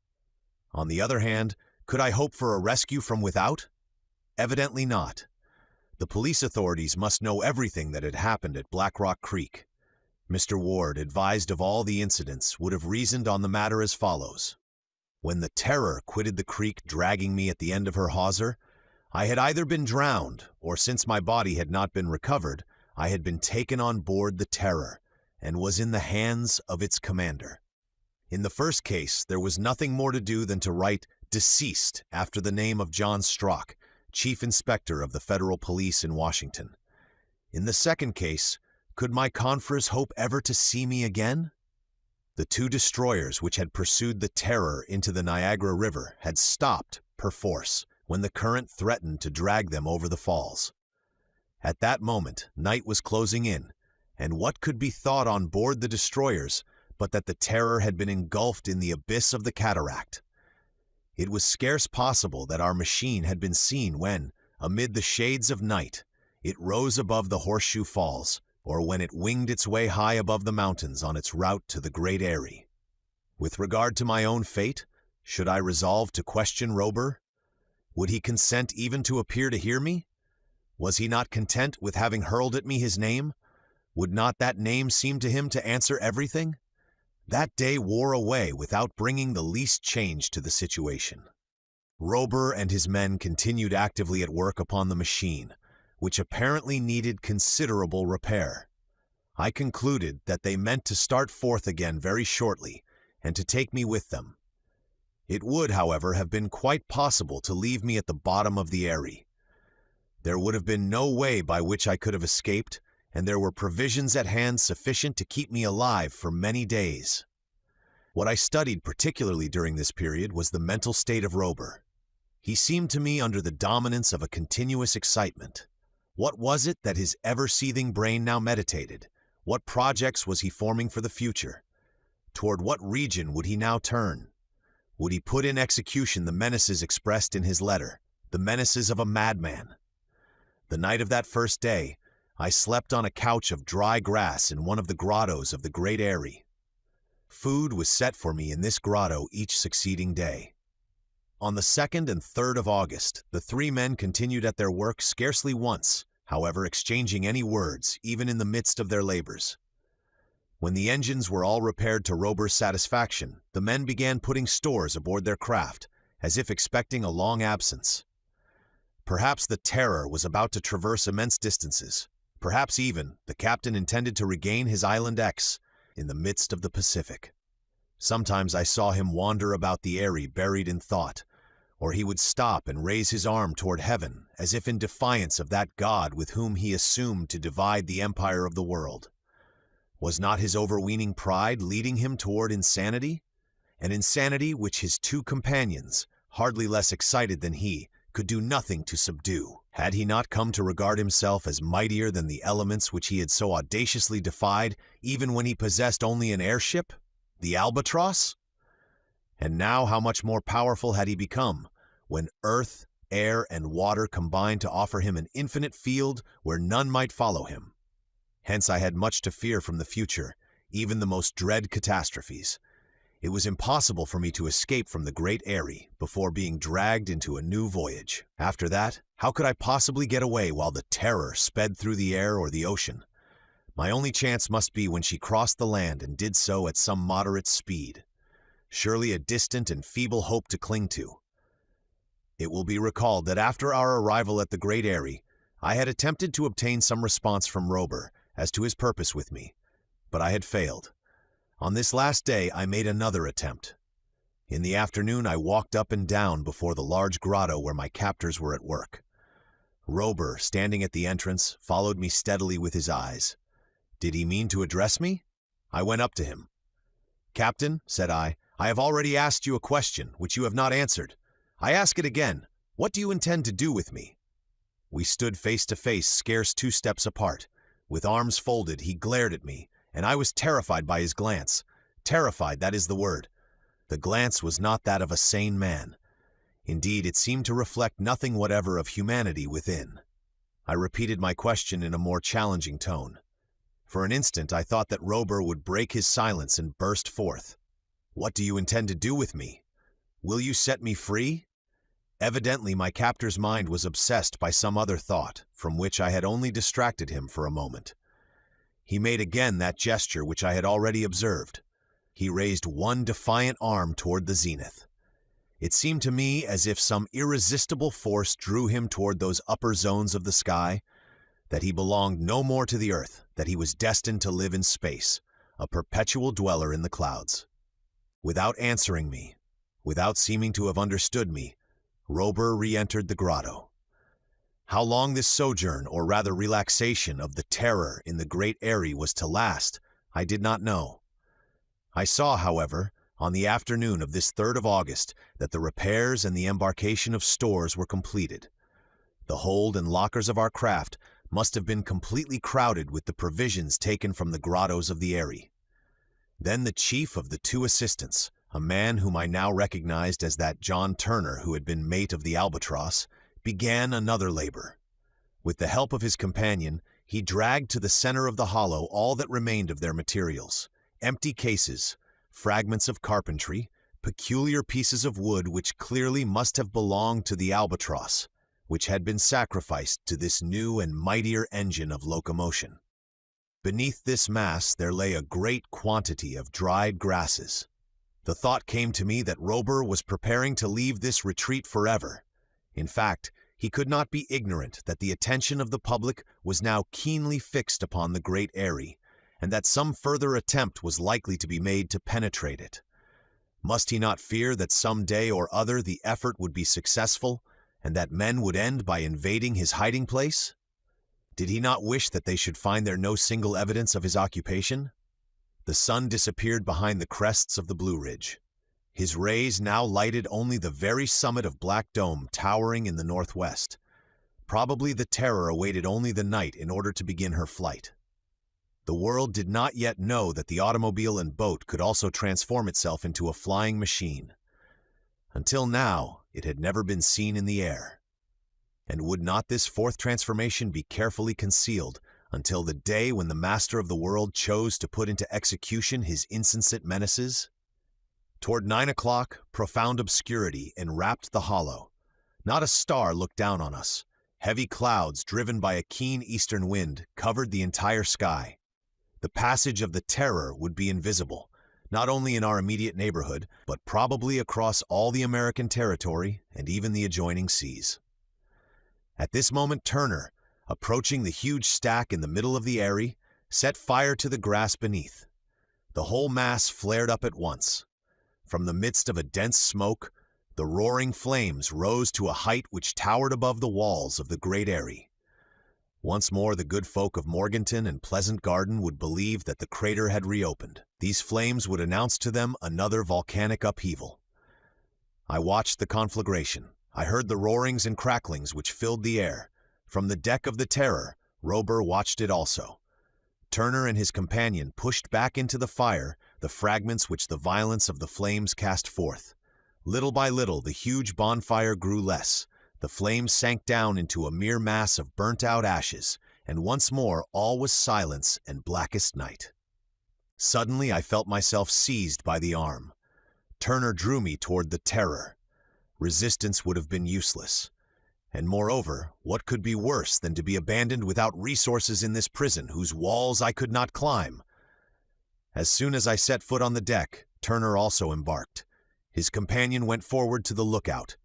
On the other hand, could I hope for a rescue from without? Evidently not. The police authorities must know everything that had happened at Black Rock Creek. Mr. Ward, advised of all the incidents, would have reasoned on the matter as follows. When the Terror quitted the creek dragging me at the end of her hawser, I had either been drowned, or since my body had not been recovered, I had been taken on board the Terror, and was in the hands of its commander. In the first case, there was nothing more to do than to write "deceased" after the name of John Strock, Chief Inspector of the Federal Police in Washington. In the second case, could my confreres hope ever to see me again? The two destroyers which had pursued the Terror into the Niagara River had stopped, perforce, when the current threatened to drag them over the falls. At that moment, night was closing in, and what could be thought on board the destroyers but that the Terror had been engulfed in the abyss of the cataract? It was scarce possible that our machine had been seen when, amid the shades of night, it rose above the Horseshoe Falls, or when it winged its way high above the mountains on its route to the Great Eyrie. With regard to my own fate, should I resolve to question Rober? Would he consent even to appear to hear me? Was he not content with having hurled at me his name? Would not that name seem to him to answer everything? That day wore away without bringing the least change to the situation. Rober and his men continued actively at work upon the machine, which apparently needed considerable repair. I concluded that they meant to start forth again very shortly, and to take me with them. It would, however, have been quite possible to leave me at the bottom of the Erie. There would have been no way by which I could have escaped, and there were provisions at hand sufficient to keep me alive for many days. What I studied particularly during this period was the mental state of Rober. He seemed to me under the dominance of a continuous excitement. What was it that his ever-seething brain now meditated? What projects was he forming for the future? Toward what region would he now turn? Would he put in execution the menaces expressed in his letter, the menaces of a madman? The night of that first day, I slept on a couch of dry grass in one of the grottos of the Great Eyrie. Food was set for me in this grotto each succeeding day. On the 2nd and 3rd of August, the three men continued at their work scarcely once, however, exchanging any words, even in the midst of their labors. When the engines were all repaired to Rober's satisfaction, the men began putting stores aboard their craft, as if expecting a long absence. Perhaps the Terror was about to traverse immense distances. Perhaps even the captain intended to regain his Island X in the midst of the Pacific. Sometimes I saw him wander about the Erie buried in thought, or he would stop and raise his arm toward heaven as if in defiance of that God with whom he assumed to divide the empire of the world. Was not his overweening pride leading him toward insanity? An insanity which his two companions, hardly less excited than he, could do nothing to subdue. Had he not come to regard himself as mightier than the elements which he had so audaciously defied, even when he possessed only an airship, the Albatross? And now how much more powerful had he become, when earth, air, and water combined to offer him an infinite field where none might follow him. Hence I had much to fear from the future, even the most dread catastrophes. It was impossible for me to escape from the Great Eyrie before being dragged into a new voyage. After that, how could I possibly get away while the Terror sped through the air or the ocean? My only chance must be when she crossed the land and did so at some moderate speed. Surely a distant and feeble hope to cling to. It will be recalled that after our arrival at the Great Eyrie, I had attempted to obtain some response from Rober as to his purpose with me, but I had failed. On this last day I made another attempt. In the afternoon I walked up and down before the large grotto where my captors were at work. Rober, standing at the entrance, followed me steadily with his eyes. Did he mean to address me? I went up to him. "Captain," said I have already asked you a question which you have not answered. I ask it again. What do you intend to do with me?" We stood face to face, scarce 2 steps apart. With arms folded, he glared at me, and I was terrified by his glance. Terrified, that is the word. The glance was not that of a sane man. Indeed, it seemed to reflect nothing whatever of humanity within. I repeated my question in a more challenging tone. For an instant I thought that Rober would break his silence and burst forth. "What do you intend to do with me? Will you set me free?" Evidently, my captor's mind was obsessed by some other thought, from which I had only distracted him for a moment. He made again that gesture which I had already observed. He raised one defiant arm toward the zenith. It seemed to me as if some irresistible force drew him toward those upper zones of the sky, that he belonged no more to the earth, that he was destined to live in space, a perpetual dweller in the clouds. Without answering me, without seeming to have understood me, Rober re-entered the grotto. How long this sojourn, or rather relaxation, of the terror in the great eyrie was to last, I did not know. I saw, however, on the afternoon of this 3rd of August, that the repairs and the embarkation of stores were completed. The hold and lockers of our craft must have been completely crowded with the provisions taken from the grottos of the eyrie. Then the chief of the 2 assistants, a man whom I now recognized as that John Turner who had been mate of the Albatross, began another labor. With the help of his companion, he dragged to the center of the hollow all that remained of their materials: empty cases, fragments of carpentry, peculiar pieces of wood which clearly must have belonged to the Albatross, which had been sacrificed to this new and mightier engine of locomotion. Beneath this mass there lay a great quantity of dried grasses. The thought came to me that Rober was preparing to leave this retreat forever. In fact, he could not be ignorant that the attention of the public was now keenly fixed upon the great eyrie, and that some further attempt was likely to be made to penetrate it. Must he not fear that some day or other the effort would be successful, and that men would end by invading his hiding place? Did he not wish that they should find there no single evidence of his occupation? The sun disappeared behind the crests of the Blue Ridge. His rays now lighted only the very summit of Black Dome towering in the northwest. Probably the Terror awaited only the night in order to begin her flight. The world did not yet know that the automobile and boat could also transform itself into a flying machine. Until now, it had never been seen in the air. And would not this 4th transformation be carefully concealed until the day when the master of the world chose to put into execution his insensate menaces? Toward 9 o'clock, profound obscurity enwrapped the hollow. Not a star looked down on us. Heavy clouds, driven by a keen eastern wind, covered the entire sky. The passage of the Terror would be invisible, not only in our immediate neighborhood, but probably across all the American territory and even the adjoining seas. At this moment, Turner, approaching the huge stack in the middle of the eyrie, set fire to the grass beneath. The whole mass flared up at once. From the midst of a dense smoke, the roaring flames rose to a height which towered above the walls of the great eyrie. Once more the good folk of Morganton and Pleasant Garden would believe that the crater had reopened. These flames would announce to them another volcanic upheaval. I watched the conflagration. I heard the roarings and cracklings which filled the air. From the deck of the Terror, Rober watched it also. Turner and his companion pushed back into the fire the fragments which the violence of the flames cast forth. Little by little, the huge bonfire grew less. The flames sank down into a mere mass of burnt-out ashes, and once more all was silence and blackest night. Suddenly I felt myself seized by the arm. Turner drew me toward the Terror. Resistance would have been useless. And moreover, what could be worse than to be abandoned without resources in this prison whose walls I could not climb? As soon as I set foot on the deck, Turner also embarked. His companion went forward to the lookout.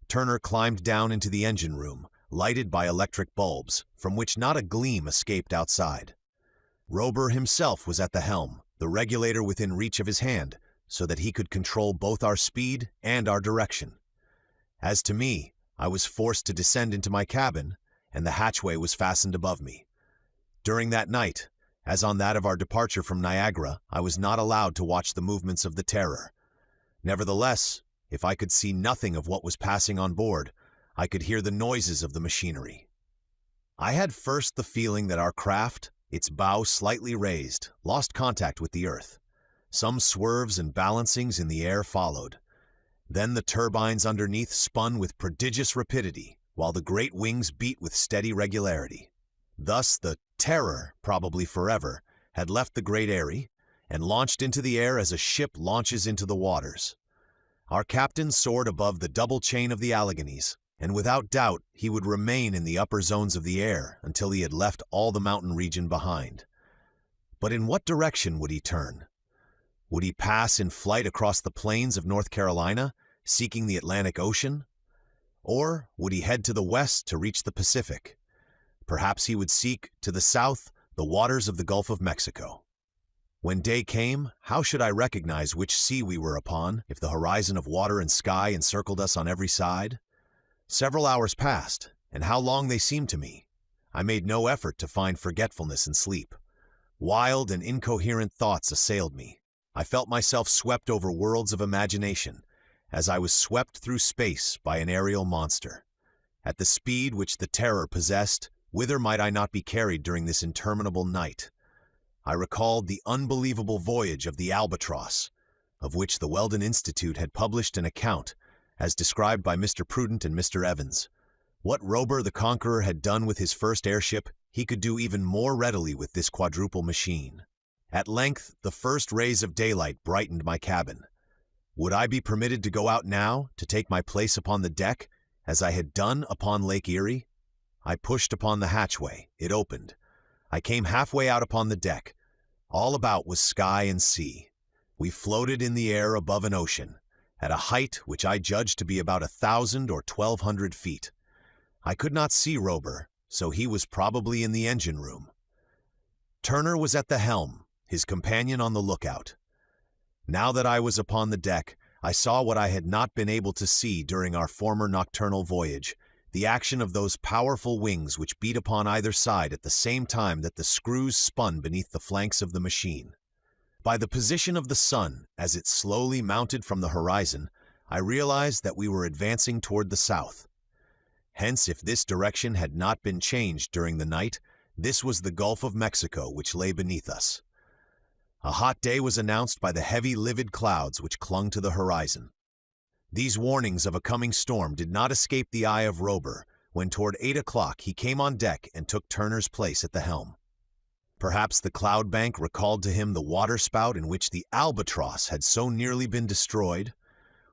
Turner climbed down into the engine room, lighted by electric bulbs, from which not a gleam escaped outside. Rober himself was at the helm, the regulator within reach of his hand, so that he could control both our speed and our direction. As to me, I was forced to descend into my cabin, and the hatchway was fastened above me. During that night, as on that of our departure from Niagara, I was not allowed to watch the movements of the Terror. Nevertheless, if I could see nothing of what was passing on board, I could hear the noises of the machinery. I had first the feeling that our craft, its bow slightly raised, lost contact with the earth. Some swerves and balancings in the air followed. Then the turbines underneath spun with prodigious rapidity, while the great wings beat with steady regularity. Thus the Terror, probably forever, had left the great eyrie, and launched into the air as a ship launches into the waters. Our captain soared above the double chain of the Alleghanies, and without doubt he would remain in the upper zones of the air until he had left all the mountain region behind. But in what direction would he turn? Would he pass in flight across the plains of North Carolina, seeking the Atlantic Ocean? Or would he head to the west to reach the Pacific? Perhaps he would seek, to the south, the waters of the Gulf of Mexico. When day came, how should I recognize which sea we were upon if the horizon of water and sky encircled us on every side? Several hours passed, and how long they seemed to me. I made no effort to find forgetfulness in sleep. Wild and incoherent thoughts assailed me. I felt myself swept over worlds of imagination, as I was swept through space by an aerial monster. At the speed which the Terror possessed, whither might I not be carried during this interminable night? I recalled the unbelievable voyage of the Albatross, of which the Weldon Institute had published an account, as described by Mr. Prudent and Mr. Evans. What Rober the Conqueror had done with his first airship, he could do even more readily with this quadruple machine. At length, the first rays of daylight brightened my cabin. Would I be permitted to go out now, to take my place upon the deck, as I had done upon Lake Erie? I pushed upon the hatchway. It opened. I came halfway out upon the deck. All about was sky and sea. We floated in the air above an ocean, at a height which I judged to be about 1,000 or 1,200 feet. I could not see Rober, so he was probably in the engine room. Turner was at the helm, his companion on the lookout. Now that I was upon the deck, I saw what I had not been able to see during our former nocturnal voyage, the action of those powerful wings which beat upon either side at the same time that the screws spun beneath the flanks of the machine. By the position of the sun, as it slowly mounted from the horizon, I realized that we were advancing toward the south. Hence, if this direction had not been changed during the night, this was the Gulf of Mexico which lay beneath us. A hot day was announced by the heavy livid clouds which clung to the horizon. These warnings of a coming storm did not escape the eye of Rober when toward 8 o'clock he came on deck and took Turner's place at the helm. Perhaps the cloud bank recalled to him the waterspout in which the Albatross had so nearly been destroyed,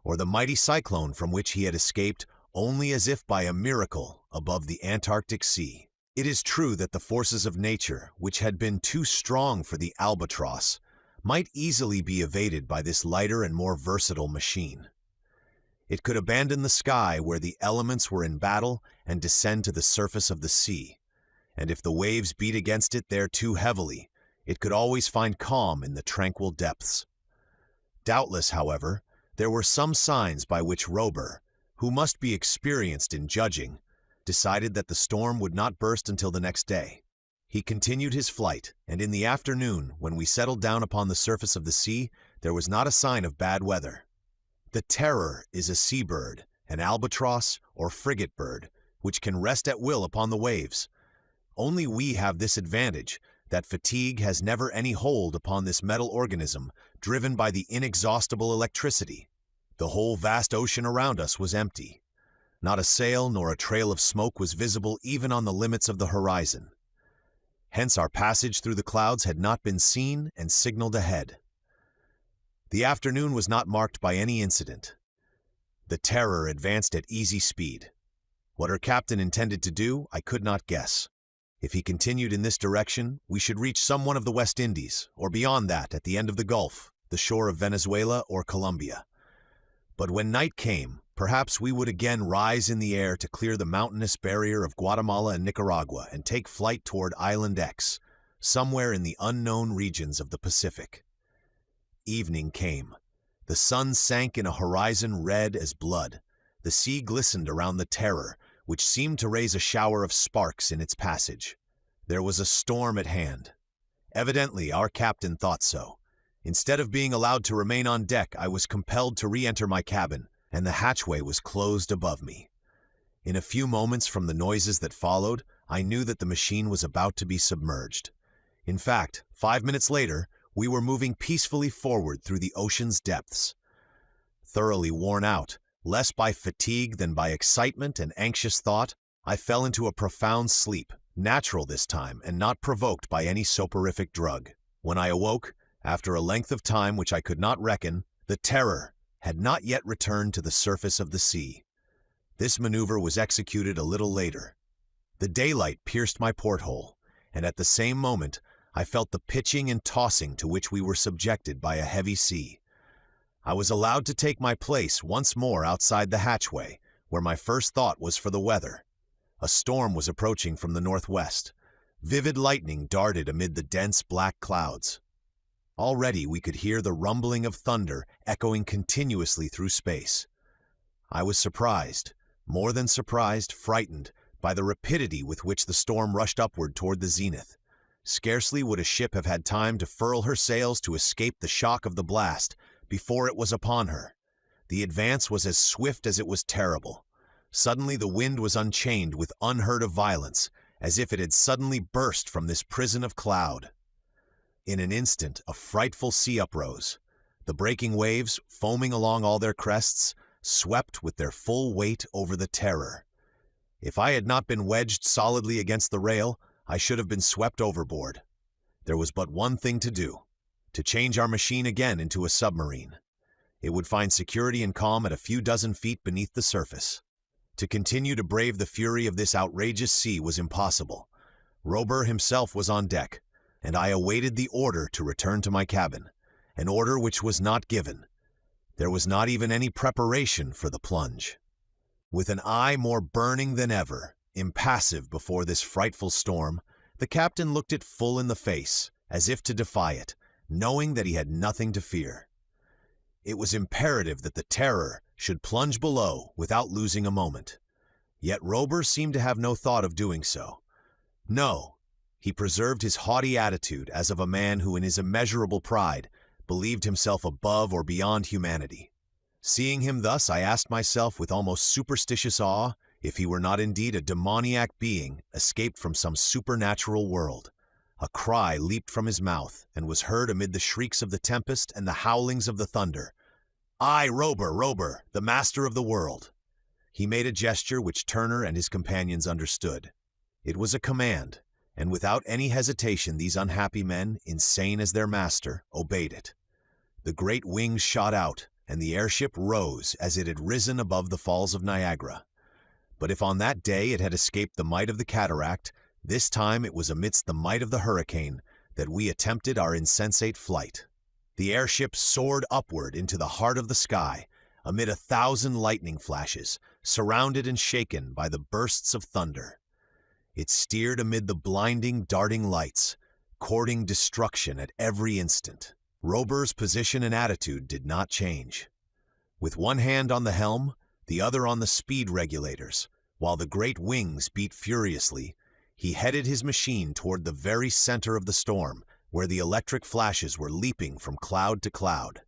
or the mighty cyclone from which he had escaped only as if by a miracle above the Antarctic Sea. It is true that the forces of nature, which had been too strong for the Albatross, might easily be evaded by this lighter and more versatile machine. It could abandon the sky where the elements were in battle and descend to the surface of the sea, and if the waves beat against it there too heavily, it could always find calm in the tranquil depths. Doubtless, however, there were some signs by which Rober, who must be experienced in judging, decided that the storm would not burst until the next day. He continued his flight, and in the afternoon, when we settled down upon the surface of the sea, there was not a sign of bad weather. The Terror is a seabird, an albatross or frigate bird, which can rest at will upon the waves. Only we have this advantage, that fatigue has never any hold upon this metal organism driven by the inexhaustible electricity. The whole vast ocean around us was empty. Not a sail nor a trail of smoke was visible even on the limits of the horizon. Hence our passage through the clouds had not been seen and signaled ahead. The afternoon was not marked by any incident. The Terror advanced at easy speed. What her captain intended to do, I could not guess. If he continued in this direction, we should reach some one of the West Indies, or beyond that at the end of the Gulf, the shore of Venezuela or Colombia. But when night came, perhaps we would again rise in the air to clear the mountainous barrier of Guatemala and Nicaragua and take flight toward Island X, somewhere in the unknown regions of the Pacific. Evening came. The sun sank in a horizon red as blood. The sea glistened around the Terror, which seemed to raise a shower of sparks in its passage. There was a storm at hand. Evidently, our captain thought so. Instead of being allowed to remain on deck, I was compelled to re-enter my cabin, and the hatchway was closed above me. In a few moments from the noises that followed, I knew that the machine was about to be submerged. In fact, 5 minutes later, we were moving peacefully forward through the ocean's depths. Thoroughly worn out, less by fatigue than by excitement and anxious thought, I fell into a profound sleep, natural this time and not provoked by any soporific drug. When I awoke, after a length of time which I could not reckon, the Terror, had not yet returned to the surface of the sea. This maneuver was executed a little later. The daylight pierced my porthole, and at the same moment I felt the pitching and tossing to which we were subjected by a heavy sea. I was allowed to take my place once more outside the hatchway, where my first thought was for the weather. A storm was approaching from the northwest. Vivid lightning darted amid the dense black clouds. Already we could hear the rumbling of thunder echoing continuously through space. I was surprised, more than surprised, frightened, by the rapidity with which the storm rushed upward toward the zenith. Scarcely would a ship have had time to furl her sails to escape the shock of the blast before it was upon her. The advance was as swift as it was terrible. Suddenly the wind was unchained with unheard of violence, as if it had suddenly burst from this prison of cloud. In an instant a frightful sea uprose. The breaking waves, foaming along all their crests, swept with their full weight over the Terror. If I had not been wedged solidly against the rail, I should have been swept overboard. There was but one thing to do: to change our machine again into a submarine. It would find security and calm at a few dozen feet beneath the surface. To continue to brave the fury of this outrageous sea was impossible. Robur himself was on deck, and I awaited the order to return to my cabin, an order which was not given. There was not even any preparation for the plunge. With an eye more burning than ever, impassive before this frightful storm, the captain looked it full in the face, as if to defy it, knowing that he had nothing to fear. It was imperative that the Terror should plunge below without losing a moment. Yet Robur seemed to have no thought of doing so. No, he preserved his haughty attitude as of a man who in his immeasurable pride believed himself above or beyond humanity. Seeing him thus, I asked myself with almost superstitious awe if he were not indeed a demoniac being escaped from some supernatural world. A cry leaped from his mouth and was heard amid the shrieks of the tempest and the howlings of the thunder. "I, Robur, the master of the world." He made a gesture which Turner and his companions understood. It was a command, and without any hesitation these unhappy men, insane as their master, obeyed it. The great wings shot out, and the airship rose as it had risen above the Falls of Niagara. But if on that day it had escaped the might of the cataract, this time it was amidst the might of the hurricane that we attempted our insensate flight. The airship soared upward into the heart of the sky, amid 1,000 lightning flashes, surrounded and shaken by the bursts of thunder. It steered amid the blinding, darting lights, courting destruction at every instant. Robur's position and attitude did not change. With one hand on the helm, the other on the speed regulators, while the great wings beat furiously, he headed his machine toward the very center of the storm, where the electric flashes were leaping from cloud to cloud.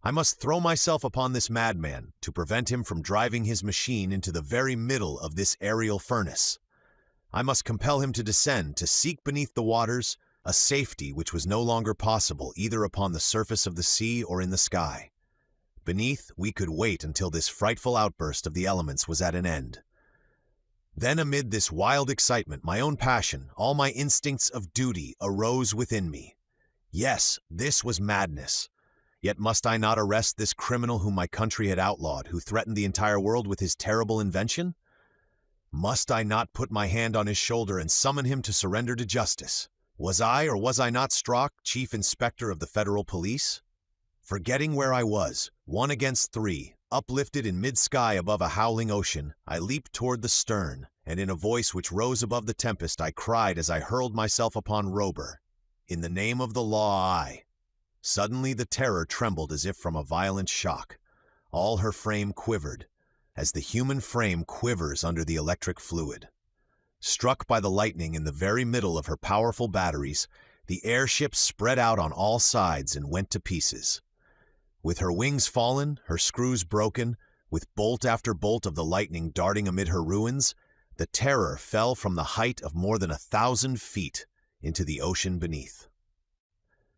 I must throw myself upon this madman to prevent him from driving his machine into the very middle of this aerial furnace. I must compel him to descend, to seek beneath the waters a safety which was no longer possible either upon the surface of the sea or in the sky. Beneath, we could wait until this frightful outburst of the elements was at an end. Then amid this wild excitement, my own passion, all my instincts of duty arose within me. Yes, this was madness. Yet must I not arrest this criminal whom my country had outlawed, who threatened the entire world with his terrible invention? Must I not put my hand on his shoulder and summon him to surrender to justice? Was I or was I not Strock, Chief Inspector of the Federal Police? Forgetting where I was, 1 against 3, uplifted in mid-sky above a howling ocean, I leaped toward the stern, and in a voice which rose above the tempest I cried as I hurled myself upon Robur, "In the name of the law, I." Suddenly the Terror trembled as if from a violent shock. All her frame quivered, as the human frame quivers under the electric fluid. Struck by the lightning in the very middle of her powerful batteries, the airship spread out on all sides and went to pieces. With her wings fallen, her screws broken, with bolt after bolt of the lightning darting amid her ruins, the Terror fell from the height of more than 1,000 feet into the ocean beneath.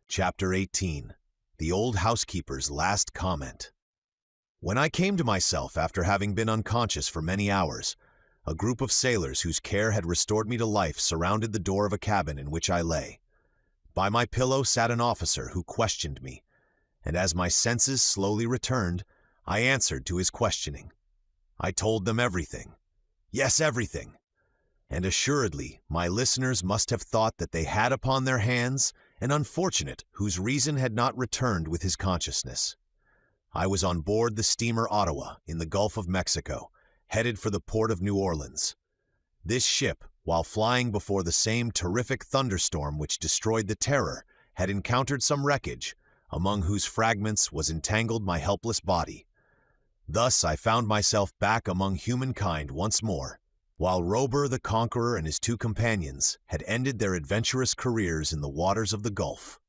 Chapter 18. The Old Housekeeper's Last Comment. When I came to myself after having been unconscious for many hours, a group of sailors whose care had restored me to life surrounded the door of a cabin in which I lay. By my pillow sat an officer who questioned me, and as my senses slowly returned, I answered to his questioning. I told them everything. Yes, everything. And assuredly, my listeners must have thought that they had upon their hands an unfortunate whose reason had not returned with his consciousness. I was on board the steamer Ottawa in the Gulf of Mexico, headed for the port of New Orleans. This ship, while flying before the same terrific thunderstorm which destroyed the Terror, had encountered some wreckage, among whose fragments was entangled my helpless body. Thus I found myself back among humankind once more, while Rober the Conqueror and his two companions had ended their adventurous careers in the waters of the Gulf.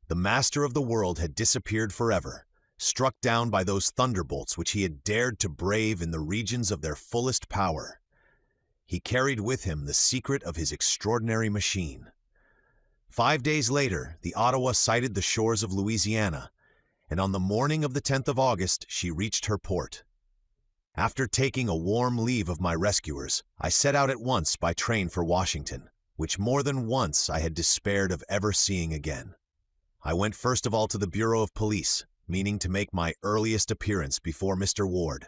The master of the world had disappeared forever, struck down by those thunderbolts which he had dared to brave in the regions of their fullest power. He carried with him the secret of his extraordinary machine. 5 days later, the Ottawa sighted the shores of Louisiana, and on the morning of the 10th of August, she reached her port. After taking a warm leave of my rescuers, I set out at once by train for Washington, which more than once I had despaired of ever seeing again. I went first of all to the Bureau of Police, meaning to make my earliest appearance before Mr. Ward.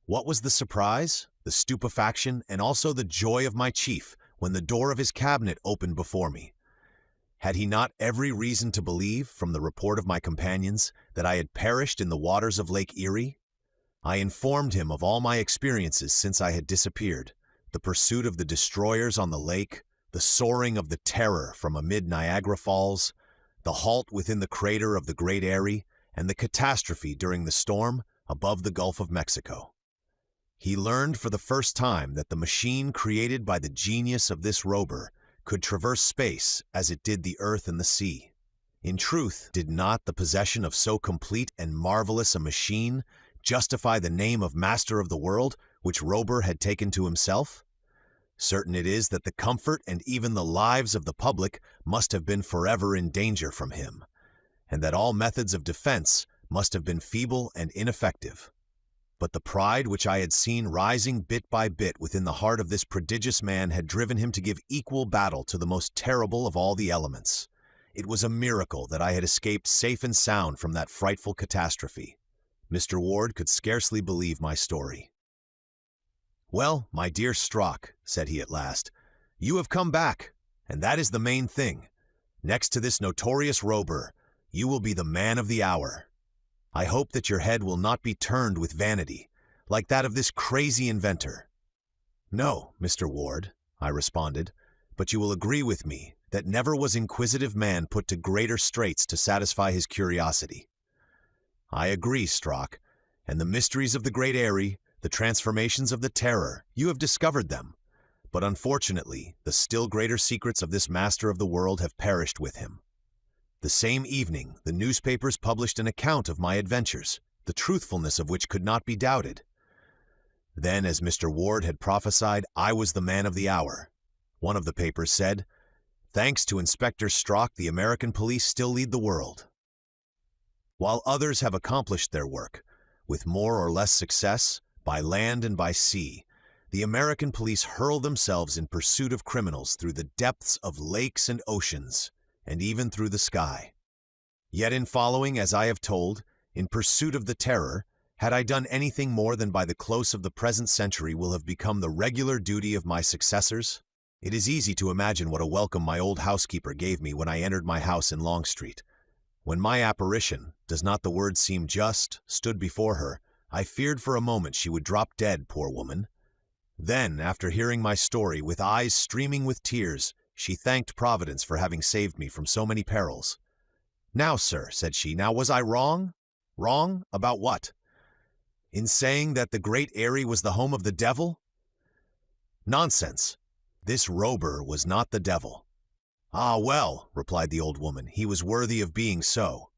What was the surprise, the stupefaction, and also the joy of my chief when the door of his cabinet opened before me? Had he not every reason to believe, from the report of my companions, that I had perished in the waters of Lake Erie? I informed him of all my experiences since I had disappeared, the pursuit of the destroyers on the lake, the soaring of the Terror from amid Niagara Falls, the halt within the crater of the Great Eyrie, and the catastrophe during the storm above the Gulf of Mexico. He learned for the first time that the machine created by the genius of this Rober could traverse space as it did the earth and the sea. In truth, did not the possession of so complete and marvelous a machine justify the name of master of the world which Rober had taken to himself? Certain it is that the comfort and even the lives of the public must have been forever in danger from him, and that all methods of defense must have been feeble and ineffective. But the pride which I had seen rising bit by bit within the heart of this prodigious man had driven him to give equal battle to the most terrible of all the elements. It was a miracle that I had escaped safe and sound from that frightful catastrophe. Mr. Ward could scarcely believe my story. "Well, my dear Strock," said he at last, "you have come back, and that is the main thing. Next to this notorious Rober, you will be the man of the hour. I hope that your head will not be turned with vanity, like that of this crazy inventor." "No, Mr. Ward," I responded, "but you will agree with me that never was inquisitive man put to greater straits to satisfy his curiosity." "I agree, Strock, and the mysteries of the Great Eyrie, the transformations of the Terror, you have discovered them, but unfortunately, the still greater secrets of this master of the world have perished with him. The same evening, the newspapers published an account of my adventures, the truthfulness of which could not be doubted. Then, as Mr. Ward had prophesied, I was the man of the hour. One of the papers said, "Thanks to Inspector Strock, the American police still lead the world." While others have accomplished their work, with more or less success, by land and by sea, the American police hurl themselves in pursuit of criminals through the depths of lakes and oceans, and even through the sky. Yet in following, as I have told, in pursuit of the Terror, had I done anything more than by the close of the present century will have become the regular duty of my successors? It is easy to imagine what a welcome my old housekeeper gave me when I entered my house in Long Street. When my apparition, does not the word seem just, stood before her, I feared for a moment she would drop dead, poor woman. Then, after hearing my story, with eyes streaming with tears, she thanked Providence for having saved me from so many perils. "Now, sir," said she, "now was I wrong? Wrong? About what? In saying that the Great Eyrie was the home of the devil? Nonsense. This Rober was not the devil." "Ah, well," replied the old woman, "he was worthy of being so.